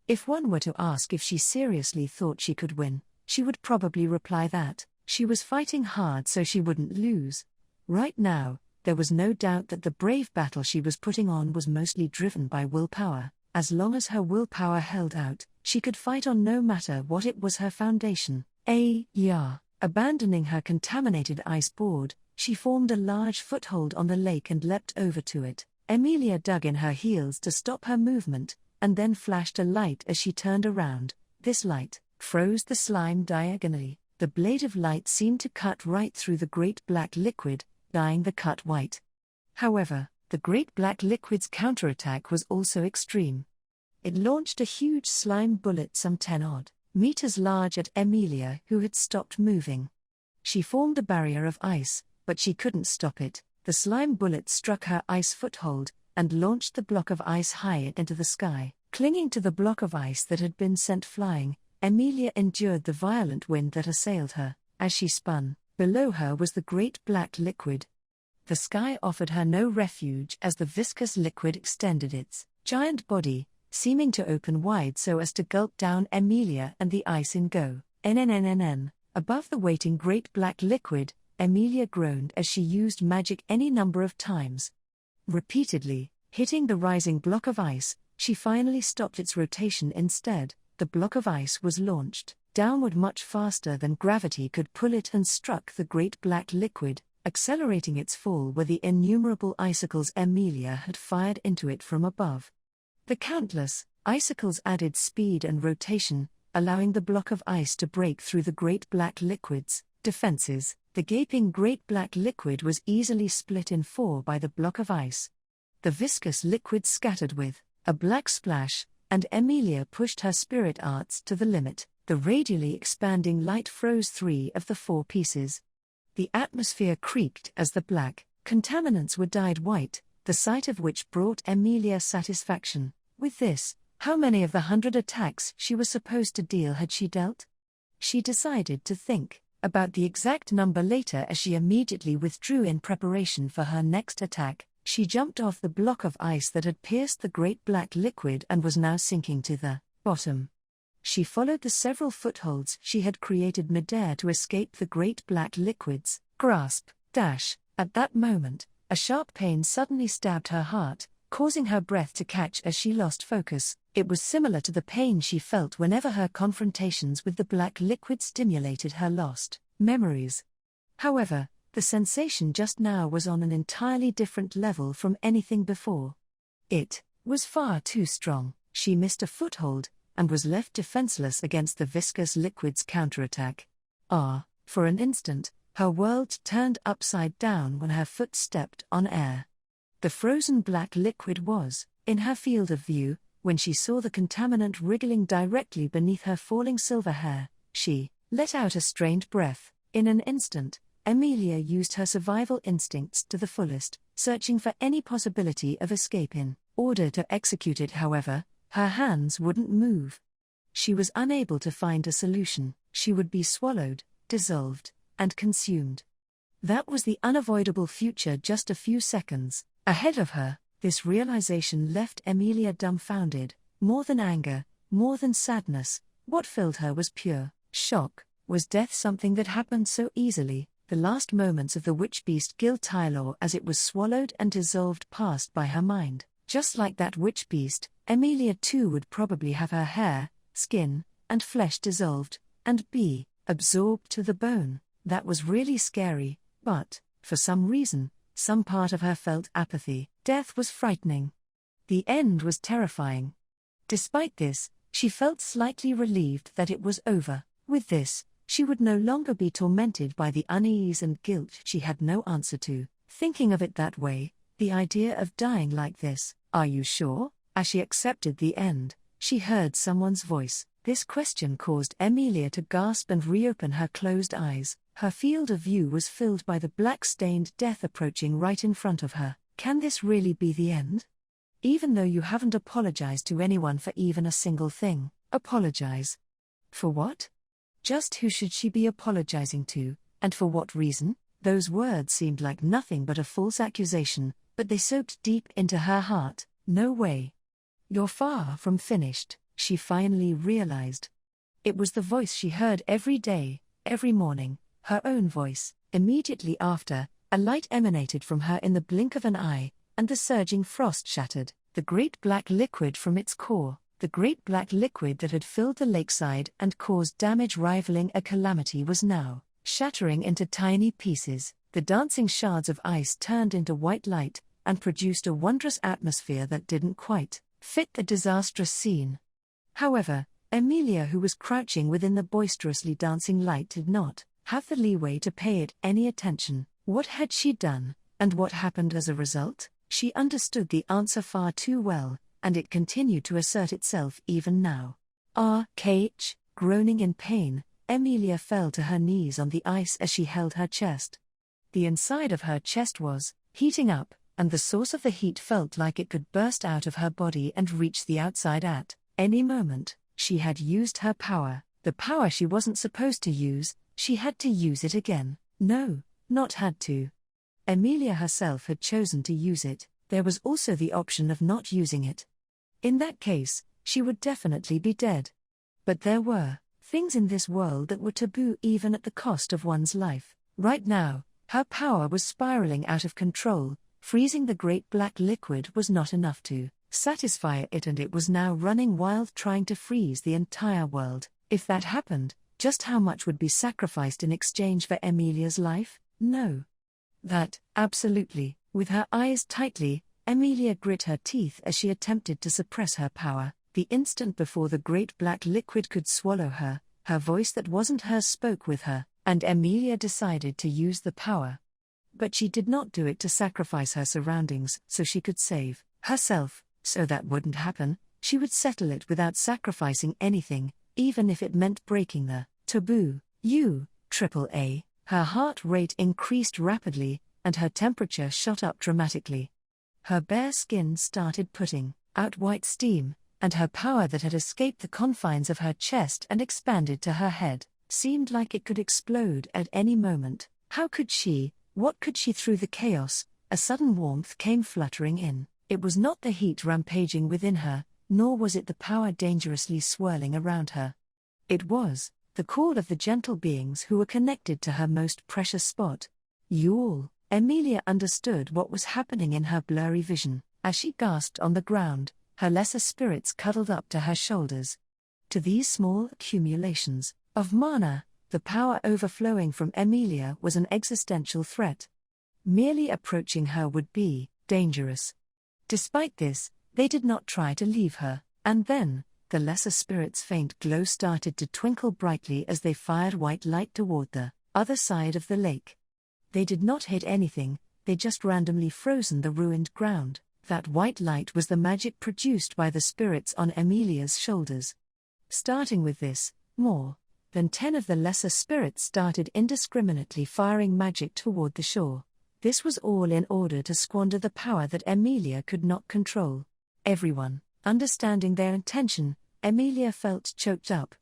If one were to ask if she seriously thought she could win, she would probably reply that she was fighting hard so she wouldn't lose. Right now, there was no doubt that the brave battle she was putting on was mostly driven by willpower. As long as her willpower held out, she could fight on no matter what. It was her foundation. Abandoning her contaminated ice board, she formed a large foothold on the lake and leapt over to it. Emilia dug in her heels to stop her movement, and then flashed a light as she turned around. This light froze the slime diagonally. The blade of light seemed to cut right through the great black liquid, dyeing the cut white. However, the great black liquid's counterattack was also extreme. It launched a huge slime bullet some 10-odd meters large at Emilia, who had stopped moving. She formed a barrier of ice, but she couldn't stop it. The slime bullet struck her ice foothold, and launched the block of ice high into the sky. Clinging to the block of ice that had been sent flying, Emilia endured the violent wind that assailed her. As she spun, below her was the great black liquid. The sky offered her no refuge as the viscous liquid extended its giant body, seeming to open wide so as to gulp down Emilia and the ice in go. Above the waiting great black liquid, Emilia groaned as she used magic any number of times. Repeatedly, hitting the rising block of ice, she finally stopped its rotation instead. The block of ice was launched downward much faster than gravity could pull it and struck the great black liquid, accelerating its fall where the innumerable icicles Emilia had fired into it from above. The countless icicles added speed and rotation, allowing the block of ice to break through the great black liquid's defenses. The gaping great black liquid was easily split in four by the block of ice. The viscous liquid scattered with a black splash, and Emilia pushed her spirit arts to the limit. The radially expanding light froze 3 of the 4 pieces. The atmosphere creaked as the black contaminants were dyed white. the sight of which brought Emilia satisfaction. With this, how many of the 100 attacks she was supposed to deal had she dealt? She decided to think about the exact number later as she immediately withdrew in preparation for her next attack. She jumped off the block of ice that had pierced the great black liquid and was now sinking to the bottom. She followed the several footholds she had created midair to escape the great black liquid's grasp. At that moment, a sharp pain suddenly stabbed her heart, causing her breath to catch as she lost focus. It was similar to the pain she felt whenever her confrontations with the black liquid stimulated her lost memories. However, the sensation just now was on an entirely different level from anything before. It was far too strong. She missed a foothold, and was left defenseless against the viscous liquid's counterattack. For an instant, her world turned upside down when her foot stepped on air. The frozen black liquid was in her field of view. When she saw the contaminant wriggling directly beneath her falling silver hair, she let out a strained breath. In an instant, Emilia used her survival instincts to the fullest, searching for any possibility of escape. In order to execute it, however, her hands wouldn't move. She was unable to find a solution. She would be swallowed, dissolved, and consumed. That was the unavoidable future just a few seconds ahead of her. This realization left Emilia dumbfounded. More than anger, more than sadness, what filled her was pure shock. Was death something that happened so easily? The last moments of the witch beast Gil Tylor as it was swallowed and dissolved passed by her mind. Just like that witch beast, Emilia too would probably have her hair, skin, and flesh dissolved, and be absorbed to the bone. That was really scary, but, for some reason, some part of her felt apathy. Death was frightening. The end was terrifying. Despite this, she felt slightly relieved that it was over. With this, she would no longer be tormented by the unease and guilt she had no answer to. Thinking of it that way, the idea of dying like this, "Are you sure?" As she accepted the end, she heard someone's voice. This question caused Emilia to gasp and reopen her closed eyes. Her field of view was filled by the black-stained death approaching right in front of her. Can this really be the end? Even though you haven't apologized to anyone for even a single thing, apologize. For what? Just who should she be apologizing to, and for what reason? Those words seemed like nothing but a false accusation, but they soaked deep into her heart. No way. You're far from finished, she finally realized. It was the voice she heard every day, every morning, her own voice. Immediately after, a light emanated from her in the blink of an eye, and the surging frost shattered the great black liquid from its core. The great black liquid that had filled the lakeside and caused damage rivaling a calamity was now shattering into tiny pieces. The dancing shards of ice turned into white light, and produced a wondrous atmosphere that didn't quite fit the disastrous scene. However, Emilia, who was crouching within the boisterously dancing light, did not have the leeway to pay it any attention. What had she done, and what happened as a result? She understood the answer far too well, and it continued to assert itself even now. Groaning in pain, Emilia fell to her knees on the ice as she held her chest. The inside of her chest was heating up, and the source of the heat felt like it could burst out of her body and reach the outside at any moment. She had used her power, the power she wasn't supposed to use. She had to use it again. No, not had to. Emilia herself had chosen to use it. There was also the option of not using it. In that case, she would definitely be dead. But there were things in this world that were taboo even at the cost of one's life. Right now, her power was spiraling out of control. Freezing the great black liquid was not enough to satisfy it, and it was now running wild, trying to freeze the entire world. If that happened, just how much would be sacrificed in exchange for Emilia's life? No. That, absolutely. With her eyes tightly, Emilia grit her teeth as she attempted to suppress her power. The instant before the great black liquid could swallow her, her voice that wasn't hers spoke with her, and Emilia decided to use the power. But she did not do it to sacrifice her surroundings so she could save herself. So that wouldn't happen. She would settle it without sacrificing anything, even if it meant breaking the taboo. AAA. Her heart rate increased rapidly, and her temperature shot up dramatically. Her bare skin started putting out white steam, and her power that had escaped the confines of her chest and expanded to her head seemed like it could explode at any moment. How could she, what could she through the chaos? A sudden warmth came fluttering in. It was not the heat rampaging within her, nor was it the power dangerously swirling around her. It was the call of the gentle beings who were connected to her most precious spot. You all. Emilia understood what was happening in her blurry vision. As she gasped on the ground, her lesser spirits cuddled up to her shoulders. To these small accumulations of mana, the power overflowing from Emilia was an existential threat. Merely approaching her would be dangerous. Despite this, they did not try to leave her, and then, the lesser spirits' faint glow started to twinkle brightly as they fired white light toward the other side of the lake. They did not hit anything, they just randomly frozen the ruined ground. That white light was the magic produced by the spirits on Emilia's shoulders. Starting with this, more than 10 of the lesser spirits started indiscriminately firing magic toward the shore. This was all in order to squander the power that Emilia could not control. Everyone, understanding their intention, Emilia felt choked up.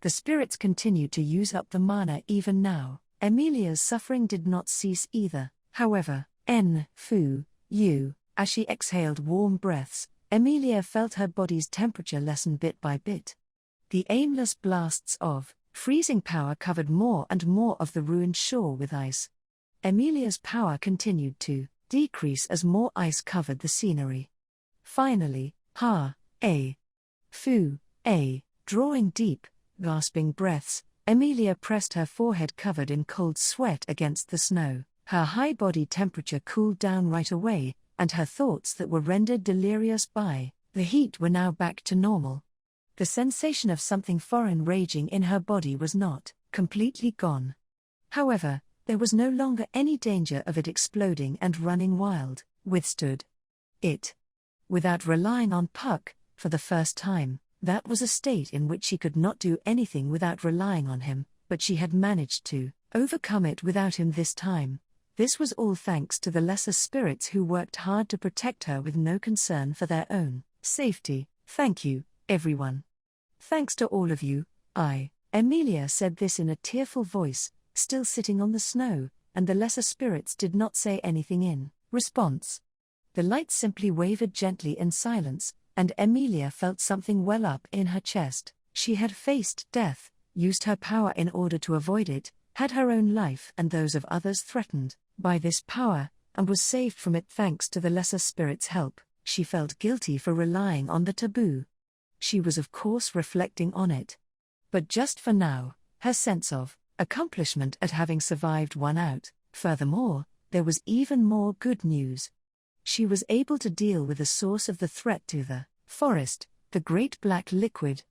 The spirits continued to use up the mana even now. Emilia's suffering did not cease either. However, as she exhaled warm breaths, Emilia felt her body's temperature lessen bit by bit. The aimless blasts of freezing power covered more and more of the ruined shore with ice. Emilia's power continued to decrease as more ice covered the scenery. Finally, drawing deep, gasping breaths, Emilia pressed her forehead covered in cold sweat against the snow. Her high body temperature cooled down right away, and her thoughts that were rendered delirious by the heat were now back to normal. The sensation of something foreign raging in her body was not completely gone. However, there was no longer any danger of it exploding and running wild. Withstood it. Without relying on Puck, for the first time, that was a state in which she could not do anything without relying on him, but she had managed to overcome it without him this time. This was all thanks to the lesser spirits who worked hard to protect her with no concern for their own safety. Thank you, everyone. Thanks to all of you, Emilia said this in a tearful voice, still sitting on the snow, and the lesser spirits did not say anything in response. The light simply wavered gently in silence, and Emilia felt something well up in her chest. She had faced death, used her power in order to avoid it, had her own life and those of others threatened by this power, and was saved from it thanks to the lesser spirit's help. She felt guilty for relying on the taboo. She was of course reflecting on it. But just for now, her sense of accomplishment at having survived won out. Furthermore, there was even more good news. She was able to deal with the source of the threat to the forest, the great black liquid.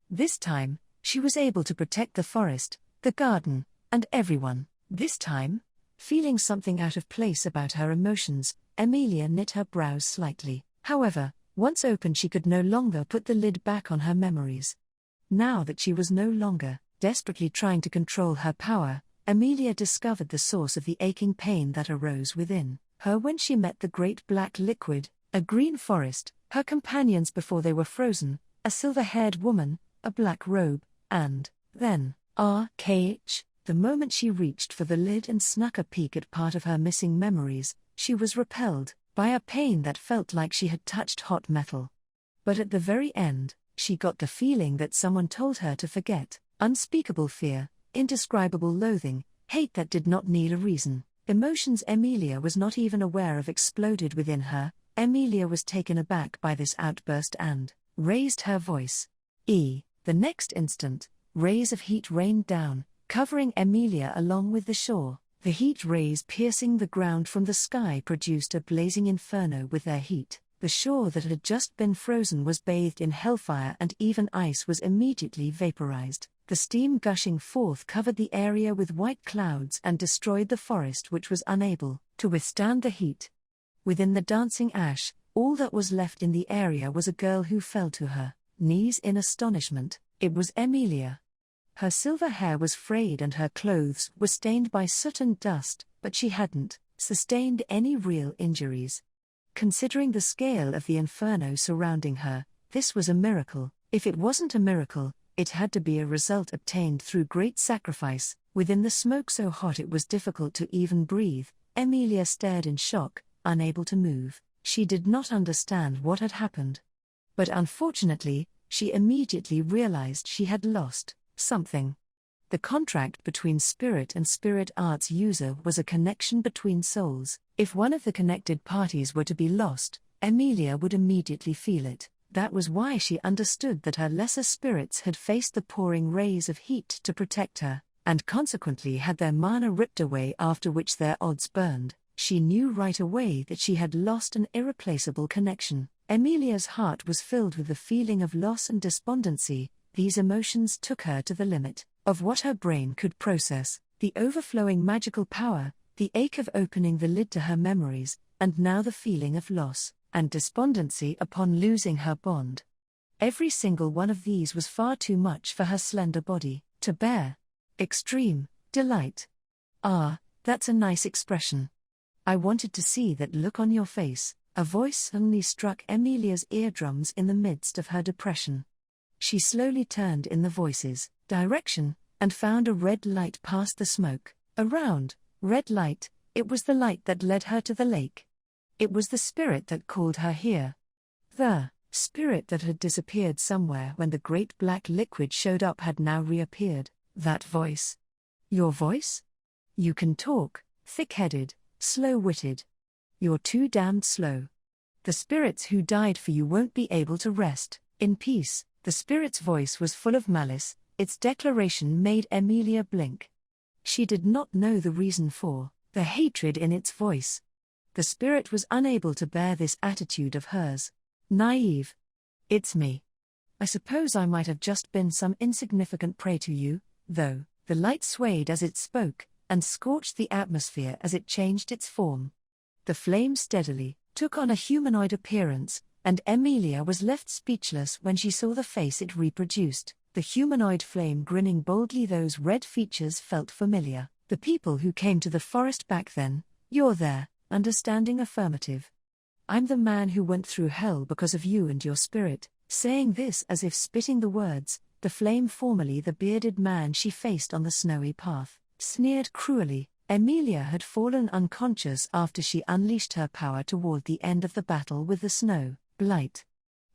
This time, she was able to protect the forest, the garden, and everyone. This time, feeling something out of place about her emotions, Emilia knit her brows slightly. However, once open she could no longer put the lid back on her memories. Now that she was no longer desperately trying to control her power, Emilia discovered the source of the aching pain that arose within her when she met the great black liquid, a green forest, her companions before they were frozen, a silver-haired woman, a black robe, and then, the moment she reached for the lid and snuck a peek at part of her missing memories, she was repelled by a pain that felt like she had touched hot metal. But at the very end, she got the feeling that someone told her to forget, unspeakable fear, indescribable loathing, hate that did not need a reason. Emotions Emilia was not even aware of exploded within her. Emilia was taken aback by this outburst and raised her voice. The next instant, rays of heat rained down, covering Emilia along with the shore. The heat rays piercing the ground from the sky produced a blazing inferno with their heat. The shore that had just been frozen was bathed in hellfire and even ice was immediately vaporized. The steam gushing forth covered the area with white clouds and destroyed the forest which was unable to withstand the heat. Within the dancing ash, all that was left in the area was a girl who fell to her knees in astonishment. It was Emilia. Her silver hair was frayed and her clothes were stained by soot and dust, but she hadn't sustained any real injuries. Considering the scale of the inferno surrounding her, this was a miracle. If it wasn't a miracle, it had to be a result obtained through great sacrifice. Within the smoke so hot it was difficult to even breathe, Emilia stared in shock, unable to move. She did not understand what had happened. But unfortunately, she immediately realized she had lost something. The contract between spirit and spirit arts user was a connection between souls. If one of the connected parties were to be lost, Emilia would immediately feel it. That was why she understood that her lesser spirits had faced the pouring rays of heat to protect her, and consequently had their mana ripped away, after which their odds burned. She knew right away that she had lost an irreplaceable connection. Emilia's heart was filled with the feeling of loss and despondency. These emotions took her to the limit of what her brain could process, the overflowing magical power, the ache of opening the lid to her memories, and now the feeling of loss and despondency upon losing her bond. Every single one of these was far too much for her slender body to bear. Extreme delight. Ah, that's a nice expression. I wanted to see that look on your face. A voice suddenly struck Emilia's eardrums in the midst of her depression. She slowly turned in the voice's direction, and found a red light past the smoke. A round, red light. It was the light that led her to the lake. It was the spirit that called her here. The spirit that had disappeared somewhere when the great black liquid showed up had now reappeared. That voice. Your voice? You can talk, thick-headed, slow-witted. You're too damned slow. The spirits who died for you won't be able to rest in peace. The spirit's voice was full of malice. Its declaration made Emilia blink. She did not know the reason for the hatred in its voice. The spirit was unable to bear this attitude of hers. Naive. It's me. I suppose I might have just been some insignificant prey to you, though. The light swayed as it spoke, and scorched the atmosphere as it changed its form. The flame steadily took on a humanoid appearance, and Emilia was left speechless when she saw the face it reproduced. The humanoid flame grinning boldly, those red features felt familiar. The people who came to the forest back then. You're there, understanding affirmative. I'm the man who went through hell because of you and your spirit. Saying this as if spitting the words, the flame, formerly the bearded man she faced on the snowy path, sneered cruelly. Emilia had fallen unconscious after she unleashed her power toward the end of the battle with the snow blight.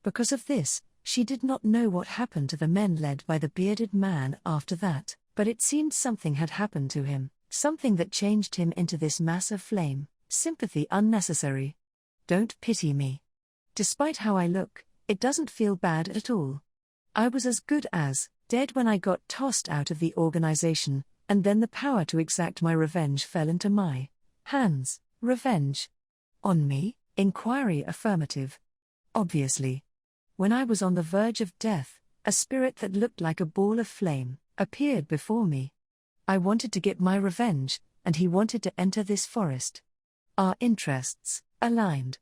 Because of this, she did not know what happened to the men led by the bearded man after that, but it seemed something had happened to him, something that changed him into this mass of flame. Sympathy unnecessary. Don't pity me. Despite how I look, it doesn't feel bad at all. I was as good as dead when I got tossed out of the organization, and then the power to exact my revenge fell into my hands. Revenge? On me? Inquiry affirmative. Obviously. When I was on the verge of death, a spirit that looked like a ball of flame appeared before me. I wanted to get my revenge, and he wanted to enter this forest. Our interests aligned.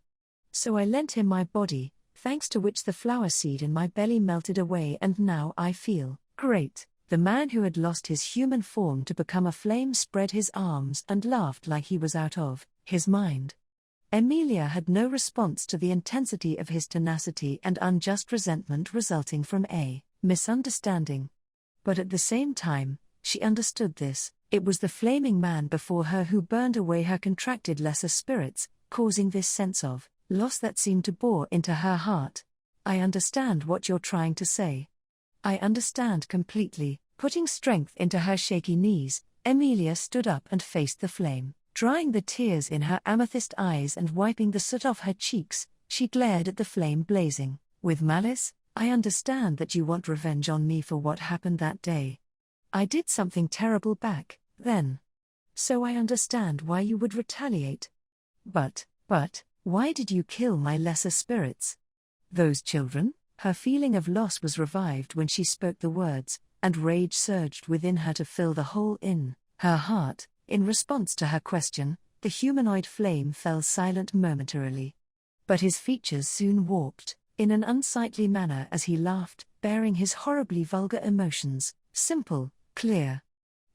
So I lent him my body, thanks to which the flower seed in my belly melted away, and now I feel great. The man who had lost his human form to become a flame spread his arms and laughed like he was out of his mind. Emilia had no response to the intensity of his tenacity and unjust resentment resulting from a misunderstanding. But at the same time, she understood this. It was the flaming man before her who burned away her contracted lesser spirits, causing this sense of loss that seemed to bore into her heart. I understand what you're trying to say. I understand completely. Putting strength into her shaky knees, Emilia stood up and faced the flame. Drying the tears in her amethyst eyes and wiping the soot off her cheeks, she glared at the flame blazing. With malice, I understand that you want revenge on me for what happened that day. I did something terrible back then. So I understand why you would retaliate. But, why did you kill my lesser spirits? Those children? Her feeling of loss was revived when she spoke the words, and rage surged within her to fill the hole in her heart. In response to her question, the humanoid flame fell silent momentarily. But his features soon warped, in an unsightly manner as he laughed, bearing his horribly vulgar emotions. Simple, clear.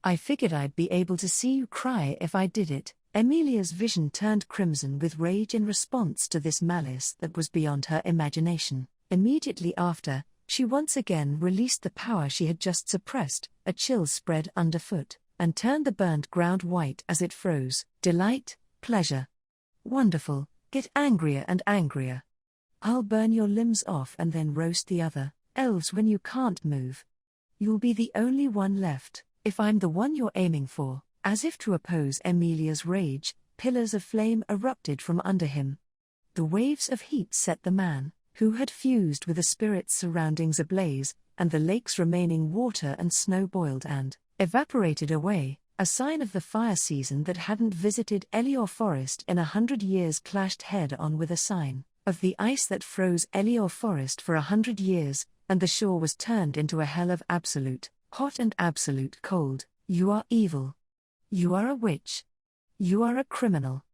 I figured I'd be able to see you cry if I did it. Emilia's vision turned crimson with rage in response to this malice that was beyond her imagination. Immediately after, she once again released the power she had just suppressed. A chill spread underfoot, and turned the burnt ground white as it froze. Delight, pleasure. Wonderful, get angrier and angrier. I'll burn your limbs off and then roast the other elves when you can't move. You'll be the only one left, if I'm the one you're aiming for. As if to oppose Emilia's rage, pillars of flame erupted from under him. The waves of heat set the man, who had fused with the spirit's surroundings ablaze, and the lake's remaining water and snow boiled and evaporated away. A sign of the fire season that hadn't visited Elior Forest in 100 years clashed head-on with a sign of the ice that froze Elior Forest for 100 years, and the shore was turned into a hell of absolute, hot and absolute cold. You are evil. You are a witch. You are a criminal.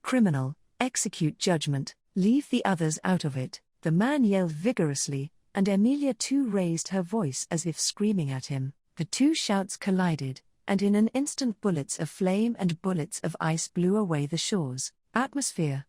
Criminal, execute judgment, leave the others out of it. The man yelled vigorously, and Emilia too raised her voice as if screaming at him. The two shouts collided, and in an instant bullets of flame and bullets of ice blew away the shore's atmosphere.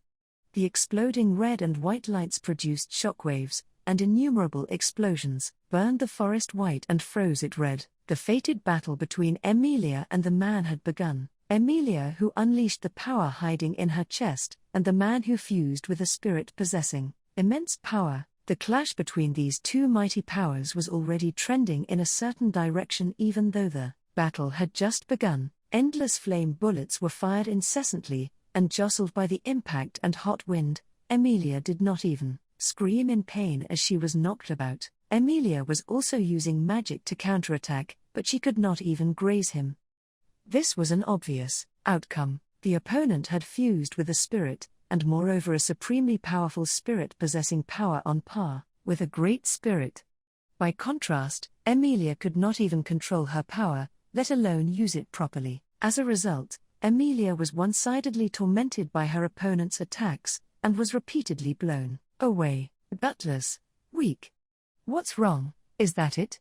The exploding red and white lights produced shockwaves, and innumerable explosions burned the forest white and froze it red. The fated battle between Emilia and the man had begun. Emilia, who unleashed the power hiding in her chest, and the man who fused with a spirit possessing immense power. The clash between these two mighty powers was already trending in a certain direction even though the battle had just begun. Endless flame bullets were fired incessantly, and jostled by the impact and hot wind, Emilia did not even scream in pain as she was knocked about. Emilia was also using magic to counterattack, but she could not even graze him. This was an obvious outcome. The opponent had fused with a spirit, and moreover a supremely powerful spirit possessing power on par with a great spirit. By contrast, Emilia could not even control her power, let alone use it properly. As a result, Emilia was one-sidedly tormented by her opponent's attacks, and was repeatedly blown away, gutless, weak. What's wrong? Is that it?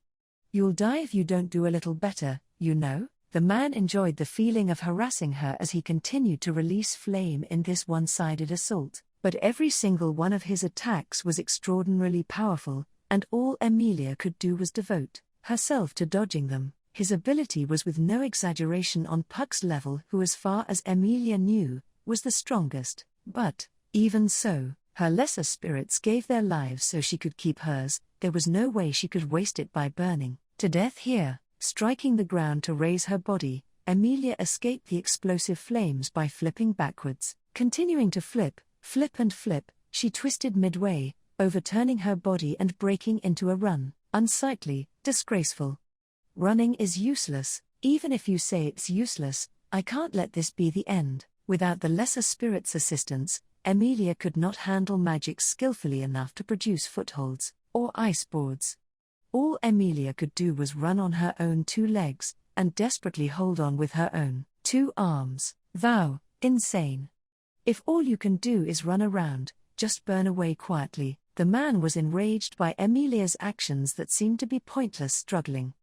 You'll die if you don't do a little better, you know? The man enjoyed the feeling of harassing her as he continued to release flame in this one-sided assault, but every single one of his attacks was extraordinarily powerful, and all Emilia could do was devote herself to dodging them. His ability was with no exaggeration on Puck's level, who as far as Emilia knew, was the strongest, but, even so, her lesser spirits gave their lives so she could keep hers. There was no way she could waste it by burning to death here. Striking the ground to raise her body, Emilia escaped the explosive flames by flipping backwards. Continuing to flip, she twisted midway, overturning her body and breaking into a run. Unsightly, disgraceful. Running is useless. Even if you say it's useless, I can't let this be the end. Without the lesser spirit's assistance, Emilia could not handle magic skillfully enough to produce footholds or ice boards. All Emilia could do was run on her own two legs, and desperately hold on with her own two arms. Thou, insane. If all you can do is run around, just burn away quietly. The man was enraged by Emilia's actions that seemed to be pointless struggling.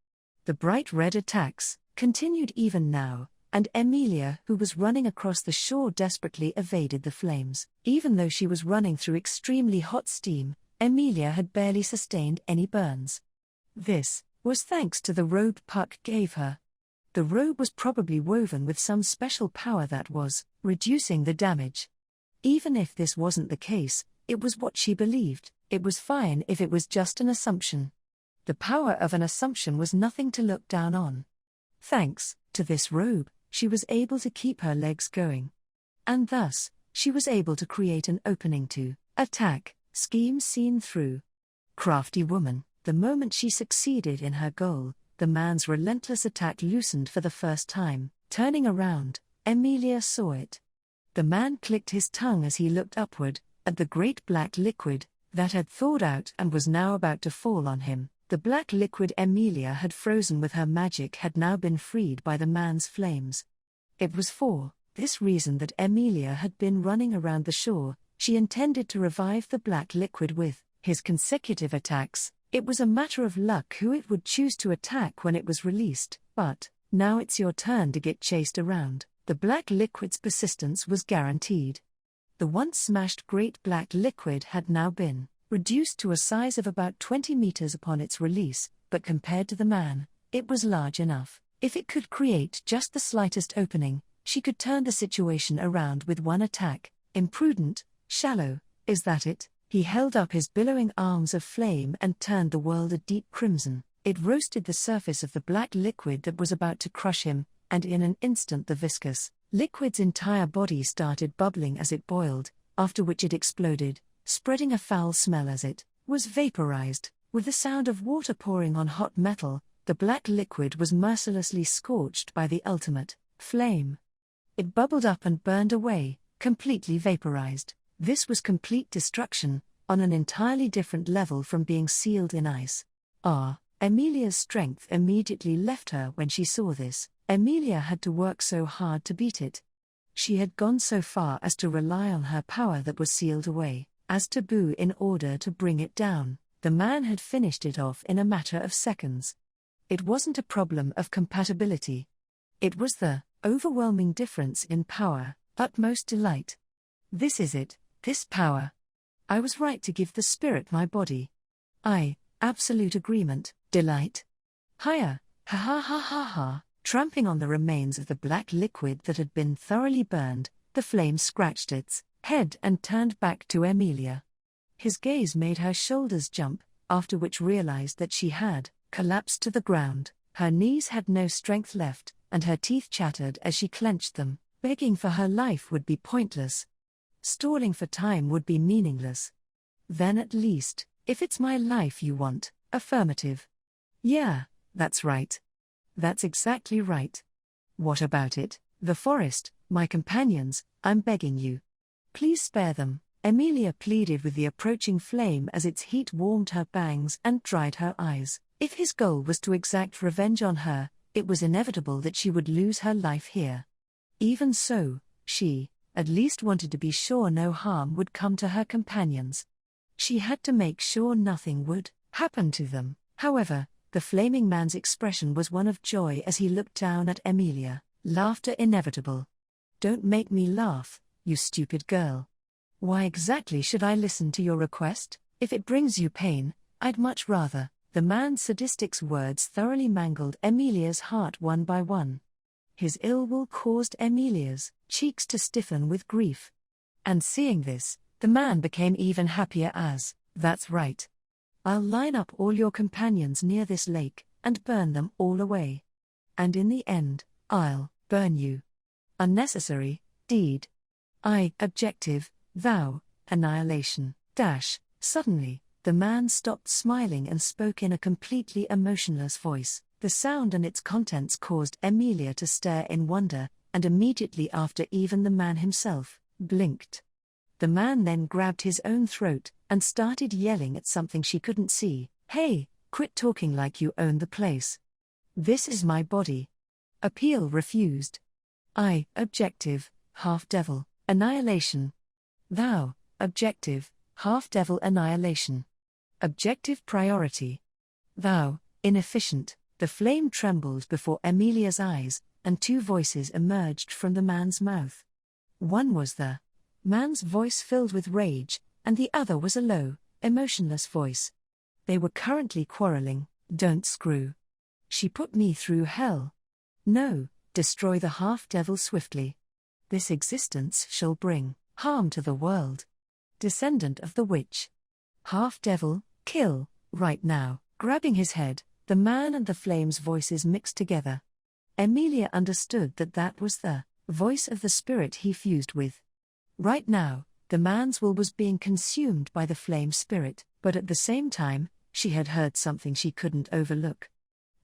The bright red attacks continued even now, and Emilia, who was running across the shore, desperately evaded the flames. Even though she was running through extremely hot steam, Emilia had barely sustained any burns. This was thanks to the robe Puck gave her. The robe was probably woven with some special power that was reducing the damage. Even if this wasn't the case, it was what she believed. It was fine if it was just an assumption. The power of an assumption was nothing to look down on. Thanks to this robe, she was able to keep her legs going. And thus, she was able to create an opening to attack. Scheme seen through. Crafty woman. The moment she succeeded in her goal, the man's relentless attack loosened for the first time. Turning around, Emilia saw it. The man clicked his tongue as he looked upward, at the great black liquid that had thawed out and was now about to fall on him. The black liquid Emilia had frozen with her magic had now been freed by the man's flames. It was for this reason that Emilia had been running around the shore. She intended to revive the black liquid with his consecutive attacks. It was a matter of luck who it would choose to attack when it was released. But now it's your turn to get chased around. The black liquid's persistence was guaranteed. The once smashed great black liquid had now been reduced to a size of about 20 meters upon its release, but compared to the man, it was large enough. If it could create just the slightest opening, she could turn the situation around with one attack. Imprudent, shallow, is that it? He held up his billowing arms of flame and turned the world a deep crimson. It roasted the surface of the black liquid that was about to crush him, and in an instant the viscous liquid's entire body started bubbling as it boiled, after which it exploded, spreading a foul smell as it was vaporized. With the sound of water pouring on hot metal, the black liquid was mercilessly scorched by the ultimate flame. It bubbled up and burned away, completely vaporized. This was complete destruction, on an entirely different level from being sealed in ice. Emilia's strength immediately left her when she saw this. Emilia had to work so hard to beat it. She had gone so far as to rely on her power that was sealed away as taboo in order to bring it down. The man had finished it off in a matter of seconds. It wasn't a problem of compatibility. It was the overwhelming difference in power, utmost delight. This is it, this power. I was right to give the spirit my body. Absolute agreement, delight. Higher, ha ha ha ha ha. Tramping on the remains of the black liquid that had been thoroughly burned, the flame scratched its head and turned back to Emilia. His gaze made her shoulders jump, after which realized that she had collapsed to the ground. Her knees had no strength left, and her teeth chattered as she clenched them. Begging for her life would be pointless. Stalling for time would be meaningless. Then at least, if it's my life you want, affirmative. Yeah, that's right. That's exactly right. What about it? The forest, my companions, I'm begging you. Please spare them, Emilia pleaded with the approaching flame as its heat warmed her bangs and dried her eyes. If his goal was to exact revenge on her, it was inevitable that she would lose her life here. Even so, she, at least wanted to be sure no harm would come to her companions. She had to make sure nothing would happen to them. However, the flaming man's expression was one of joy as he looked down at Emilia, laughter inevitable. Don't make me laugh, you stupid girl. Why exactly should I listen to your request? If it brings you pain, I'd much rather. The man's sadistic words thoroughly mangled Emilia's heart one by one. His ill will caused Emilia's cheeks to stiffen with grief. And seeing this, the man became even happier as, that's right. I'll line up all your companions near this lake, and burn them all away. And in the end, I'll burn you. Unnecessary deed. Objective, thou, annihilation. Suddenly, the man stopped smiling and spoke in a completely emotionless voice. The sound and its contents caused Emilia to stare in wonder, and immediately after even the man himself blinked. The man then grabbed his own throat and started yelling at something she couldn't see. Hey, quit talking like you own the place. This is my body. Appeal refused. Objective, half-devil, annihilation. Thou, objective, half-devil annihilation. Objective priority. Thou, inefficient. The flame trembled before Emilia's eyes, and two voices emerged from the man's mouth. One was the man's voice filled with rage, and the other was a low, emotionless voice. They were currently quarreling. Don't screw. She put me through hell. No, destroy the half-devil swiftly. This existence shall bring harm to the world. Descendant of the witch. Half-devil, kill, right now. Grabbing his head, the man and the flame's voices mixed together. Emilia understood that that was the voice of the spirit he fused with. Right now, the man's will was being consumed by the flame spirit, but at the same time, she had heard something she couldn't overlook.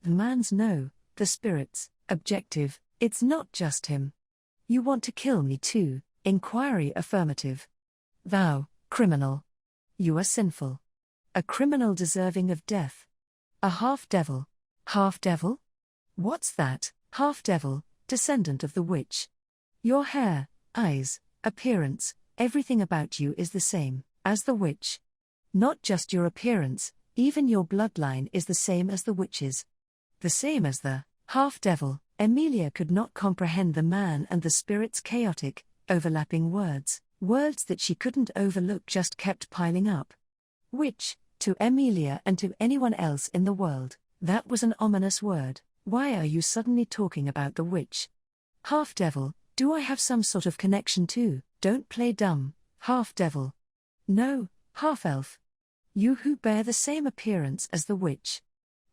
The man's no, the spirit's objective. It's not just him. You want to kill me too? Inquiry affirmative. Thou, criminal. You are sinful. A criminal deserving of death. A half-devil. Half-devil? What's that? Half-devil, descendant of the witch. Your hair, eyes, appearance, everything about you is the same as the witch. Not just your appearance, even your bloodline is the same as the witch's. The same as the half-devil. Emilia could not comprehend the man and the spirit's chaotic, overlapping words. Words that she couldn't overlook just kept piling up. Witch, to Emilia and to anyone else in the world, that was an ominous word. Why are you suddenly talking about the witch? Half-devil, do I have some sort of connection too? Don't play dumb, half-devil. No, half-elf. You who bear the same appearance as the witch.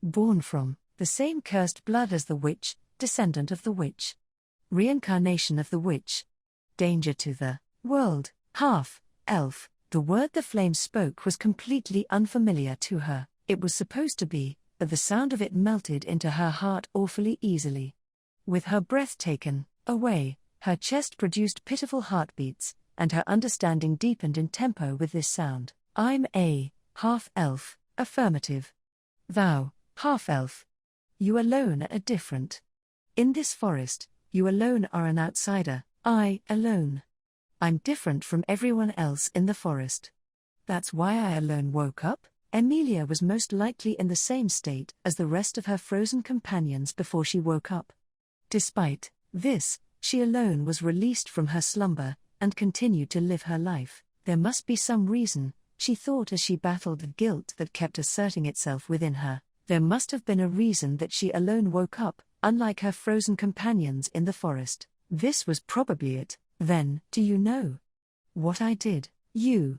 Born from the same cursed blood as the witch, descendant of the witch. Reincarnation of the witch. Danger to the world, half-elf. The word the flame spoke was completely unfamiliar to her. It was supposed to be, but the sound of it melted into her heart awfully easily. With her breath taken away, her chest produced pitiful heartbeats, and her understanding deepened in tempo with this sound. I'm a half-elf, affirmative. Thou, half-elf. You alone are different. In this forest, you alone are an outsider, I alone. I'm different from everyone else in the forest. That's why I alone woke up? Emilia was most likely in the same state as the rest of her frozen companions before she woke up. Despite this, she alone was released from her slumber, and continued to live her life. There must be some reason, she thought as she battled the guilt that kept asserting itself within her. There must have been a reason that she alone woke up, unlike her frozen companions in the forest. This was probably it. Then, do you know what I did? You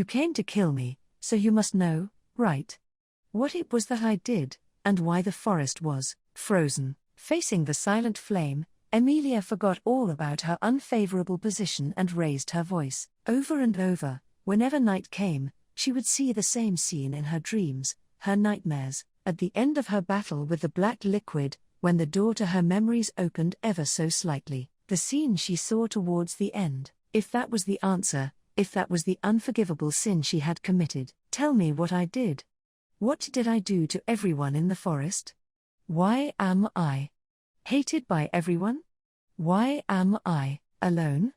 came to kill me, so you must know, right? What it was that I did, and why the forest was frozen. Facing the silent flame, Emilia forgot all about her unfavorable position and raised her voice. Over and over, whenever night came, she would see the same scene in her dreams, her nightmares. At the end of her battle with the black liquid, when the door to her memories opened ever so slightly, the scene she saw towards the end. If that was the answer, if that was the unforgivable sin she had committed, tell me what I did. What did I do to everyone in the forest? Why am I hated by everyone? Why am I alone?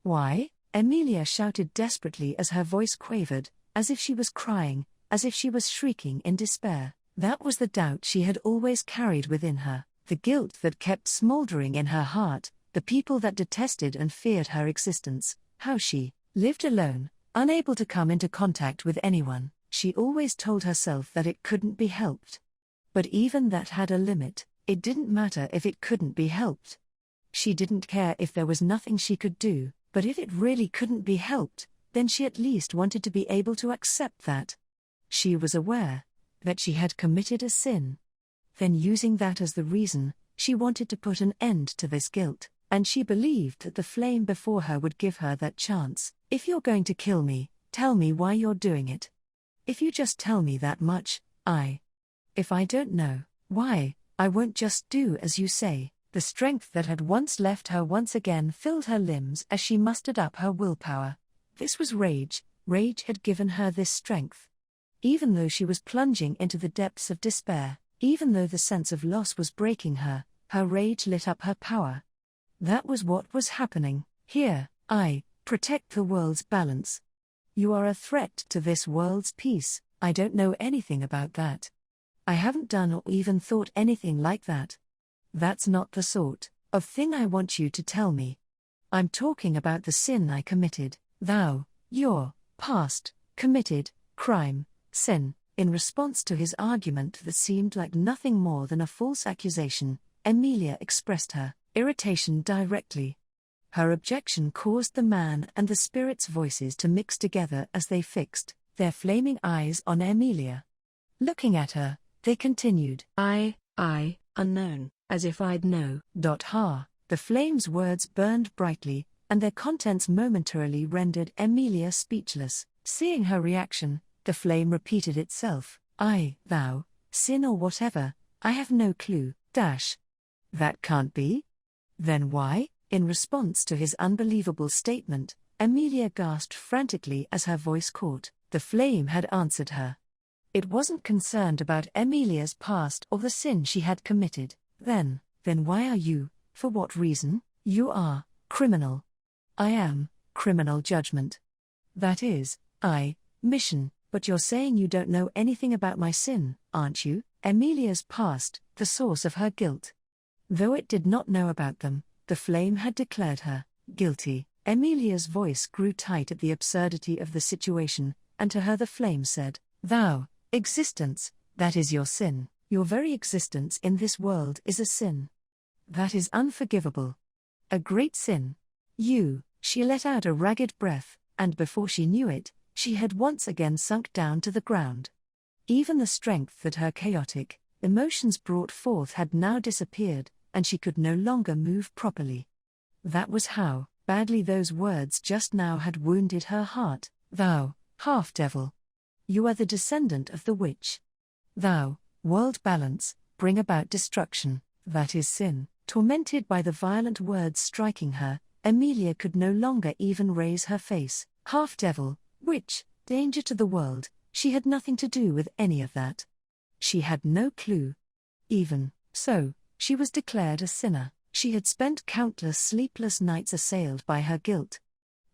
Why? Emilia shouted desperately as her voice quavered, as if she was crying, as if she was shrieking in despair. That was the doubt she had always carried within her, the guilt that kept smoldering in her heart, the people that detested and feared her existence, how she lived alone, unable to come into contact with anyone. She always told herself that it couldn't be helped. But even that had a limit. It didn't matter if it couldn't be helped. She didn't care if there was nothing she could do, but if it really couldn't be helped, then she at least wanted to be able to accept that. She was aware that she had committed a sin. Then using that as the reason, she wanted to put an end to this guilt, and she believed that the flame before her would give her that chance. If you're going to kill me, tell me why you're doing it. If you just tell me that much, if I don't know why, I won't just do as you say. The strength that had once left her once again filled her limbs as she mustered up her willpower. This was rage. Rage had given her this strength. Even though she was plunging into the depths of despair, even though the sense of loss was breaking her, her rage lit up her power. That was what was happening. Here, I protect the world's balance. You are a threat to this world's peace. I don't know anything about that. I haven't done or even thought anything like that. That's not the sort of thing I want you to tell me. I'm talking about the sin I committed. Your past, committed, crime, sin. In response to his argument that seemed like nothing more than a false accusation, Emilia expressed her irritation directly. Her objection caused the man and the spirit's voices to mix together as they fixed their flaming eyes on Emilia. Looking at her, they continued, I, unknown, as if I'd know. The flame's words burned brightly, and their contents momentarily rendered Emilia speechless. Seeing her reaction, the flame repeated itself, thou, sin or whatever, I have no clue, That can't be? Then why? In response to his unbelievable statement, Emilia gasped frantically as her voice caught. The flame had answered her. It wasn't concerned about Emilia's past or the sin she had committed. Then why are you, for what reason? You are criminal. I am criminal judgment. That is, mission, but you're saying you don't know anything about my sin, aren't you? Emilia's past, the source of her guilt. Though it did not know about them, the flame had declared her guilty. Emilia's voice grew tight at the absurdity of the situation, and to her the flame said, "Thou, existence, that is your sin. Your very existence in this world is a sin. That is unforgivable. A great sin. She let out a ragged breath, and before she knew it, she had once again sunk down to the ground. Even the strength that her chaotic emotions brought forth had now disappeared, and she could no longer move properly. That was how badly those words just now had wounded her heart. Thou, half-devil. You are the descendant of the witch. Thou, world balance, bring about destruction, that is sin. Tormented by the violent words striking her, Emilia could no longer even raise her face. Half-devil, witch, danger to the world, she had nothing to do with any of that. She had no clue. Even so, she was declared a sinner. She had spent countless sleepless nights assailed by her guilt.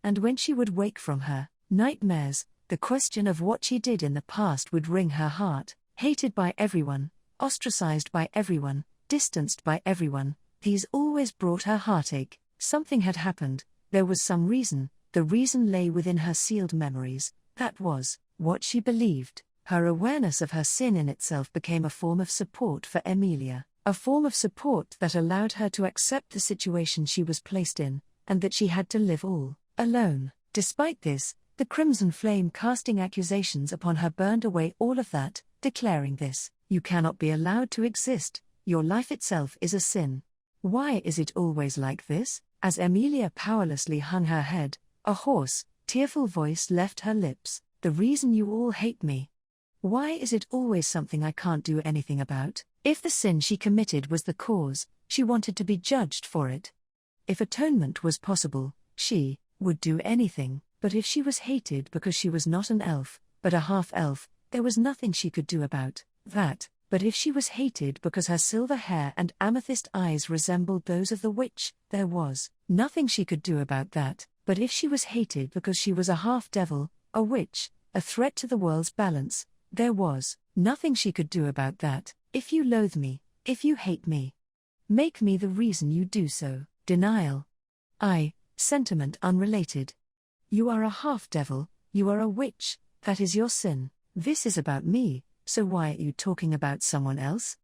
And when she would wake from her nightmares, the question of what she did in the past would wring her heart. Hated by everyone, ostracized by everyone, distanced by everyone, these always brought her heartache. Something had happened, there was some reason, the reason lay within her sealed memories. That was what she believed. Her awareness of her sin in itself became a form of support for Emilia, a form of support that allowed her to accept the situation she was placed in, and that she had to live all alone. Despite this, the crimson flame casting accusations upon her burned away all of that, declaring this: you cannot be allowed to exist, your life itself is a sin. Why is it always like this? As Emilia powerlessly hung her head, a hoarse, tearful voice left her lips. The reason you all hate me. Why is it always something I can't do anything about? If the sin she committed was the cause, she wanted to be judged for it. If atonement was possible, she would do anything, but if she was hated because she was not an elf, but a half-elf, there was nothing she could do about that. But if she was hated because her silver hair and amethyst eyes resembled those of the witch, there was nothing she could do about that. But if she was hated because she was a half-devil, a witch, a threat to the world's balance, there was nothing she could do about that. If you loathe me, if you hate me, make me the reason you do so. Denial. Sentiment unrelated. You are a half-devil, you are a witch, that is your sin. This is about me. So why are you talking about someone else?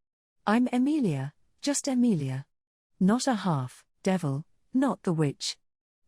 I'm Emilia, just Emilia. Not a half-devil, not the witch.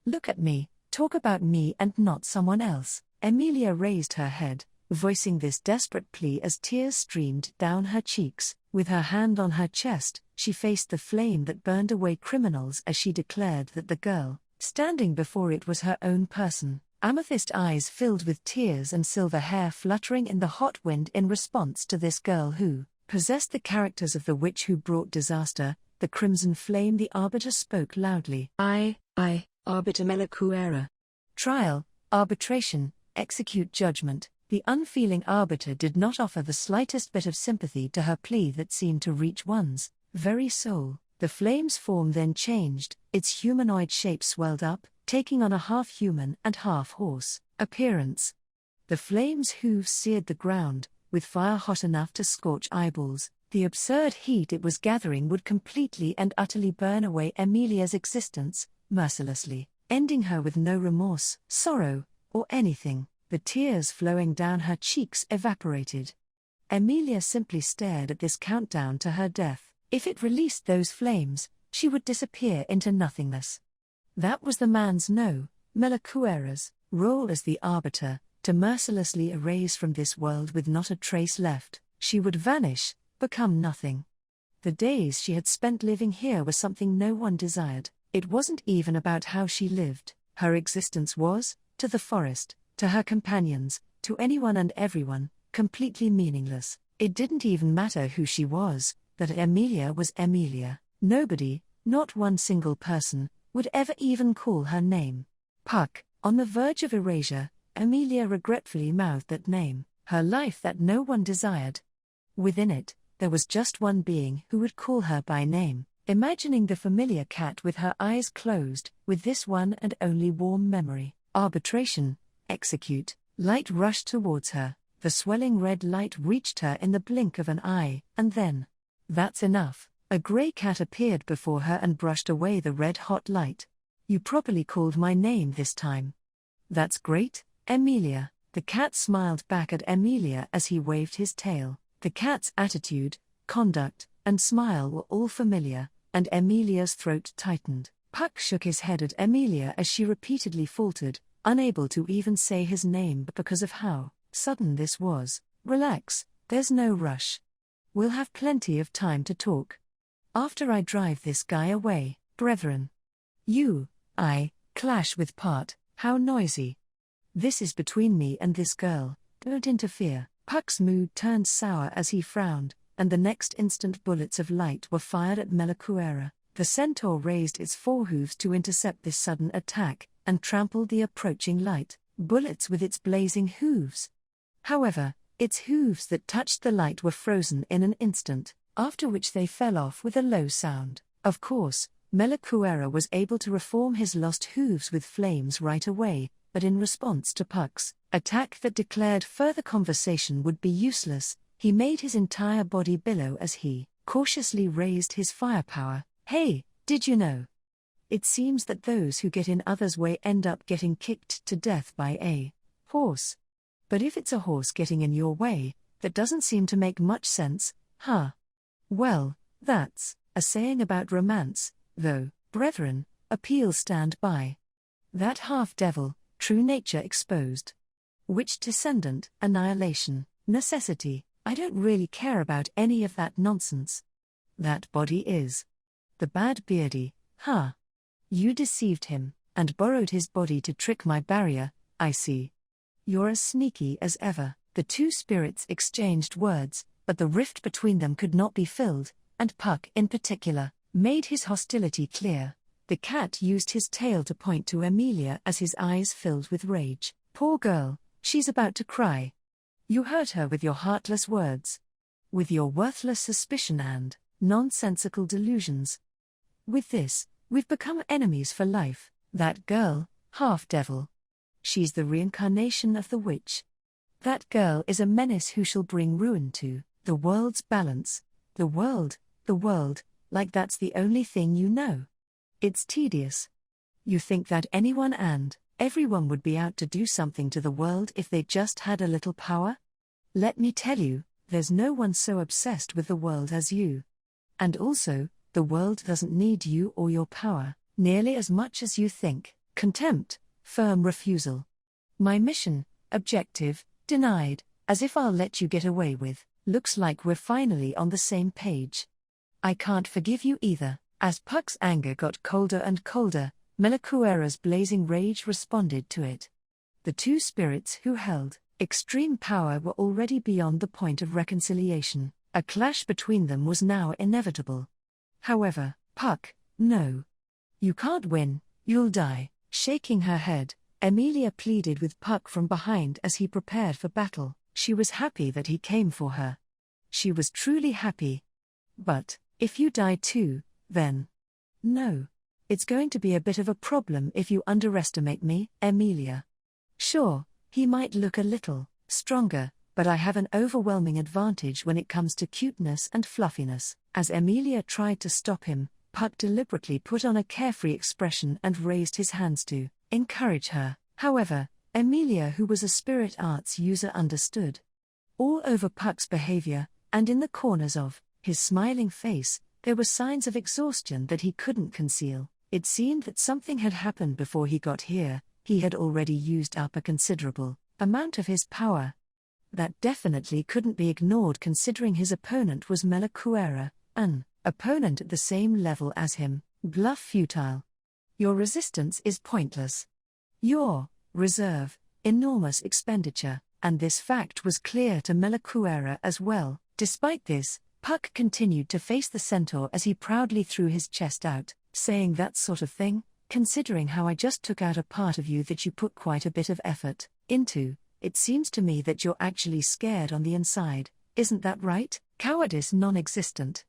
Look at me, talk about me and not someone else. Emilia raised her head, voicing this desperate plea as tears streamed down her cheeks. With her hand on her chest, she faced the flame that burned away criminals as she declared that the girl standing before it was her own person. Amethyst eyes filled with tears and silver hair fluttering in the hot wind in response to this girl who possessed the characters of the witch who brought disaster. The crimson flame, the arbiter, spoke loudly. I, Arbiter Melacuera. Trial, arbitration, execute judgment. The unfeeling arbiter did not offer the slightest bit of sympathy to her plea that seemed to reach one's very soul. The flame's form then changed, its humanoid shape swelled up, taking on a half-human and half-horse appearance. The flame's hooves seared the ground, with fire hot enough to scorch eyeballs. The absurd heat it was gathering would completely and utterly burn away Emilia's existence, mercilessly, ending her with no remorse, sorrow, or anything. The tears flowing down her cheeks evaporated. Emilia simply stared at this countdown to her death. If it released those flames, she would disappear into nothingness. That was the man's Melacuera's, role as the arbiter, to mercilessly erase from this world with not a trace left. She would vanish, become nothing. The days she had spent living here were something no one desired. It wasn't even about how she lived. Her existence was, to the forest, to her companions, to anyone and everyone, completely meaningless. It didn't even matter who she was, that Emilia was Emilia. Nobody, not one single person, would ever even call her name. Puck, on the verge of erasure, Emilia regretfully mouthed that name, her life that no one desired. Within it, there was just one being who would call her by name. Imagining the familiar cat with her eyes closed, with this one and only warm memory. Arbitration, execute. Light rushed towards her. The swelling red light reached her in the blink of an eye, and then, that's enough. A grey cat appeared before her and brushed away the red-hot light. You properly called my name this time. That's great, Emilia. The cat smiled back at Emilia as he waved his tail. The cat's attitude, conduct, and smile were all familiar, and Emilia's throat tightened. Puck shook his head at Emilia as she repeatedly faltered, unable to even say his name because of how sudden this was. Relax, there's no rush. We'll have plenty of time to talk. After I drive this guy away, brethren. I clash with part, how noisy. This is between me and this girl, don't interfere. Puck's mood turned sour as he frowned, and the next instant bullets of light were fired at Melakuera. The centaur raised its forehooves to intercept this sudden attack, and trampled the approaching light, bullets with its blazing hooves. However, its hooves that touched the light were frozen in an instant, after which they fell off with a low sound. Of course, Melakuera was able to reform his lost hooves with flames right away, but in response to Puck's attack that declared further conversation would be useless, he made his entire body billow as he cautiously raised his firepower. Hey, did you know? It seems that those who get in others' way end up getting kicked to death by a horse. But if it's a horse getting in your way, that doesn't seem to make much sense, huh? Well, that's a saying about romance, though, brethren, appeals stand by. That half-devil, true nature exposed. Witch descendant, annihilation, necessity, I don't really care about any of that nonsense. That body is the bad beardy, huh? You deceived him, and borrowed his body to trick my barrier, I see. You're as sneaky as ever. The two spirits exchanged words, but the rift between them could not be filled, and Puck, in particular, made his hostility clear. The cat used his tail to point to Emilia as his eyes filled with rage. Poor girl, she's about to cry. You hurt her with your heartless words. With your worthless suspicion and nonsensical delusions. With this, we've become enemies for life. That girl, half-devil. She's the reincarnation of the witch. That girl is a menace who shall bring ruin to the world's balance. The world, like that's the only thing you know. It's tedious. You think that anyone and everyone would be out to do something to the world if they just had a little power? Let me tell you, there's no one so obsessed with the world as you. And also, the world doesn't need you or your power, nearly as much as you think. Contempt, firm refusal. My mission, objective, denied, as if I'll let you get away with. Looks like we're finally on the same page. I can't forgive you either. As Puck's anger got colder and colder, Melakuera's blazing rage responded to it. The two spirits who held extreme power were already beyond the point of reconciliation. A clash between them was now inevitable. However, Puck, no. You can't win, you'll die. Shaking her head, Emilia pleaded with Puck from behind as he prepared for battle. She was happy that he came for her. She was truly happy. But, if you die too, then. No. It's going to be a bit of a problem if you underestimate me, Emilia. Sure, he might look a little stronger, but I have an overwhelming advantage when it comes to cuteness and fluffiness. As Emilia tried to stop him, Puck deliberately put on a carefree expression and raised his hands to encourage her. However, Emilia, who was a spirit arts user, understood. All over Puck's behavior, and in the corners of his smiling face, there were signs of exhaustion that he couldn't conceal. It seemed that something had happened before he got here. He had already used up a considerable amount of his power. That definitely couldn't be ignored considering his opponent was Melakuera, an opponent at the same level as him. Bluff futile. Your resistance is pointless. Your reserve, enormous expenditure, and this fact was clear to Melakuera as well. Despite this, Puck continued to face the centaur as he proudly threw his chest out, saying that sort of thing, considering how I just took out a part of you that you put quite a bit of effort into. It seems to me that you're actually scared on the inside, isn't that right? Cowardice non-existent.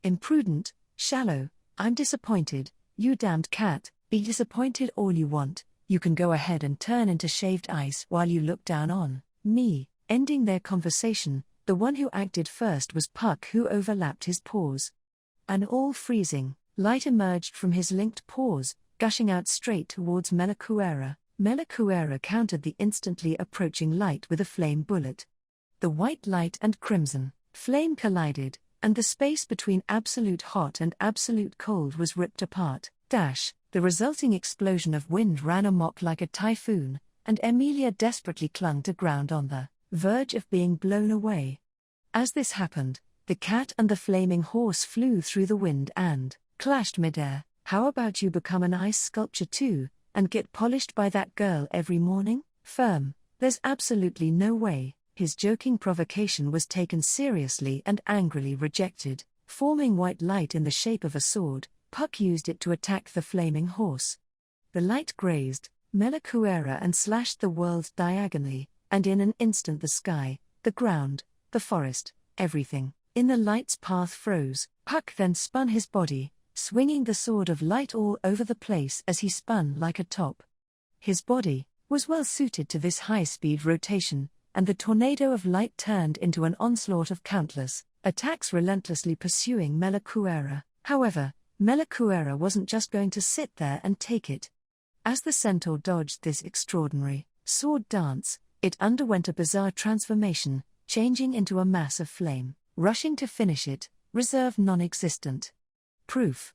Imprudent, shallow, I'm disappointed, you damned cat, be disappointed all you want, you can go ahead and turn into shaved ice while you look down on me. Ending their conversation, the one who acted first was Puck, who overlapped his pause. and all freezing, light emerged from his linked paws, gushing out straight towards Melakuera. Melakuera countered the instantly approaching light with a flame bullet. The white light and crimson flame collided, and the space between absolute hot and absolute cold was ripped apart. The resulting explosion of wind ran amok like a typhoon, and Emilia desperately clung to ground on the verge of being blown away. As this happened, the cat and the flaming horse flew through the wind and clashed midair. How about you become an ice sculpture too, and get polished by that girl every morning? Firm, there's absolutely no way. His joking provocation was taken seriously and angrily rejected. Forming white light in the shape of a sword, Puck used it to attack the flaming horse. The light grazed Melakuera and slashed the world diagonally, and in an instant the sky, the ground, the forest, everything in the light's path froze. Puck then spun his body, swinging the sword of light all over the place as he spun like a top. His body was well suited to this high-speed rotation, and the tornado of light turned into an onslaught of countless attacks relentlessly pursuing Melakuera. However, Melakuera wasn't just going to sit there and take it. As the centaur dodged this extraordinary sword dance, it underwent a bizarre transformation, changing into a mass of flame, rushing to finish it, reserve non-existent. Proof.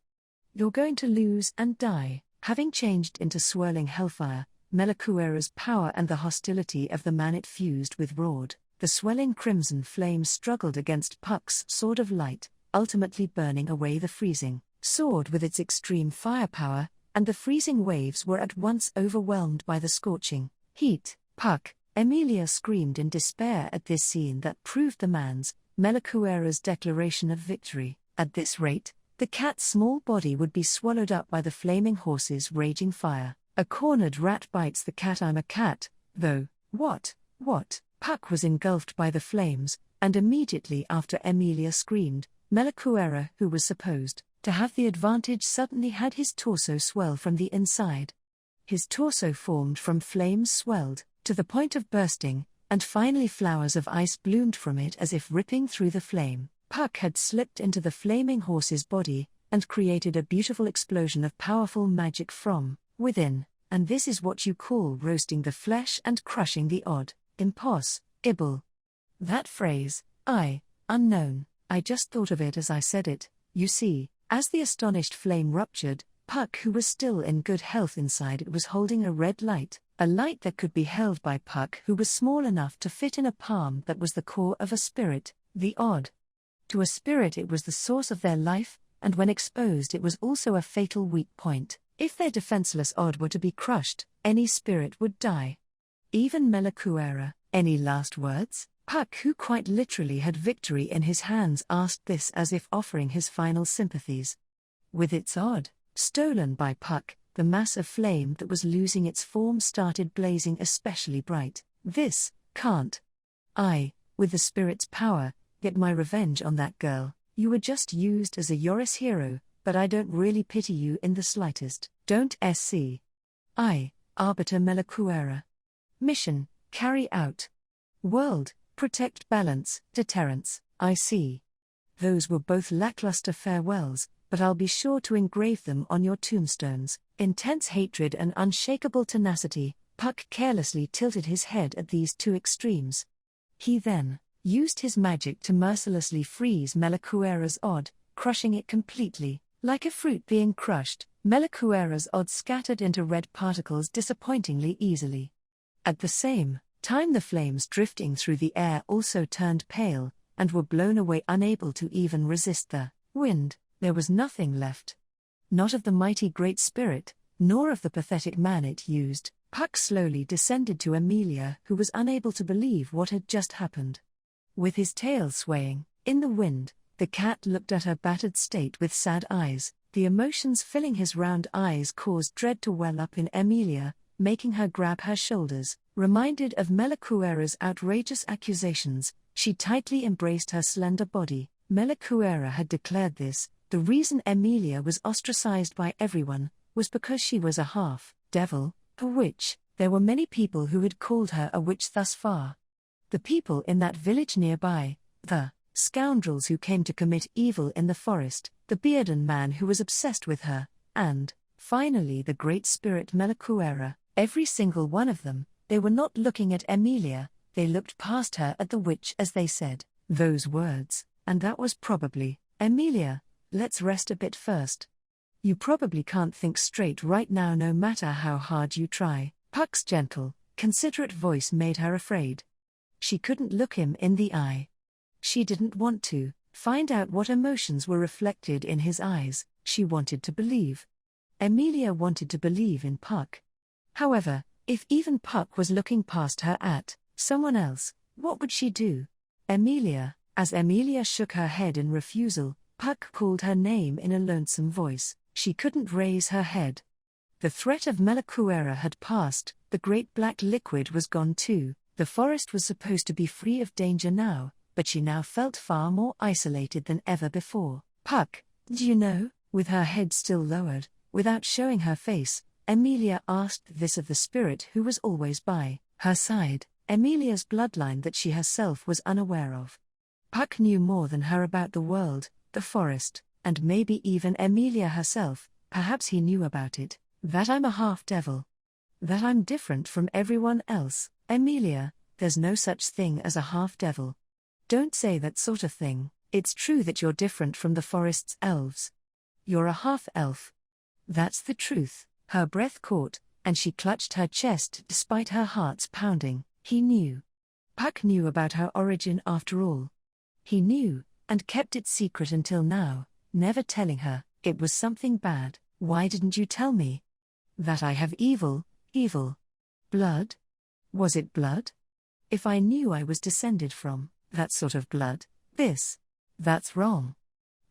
You're going to lose and die. Having changed into swirling hellfire, Melakuera's power and the hostility of the man it fused with roared. The swelling crimson flame struggled against Puck's sword of light, ultimately burning away the freezing sword with its extreme firepower, and the freezing waves were at once overwhelmed by the scorching heat. Puck, Emilia screamed in despair at this scene that proved the man's, Melakuera's declaration of victory. At this rate, the cat's small body would be swallowed up by the flaming horse's raging fire. A cornered rat bites the cat. I'm a cat, though. What? Puck was engulfed by the flames, and immediately after Emilia screamed, Melakuera, who was supposed to have the advantage, suddenly had his torso swell from the inside. His torso formed from flames swelled to the point of bursting, and finally flowers of ice bloomed from it as if ripping through the flame. Puck had slipped into the flaming horse's body, and created a beautiful explosion of powerful magic from within, and this is what you call roasting the flesh and crushing the odd. Impossible. That phrase, unknown, I just thought of it as I said it. You see, as the astonished flame ruptured, Puck, who was still in good health inside it, was holding a red light, a light that could be held by Puck, who was small enough to fit in a palm, that was the core of a spirit, the odd. To a spirit it was the source of their life, and when exposed it was also a fatal weak point. If their defenseless odd were to be crushed, any spirit would die. Even Melakuera. Any last words? Puck, who quite literally had victory in his hands, asked this as if offering his final sympathies. With its odd stolen by Puck, the mass of flame that was losing its form started blazing especially bright. This can't. With the spirit's power, get my revenge on that girl. You were just used as a Yoris hero, but I don't really pity you in the slightest. Don't sc. Arbiter Melakuera. Mission, carry out. World, protect balance, deterrence, I see. Those were both lackluster farewells, but I'll be sure to engrave them on your tombstones. Intense hatred and unshakable tenacity. Puck carelessly tilted his head at these two extremes. He then used his magic to mercilessly freeze Melakuera's odd, crushing it completely. Like a fruit being crushed, Melakuera's odd scattered into red particles disappointingly easily. At the same time, the flames drifting through the air also turned pale, and were blown away, unable to even resist the wind. There was nothing left. Not of the mighty great spirit, nor of the pathetic man it used. Puck slowly descended to Emilia, who was unable to believe what had just happened. With his tail swaying in the wind, the cat looked at her battered state with sad eyes. The emotions filling his round eyes caused dread to well up in Emilia, making her grab her shoulders. Reminded of Melakuera's outrageous accusations, she tightly embraced her slender body. Melakuera had declared this: the reason Emilia was ostracized by everyone was because she was a half-devil, a witch. There were many people who had called her a witch thus far. The people in that village nearby, the Scoundrels who came to commit evil in the forest, the Bearden man who was obsessed with her, and, finally, the great spirit Melakuera. Every single one of them, they were not looking at Emilia, they looked past her at the witch as they said those words, and that was probably, "Emilia, let's rest a bit first. You probably can't think straight right now no matter how hard you try." Puck's gentle, considerate voice made her afraid. She couldn't look him in the eye. She didn't want to find out what emotions were reflected in his eyes. She wanted to believe. Emilia wanted to believe in Puck. However, if even Puck was looking past her at someone else, what would she do? Emilia. As Emilia shook her head in refusal, Puck called her name in a lonesome voice. She couldn't raise her head. The threat of Melakuera had passed, the great black liquid was gone too. The forest was supposed to be free of danger now, but she now felt far more isolated than ever before. "Puck, do you know?" With her head still lowered, without showing her face, Emilia asked this of the spirit who was always by her side, Emilia's bloodline that she herself was unaware of. Puck knew more than her about the world, the forest, and maybe even Emilia herself. Perhaps he knew about it. "That I'm a half-devil. That I'm different from everyone else." "Emilia, there's no such thing as a half-devil. Don't say that sort of thing. It's true that you're different from the forest's elves. You're a half-elf. That's the truth." Her breath caught, and she clutched her chest despite her heart's pounding. He knew. Puck knew about her origin after all. He knew, and kept it secret until now, never telling her. "It was something bad. Why didn't you tell me?" "That I have evil blood?" "Was it blood?" "If I knew I was descended from that sort of blood, that's wrong.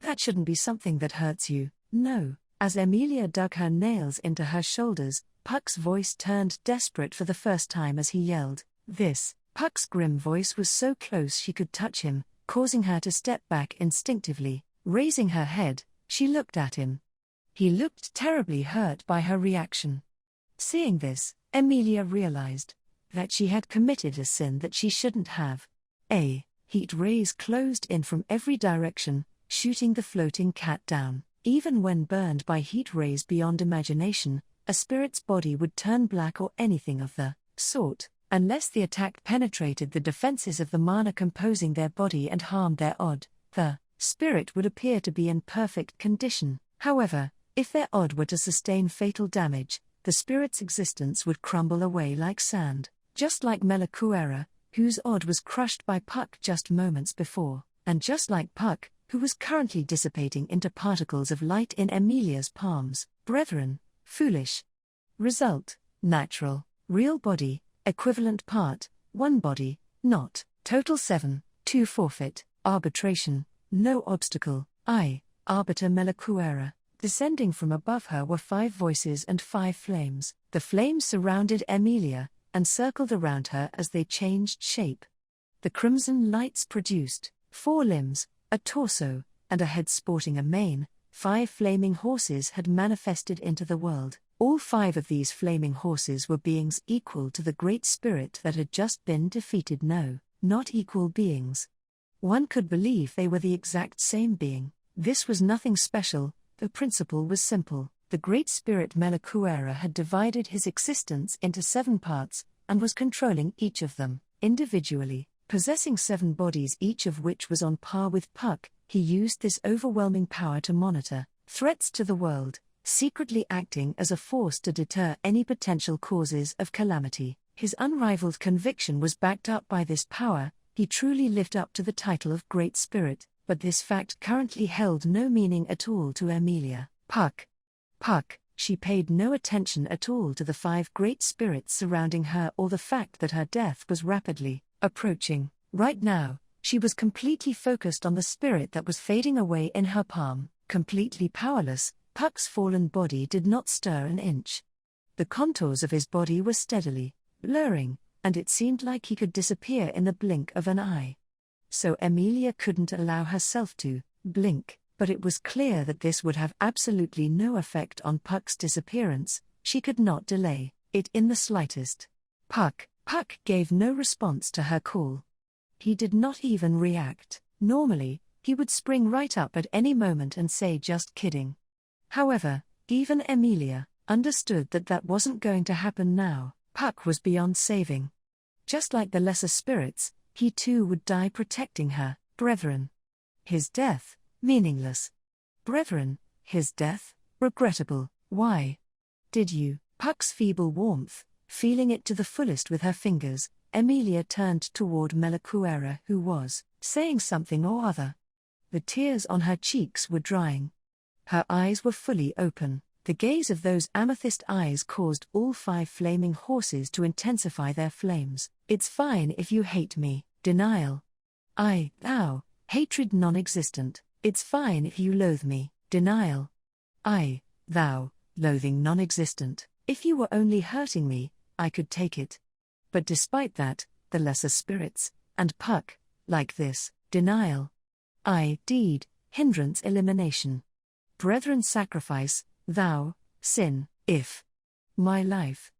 That shouldn't be something that hurts you, no." As Emilia dug her nails into her shoulders, Puck's voice turned desperate for the first time as he yelled, "This." Puck's grim voice was so close she could touch him, causing her to step back instinctively. Raising her head, she looked at him. He looked terribly hurt by her reaction. Seeing this, Emilia realized that she had committed a sin that she shouldn't have. Heat rays closed in from every direction, shooting the floating cat down. Even when burned by heat rays beyond imagination, a spirit's body would turn black or anything of the sort, unless the attack penetrated the defenses of the mana composing their body and harmed their odd. The spirit would appear to be in perfect condition. However, if their odd were to sustain fatal damage, the spirit's existence would crumble away like sand, just like Melakuera, whose odd was crushed by Puck just moments before, and just like Puck, who was currently dissipating into particles of light in Emilia's palms. Brethren, foolish. Result, natural, real body, equivalent part, 1 body, not, total 7, 2 forfeit, arbitration, no obstacle, arbiter Melakuera. Descending from above her were 5 voices and 5 flames. The flames surrounded Emilia, and circled around her as they changed shape. The crimson lights produced 4 limbs, a torso, and a head sporting a mane. 5 flaming horses had manifested into the world. All 5 of these flaming horses were beings equal to the great spirit that had just been defeated. No, not equal beings. One could believe they were the exact same being. This was nothing special, the principle was simple. The great spirit Melakuera had divided his existence into 7 parts, and was controlling each of them, individually. Possessing 7 bodies, each of which was on par with Puck, he used this overwhelming power to monitor threats to the world, secretly acting as a force to deter any potential causes of calamity. His unrivaled conviction was backed up by this power. He truly lived up to the title of Great Spirit, but this fact currently held no meaning at all to Emilia. Puck. She paid no attention at all to the 5 great spirits surrounding her or the fact that her death was rapidly approaching. Right now, she was completely focused on the spirit that was fading away in her palm. Completely powerless, Puck's fallen body did not stir an inch. The contours of his body were steadily blurring, and it seemed like he could disappear in the blink of an eye. So Emilia couldn't allow herself to blink, but it was clear that this would have absolutely no effect on Puck's disappearance. She could not delay it in the slightest. Puck gave no response to her call. He did not even react. Normally, he would spring right up at any moment and say just kidding. However, even Emilia understood that that wasn't going to happen now. Puck was beyond saving. Just like the lesser spirits, he too would die protecting her, brethren. His death, meaningless. Brethren, his death, regrettable. Why? Did you? Puck's feeble warmth, feeling it to the fullest with her fingers, Emilia turned toward Melakuera, who was saying something or other. The tears on her cheeks were drying. Her eyes were fully open. The gaze of those amethyst eyes caused all 5 flaming horses to intensify their flames. It's fine if you hate me. Denial. Thou, hatred non-existent. It's fine if you loathe me. Denial. Thou, loathing non-existent. If you were only hurting me, I could take it. But despite that, the lesser spirits, and Puck, like this, denial. Deed, hindrance elimination. Brethren sacrifice, thou, sin, if my life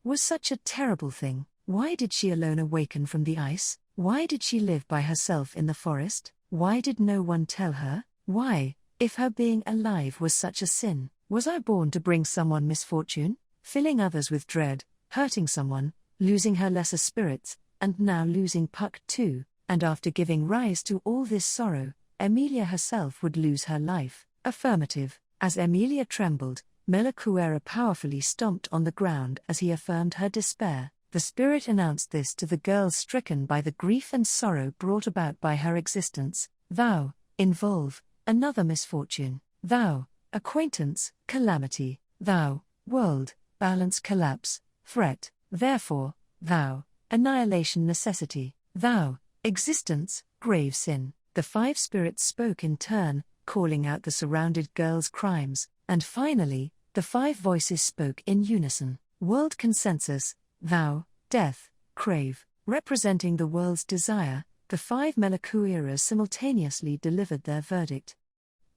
was such a terrible thing, why did she alone awaken from the ice? Why did she live by herself in the forest? Why did no one tell her? Why, if her being alive was such a sin, was I born to bring someone misfortune, filling others with dread, hurting someone, losing her lesser spirits, and now losing Puck too, and after giving rise to all this sorrow, Emilia herself would lose her life? Affirmative. As Emilia trembled, Melakuera powerfully stomped on the ground as he affirmed her despair. The spirit announced this to the girl stricken by the grief and sorrow brought about by her existence. Thou, involve, another misfortune. Thou, acquaintance, calamity. Thou, world, balance collapse, threat. Therefore, thou, annihilation necessity. Thou, existence, grave sin. The 5 spirits spoke in turn, calling out the surrounded girl's crimes, and finally, the 5 voices spoke in unison. World consensus, thou, death, crave. Representing the world's desire, the 5 Melakueras simultaneously delivered their verdict.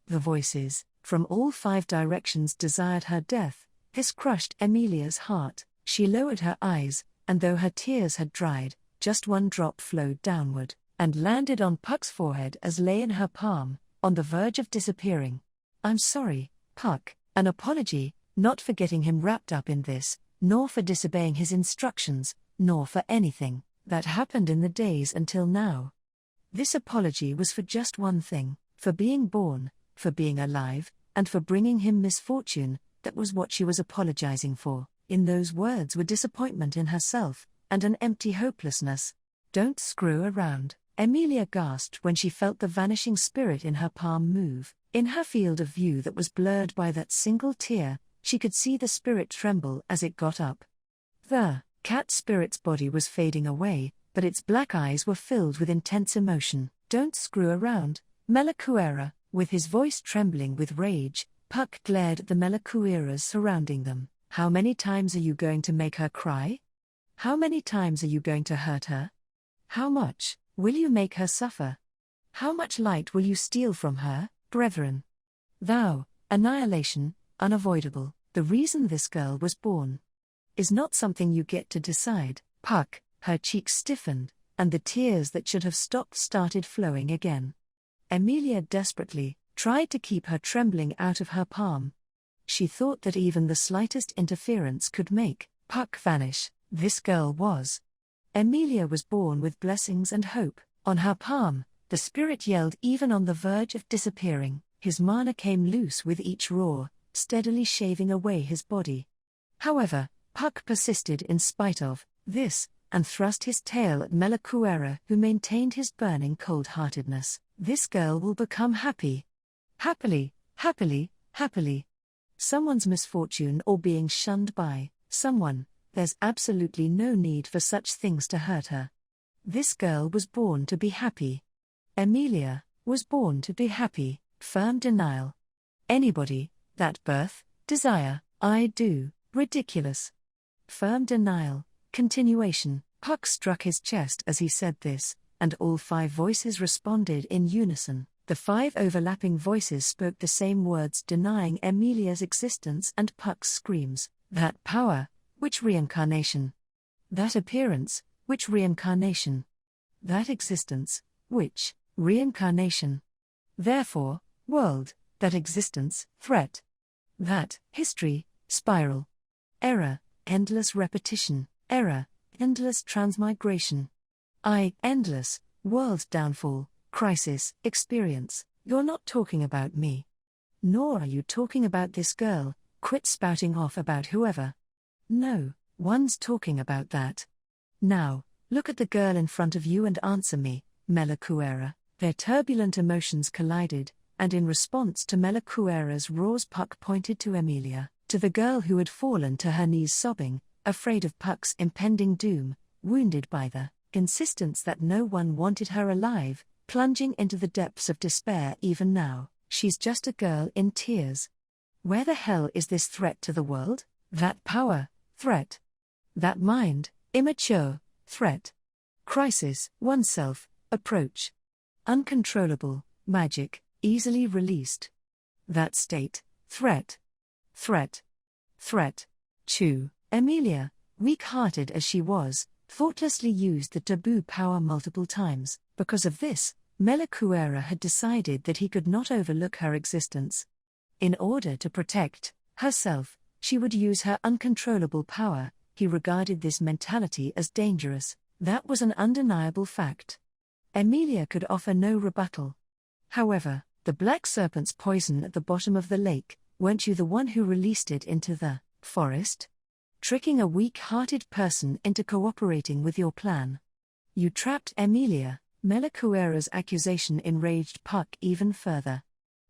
The voices, from all 5 directions, desired her death. This crushed Emilia's heart. She lowered her eyes, and though her tears had dried, just one drop flowed downward, and landed on Puck's forehead as lay in her palm, on the verge of disappearing. I'm sorry, Puck. An apology, not for getting him wrapped up in this, nor for disobeying his instructions, nor for anything that happened in the days until now. This apology was for just one thing, for being born, for being alive, and for bringing him misfortune. That was what she was apologizing for. In those words were disappointment in herself, and an empty hopelessness. Don't screw around, Emilia gasped when she felt the vanishing spirit in her palm move. In her field of view that was blurred by that single tear, she could see the spirit tremble as it got up. The cat spirit's body was fading away, but its black eyes were filled with intense emotion. Don't screw around, Melakuera. With his voice trembling with rage, Puck glared at the Melakueras surrounding them. How many times are you going to make her cry? How many times are you going to hurt her? How much will you make her suffer? How much light will you steal from her, brethren? Thou, annihilation, unavoidable. The reason this girl was born is not something you get to decide. Puck, her cheeks stiffened, and the tears that should have stopped started flowing again. Emilia desperately tried to keep her trembling out of her palm. She thought that even the slightest interference could make Puck vanish. This girl was. Emilia was born with blessings and hope. On her palm, the spirit yelled even on the verge of disappearing. His mana came loose with each roar, steadily shaving away his body. However, Puck persisted in spite of this, and thrust his tail at Melakuera, who maintained his burning cold-heartedness. This girl will become happy. Happily, happily, happily. Someone's misfortune or being shunned by someone, there's absolutely no need for such things to hurt her. This girl was born to be happy. Emilia was born to be happy. Firm denial. Anybody, that birth, desire, I do, ridiculous. Firm denial, continuation. Puck struck his chest as he said this, and all 5 voices responded in unison. The 5 overlapping voices spoke the same words, denying Emilia's existence and Puck's screams. That power, which reincarnation? That appearance, which reincarnation? That existence, which reincarnation. Therefore, world, that existence, threat. That, history, spiral. Error, endless repetition, error, endless transmigration. Endless, world downfall, crisis, experience. You're not talking about me. Nor are you talking about this girl. Quit spouting off about whoever. No, one's talking about that. Now, look at the girl in front of you and answer me, Melakuera. Their turbulent emotions collided, and in response to Melakuera's roars, Puck pointed to Emilia, to the girl who had fallen to her knees sobbing, afraid of Puck's impending doom, wounded by the insistence that no one wanted her alive, plunging into the depths of despair even now. She's just a girl in tears. Where the hell is this threat to the world? That power, threat. That mind, immature, threat. Crisis, oneself, approach. Uncontrollable, magic, easily released. That state, threat. Threat. Threat. Chew. Emilia, weak-hearted as she was, thoughtlessly used the taboo power multiple times. Because of this, Melakuera had decided that he could not overlook her existence. In order to protect herself, she would use her uncontrollable power. He regarded this mentality as dangerous. That was an undeniable fact. Emilia could offer no rebuttal. However, the black serpent's poison at the bottom of the lake, weren't you the one who released it into the forest? Tricking a weak-hearted person into cooperating with your plan. You trapped Emilia. Melakuera's accusation enraged Puck even further.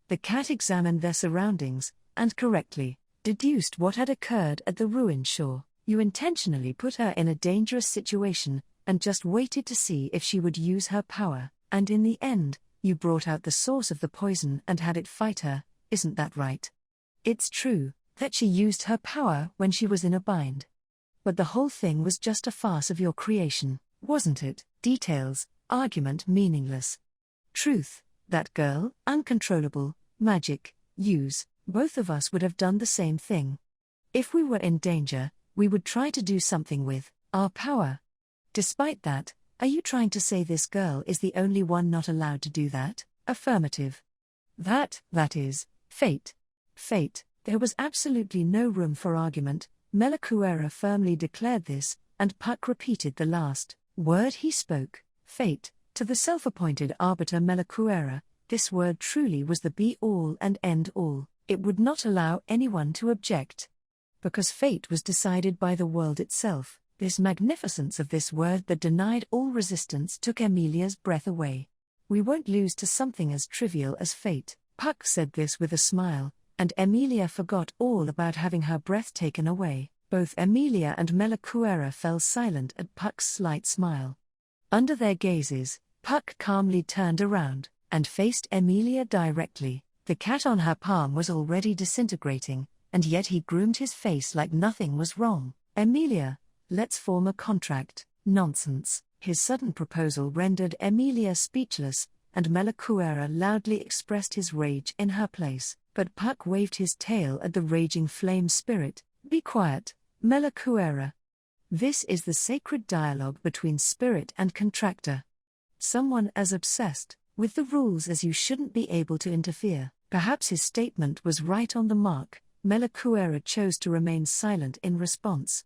The cat examined their surroundings, and correctly deduced what had occurred at the ruined shore. You intentionally put her in a dangerous situation, and just waited to see if she would use her power, and in the end, you brought out the source of the poison and had it fight her, isn't that right? It's true that she used her power when she was in a bind. But the whole thing was just a farce of your creation, wasn't it? Details, argument meaningless. Truth, that girl, uncontrollable, magic, use, both of us would have done the same thing. If we were in danger, we would try to do something with our power. Despite that, are you trying to say this girl is the only one not allowed to do that? Affirmative. That is, fate. Fate. There was absolutely no room for argument. Melakuera firmly declared this, and Puck repeated the last word he spoke, fate, to the self-appointed arbiter Melakuera. This word truly was the be-all and end-all. It would not allow anyone to object. Because fate was decided by the world itself, this magnificence of this word that denied all resistance took Emilia's breath away. We won't lose to something as trivial as fate. Puck said this with a smile, and Emilia forgot all about having her breath taken away. Both Emilia and Melakuera fell silent at Puck's slight smile. Under their gazes, Puck calmly turned around, and faced Emilia directly. The cat on her palm was already disintegrating, and yet he groomed his face like nothing was wrong. Emilia, let's form a contract. Nonsense. His sudden proposal rendered Emilia speechless, and Melakuera loudly expressed his rage in her place. But Puck waved his tail at the raging flame spirit. Be quiet, Melakuera. This is the sacred dialogue between spirit and contractor. Someone as obsessed with the rules as you shouldn't be able to interfere. Perhaps his statement was right on the mark. Melakuera chose to remain silent in response.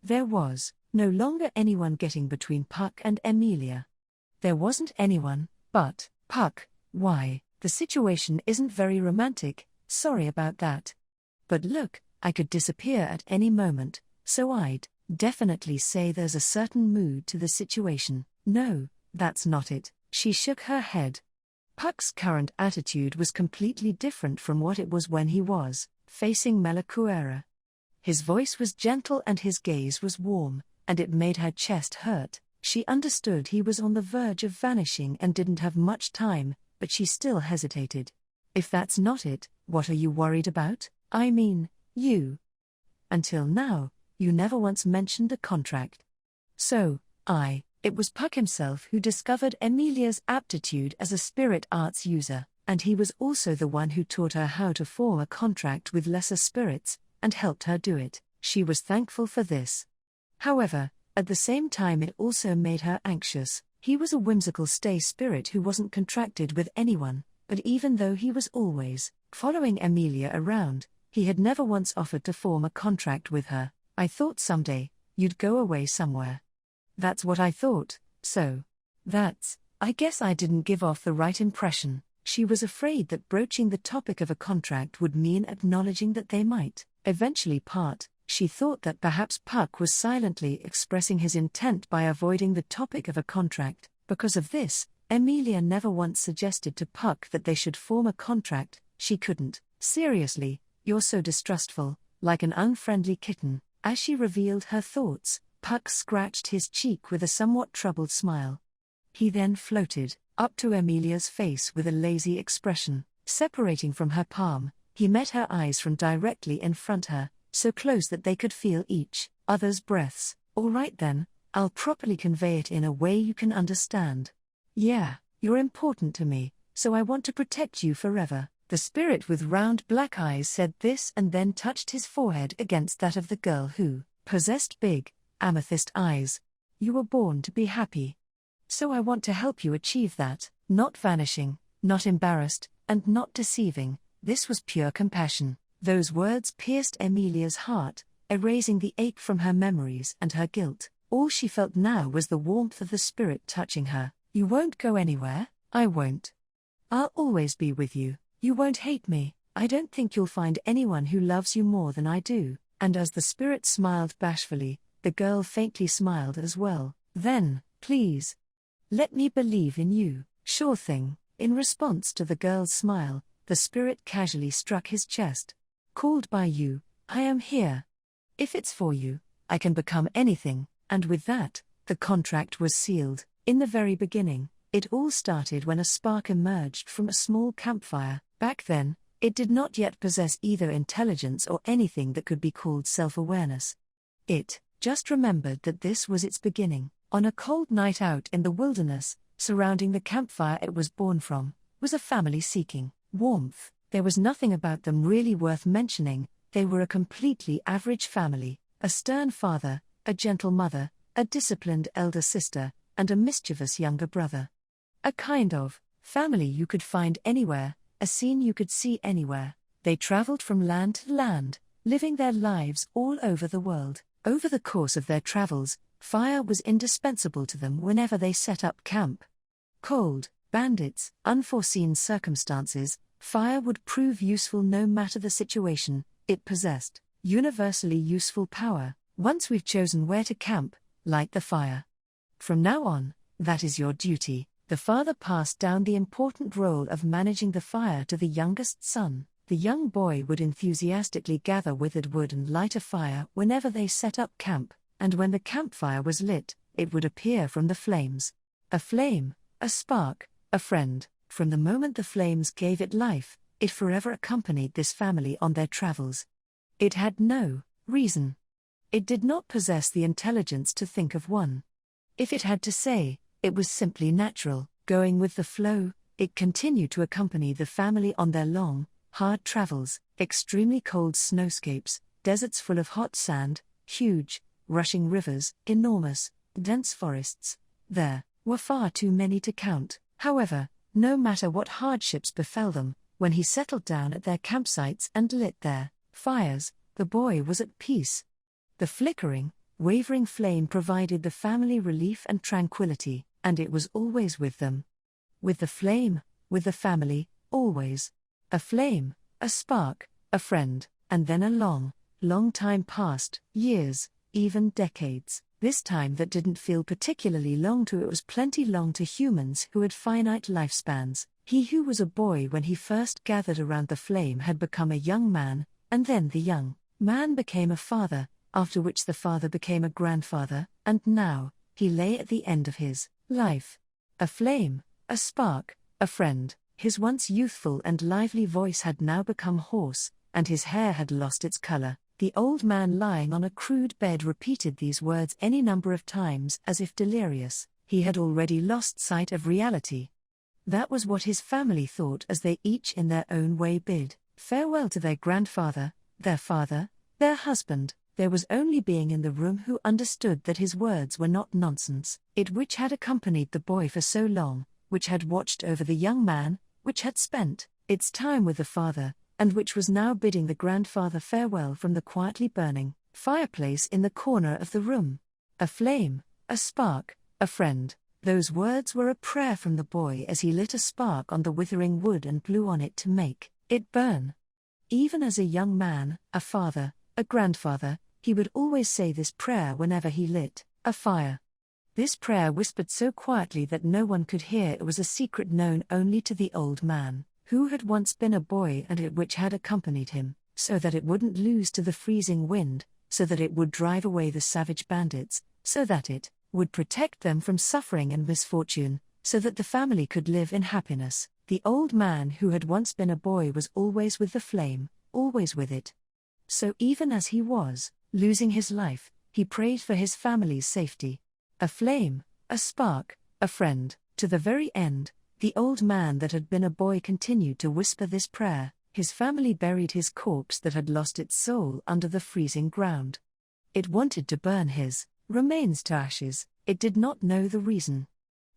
There was no longer anyone getting between Puck and Emilia. There wasn't anyone, but Puck. Why? The situation isn't very romantic, sorry about that. But look, I could disappear at any moment, so I'd definitely say there's a certain mood to the situation. No, that's not it. She shook her head. Puck's current attitude was completely different from what it was when he was facing Melakuera. His voice was gentle and his gaze was warm, and it made her chest hurt. She understood he was on the verge of vanishing and didn't have much time, but she still hesitated. If that's not it, what are you worried about? I mean, you. Until now, you never once mentioned a contract. So, it was Puck himself who discovered Emilia's aptitude as a spirit arts user, and he was also the one who taught her how to form a contract with lesser spirits, and helped her do it. She was thankful for this. However, at the same time it also made her anxious. He was a whimsical stay spirit who wasn't contracted with anyone, but even though he was always following Emilia around, he had never once offered to form a contract with her. I thought someday, you'd go away somewhere. That's what I thought, so. I guess I didn't give off the right impression. She was afraid that broaching the topic of a contract would mean acknowledging that they might eventually part. She thought that perhaps Puck was silently expressing his intent by avoiding the topic of a contract. Because of this, Emilia never once suggested to Puck that they should form a contract. She couldn't. Seriously, you're so distrustful, like an unfriendly kitten. As she revealed her thoughts, Puck scratched his cheek with a somewhat troubled smile. He then floated up to Emilia's face with a lazy expression. Separating from her palm, he met her eyes from directly in front her, so close that they could feel each other's breaths. All right then, I'll properly convey it in a way you can understand. Yeah, you're important to me, so I want to protect you forever. The spirit with round black eyes said this and then touched his forehead against that of the girl who possessed big, amethyst eyes. You were born to be happy. So I want to help you achieve that, not vanishing, not embarrassed, and not deceiving. This was pure compassion. Those words pierced Emilia's heart, erasing the ache from her memories and her guilt. All she felt now was the warmth of the spirit touching her. You won't go anywhere, I won't. I'll always be with you. You won't hate me. I don't think you'll find anyone who loves you more than I do. And as the spirit smiled bashfully, the girl faintly smiled as well. Then, please, let me believe in you. Sure thing. In response to the girl's smile, the spirit casually struck his chest. Called by you, I am here. If it's for you, I can become anything. And with that, the contract was sealed. In the very beginning, it all started when a spark emerged from a small campfire. Back then, it did not yet possess either intelligence or anything that could be called self-awareness. It just remembered that this was its beginning. On a cold night out in the wilderness, surrounding the campfire it was born from, was a family seeking warmth. There was nothing about them really worth mentioning. They were a completely average family, a stern father, a gentle mother, a disciplined elder sister, and a mischievous younger brother. A kind of family you could find anywhere, a scene you could see anywhere. They traveled from land to land, living their lives all over the world. Over the course of their travels, fire was indispensable to them whenever they set up camp. Cold, bandits, unforeseen circumstances, fire would prove useful no matter the situation. It possessed universally useful power. Once we've chosen where to camp, light the fire. From now on, that is your duty. The father passed down the important role of managing the fire to the youngest son. The young boy would enthusiastically gather withered wood and light a fire whenever they set up camp, and when the campfire was lit, it would appear from the flames. A flame, a spark, a friend. From the moment the flames gave it life, it forever accompanied this family on their travels. It had no reason. It did not possess the intelligence to think of one. If it had to say, it was simply natural, going with the flow. It continued to accompany the family on their long, hard travels, extremely cold snowscapes, deserts full of hot sand, huge, rushing rivers, enormous, dense forests. There were far too many to count. However, no matter what hardships befell them, when he settled down at their campsites and lit their fires, the boy was at peace. The flickering, wavering flame provided the family relief and tranquility, and it was always with them. With the flame, with the family, always. A flame, a spark, a friend, and then a long, long time passed, years, even decades. This time that didn't feel particularly long to it was plenty long to humans who had finite lifespans. He who was a boy when he first gathered around the flame had become a young man, and then the young man became a father, after which the father became a grandfather, and now, he lay at the end of his life. A flame, a spark, a friend. His once youthful and lively voice had now become hoarse, and his hair had lost its color. The old man lying on a crude bed repeated these words any number of times as if delirious. He had already lost sight of reality. That was what his family thought as they each in their own way bid farewell to their grandfather, their father, their husband, There was only being in the room who understood that his words were not nonsense. It which had accompanied the boy for so long, which had watched over the young man, which had spent its time with the father, and which was now bidding the grandfather farewell from the quietly burning fireplace in the corner of the room. A flame, a spark, a friend. Those words were a prayer from the boy as he lit a spark on the withering wood and blew on it to make it burn. Even as a young man, a father, a grandfather, he would always say this prayer whenever he lit a fire. This prayer, whispered so quietly that no one could hear, it was a secret known only to the old man, who had once been a boy, and it which had accompanied him, so that it wouldn't lose to the freezing wind, so that it would drive away the savage bandits, so that it would protect them from suffering and misfortune, so that the family could live in happiness. The old man who had once been a boy was always with the flame, always with it. So even as he was losing his life, he prayed for his family's safety. A flame, a spark, a friend, to the very end. The old man that had been a boy continued to whisper this prayer. His family buried his corpse that had lost its soul under the freezing ground. It wanted to burn his remains to ashes, it did not know the reason.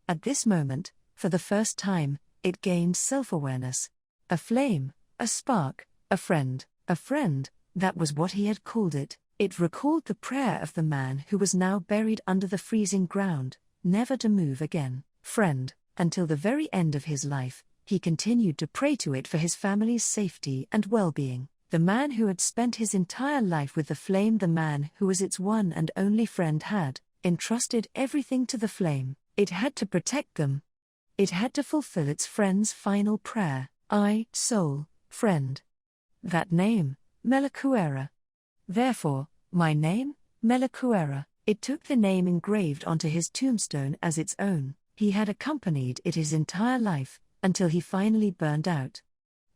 At this moment, for the first time, it gained self-awareness. A flame, a spark, a friend, that was what he had called it. It recalled the prayer of the man who was now buried under the freezing ground, never to move again. Friend, until the very end of his life, he continued to pray to it for his family's safety and well-being. The man who had spent his entire life with the flame, the man who was its one and only friend, had entrusted everything to the flame. It had to protect them. It had to fulfill its friend's final prayer. I, soul, friend. That name, Melakuera. Therefore, my name, Melakuera. It took the name engraved onto his tombstone as its own. He had accompanied it his entire life, until he finally burned out.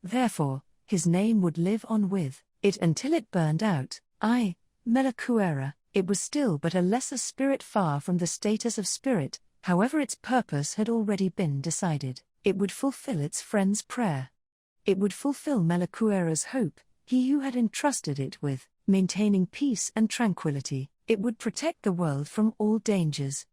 Therefore, his name would live on with it until it burned out. I, Melakuera. It was still but a lesser spirit, far from the status of spirit. However, its purpose had already been decided. It would fulfill its friend's prayer. It would fulfill Melakuera's hope, he who had entrusted it with maintaining peace and tranquility. It would protect the world from all dangers.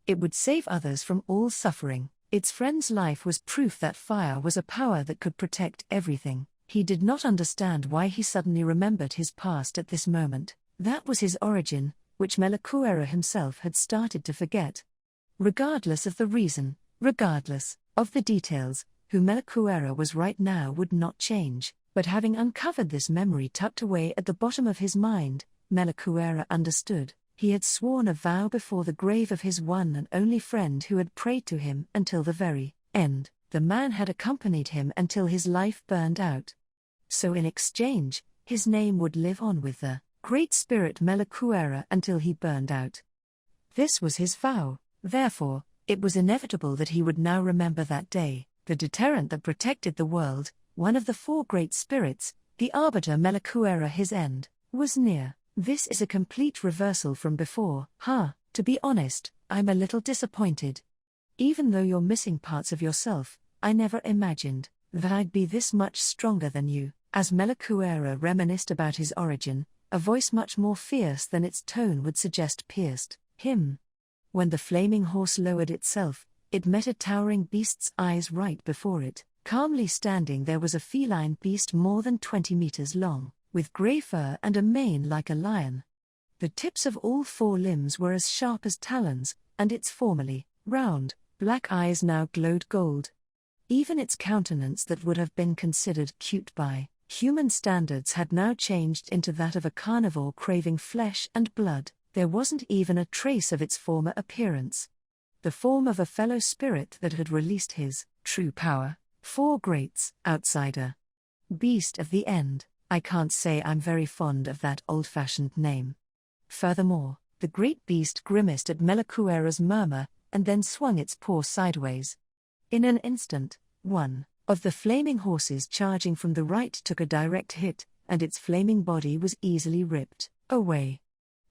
It would save others from all suffering. Its friend's life was proof that fire was a power that could protect everything. He did not understand why he suddenly remembered his past at this moment. That was his origin, which Melakuera himself had started to forget. Regardless of the reason, regardless of the details, who Melakuera was right now would not change. But having uncovered this memory tucked away at the bottom of his mind, Melakuera understood. He had sworn a vow before the grave of his one and only friend who had prayed to him until the very end. The man had accompanied him until his life burned out. So in exchange, his name would live on with the Great Spirit Melakuera until he burned out. This was his vow. Therefore, it was inevitable that he would now remember that day, the deterrent that protected the world, one of the four great spirits, the arbiter Melakuera. His end was near. This is a complete reversal from before. To be honest, I'm a little disappointed. Even though you're missing parts of yourself, I never imagined that I'd be this much stronger than you. As Melakuera reminisced about his origin, a voice much more fierce than its tone would suggest pierced him. When the flaming horse lowered itself, it met a towering beast's eyes right before it. Calmly standing there was a feline beast more than 20 meters long, with grey fur and a mane like a lion. The tips of all four limbs were as sharp as talons, and its formerly round, black eyes now glowed gold. Even its countenance that would have been considered cute by human standards had now changed into that of a carnivore craving flesh and blood. There wasn't even a trace of its former appearance. The form of a fellow spirit that had released his true power. Four Greats, outsider. Beast of the End. I can't say I'm very fond of that old-fashioned name. Furthermore, the great beast grimaced at Melakuera's murmur, and then swung its paw sideways. In an instant, one of the flaming horses charging from the right took a direct hit, and its flaming body was easily ripped away.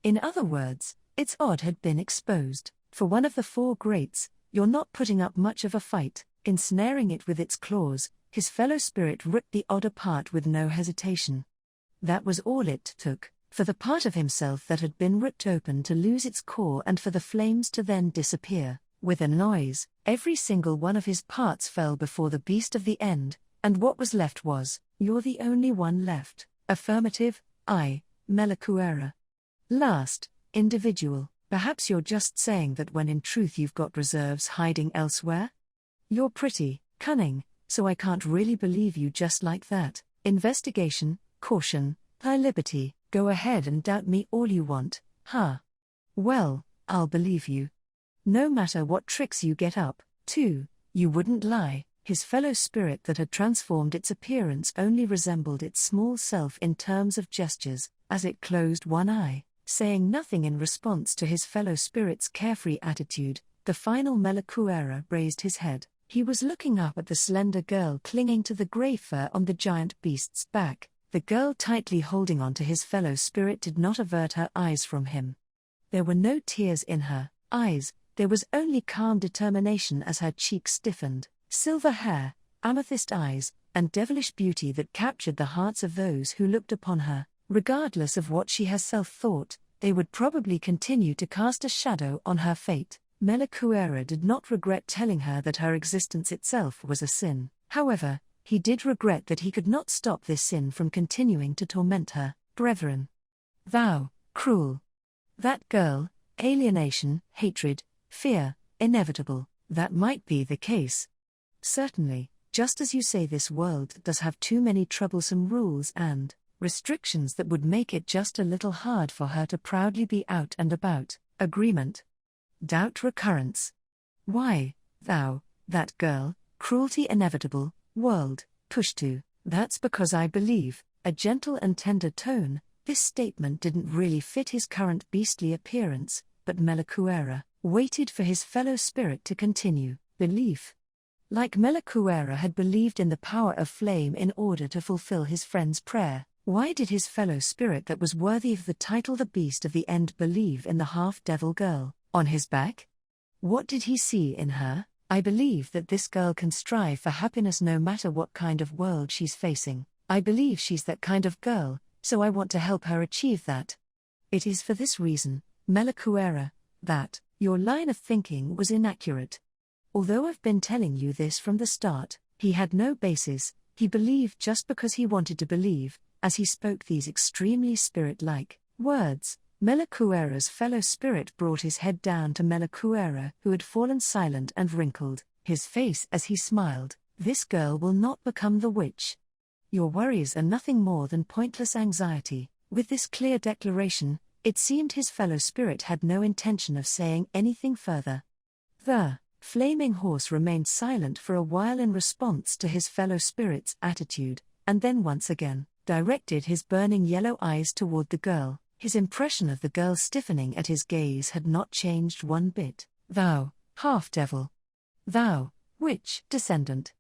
In other words, its odd had been exposed. For one of the four greats, you're not putting up much of a fight. Ensnaring it with its claws, his fellow spirit ripped the odd apart with no hesitation. That was all it took. For the part of himself that had been ripped open to lose its core and for the flames to then disappear. With a noise, every single one of his parts fell before the beast of the end, and what was left was, "You're the only one left." Affirmative, I, Melakuera. Last, individual. Perhaps you're just saying that when in truth you've got reserves hiding elsewhere? You're pretty cunning, so I can't really believe you just like that. Investigation, caution, high liberty, go ahead and doubt me all you want, huh? Well, I'll believe you. No matter what tricks you get up to, you wouldn't lie. His fellow spirit that had transformed its appearance only resembled its small self in terms of gestures, as it closed one eye, saying nothing in response to his fellow spirit's carefree attitude. The final Melakuera raised his head. He was looking up at the slender girl clinging to the grey fur on the giant beast's back. The girl tightly holding on to his fellow spirit did not avert her eyes from him. There were no tears in her eyes, there was only calm determination as her cheeks stiffened, silver hair, amethyst eyes, and devilish beauty that captured the hearts of those who looked upon her. Regardless of what she herself thought, they would probably continue to cast a shadow on her fate. Melakuera did not regret telling her that her existence itself was a sin. However, he did regret that he could not stop this sin from continuing to torment her. Brethren. Thou, cruel. That girl, alienation, hatred, fear, inevitable. That might be the case. Certainly, just as you say, this world does have too many troublesome rules and restrictions that would make it just a little hard for her to proudly be out and about. Agreement. Doubt recurrence. Why, thou, that girl, cruelty inevitable, world, push to. That's because I believe, a gentle and tender tone. This statement didn't really fit his current beastly appearance, but Melakuera waited for his fellow spirit to continue. Belief. Like Melakuera had believed in the power of flame in order to fulfill his friend's prayer, why did his fellow spirit that was worthy of the title the Beast of the End believe in the half-devil girl on his back? What did he see in her? I believe that this girl can strive for happiness no matter what kind of world she's facing. I believe she's that kind of girl, so I want to help her achieve that. It is for this reason, Melakuera, that your line of thinking was inaccurate. Although I've been telling you this from the start, he had no basis. He believed just because he wanted to believe. As he spoke these extremely spirit-like words, Melakuera's fellow spirit brought his head down to Melakuera, who had fallen silent and wrinkled his face as he smiled. This girl will not become the witch. Your worries are nothing more than pointless anxiety. With this clear declaration, it seemed his fellow spirit had no intention of saying anything further. The flaming horse remained silent for a while in response to his fellow spirit's attitude, and then once again directed his burning yellow eyes toward the girl. His impression of the girl stiffening at his gaze had not changed one bit. Thou, half-devil. Thou, witch descendant.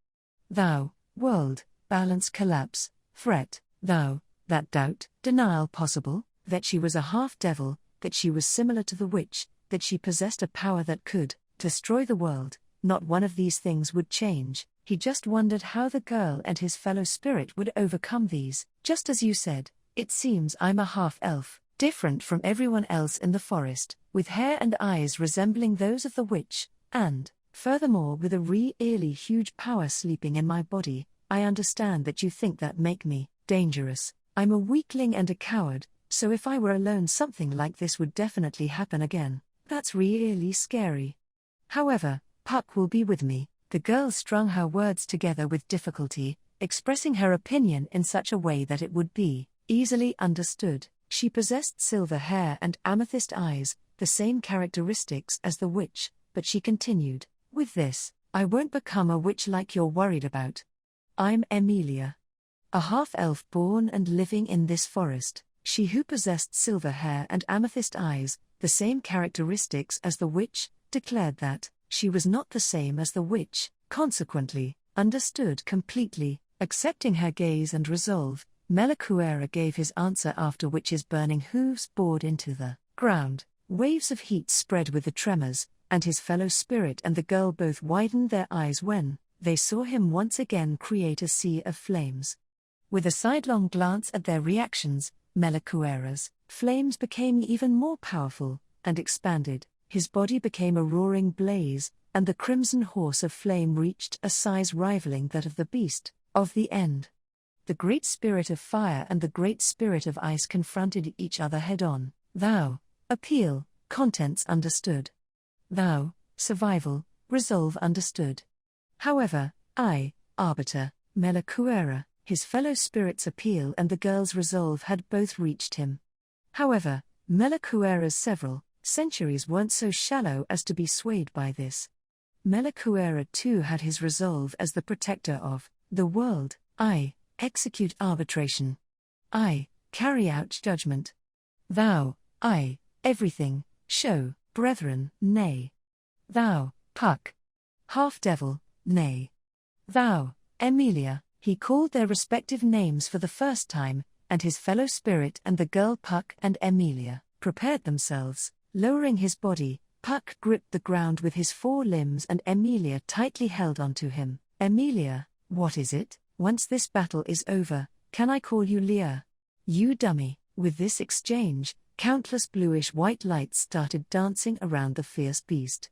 Thou, world, balance collapse, threat. Thou, that doubt, denial possible, that she was a half-devil, that she was similar to the witch, that she possessed a power that could destroy the world. Not one of these things would change. He just wondered how the girl and his fellow spirit would overcome these. Just as you said, it seems I'm a half-elf, different from everyone else in the forest, with hair and eyes resembling those of the witch, and, furthermore, with a really huge power sleeping in my body. I understand that you think that make me dangerous. I'm a weakling and a coward, so if I were alone something like this would definitely happen again. That's really scary. However, Puck will be with me. The girl strung her words together with difficulty, expressing her opinion in such a way that it would be easily understood. She possessed silver hair and amethyst eyes, the same characteristics as the witch, but she continued, with this, I won't become a witch like you're worried about. I'm Emilia. A half-elf born and living in this forest, she who possessed silver hair and amethyst eyes, the same characteristics as the witch, declared that she was not the same as the witch, consequently, understood completely. Accepting her gaze and resolve, Melakuera gave his answer, after which his burning hooves bored into the ground. Waves of heat spread with the tremors, and his fellow spirit and the girl both widened their eyes when they saw him once again create a sea of flames. With a sidelong glance at their reactions, Melicuera's flames became even more powerful and expanded. His body became a roaring blaze, and the crimson horse of flame reached a size rivaling that of the beast of the end. The great spirit of fire and the great spirit of ice confronted each other head-on. Thou, appeal, contents understood. Thou, survival, resolve understood. However, I, arbiter, Melicuera, his fellow spirit's appeal and the girl's resolve had both reached him. However, Melicuera's several centuries weren't so shallow as to be swayed by this. Melicuera too had his resolve as the protector of the world. I, execute arbitration. I, carry out judgment. Thou, I, everything, show, brethren, nay. Thou, Puck, half-devil, nay. Thou, Emilia, he called their respective names for the first time, and his fellow spirit and the girl Puck and Emilia prepared themselves. Lowering his body, Puck gripped the ground with his 4 limbs and Emilia tightly held onto him. Emilia, what is it? Once this battle is over, can I call you Leah? You dummy. With this exchange, countless bluish-white lights started dancing around the fierce beast.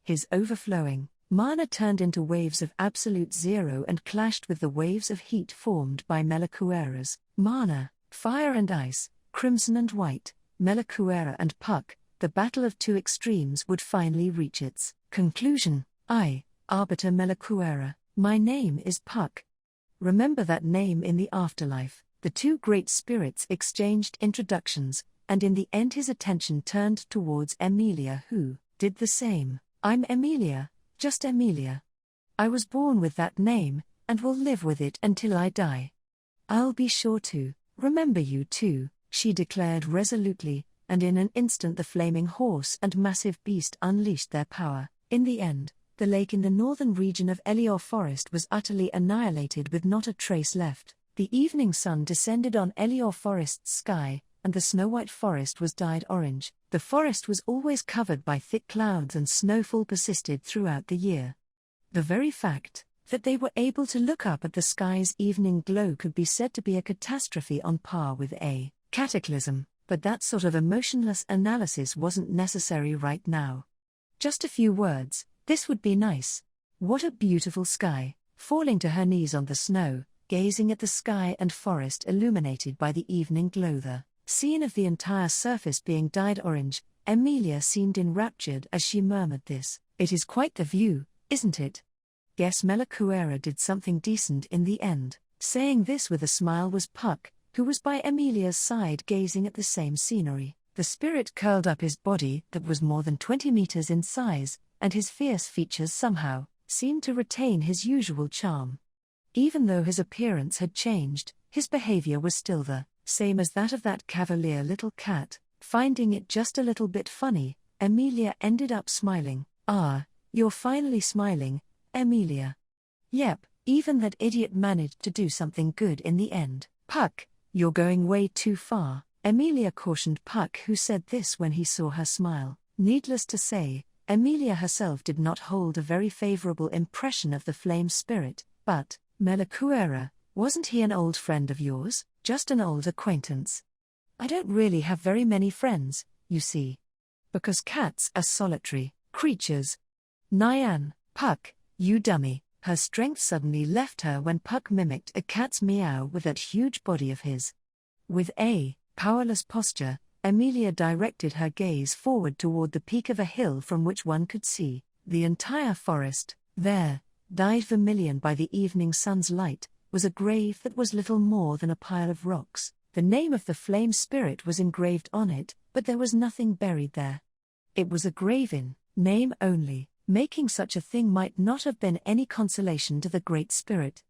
His overflowing mana turned into waves of absolute zero and clashed with the waves of heat formed by Melicuera's mana, fire and ice, crimson and white. Melicuera and Puck, the battle of 2 extremes would finally reach its conclusion. I, arbiter Melicuera, my name is Puck. Remember that name in the afterlife. The 2 great spirits exchanged introductions, and in the end his attention turned towards Emilia, who did the same. I'm Emilia, just Emilia. I was born with that name, and will live with it until I die. I'll be sure to remember you too, she declared resolutely, and in an instant the flaming horse and massive beast unleashed their power. In the end, the lake in the northern region of Elior Forest was utterly annihilated with not a trace left. The evening sun descended on Elior Forest's sky, and the snow-white forest was dyed orange. The forest was always covered by thick clouds and snowfall persisted throughout the year. The very fact that they were able to look up at the sky's evening glow could be said to be a catastrophe on par with a cataclysm, but that sort of emotionless analysis wasn't necessary right now. Just a few words, this would be nice. What a beautiful sky. Falling to her knees on the snow, gazing at the sky and forest illuminated by the evening glow, the scene of the entire surface being dyed orange, Emilia seemed enraptured as she murmured this. It is quite the view, isn't it? Guess Melicuera did something decent in the end. Saying this with a smile was Puck, who was by Emilia's side gazing at the same scenery. The spirit curled up his body that was more than 20 meters in size, and his fierce features somehow seemed to retain his usual charm. Even though his appearance had changed, his behavior was still the same as that of that cavalier little cat. Finding it just a little bit funny, Emilia ended up smiling. Ah, you're finally smiling, Emilia. Yep, even that idiot managed to do something good in the end. Puck, you're going way too far, Emilia cautioned Puck, who said this when he saw her smile. Needless to say, Emilia herself did not hold a very favorable impression of the flame spirit, but, Melicuera, wasn't he an old friend of yours? Just an old acquaintance? I don't really have very many friends, you see. Because cats are solitary creatures. Nyan, Puck, you dummy. Her strength suddenly left her when Puck mimicked a cat's meow with that huge body of his. With a powerless posture, Emilia directed her gaze forward toward the peak of a hill from which one could see the entire forest. There, dyed vermilion by the evening sun's light, was a grave that was little more than a pile of rocks. The name of the flame spirit was engraved on it, but there was nothing buried there. It was a grave in name only, making such a thing might not have been any consolation to the great spirit.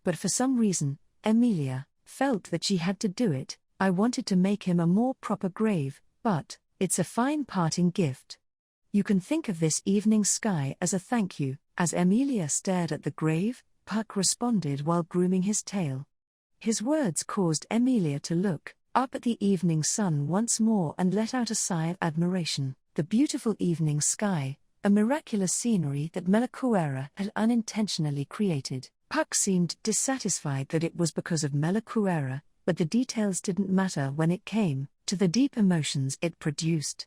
But for some reason, Emilia felt that she had to do it. I wanted to make him a more proper grave, but it's a fine parting gift. You can think of this evening sky as a thank you. As Emilia stared at the grave, Puck responded while grooming his tail. His words caused Emilia to look up at the evening sun once more and let out a sigh of admiration. The beautiful evening sky, a miraculous scenery that Melicuera had unintentionally created. Puck seemed dissatisfied that it was because of Melicuera, but the details didn't matter when it came to the deep emotions it produced.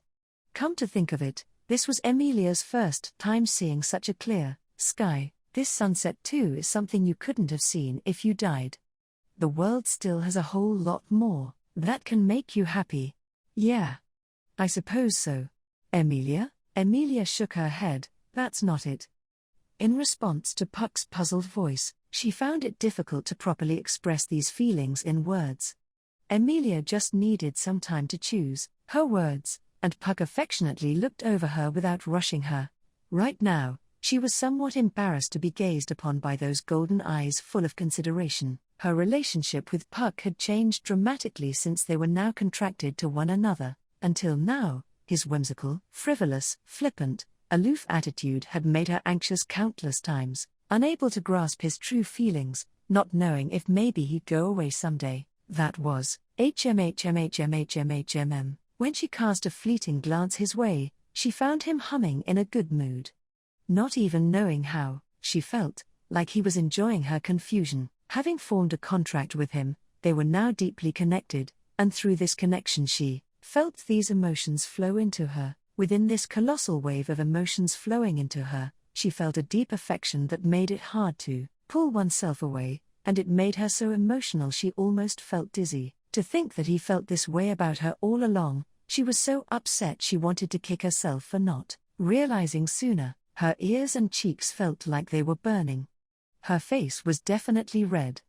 Come to think of it, this was Emilia's first time seeing such a clear sky. This sunset too is something you couldn't have seen if you died. The world still has a whole lot more that can make you happy. Yeah. I suppose so. Emilia? Emilia shook her head. That's not it. In response to Puck's puzzled voice, she found it difficult to properly express these feelings in words. Emilia just needed some time to choose her words, and Puck affectionately looked over her without rushing her. Right now, she was somewhat embarrassed to be gazed upon by those golden eyes full of consideration. Her relationship with Puck had changed dramatically since they were now contracted to one another. Until now, his whimsical, frivolous, flippant, aloof attitude had made her anxious countless times, unable to grasp his true feelings, not knowing if maybe he'd go away someday. That was HMHMHMHMHMM. When she cast a fleeting glance his way, she found him humming in a good mood. Not even knowing how, she felt like he was enjoying her confusion. Having formed a contract with him, they were now deeply connected, and through this connection she felt these emotions flow into her. Within this colossal wave of emotions flowing into her, she felt a deep affection that made it hard to pull oneself away, and it made her so emotional she almost felt dizzy. To think that he felt this way about her all along, she was so upset she wanted to kick herself for not realizing sooner. Her ears and cheeks felt like they were burning. Her face was definitely red.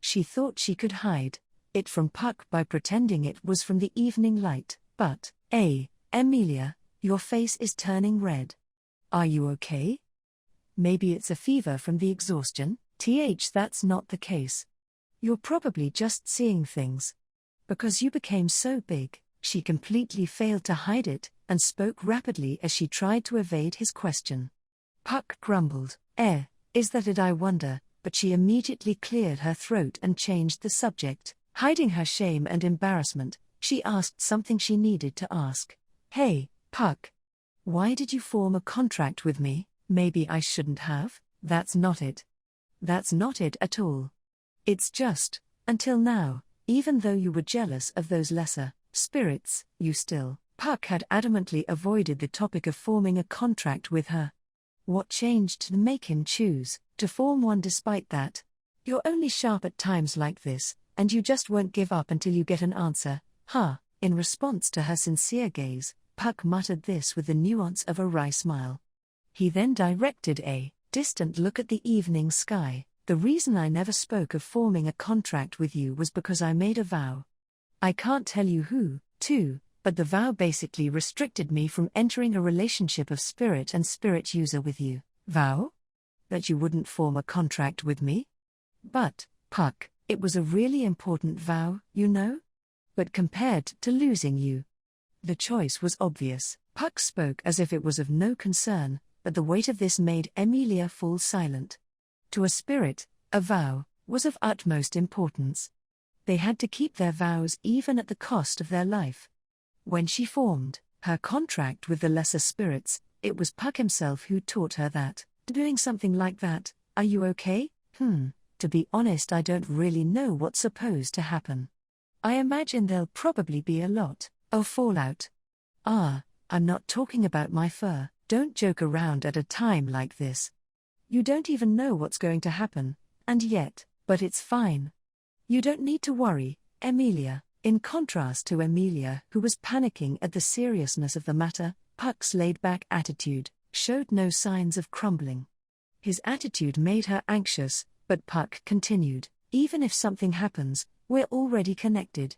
She thought she could hide it from Puck by pretending it was from the evening light, but, Emilia, your face is turning red. Are you okay? Maybe it's a fever from the exhaustion? That's not the case. You're probably just seeing things. Because you became so big, she completely failed to hide it, and spoke rapidly as she tried to evade his question. Puck grumbled, is that it I wonder, but she immediately cleared her throat and changed the subject. Hiding her shame and embarrassment, she asked something she needed to ask. Hey, Puck. Why did you form a contract with me? Maybe I shouldn't have? That's not it. That's not it at all. It's just, until now, even though you were jealous of those lesser spirits, you still. Puck had adamantly avoided the topic of forming a contract with her. What changed to make him choose to form one despite that? You're only sharp at times like this, and you just won't give up until you get an answer, huh? In response to her sincere gaze, Puck muttered this with the nuance of a wry smile. He then directed a distant look at the evening sky. The reason I never spoke of forming a contract with you was because I made a vow. I can't tell you who, to, but the vow basically restricted me from entering a relationship of spirit and spirit user with you. Vow? That you wouldn't form a contract with me? But, Puck, it was a really important vow, you know? But compared to losing you, the choice was obvious. Puck spoke as if it was of no concern, but the weight of this made Emilia fall silent. To a spirit, a vow was of utmost importance. They had to keep their vows even at the cost of their life. When she formed her contract with the lesser spirits, it was Puck himself who taught her that. Doing something like that, are you okay? To be honest, I don't really know what's supposed to happen. I imagine there'll probably be a lot of fallout. I'm not talking about my fur. Don't joke around at a time like this. You don't even know what's going to happen, and yet, but it's fine. You don't need to worry, Emilia. In contrast to Emilia, who was panicking at the seriousness of the matter, Puck's laid-back attitude showed no signs of crumbling. His attitude made her anxious, but Puck continued, even if something happens, we're already connected.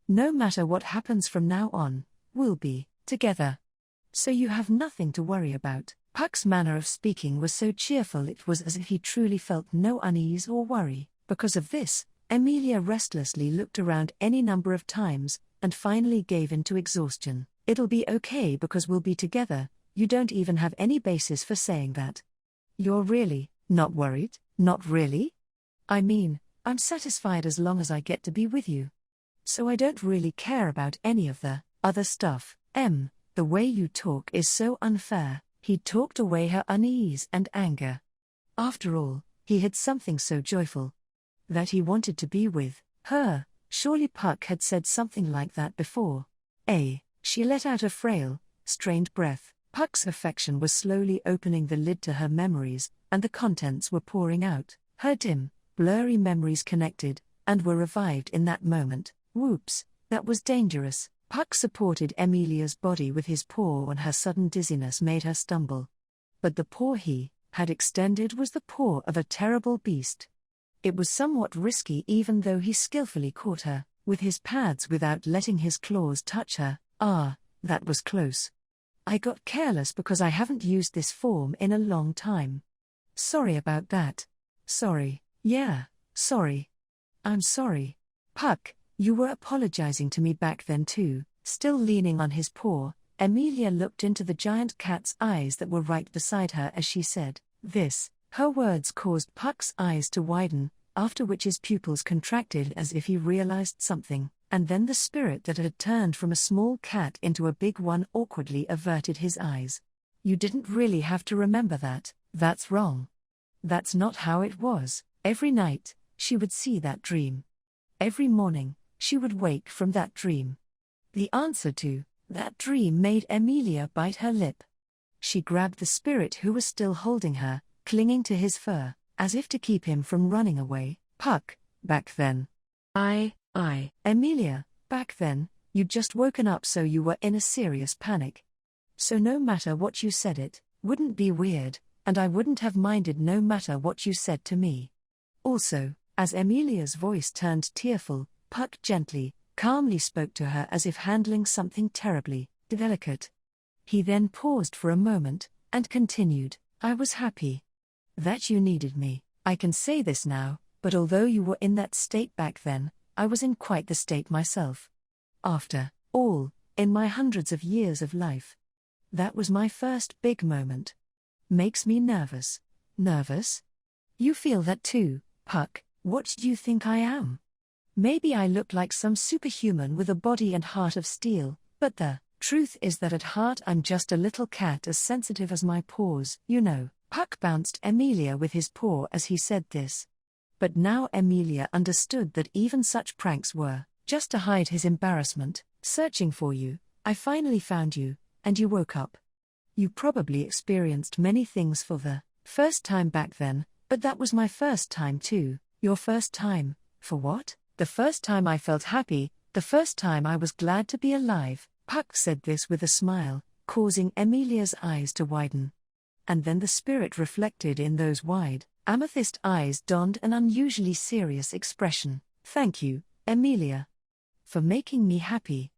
No matter what happens from now on, we'll be together. So you have nothing to worry about. Puck's manner of speaking was so cheerful it was as if he truly felt no unease or worry. Because of this, Emilia restlessly looked around any number of times, and finally gave in to exhaustion. It'll be okay because we'll be together. You don't even have any basis for saying that. You're really not worried? Not really? I mean, I'm satisfied as long as I get to be with you. So I don't really care about any of the other stuff. The way you talk is so unfair. He talked away her unease and anger. After all, he had something so joyful that he wanted to be with her. Surely Puck had said something like that before. She let out a frail, strained breath. Puck's affection was slowly opening the lid to her memories, and the contents were pouring out. Her dim, blurry memories connected, and were revived in that moment. Whoops, that was dangerous. Puck supported Emilia's body with his paw, and her sudden dizziness made her stumble. But the paw he had extended was the paw of a terrible beast. It was somewhat risky, even though he skillfully caught her with his pads without letting his claws touch her. That was close. I got careless because I haven't used this form in a long time. Sorry about that. Sorry. Yeah, sorry. I'm sorry. Puck, you were apologizing to me back then too. Still leaning on his paw, Emilia looked into the giant cat's eyes that were right beside her as she said this. Her words caused Puck's eyes to widen, after which his pupils contracted as if he realized something, and then the spirit that had turned from a small cat into a big one awkwardly averted his eyes. You didn't really have to remember that. That's wrong. That's not how it was. Every night, she would see that dream. Every morning, she would wake from that dream. The answer to that dream made Emilia bite her lip. She grabbed the spirit who was still holding her, clinging to his fur, as if to keep him from running away. Puck, back then. Emilia, back then, you'd just woken up, so you were in a serious panic. So no matter what you said, it wouldn't be weird, and I wouldn't have minded no matter what you said to me. Also, as Emilia's voice turned tearful, Puck gently, calmly spoke to her as if handling something terribly delicate. He then paused for a moment, and continued, I was happy that you needed me. I can say this now, but although you were in that state back then, I was in quite the state myself. After all, in my hundreds of years of life, that was my first big moment. Makes me nervous. Nervous? You feel that too, Puck? What do you think I am? Maybe I look like some superhuman with a body and heart of steel, but the truth is that at heart I'm just a little cat as sensitive as my paws, you know. Puck bounced Emilia with his paw as he said this. But now Emilia understood that even such pranks were just to hide his embarrassment. Searching for you, I finally found you, and you woke up. You probably experienced many things for the first time back then, but that was my first time too. Your first time, for what? The first time I felt happy, the first time I was glad to be alive. Puck said this with a smile, causing Emilia's eyes to widen. And then the spirit reflected in those wide, amethyst eyes donned an unusually serious expression. Thank you, Emilia, for making me happy.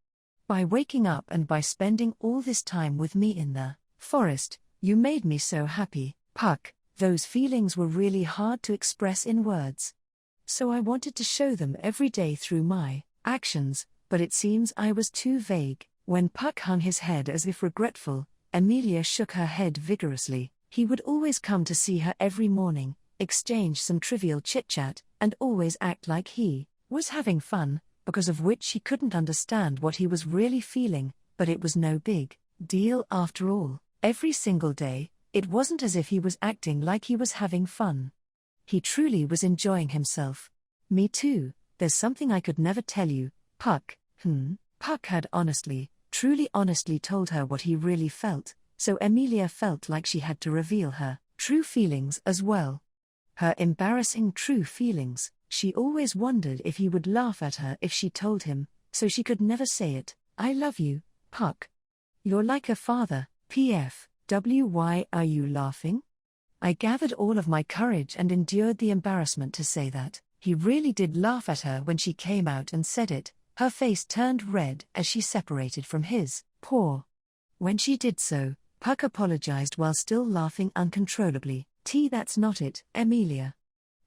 By waking up and by spending all this time with me in the forest, you made me so happy. Puck, those feelings were really hard to express in words. So I wanted to show them every day through my actions, but it seems I was too vague. When Puck hung his head as if regretful, Emilia shook her head vigorously. He would always come to see her every morning, exchange some trivial chit-chat, and always act like he was having fun, because of which she couldn't understand what he was really feeling, but it was no big deal after all. Every single day, it wasn't as if he was acting like he was having fun. He truly was enjoying himself. Me too, there's something I could never tell you, Puck. Puck had truly honestly told her what he really felt, so Emilia felt like she had to reveal her true feelings as well. Her embarrassing true feelings. She always wondered if he would laugh at her if she told him, so she could never say it. I love you, Puck. You're like a father. P.F.W. Why are you laughing? I gathered all of my courage and endured the embarrassment to say that. He really did laugh at her when she came out and said it. Her face turned red as she separated from his paw. When she did so, Puck apologized while still laughing uncontrollably. That's not it, Emilia.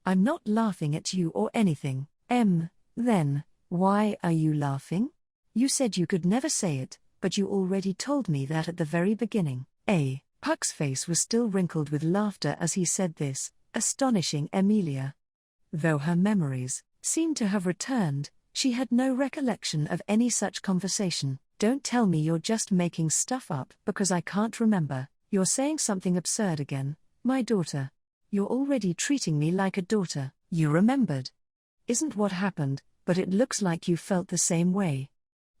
I'm not laughing at you or anything. Then, why are you laughing? You said you could never say it, but you already told me that at the very beginning. Puck's face was still wrinkled with laughter as he said this, astonishing Emilia. Though her memories seemed to have returned, she had no recollection of any such conversation. Don't tell me you're just making stuff up because I can't remember. You're saying something absurd again, my daughter. You're already treating me like a daughter. You remembered. Isn't what happened, but but it looks like you felt the same way.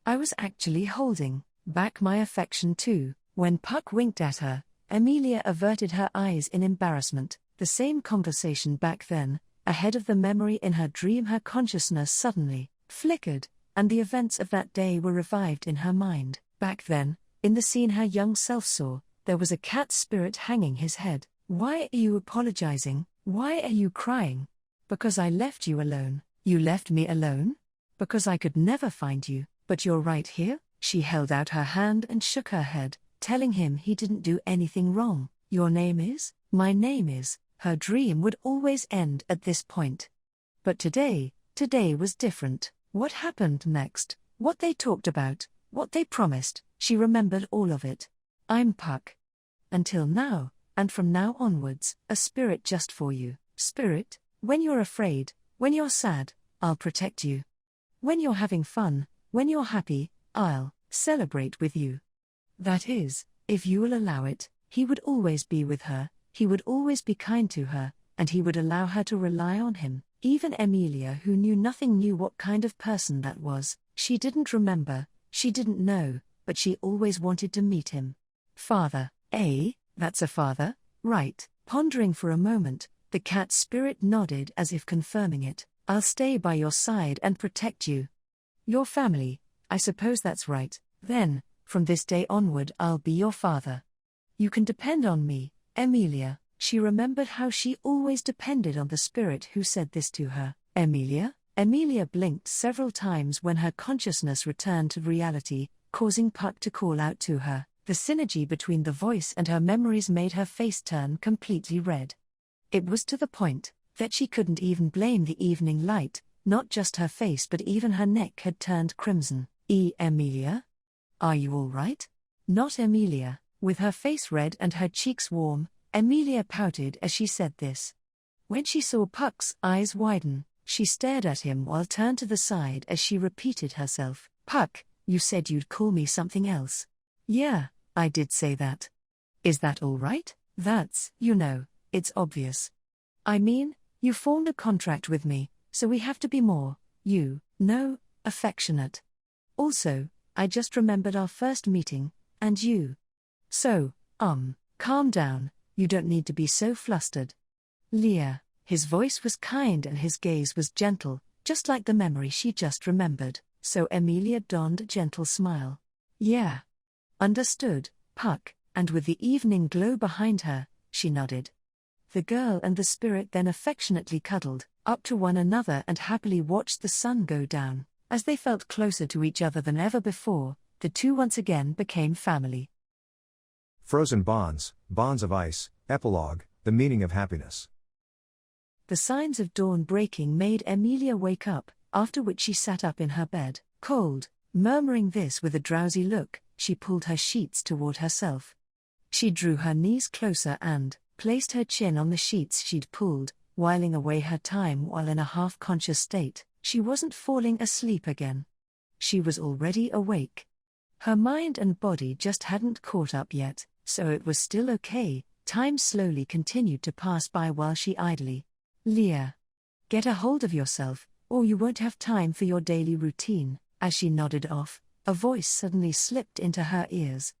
I was actually holding back my affection too." When Puck winked at her, Emilia averted her eyes in embarrassment. The same conversation back then, ahead of the memory in her dream. Her consciousness suddenly flickered, and the events of that day were revived in her mind. Back then, in the scene her young self saw, there was a cat spirit hanging his head. "Why are you apologizing? Why are you crying?" "Because I left you alone." "You left me alone?" "Because I could never find you, but you're right here." She held out her hand and shook her head, telling him he didn't do anything wrong. "Your name is?" "My name is." Her dream would always end at this point. But today was different. What happened next, what they talked about, what they promised, she remembered all of it. "I'm Puck. Until now, and from now onwards, a spirit just for you." "Spirit? When you're afraid, when you're sad, I'll protect you. When you're having fun, when you're happy, I'll celebrate with you." That is, if you will allow it. He would always be with her, he would always be kind to her, and he would allow her to rely on him. Even Emilia, who knew nothing, knew what kind of person that was. She didn't remember, she didn't know, but she always wanted to meet him. "Father, eh? That's a father, right?" Pondering for a moment, the cat spirit nodded as if confirming it. "I'll stay by your side and protect you. Your family, I suppose that's right. Then, from this day onward, I'll be your father. You can depend on me, Emilia." She remembered how she always depended on the spirit who said this to her. "Emilia?" Emilia blinked several times when her consciousness returned to reality, causing Puck to call out to her. The synergy between the voice and her memories made her face turn completely red. It was to the point that she couldn't even blame the evening light. Not just her face but even her neck had turned crimson. Emilia? Are you all right?" "Not Emilia." With her face red and her cheeks warm, Emilia pouted as she said this. When she saw Puck's eyes widen, she stared at him while turned to the side as she repeated herself. "Puck, you said you'd call me something else." "Yeah, I did say that." "Is that all right?" "That's, it's obvious. I mean, you formed a contract with me, so we have to be more, affectionate. Also, I just remembered our first meeting, and you. So, calm down, you don't need to be so flustered." "Leah." His voice was kind and his gaze was gentle, just like the memory she just remembered, so Emilia donned a gentle smile. "Yeah. Understood, Puck," and with the evening glow behind her, she nodded. The girl and the spirit then affectionately cuddled up to one another and happily watched the sun go down. As they felt closer to each other than ever before, the two once again became family. Frozen bonds, bonds of ice, Epilogue, the meaning of happiness. The signs of dawn breaking made Emilia wake up, after which she sat up in her bed, cold. Murmuring this with a drowsy look, she pulled her sheets toward herself. She drew her knees closer and placed her chin on the sheets she'd pulled, whiling away her time while in a half-conscious state. She wasn't falling asleep again. She was already awake. Her mind and body just hadn't caught up yet, so it was still okay. Time slowly continued to pass by while she idly. "Leah, get a hold of yourself, or you won't have time for your daily routine." As she nodded off, a voice suddenly slipped into her ears.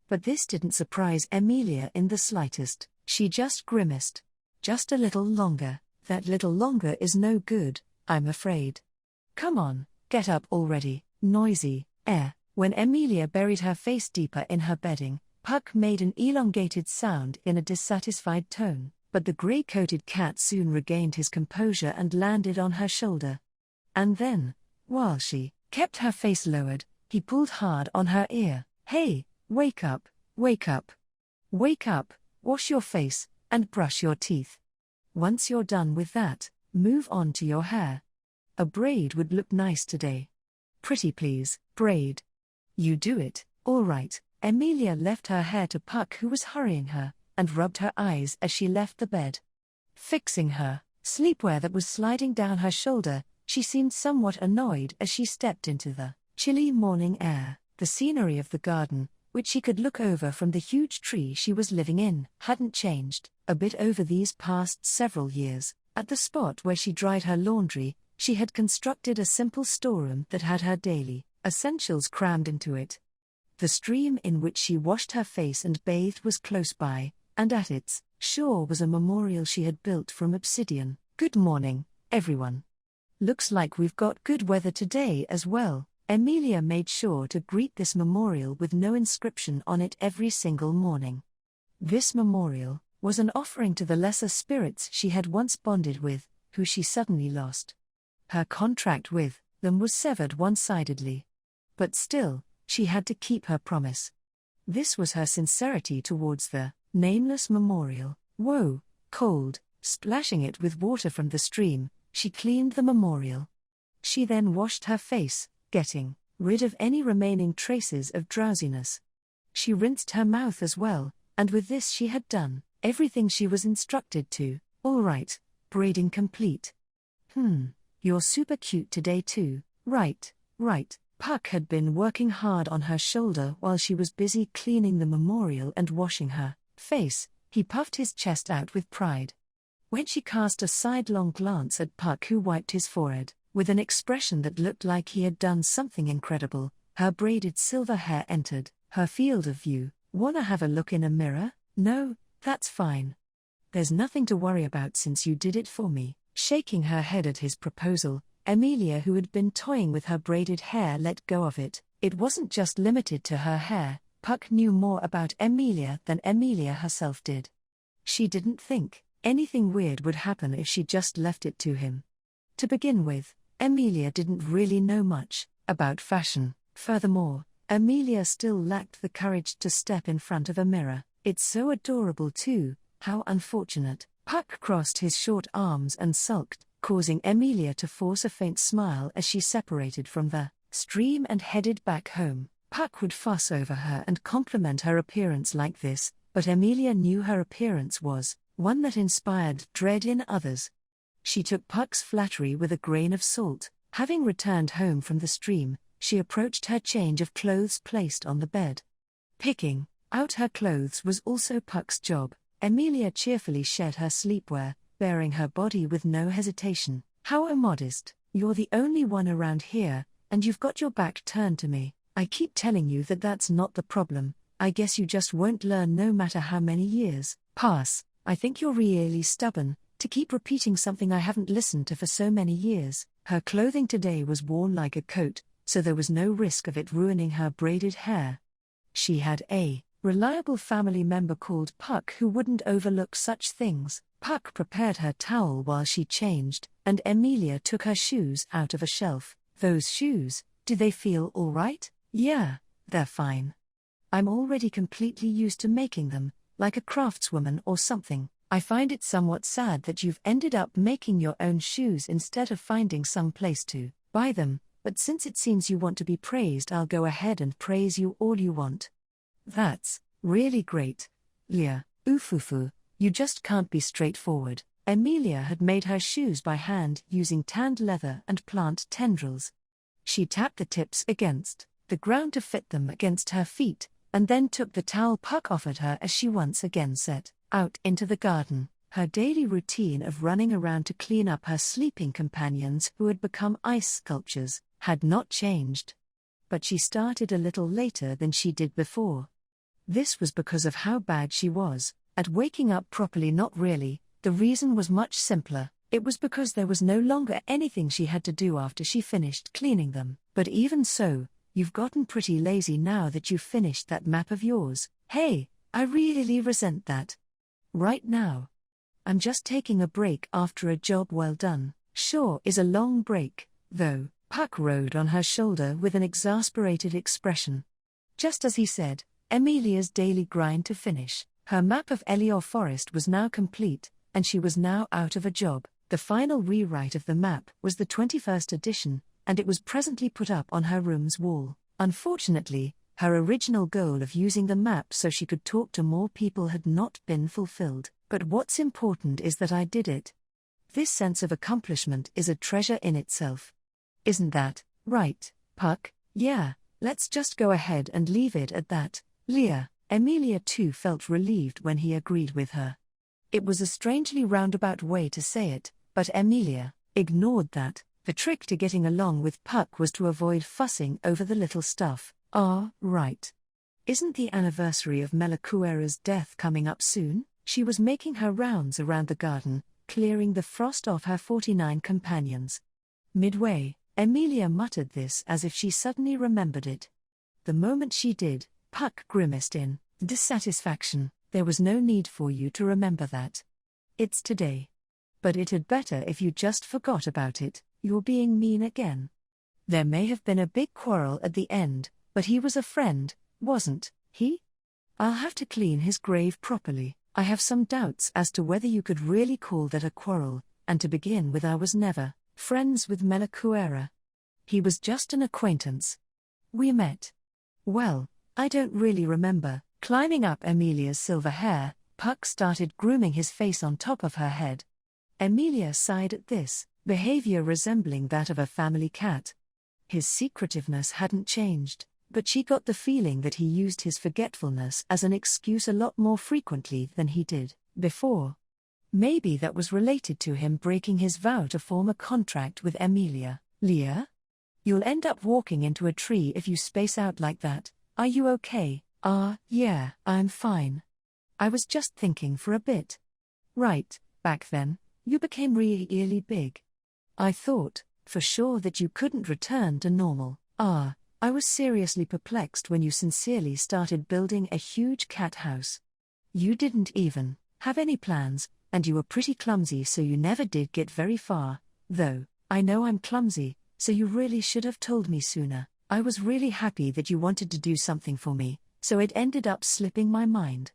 But this didn't surprise Emilia in the slightest. She just grimaced. "Just a little longer." "That little longer is no good, I'm afraid. Come on, get up already, noisy." When Emilia buried her face deeper in her bedding, Puck made an elongated sound in a dissatisfied tone, but the grey-coated cat soon regained his composure and landed on her shoulder. And then, while she kept her face lowered, he pulled hard on her ear. "Hey, wake up, wake up. Wake up, wash your face, and brush your teeth. Once you're done with that, move on to your hair. A braid would look nice today. Pretty please, braid. You do it, all right." Emilia left her hair to Puck, who was hurrying her, and rubbed her eyes as she left the bed. Fixing her sleepwear that was sliding down her shoulder, she seemed somewhat annoyed as she stepped into the chilly morning air. The scenery of the garden, which she could look over from the huge tree she was living in, hadn't changed a bit over these past several years. At the spot where she dried her laundry, She had constructed a simple storeroom that had her daily essentials crammed into it. The stream in which she washed her face and bathed was close by, and at its shore was a memorial she had built from obsidian. "Good morning, everyone. Looks like we've got good weather today as well." Emilia made sure to greet this memorial with no inscription on it every single morning. This memorial was an offering to the lesser spirits she had once bonded with, who she suddenly lost. Her contract with them was severed one-sidedly. But still, she had to keep her promise. This was her sincerity towards the nameless memorial. Whoa, cold, splashing it with water from the stream, she cleaned the memorial. She then washed her face, getting rid of any remaining traces of drowsiness. She rinsed her mouth as well, and with this she had done everything she was instructed to. "All right, braiding complete. You're super cute today too, right. Puck had been working hard on her shoulder while she was busy cleaning the memorial and washing her face. He puffed his chest out with pride. When she cast a sidelong glance at Puck, who wiped his forehead with an expression that looked like he had done something incredible, her braided silver hair entered her field of view. "Wanna have a look in a mirror?" "No, that's fine. There's nothing to worry about since you did it for me." Shaking her head at his proposal, Emilia, who had been toying with her braided hair, let go of it. It wasn't just limited to her hair. Puck knew more about Emilia than Emilia herself did. She didn't think anything weird would happen if she just left it to him. To begin with, Emilia didn't really know much about fashion. Furthermore, Emilia still lacked the courage to step in front of a mirror. "It's so adorable too, how unfortunate." Puck crossed his short arms and sulked, causing Emilia to force a faint smile as she separated from the stream and headed back home. Puck would fuss over her and compliment her appearance like this, but Emilia knew her appearance was one that inspired dread in others. She took Puck's flattery with a grain of salt. Having returned home from the stream, she approached her change of clothes placed on the bed. Picking out her clothes was also Puck's job. Emilia cheerfully shed her sleepwear, baring her body with no hesitation. "How immodest. You're the only one around here, and you've got your back turned to me. I keep telling you that that's not the problem. I guess you just won't learn no matter how many years pass. I think you're really stubborn to keep repeating something I haven't listened to for so many years." Her clothing today was worn like a coat, so there was no risk of it ruining her braided hair. She had a reliable family member called Puck who wouldn't overlook such things. Puck prepared her towel while she changed, and Emilia took her shoes out of a shelf. "Those shoes, do they feel all right?" "Yeah, they're fine. I'm already completely used to making them, like a craftswoman or something. I find it somewhat sad that you've ended up making your own shoes instead of finding some place to buy them, but since it seems you want to be praised, I'll go ahead and praise you all you want." "That's really great, Leah. Oofufu, you just can't be straightforward." Emilia had made her shoes by hand using tanned leather and plant tendrils. She tapped the tips against the ground to fit them against her feet, and then took the towel Puck offered her as she once again set out into the garden. Her daily routine of running around to clean up her sleeping companions who had become ice sculptures had not changed. But she started a little later than she did before. This was because of how bad she was at waking up properly. Not really, the reason was much simpler. It was because there was no longer anything she had to do after she finished cleaning them. "But even so, you've gotten pretty lazy now that you've finished that map of yours. Hey, I really resent that. Right now, I'm just taking a break after a job well done." "Sure is a long break, though." Puck rode on her shoulder with an exasperated expression. Just as he said, Emilia's daily grind to finish her map of Elior Forest was now complete, and she was now out of a job. The final rewrite of the map was the 21st edition, and it was presently put up on her room's wall. Unfortunately, her original goal of using the map so she could talk to more people had not been fulfilled. "But what's important is that I did it. This sense of accomplishment is a treasure in itself. Isn't that right, Puck?" "Yeah, let's just go ahead and leave it at that, Leah." Emilia too felt relieved when he agreed with her. It was a strangely roundabout way to say it, but Emilia ignored that. The trick to getting along with Puck was to avoid fussing over the little stuff. Right. Isn't the anniversary of Melakuera's death coming up soon? She was making her rounds around the garden, clearing the frost off her 49 companions. Midway, Emilia muttered this as if she suddenly remembered it. The moment she did, Puck grimaced in dissatisfaction. There was no need for you to remember that. It's today. But it had better if you just forgot about it. You're being mean again. There may have been a big quarrel at the end, but he was a friend, wasn't he? I'll have to clean his grave properly. I have some doubts as to whether you could really call that a quarrel, and to begin with, I was never friends with Melakuera. He was just an acquaintance. We met. Well, I don't really remember. Climbing up Emilia's silver hair, Puck started grooming his face on top of her head. Emilia sighed at this, behavior resembling that of a family cat. His secretiveness hadn't changed, but she got the feeling that he used his forgetfulness as an excuse a lot more frequently than he did before. Maybe that was related to him breaking his vow to form a contract with Emilia. Leah? You'll end up walking into a tree if you space out like that. Are you okay? Yeah, I'm fine. I was just thinking for a bit. Right, back then, you became really big. I thought, for sure, that you couldn't return to normal. I was seriously perplexed when you sincerely started building a huge cat house. You didn't even have any plans, and you were pretty clumsy, so you never did get very far. Though, I know I'm clumsy, so you really should have told me sooner. I was really happy that you wanted to do something for me, so it ended up slipping my mind.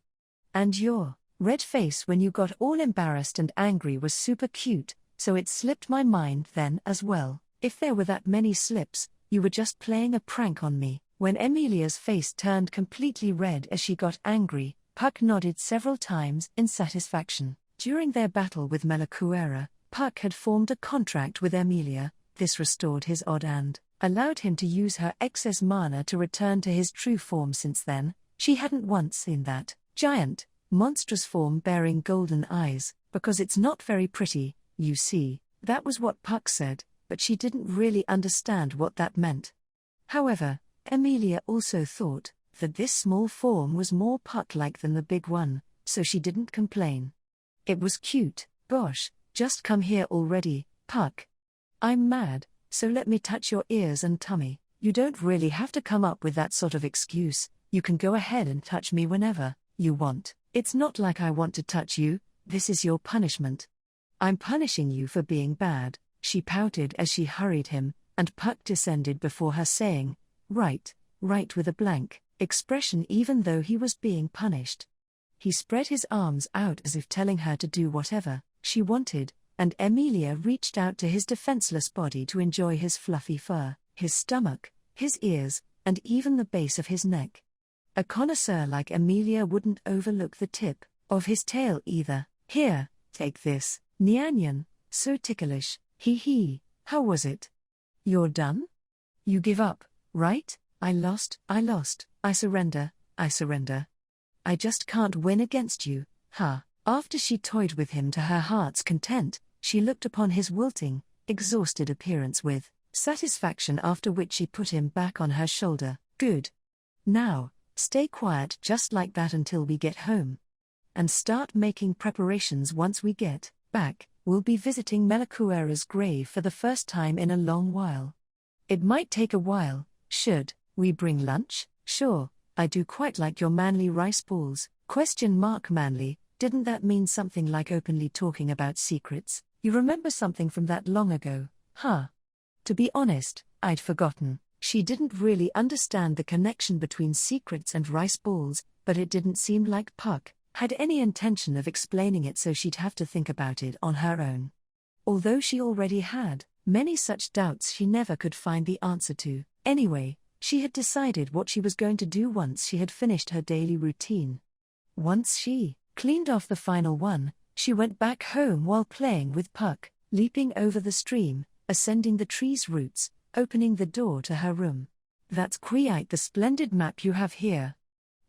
And your red face when you got all embarrassed and angry was super cute, so it slipped my mind then as well. If there were that many slips, you were just playing a prank on me. When Emilia's face turned completely red as she got angry, Puck nodded several times in satisfaction. During their battle with Melakuera, Puck had formed a contract with Emilia. This restored his odd and allowed him to use her excess mana to return to his true form. Since then, she hadn't once seen that giant, monstrous form bearing golden eyes, because it's not very pretty, you see. That was what Puck said, but she didn't really understand what that meant. However, Emilia also thought that this small form was more Puck-like than the big one, so she didn't complain. It was cute. Gosh, just come here already, Puck. I'm mad, so let me touch your ears and tummy. You don't really have to come up with that sort of excuse. You can go ahead and touch me whenever you want. It's not like I want to touch you. This is your punishment. I'm punishing you for being bad. She pouted as she hurried him, and Puck descended before her, saying, right, with a blank expression, even though he was being punished. He spread his arms out as if telling her to do whatever she wanted, and Emilia reached out to his defenseless body to enjoy his fluffy fur, his stomach, his ears, and even the base of his neck. A connoisseur like Emilia wouldn't overlook the tip of his tail either. Here, take this, Nyanyan, so ticklish, hee. How was it? You're done? You give up, right? I lost, I surrender. I just can't win against you, huh? After she toyed with him to her heart's content, she looked upon his wilting, exhausted appearance with satisfaction, after which she put him back on her shoulder. Good. Now, stay quiet just like that until we get home. And start making preparations. Once we get back, we'll be visiting Melakuera's grave for the first time in a long while. It might take a while. Should we bring lunch? Sure, I do quite like your manly rice balls. Manly, didn't that mean something like openly talking about secrets? You remember something from that long ago, huh? To be honest, I'd forgotten. She didn't really understand the connection between secrets and rice balls, but it didn't seem like Puck had any intention of explaining it, so she'd have to think about it on her own. Although she already had many such doubts she never could find the answer to. Anyway, she had decided what she was going to do once she had finished her daily routine. Once she cleaned off the final one, she went back home while playing with Puck, leaping over the stream, ascending the tree's roots, opening the door to her room. That's quite the splendid map you have here.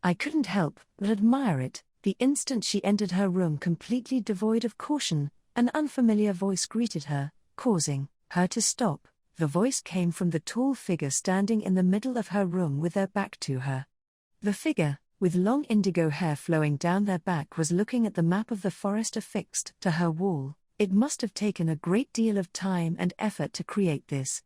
I couldn't help but admire it. The instant she entered her room, completely devoid of caution, an unfamiliar voice greeted her, causing her to stop. The voice came from the tall figure standing in the middle of her room with their back to her. The figure, with long indigo hair flowing down their back, was looking at the map of the forest affixed to her wall. It must have taken a great deal of time and effort to create this.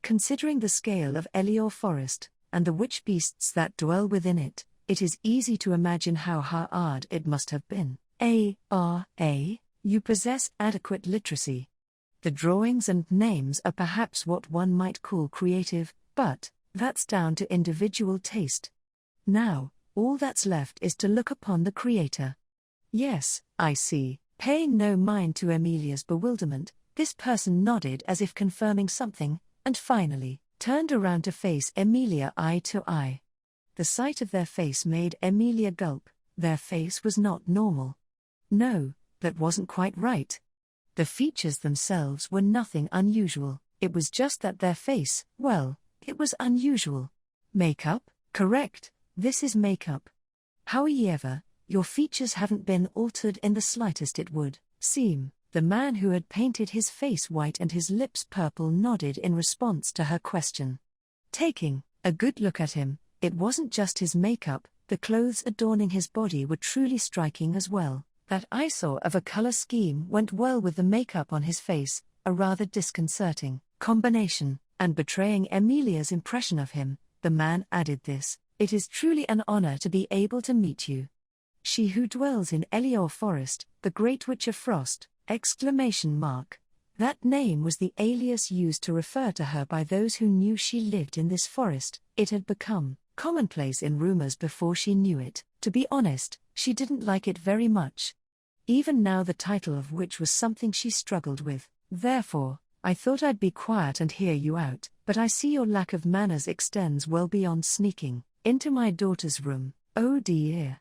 Considering the scale of Epilogue Forest, and the witch beasts that dwell within it, it is easy to imagine how hard it must have been. You possess adequate literacy. The drawings and names are perhaps what one might call creative, but that's down to individual taste. Now, all that's left is to look upon the creator. Yes, I see. Paying no mind to Emilia's bewilderment, this person nodded as if confirming something, and finally, turned around to face Emilia eye to eye. The sight of their face made Emilia gulp. Their face was not normal. No, that wasn't quite right. The features themselves were nothing unusual, it was just that their face, well, it was unusual. Makeup? Correct, this is makeup. However, your features haven't been altered in the slightest. It would seem. The man who had painted his face white and his lips purple nodded in response to her question. Taking a good look at him, it wasn't just his makeup, the clothes adorning his body were truly striking as well. That eyesore of a color scheme went well with the makeup on his face, a rather disconcerting combination, and betraying Emilia's impression of him, the man added this: "It is truly an honor to be able to meet you. She who dwells in Epilogue Forest, the Great Witch of Frost!" That name was the alias used to refer to her by those who knew she lived in this forest. It had become commonplace in rumors before she knew it. To be honest, she didn't like it very much. Even now, the title of witch was something she struggled with. Therefore, I thought I'd be quiet and hear you out, but I see your lack of manners extends well beyond sneaking into my daughter's room. Oh dear.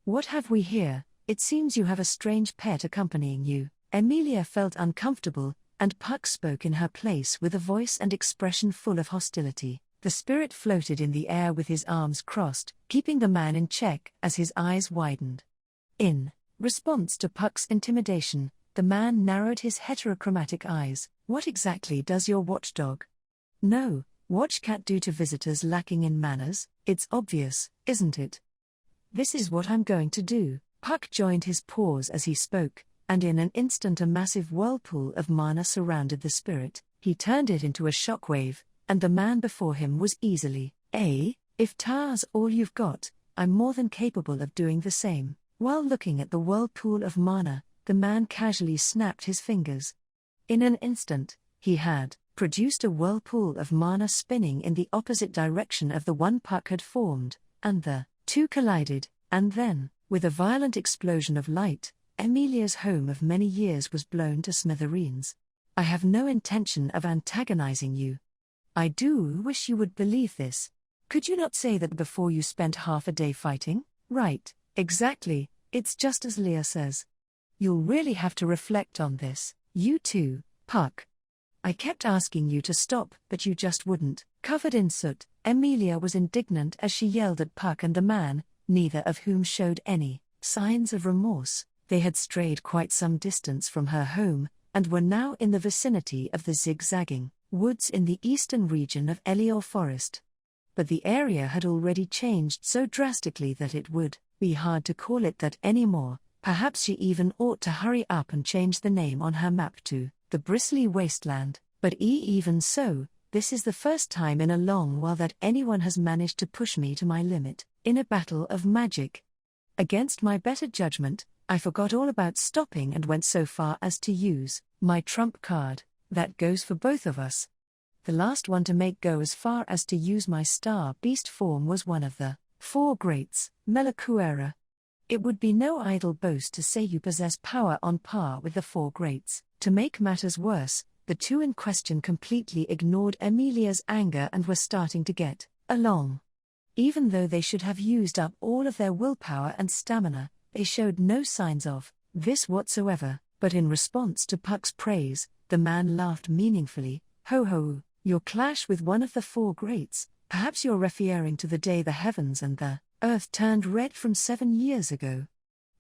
What have we here? It seems you have a strange pet accompanying you. Emilia felt uncomfortable, and Puck spoke in her place with a voice and expression full of hostility. The spirit floated in the air with his arms crossed, keeping the man in check as his eyes widened. In response to Puck's intimidation, the man narrowed his heterochromatic eyes. What exactly does your watchdog? No, watchcat do to visitors lacking in manners? It's obvious, isn't it? This is what I'm going to do. Puck joined his paws as he spoke, and in an instant a massive whirlpool of mana surrounded the spirit. He turned it into a shockwave, and the man before him was easily, if Ta's all you've got, I'm more than capable of doing the same. While looking at the whirlpool of mana, the man casually snapped his fingers. In an instant, he had produced a whirlpool of mana spinning in the opposite direction of the one Puck had formed, and the two collided, and then, with a violent explosion of light, Emilia's home of many years was blown to smithereens. I have no intention of antagonizing you. I do wish you would believe this. Could you not say that before you spent half a day fighting? Right, exactly, it's just as Leah says. You'll really have to reflect on this, you too, Puck. I kept asking you to stop, but you just wouldn't. Covered in soot, Emilia was indignant as she yelled at Puck and the man, neither of whom showed any signs of remorse. They had strayed quite some distance from her home, and were now in the vicinity of the zigzagging woods in the eastern region of Epilogue Forest. But the area had already changed so drastically that it would be hard to call it that anymore. Perhaps she even ought to hurry up and change the name on her map to the Bristly Wasteland. But even so, this is the first time in a long while that anyone has managed to push me to my limit, in a battle of magic. Against my better judgment, I forgot all about stopping and went so far as to use my trump card. That goes for both of us. The last one to make go as far as to use my star beast form was one of the four greats, Melakuera. It would be no idle boast to say you possess power on par with the four greats. To make matters worse, the two in question completely ignored Emilia's anger and were starting to get along. Even though they should have used up all of their willpower and stamina, they showed no signs of this whatsoever. But in response to Puck's praise, the man laughed meaningfully. Ho ho, your clash with one of the four greats, perhaps you're referring to the day the heavens and the earth turned red from 7 years ago.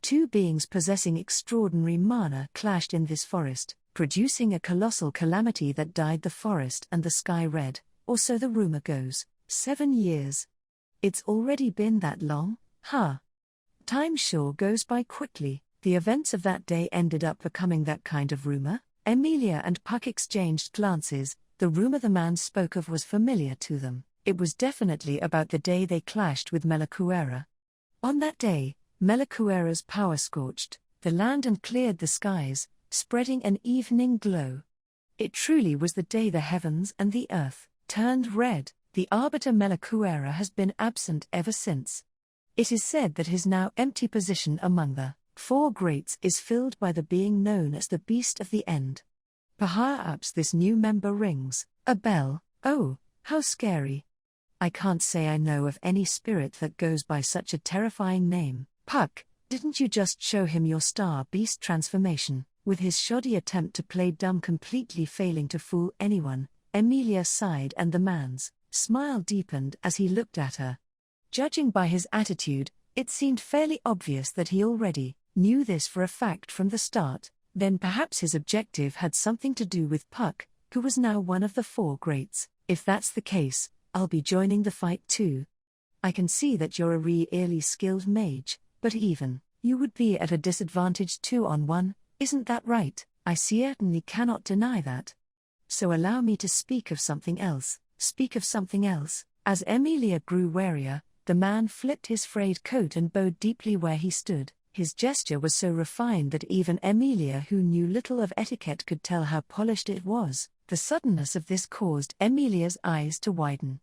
Two beings possessing extraordinary mana clashed in this forest, producing a colossal calamity that dyed the forest and the sky red, or so the rumor goes. 7 years. It's already been that long, huh? Time sure goes by quickly. The events of that day ended up becoming that kind of rumor. Emilia and Puck exchanged glances. The rumor the man spoke of was familiar to them. It was definitely about the day they clashed with Melakuera. On that day, Melakuera's power scorched the land and cleared the skies, spreading an evening glow. It truly was the day the heavens and the earth turned red. The arbiter Melakuera has been absent ever since. It is said that his now empty position among the Four Greats is filled by the being known as the Beast of the End. Perhaps this new member rings a bell. Oh, how scary. I can't say I know of any spirit that goes by such a terrifying name. Puck, didn't you just show him your star beast transformation? With his shoddy attempt to play dumb completely failing to fool anyone, Emilia sighed and the man's smile deepened as he looked at her. Judging by his attitude, it seemed fairly obvious that he already knew this for a fact from the start. Then perhaps his objective had something to do with Puck, who was now one of the Four Greats. If that's the case, I'll be joining the fight too. I can see that you're a really skilled mage, but even you would be at a disadvantage 2-on-1, isn't that right? I certainly cannot deny that. So allow me to speak of something else. Speak of something else. As Emilia grew warier, the man flipped his frayed coat and bowed deeply where he stood. His gesture was so refined that even Emilia, who knew little of etiquette, could tell how polished it was. The suddenness of this caused Emilia's eyes to widen.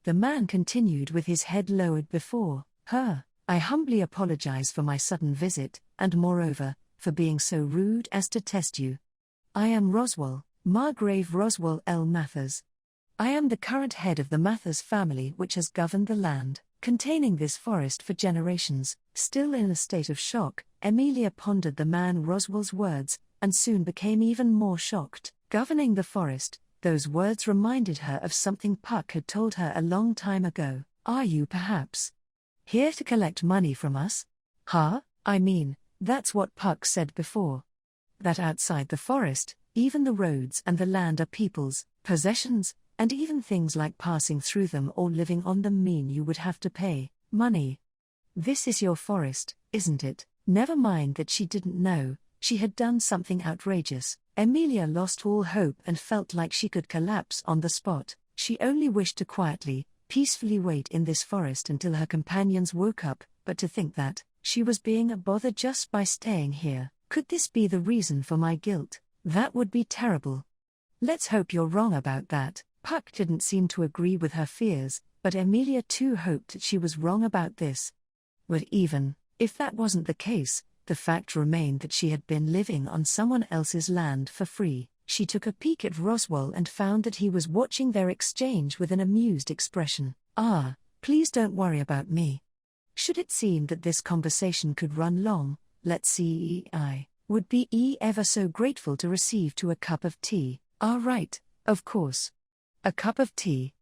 The man continued with his head lowered before her. I humbly apologize for my sudden visit, and moreover, for being so rude as to test you. I am Roswell, Margrave Roswell L. Mathers. I am the current head of the Mathers family which has governed the land containing this forest for generations. Still in a state of shock, Emilia pondered the man Roswell's words, and soon became even more shocked. Governing the forest, those words reminded her of something Puck had told her a long time ago. Are you perhaps here to collect money from us? Huh? I mean, that's what Puck said before. That outside the forest, even the roads and the land are people's possessions, and even things like passing through them or living on them mean you would have to pay money. This is your forest, isn't it? Never mind that she didn't know. She had done something outrageous. Emilia lost all hope and felt like she could collapse on the spot. She only wished to quietly, peacefully wait in this forest until her companions woke up, but to think that she was being a bother just by staying here. Could this be the reason for my guilt? That would be terrible. Let's hope you're wrong about that. Puck didn't seem to agree with her fears, but Emilia too hoped that she was wrong about this. But even if that wasn't the case, the fact remained that she had been living on someone else's land for free. She took a peek at Roswell and found that he was watching their exchange with an amused expression. Ah, please don't worry about me. Should it seem that this conversation could run long, let's see, I would be ever so grateful to receive to a cup of tea. Ah, right, of course. A cup of tea.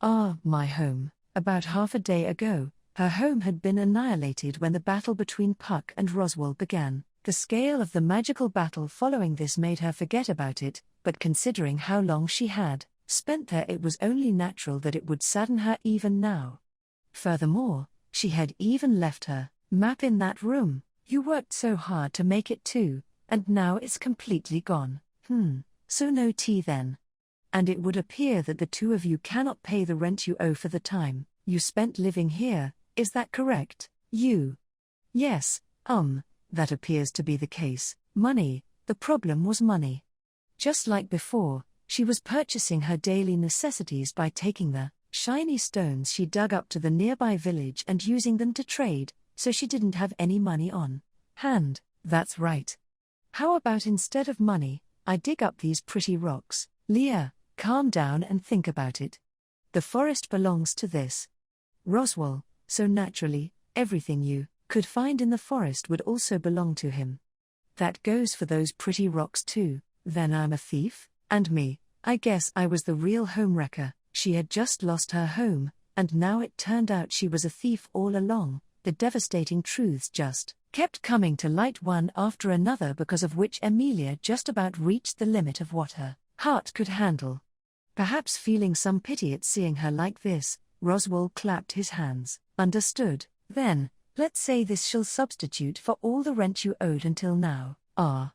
Ah, my home. About half a day ago, her home had been annihilated when the battle between Puck and Roswell began. The scale of the magical battle following this made her forget about it, but considering how long she had spent there, it was only natural that it would sadden her even now. Furthermore, she had even left her map in that room. You worked so hard to make it too, and now it's completely gone. So no tea then. And it would appear that the two of you cannot pay the rent you owe for the time you spent living here, is that correct? Yes, that appears to be the case. Money, the problem was money. Just like before, she was purchasing her daily necessities by taking the shiny stones she dug up to the nearby village and using them to trade, so she didn't have any money on hand. That's right. How about instead of money, I dig up these pretty rocks? Leah, calm down and think about it. The forest belongs to this Roswell, so naturally, everything you could find in the forest would also belong to him. That goes for those pretty rocks too. Then I'm a thief? And me, I guess I was the real homewrecker. She had just lost her home, and now it turned out she was a thief all along. The devastating truths just kept coming to light one after another, because of which Emilia just about reached the limit of what her heart could handle. Perhaps feeling some pity at seeing her like this, Roswell clapped his hands. Understood. Then, let's say this shall substitute for all the rent you owed until now. Ah.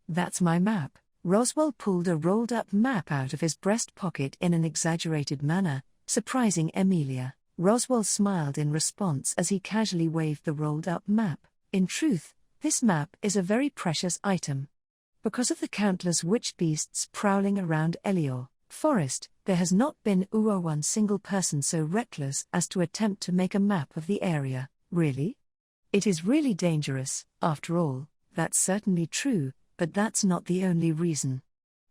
That's my map. Roswell pulled a rolled-up map out of his breast pocket in an exaggerated manner, surprising Emilia. Roswell smiled in response as he casually waved the rolled-up map. In truth, this map is a very precious item. Because of the countless witch beasts prowling around Elior Forest, there has not been one single person so reckless as to attempt to make a map of the area. Really? It is really dangerous, after all. That's certainly true, but that's not the only reason.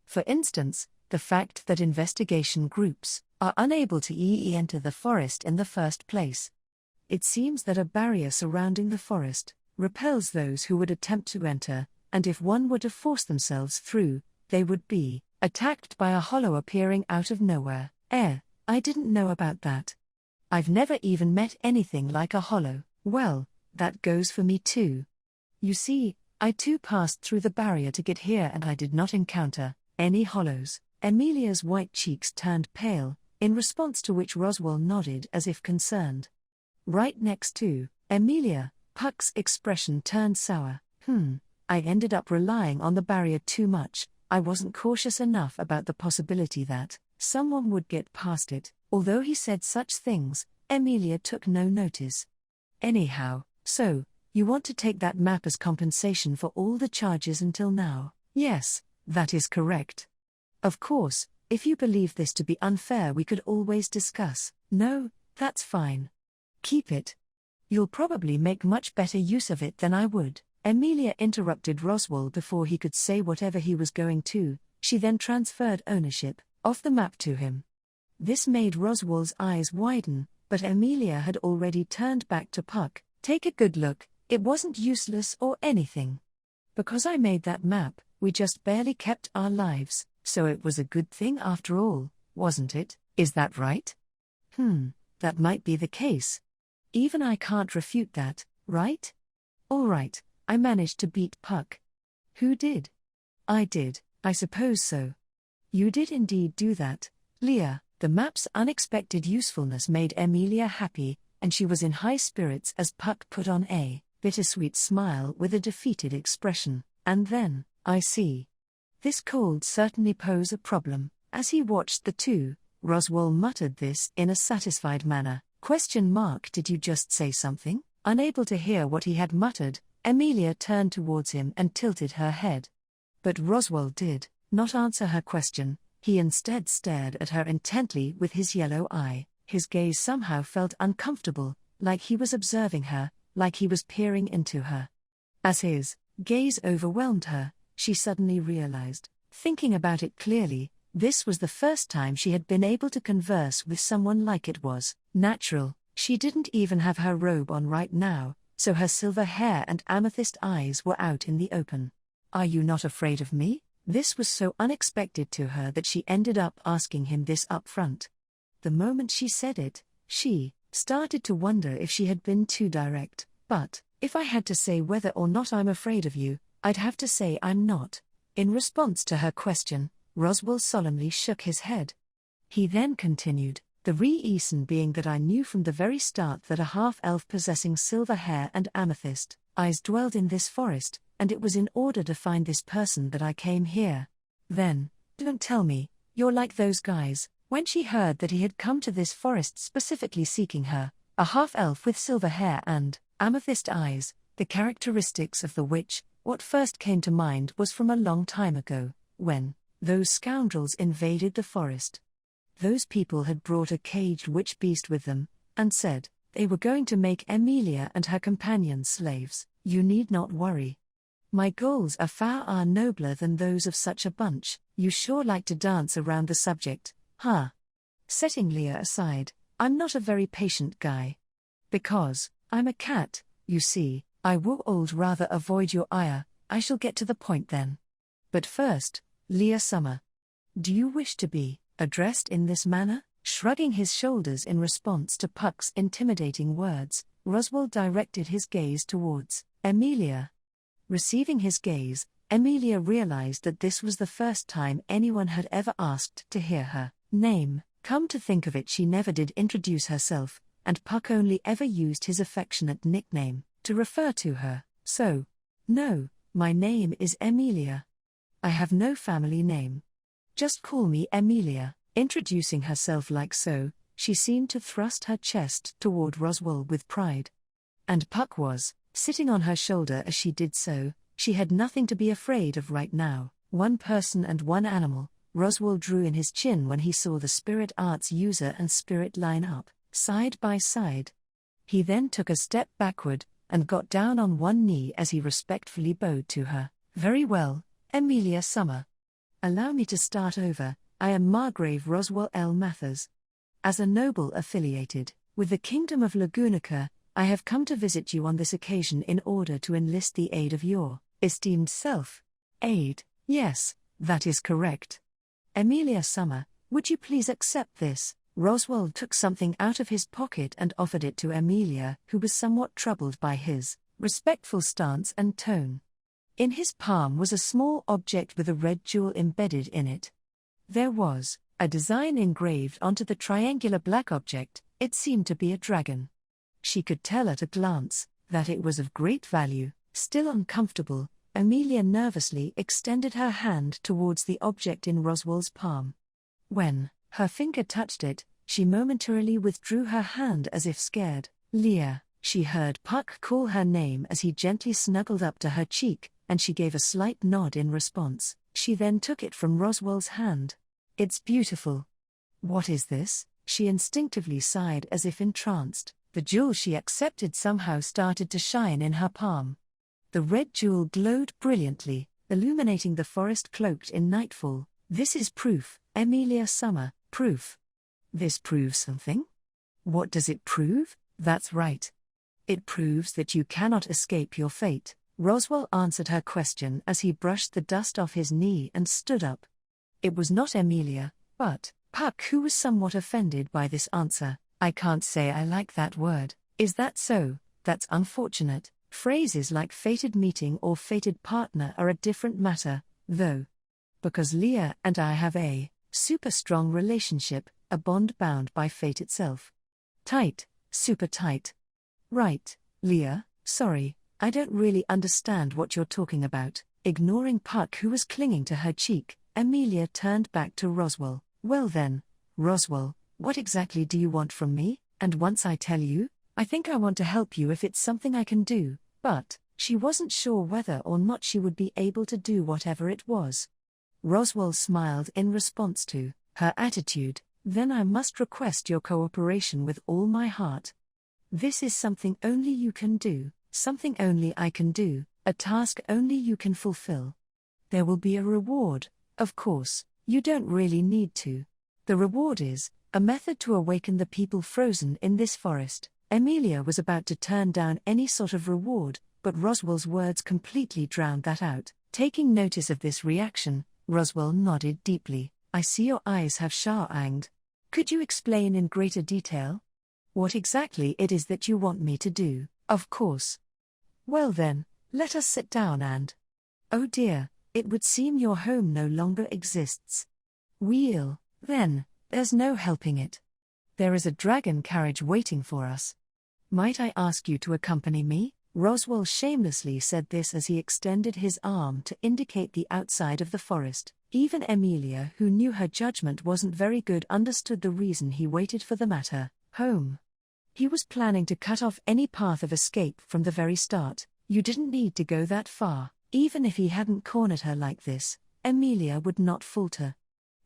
For instance, the fact that investigation groups are unable to enter the forest in the first place. It seems that a barrier surrounding the forest repels those who would attempt to enter, and if one were to force themselves through, they would be attacked by a hollow appearing out of nowhere. I didn't know about that. I've never even met anything like a hollow. Well, that goes for me too. You see, I too passed through the barrier to get here, and I did not encounter any hollows. Emilia's white cheeks turned pale, in response to which Roswell nodded as if concerned. Right next to Emilia, Puck's expression turned sour. I ended up relying on the barrier too much. I wasn't cautious enough about the possibility that someone would get past it. Although he said such things, Emilia took no notice. Anyhow, so, you want to take that map as compensation for all the charges until now? Yes, that is correct. Of course, if you believe this to be unfair, we could always discuss. No, that's fine. Keep it. You'll probably make much better use of it than I would. Emilia interrupted Roswell before he could say whatever he was going to. She then transferred ownership of the map to him. This made Roswell's eyes widen, but Emilia had already turned back to Puck. Take a good look, it wasn't useless or anything. Because I made that map, we just barely kept our lives, so it was a good thing after all, wasn't it? Is that right? That might be the case. Even I can't refute that, right? All right. I managed to beat Puck. Who did? I did, I suppose so. You did indeed do that, Leah. The map's unexpected usefulness made Emilia happy, and she was in high spirits as Puck put on a bittersweet smile with a defeated expression. And then, I see. This cold certainly pose a problem. As he watched the two, Roswell muttered this in a satisfied manner. Did you just say something? Unable to hear what he had muttered, Emilia turned towards him and tilted her head. But Roswell did not answer her question. He instead stared at her intently with his yellow eye. His gaze somehow felt uncomfortable, like he was observing her, like he was peering into her. As his gaze overwhelmed her, she suddenly realized, thinking about it clearly, this was the first time she had been able to converse with someone like it was natural. She didn't even have her robe on right now, so her silver hair and amethyst eyes were out in the open. Are you not afraid of me? This was so unexpected to her that she ended up asking him this up front. The moment she said it, she started to wonder if she had been too direct. But, if I had to say whether or not I'm afraid of you, I'd have to say I'm not. In response to her question, Roswell solemnly shook his head. He then continued, the reason being that I knew from the very start that a half-elf possessing silver hair and amethyst eyes dwelled in this forest, and it was in order to find this person that I came here. Then, don't tell me, you're like those guys. When she heard that he had come to this forest specifically seeking her, a half-elf with silver hair and amethyst eyes, the characteristics of the witch, what first came to mind was from a long time ago, when those scoundrels invaded the forest. Those people had brought a caged witch beast with them, and said they were going to make Emilia and her companions slaves. You need not worry. My goals are far nobler than those of such a bunch. You sure like to dance around the subject, huh? Setting Leah aside, I'm not a very patient guy. Because I'm a cat, you see, I would rather avoid your ire. I shall get to the point then. But first, Leah Summer. Do you wish to be addressed in this manner? Shrugging his shoulders in response to Puck's intimidating words, Roswell directed his gaze towards Emilia. Receiving his gaze, Emilia realized that this was the first time anyone had ever asked to hear her name. Come to think of it, she never did introduce herself, and Puck only ever used his affectionate nickname to refer to her. So, no, my name is Emilia. I have no family name. Just call me Emilia. Introducing herself like so, she seemed to thrust her chest toward Roswell with pride. And Puck was sitting on her shoulder as she did so. She had nothing to be afraid of right now. One person and one animal. Roswell drew in his chin when he saw the spirit arts user and spirit line up, side by side. He then took a step backward, and got down on one knee as he respectfully bowed to her. Very well, Emilia Summer. Allow me to start over. I am Margrave Roswell L. Mathers. As a noble affiliated with the Kingdom of Lagunica, I have come to visit you on this occasion in order to enlist the aid of your esteemed self. Aid, yes, that is correct. Emilia Summer, would you please accept this? Roswell took something out of his pocket and offered it to Emilia, who was somewhat troubled by his respectful stance and tone. In his palm was a small object with a red jewel embedded in it. There was a design engraved onto the triangular black object. It seemed to be a dragon. She could tell at a glance that it was of great value. Still uncomfortable, Emilia nervously extended her hand towards the object in Roswell's palm. When her finger touched it, she momentarily withdrew her hand as if scared. Leah, she heard Puck call her name as he gently snuggled up to her cheek, and she gave a slight nod in response. She then took it from Roswell's hand. It's beautiful. What is this? She instinctively sighed as if entranced. The jewel she accepted somehow started to shine in her palm. The red jewel glowed brilliantly, illuminating the forest cloaked in nightfall. This is proof, Emilia Summer, proof. This proves something? What does it prove? That's right. It proves that you cannot escape your fate. Roswell answered her question as he brushed the dust off his knee and stood up. It was not Emilia, but Puck, who was somewhat offended by this answer. I can't say I like that word. Is that so? That's unfortunate. Phrases like fated meeting or fated partner are a different matter, though. Because Leah and I have a super strong relationship, a bond bound by fate itself. Tight, super tight. Right, Leah, sorry, I don't really understand what you're talking about. Ignoring Puck, who was clinging to her cheek, Emilia turned back to Roswell. Well then, Roswell, what exactly do you want from me? And once I tell you, I think I want to help you if it's something I can do. But she wasn't sure whether or not she would be able to do whatever it was. Roswell smiled in response to her attitude. Then I must request your cooperation with all my heart. This is something only you can do, something only I can do, a task only you can fulfill. There will be a reward, of course, you don't really need to. The reward is a method to awaken the people frozen in this forest. Emilia was about to turn down any sort of reward, but Roswell's words completely drowned that out. Taking notice of this reaction, Roswell nodded deeply. I see your eyes have shar-anged. Could you explain in greater detail what exactly it is that you want me to do? Of course. Well then, let us sit down and... Oh dear, it would seem your home no longer exists. Then, there's no helping it. There is a dragon carriage waiting for us. Might I ask you to accompany me? Roswell shamelessly said this as he extended his arm to indicate the outside of the forest. Even Emilia, who knew her judgment wasn't very good, understood the reason he waited for the matter. Home. He was planning to cut off any path of escape from the very start. You didn't need to go that far. Even if he hadn't cornered her like this, Emilia would not falter.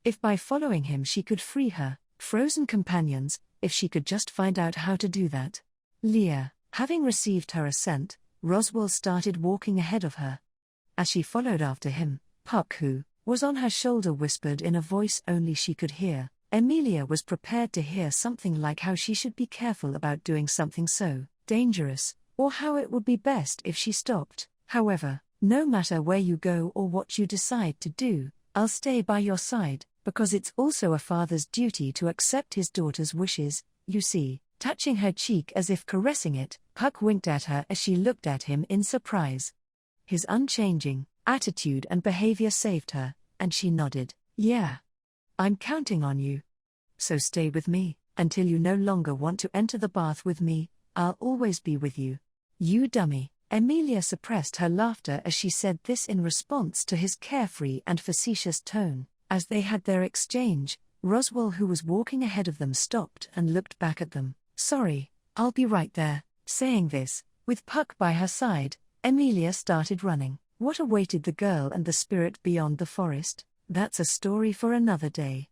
If by following him she could free her frozen companions, if she could just find out how to do that. Leah, having received her assent, Roswell started walking ahead of her. As she followed after him, Puck, who was on her shoulder, whispered in a voice only she could hear. Emilia was prepared to hear something like how she should be careful about doing something so dangerous, or how it would be best if she stopped. However, no matter where you go or what you decide to do, I'll stay by your side, because it's also a father's duty to accept his daughter's wishes, you see. Touching her cheek as if caressing it, Puck winked at her as she looked at him in surprise. His unchanging attitude and behavior saved her, and she nodded. Yeah. I'm counting on you. So stay with me, until you no longer want to enter the bath with me. I'll always be with you. You dummy. Emilia suppressed her laughter as she said this in response to his carefree and facetious tone. As they had their exchange, Roswell, who was walking ahead of them, stopped and looked back at them. Sorry, I'll be right there. Saying this, with Puck by her side, Emilia started running. What awaited the girl and the spirit beyond the forest? That's a story for another day.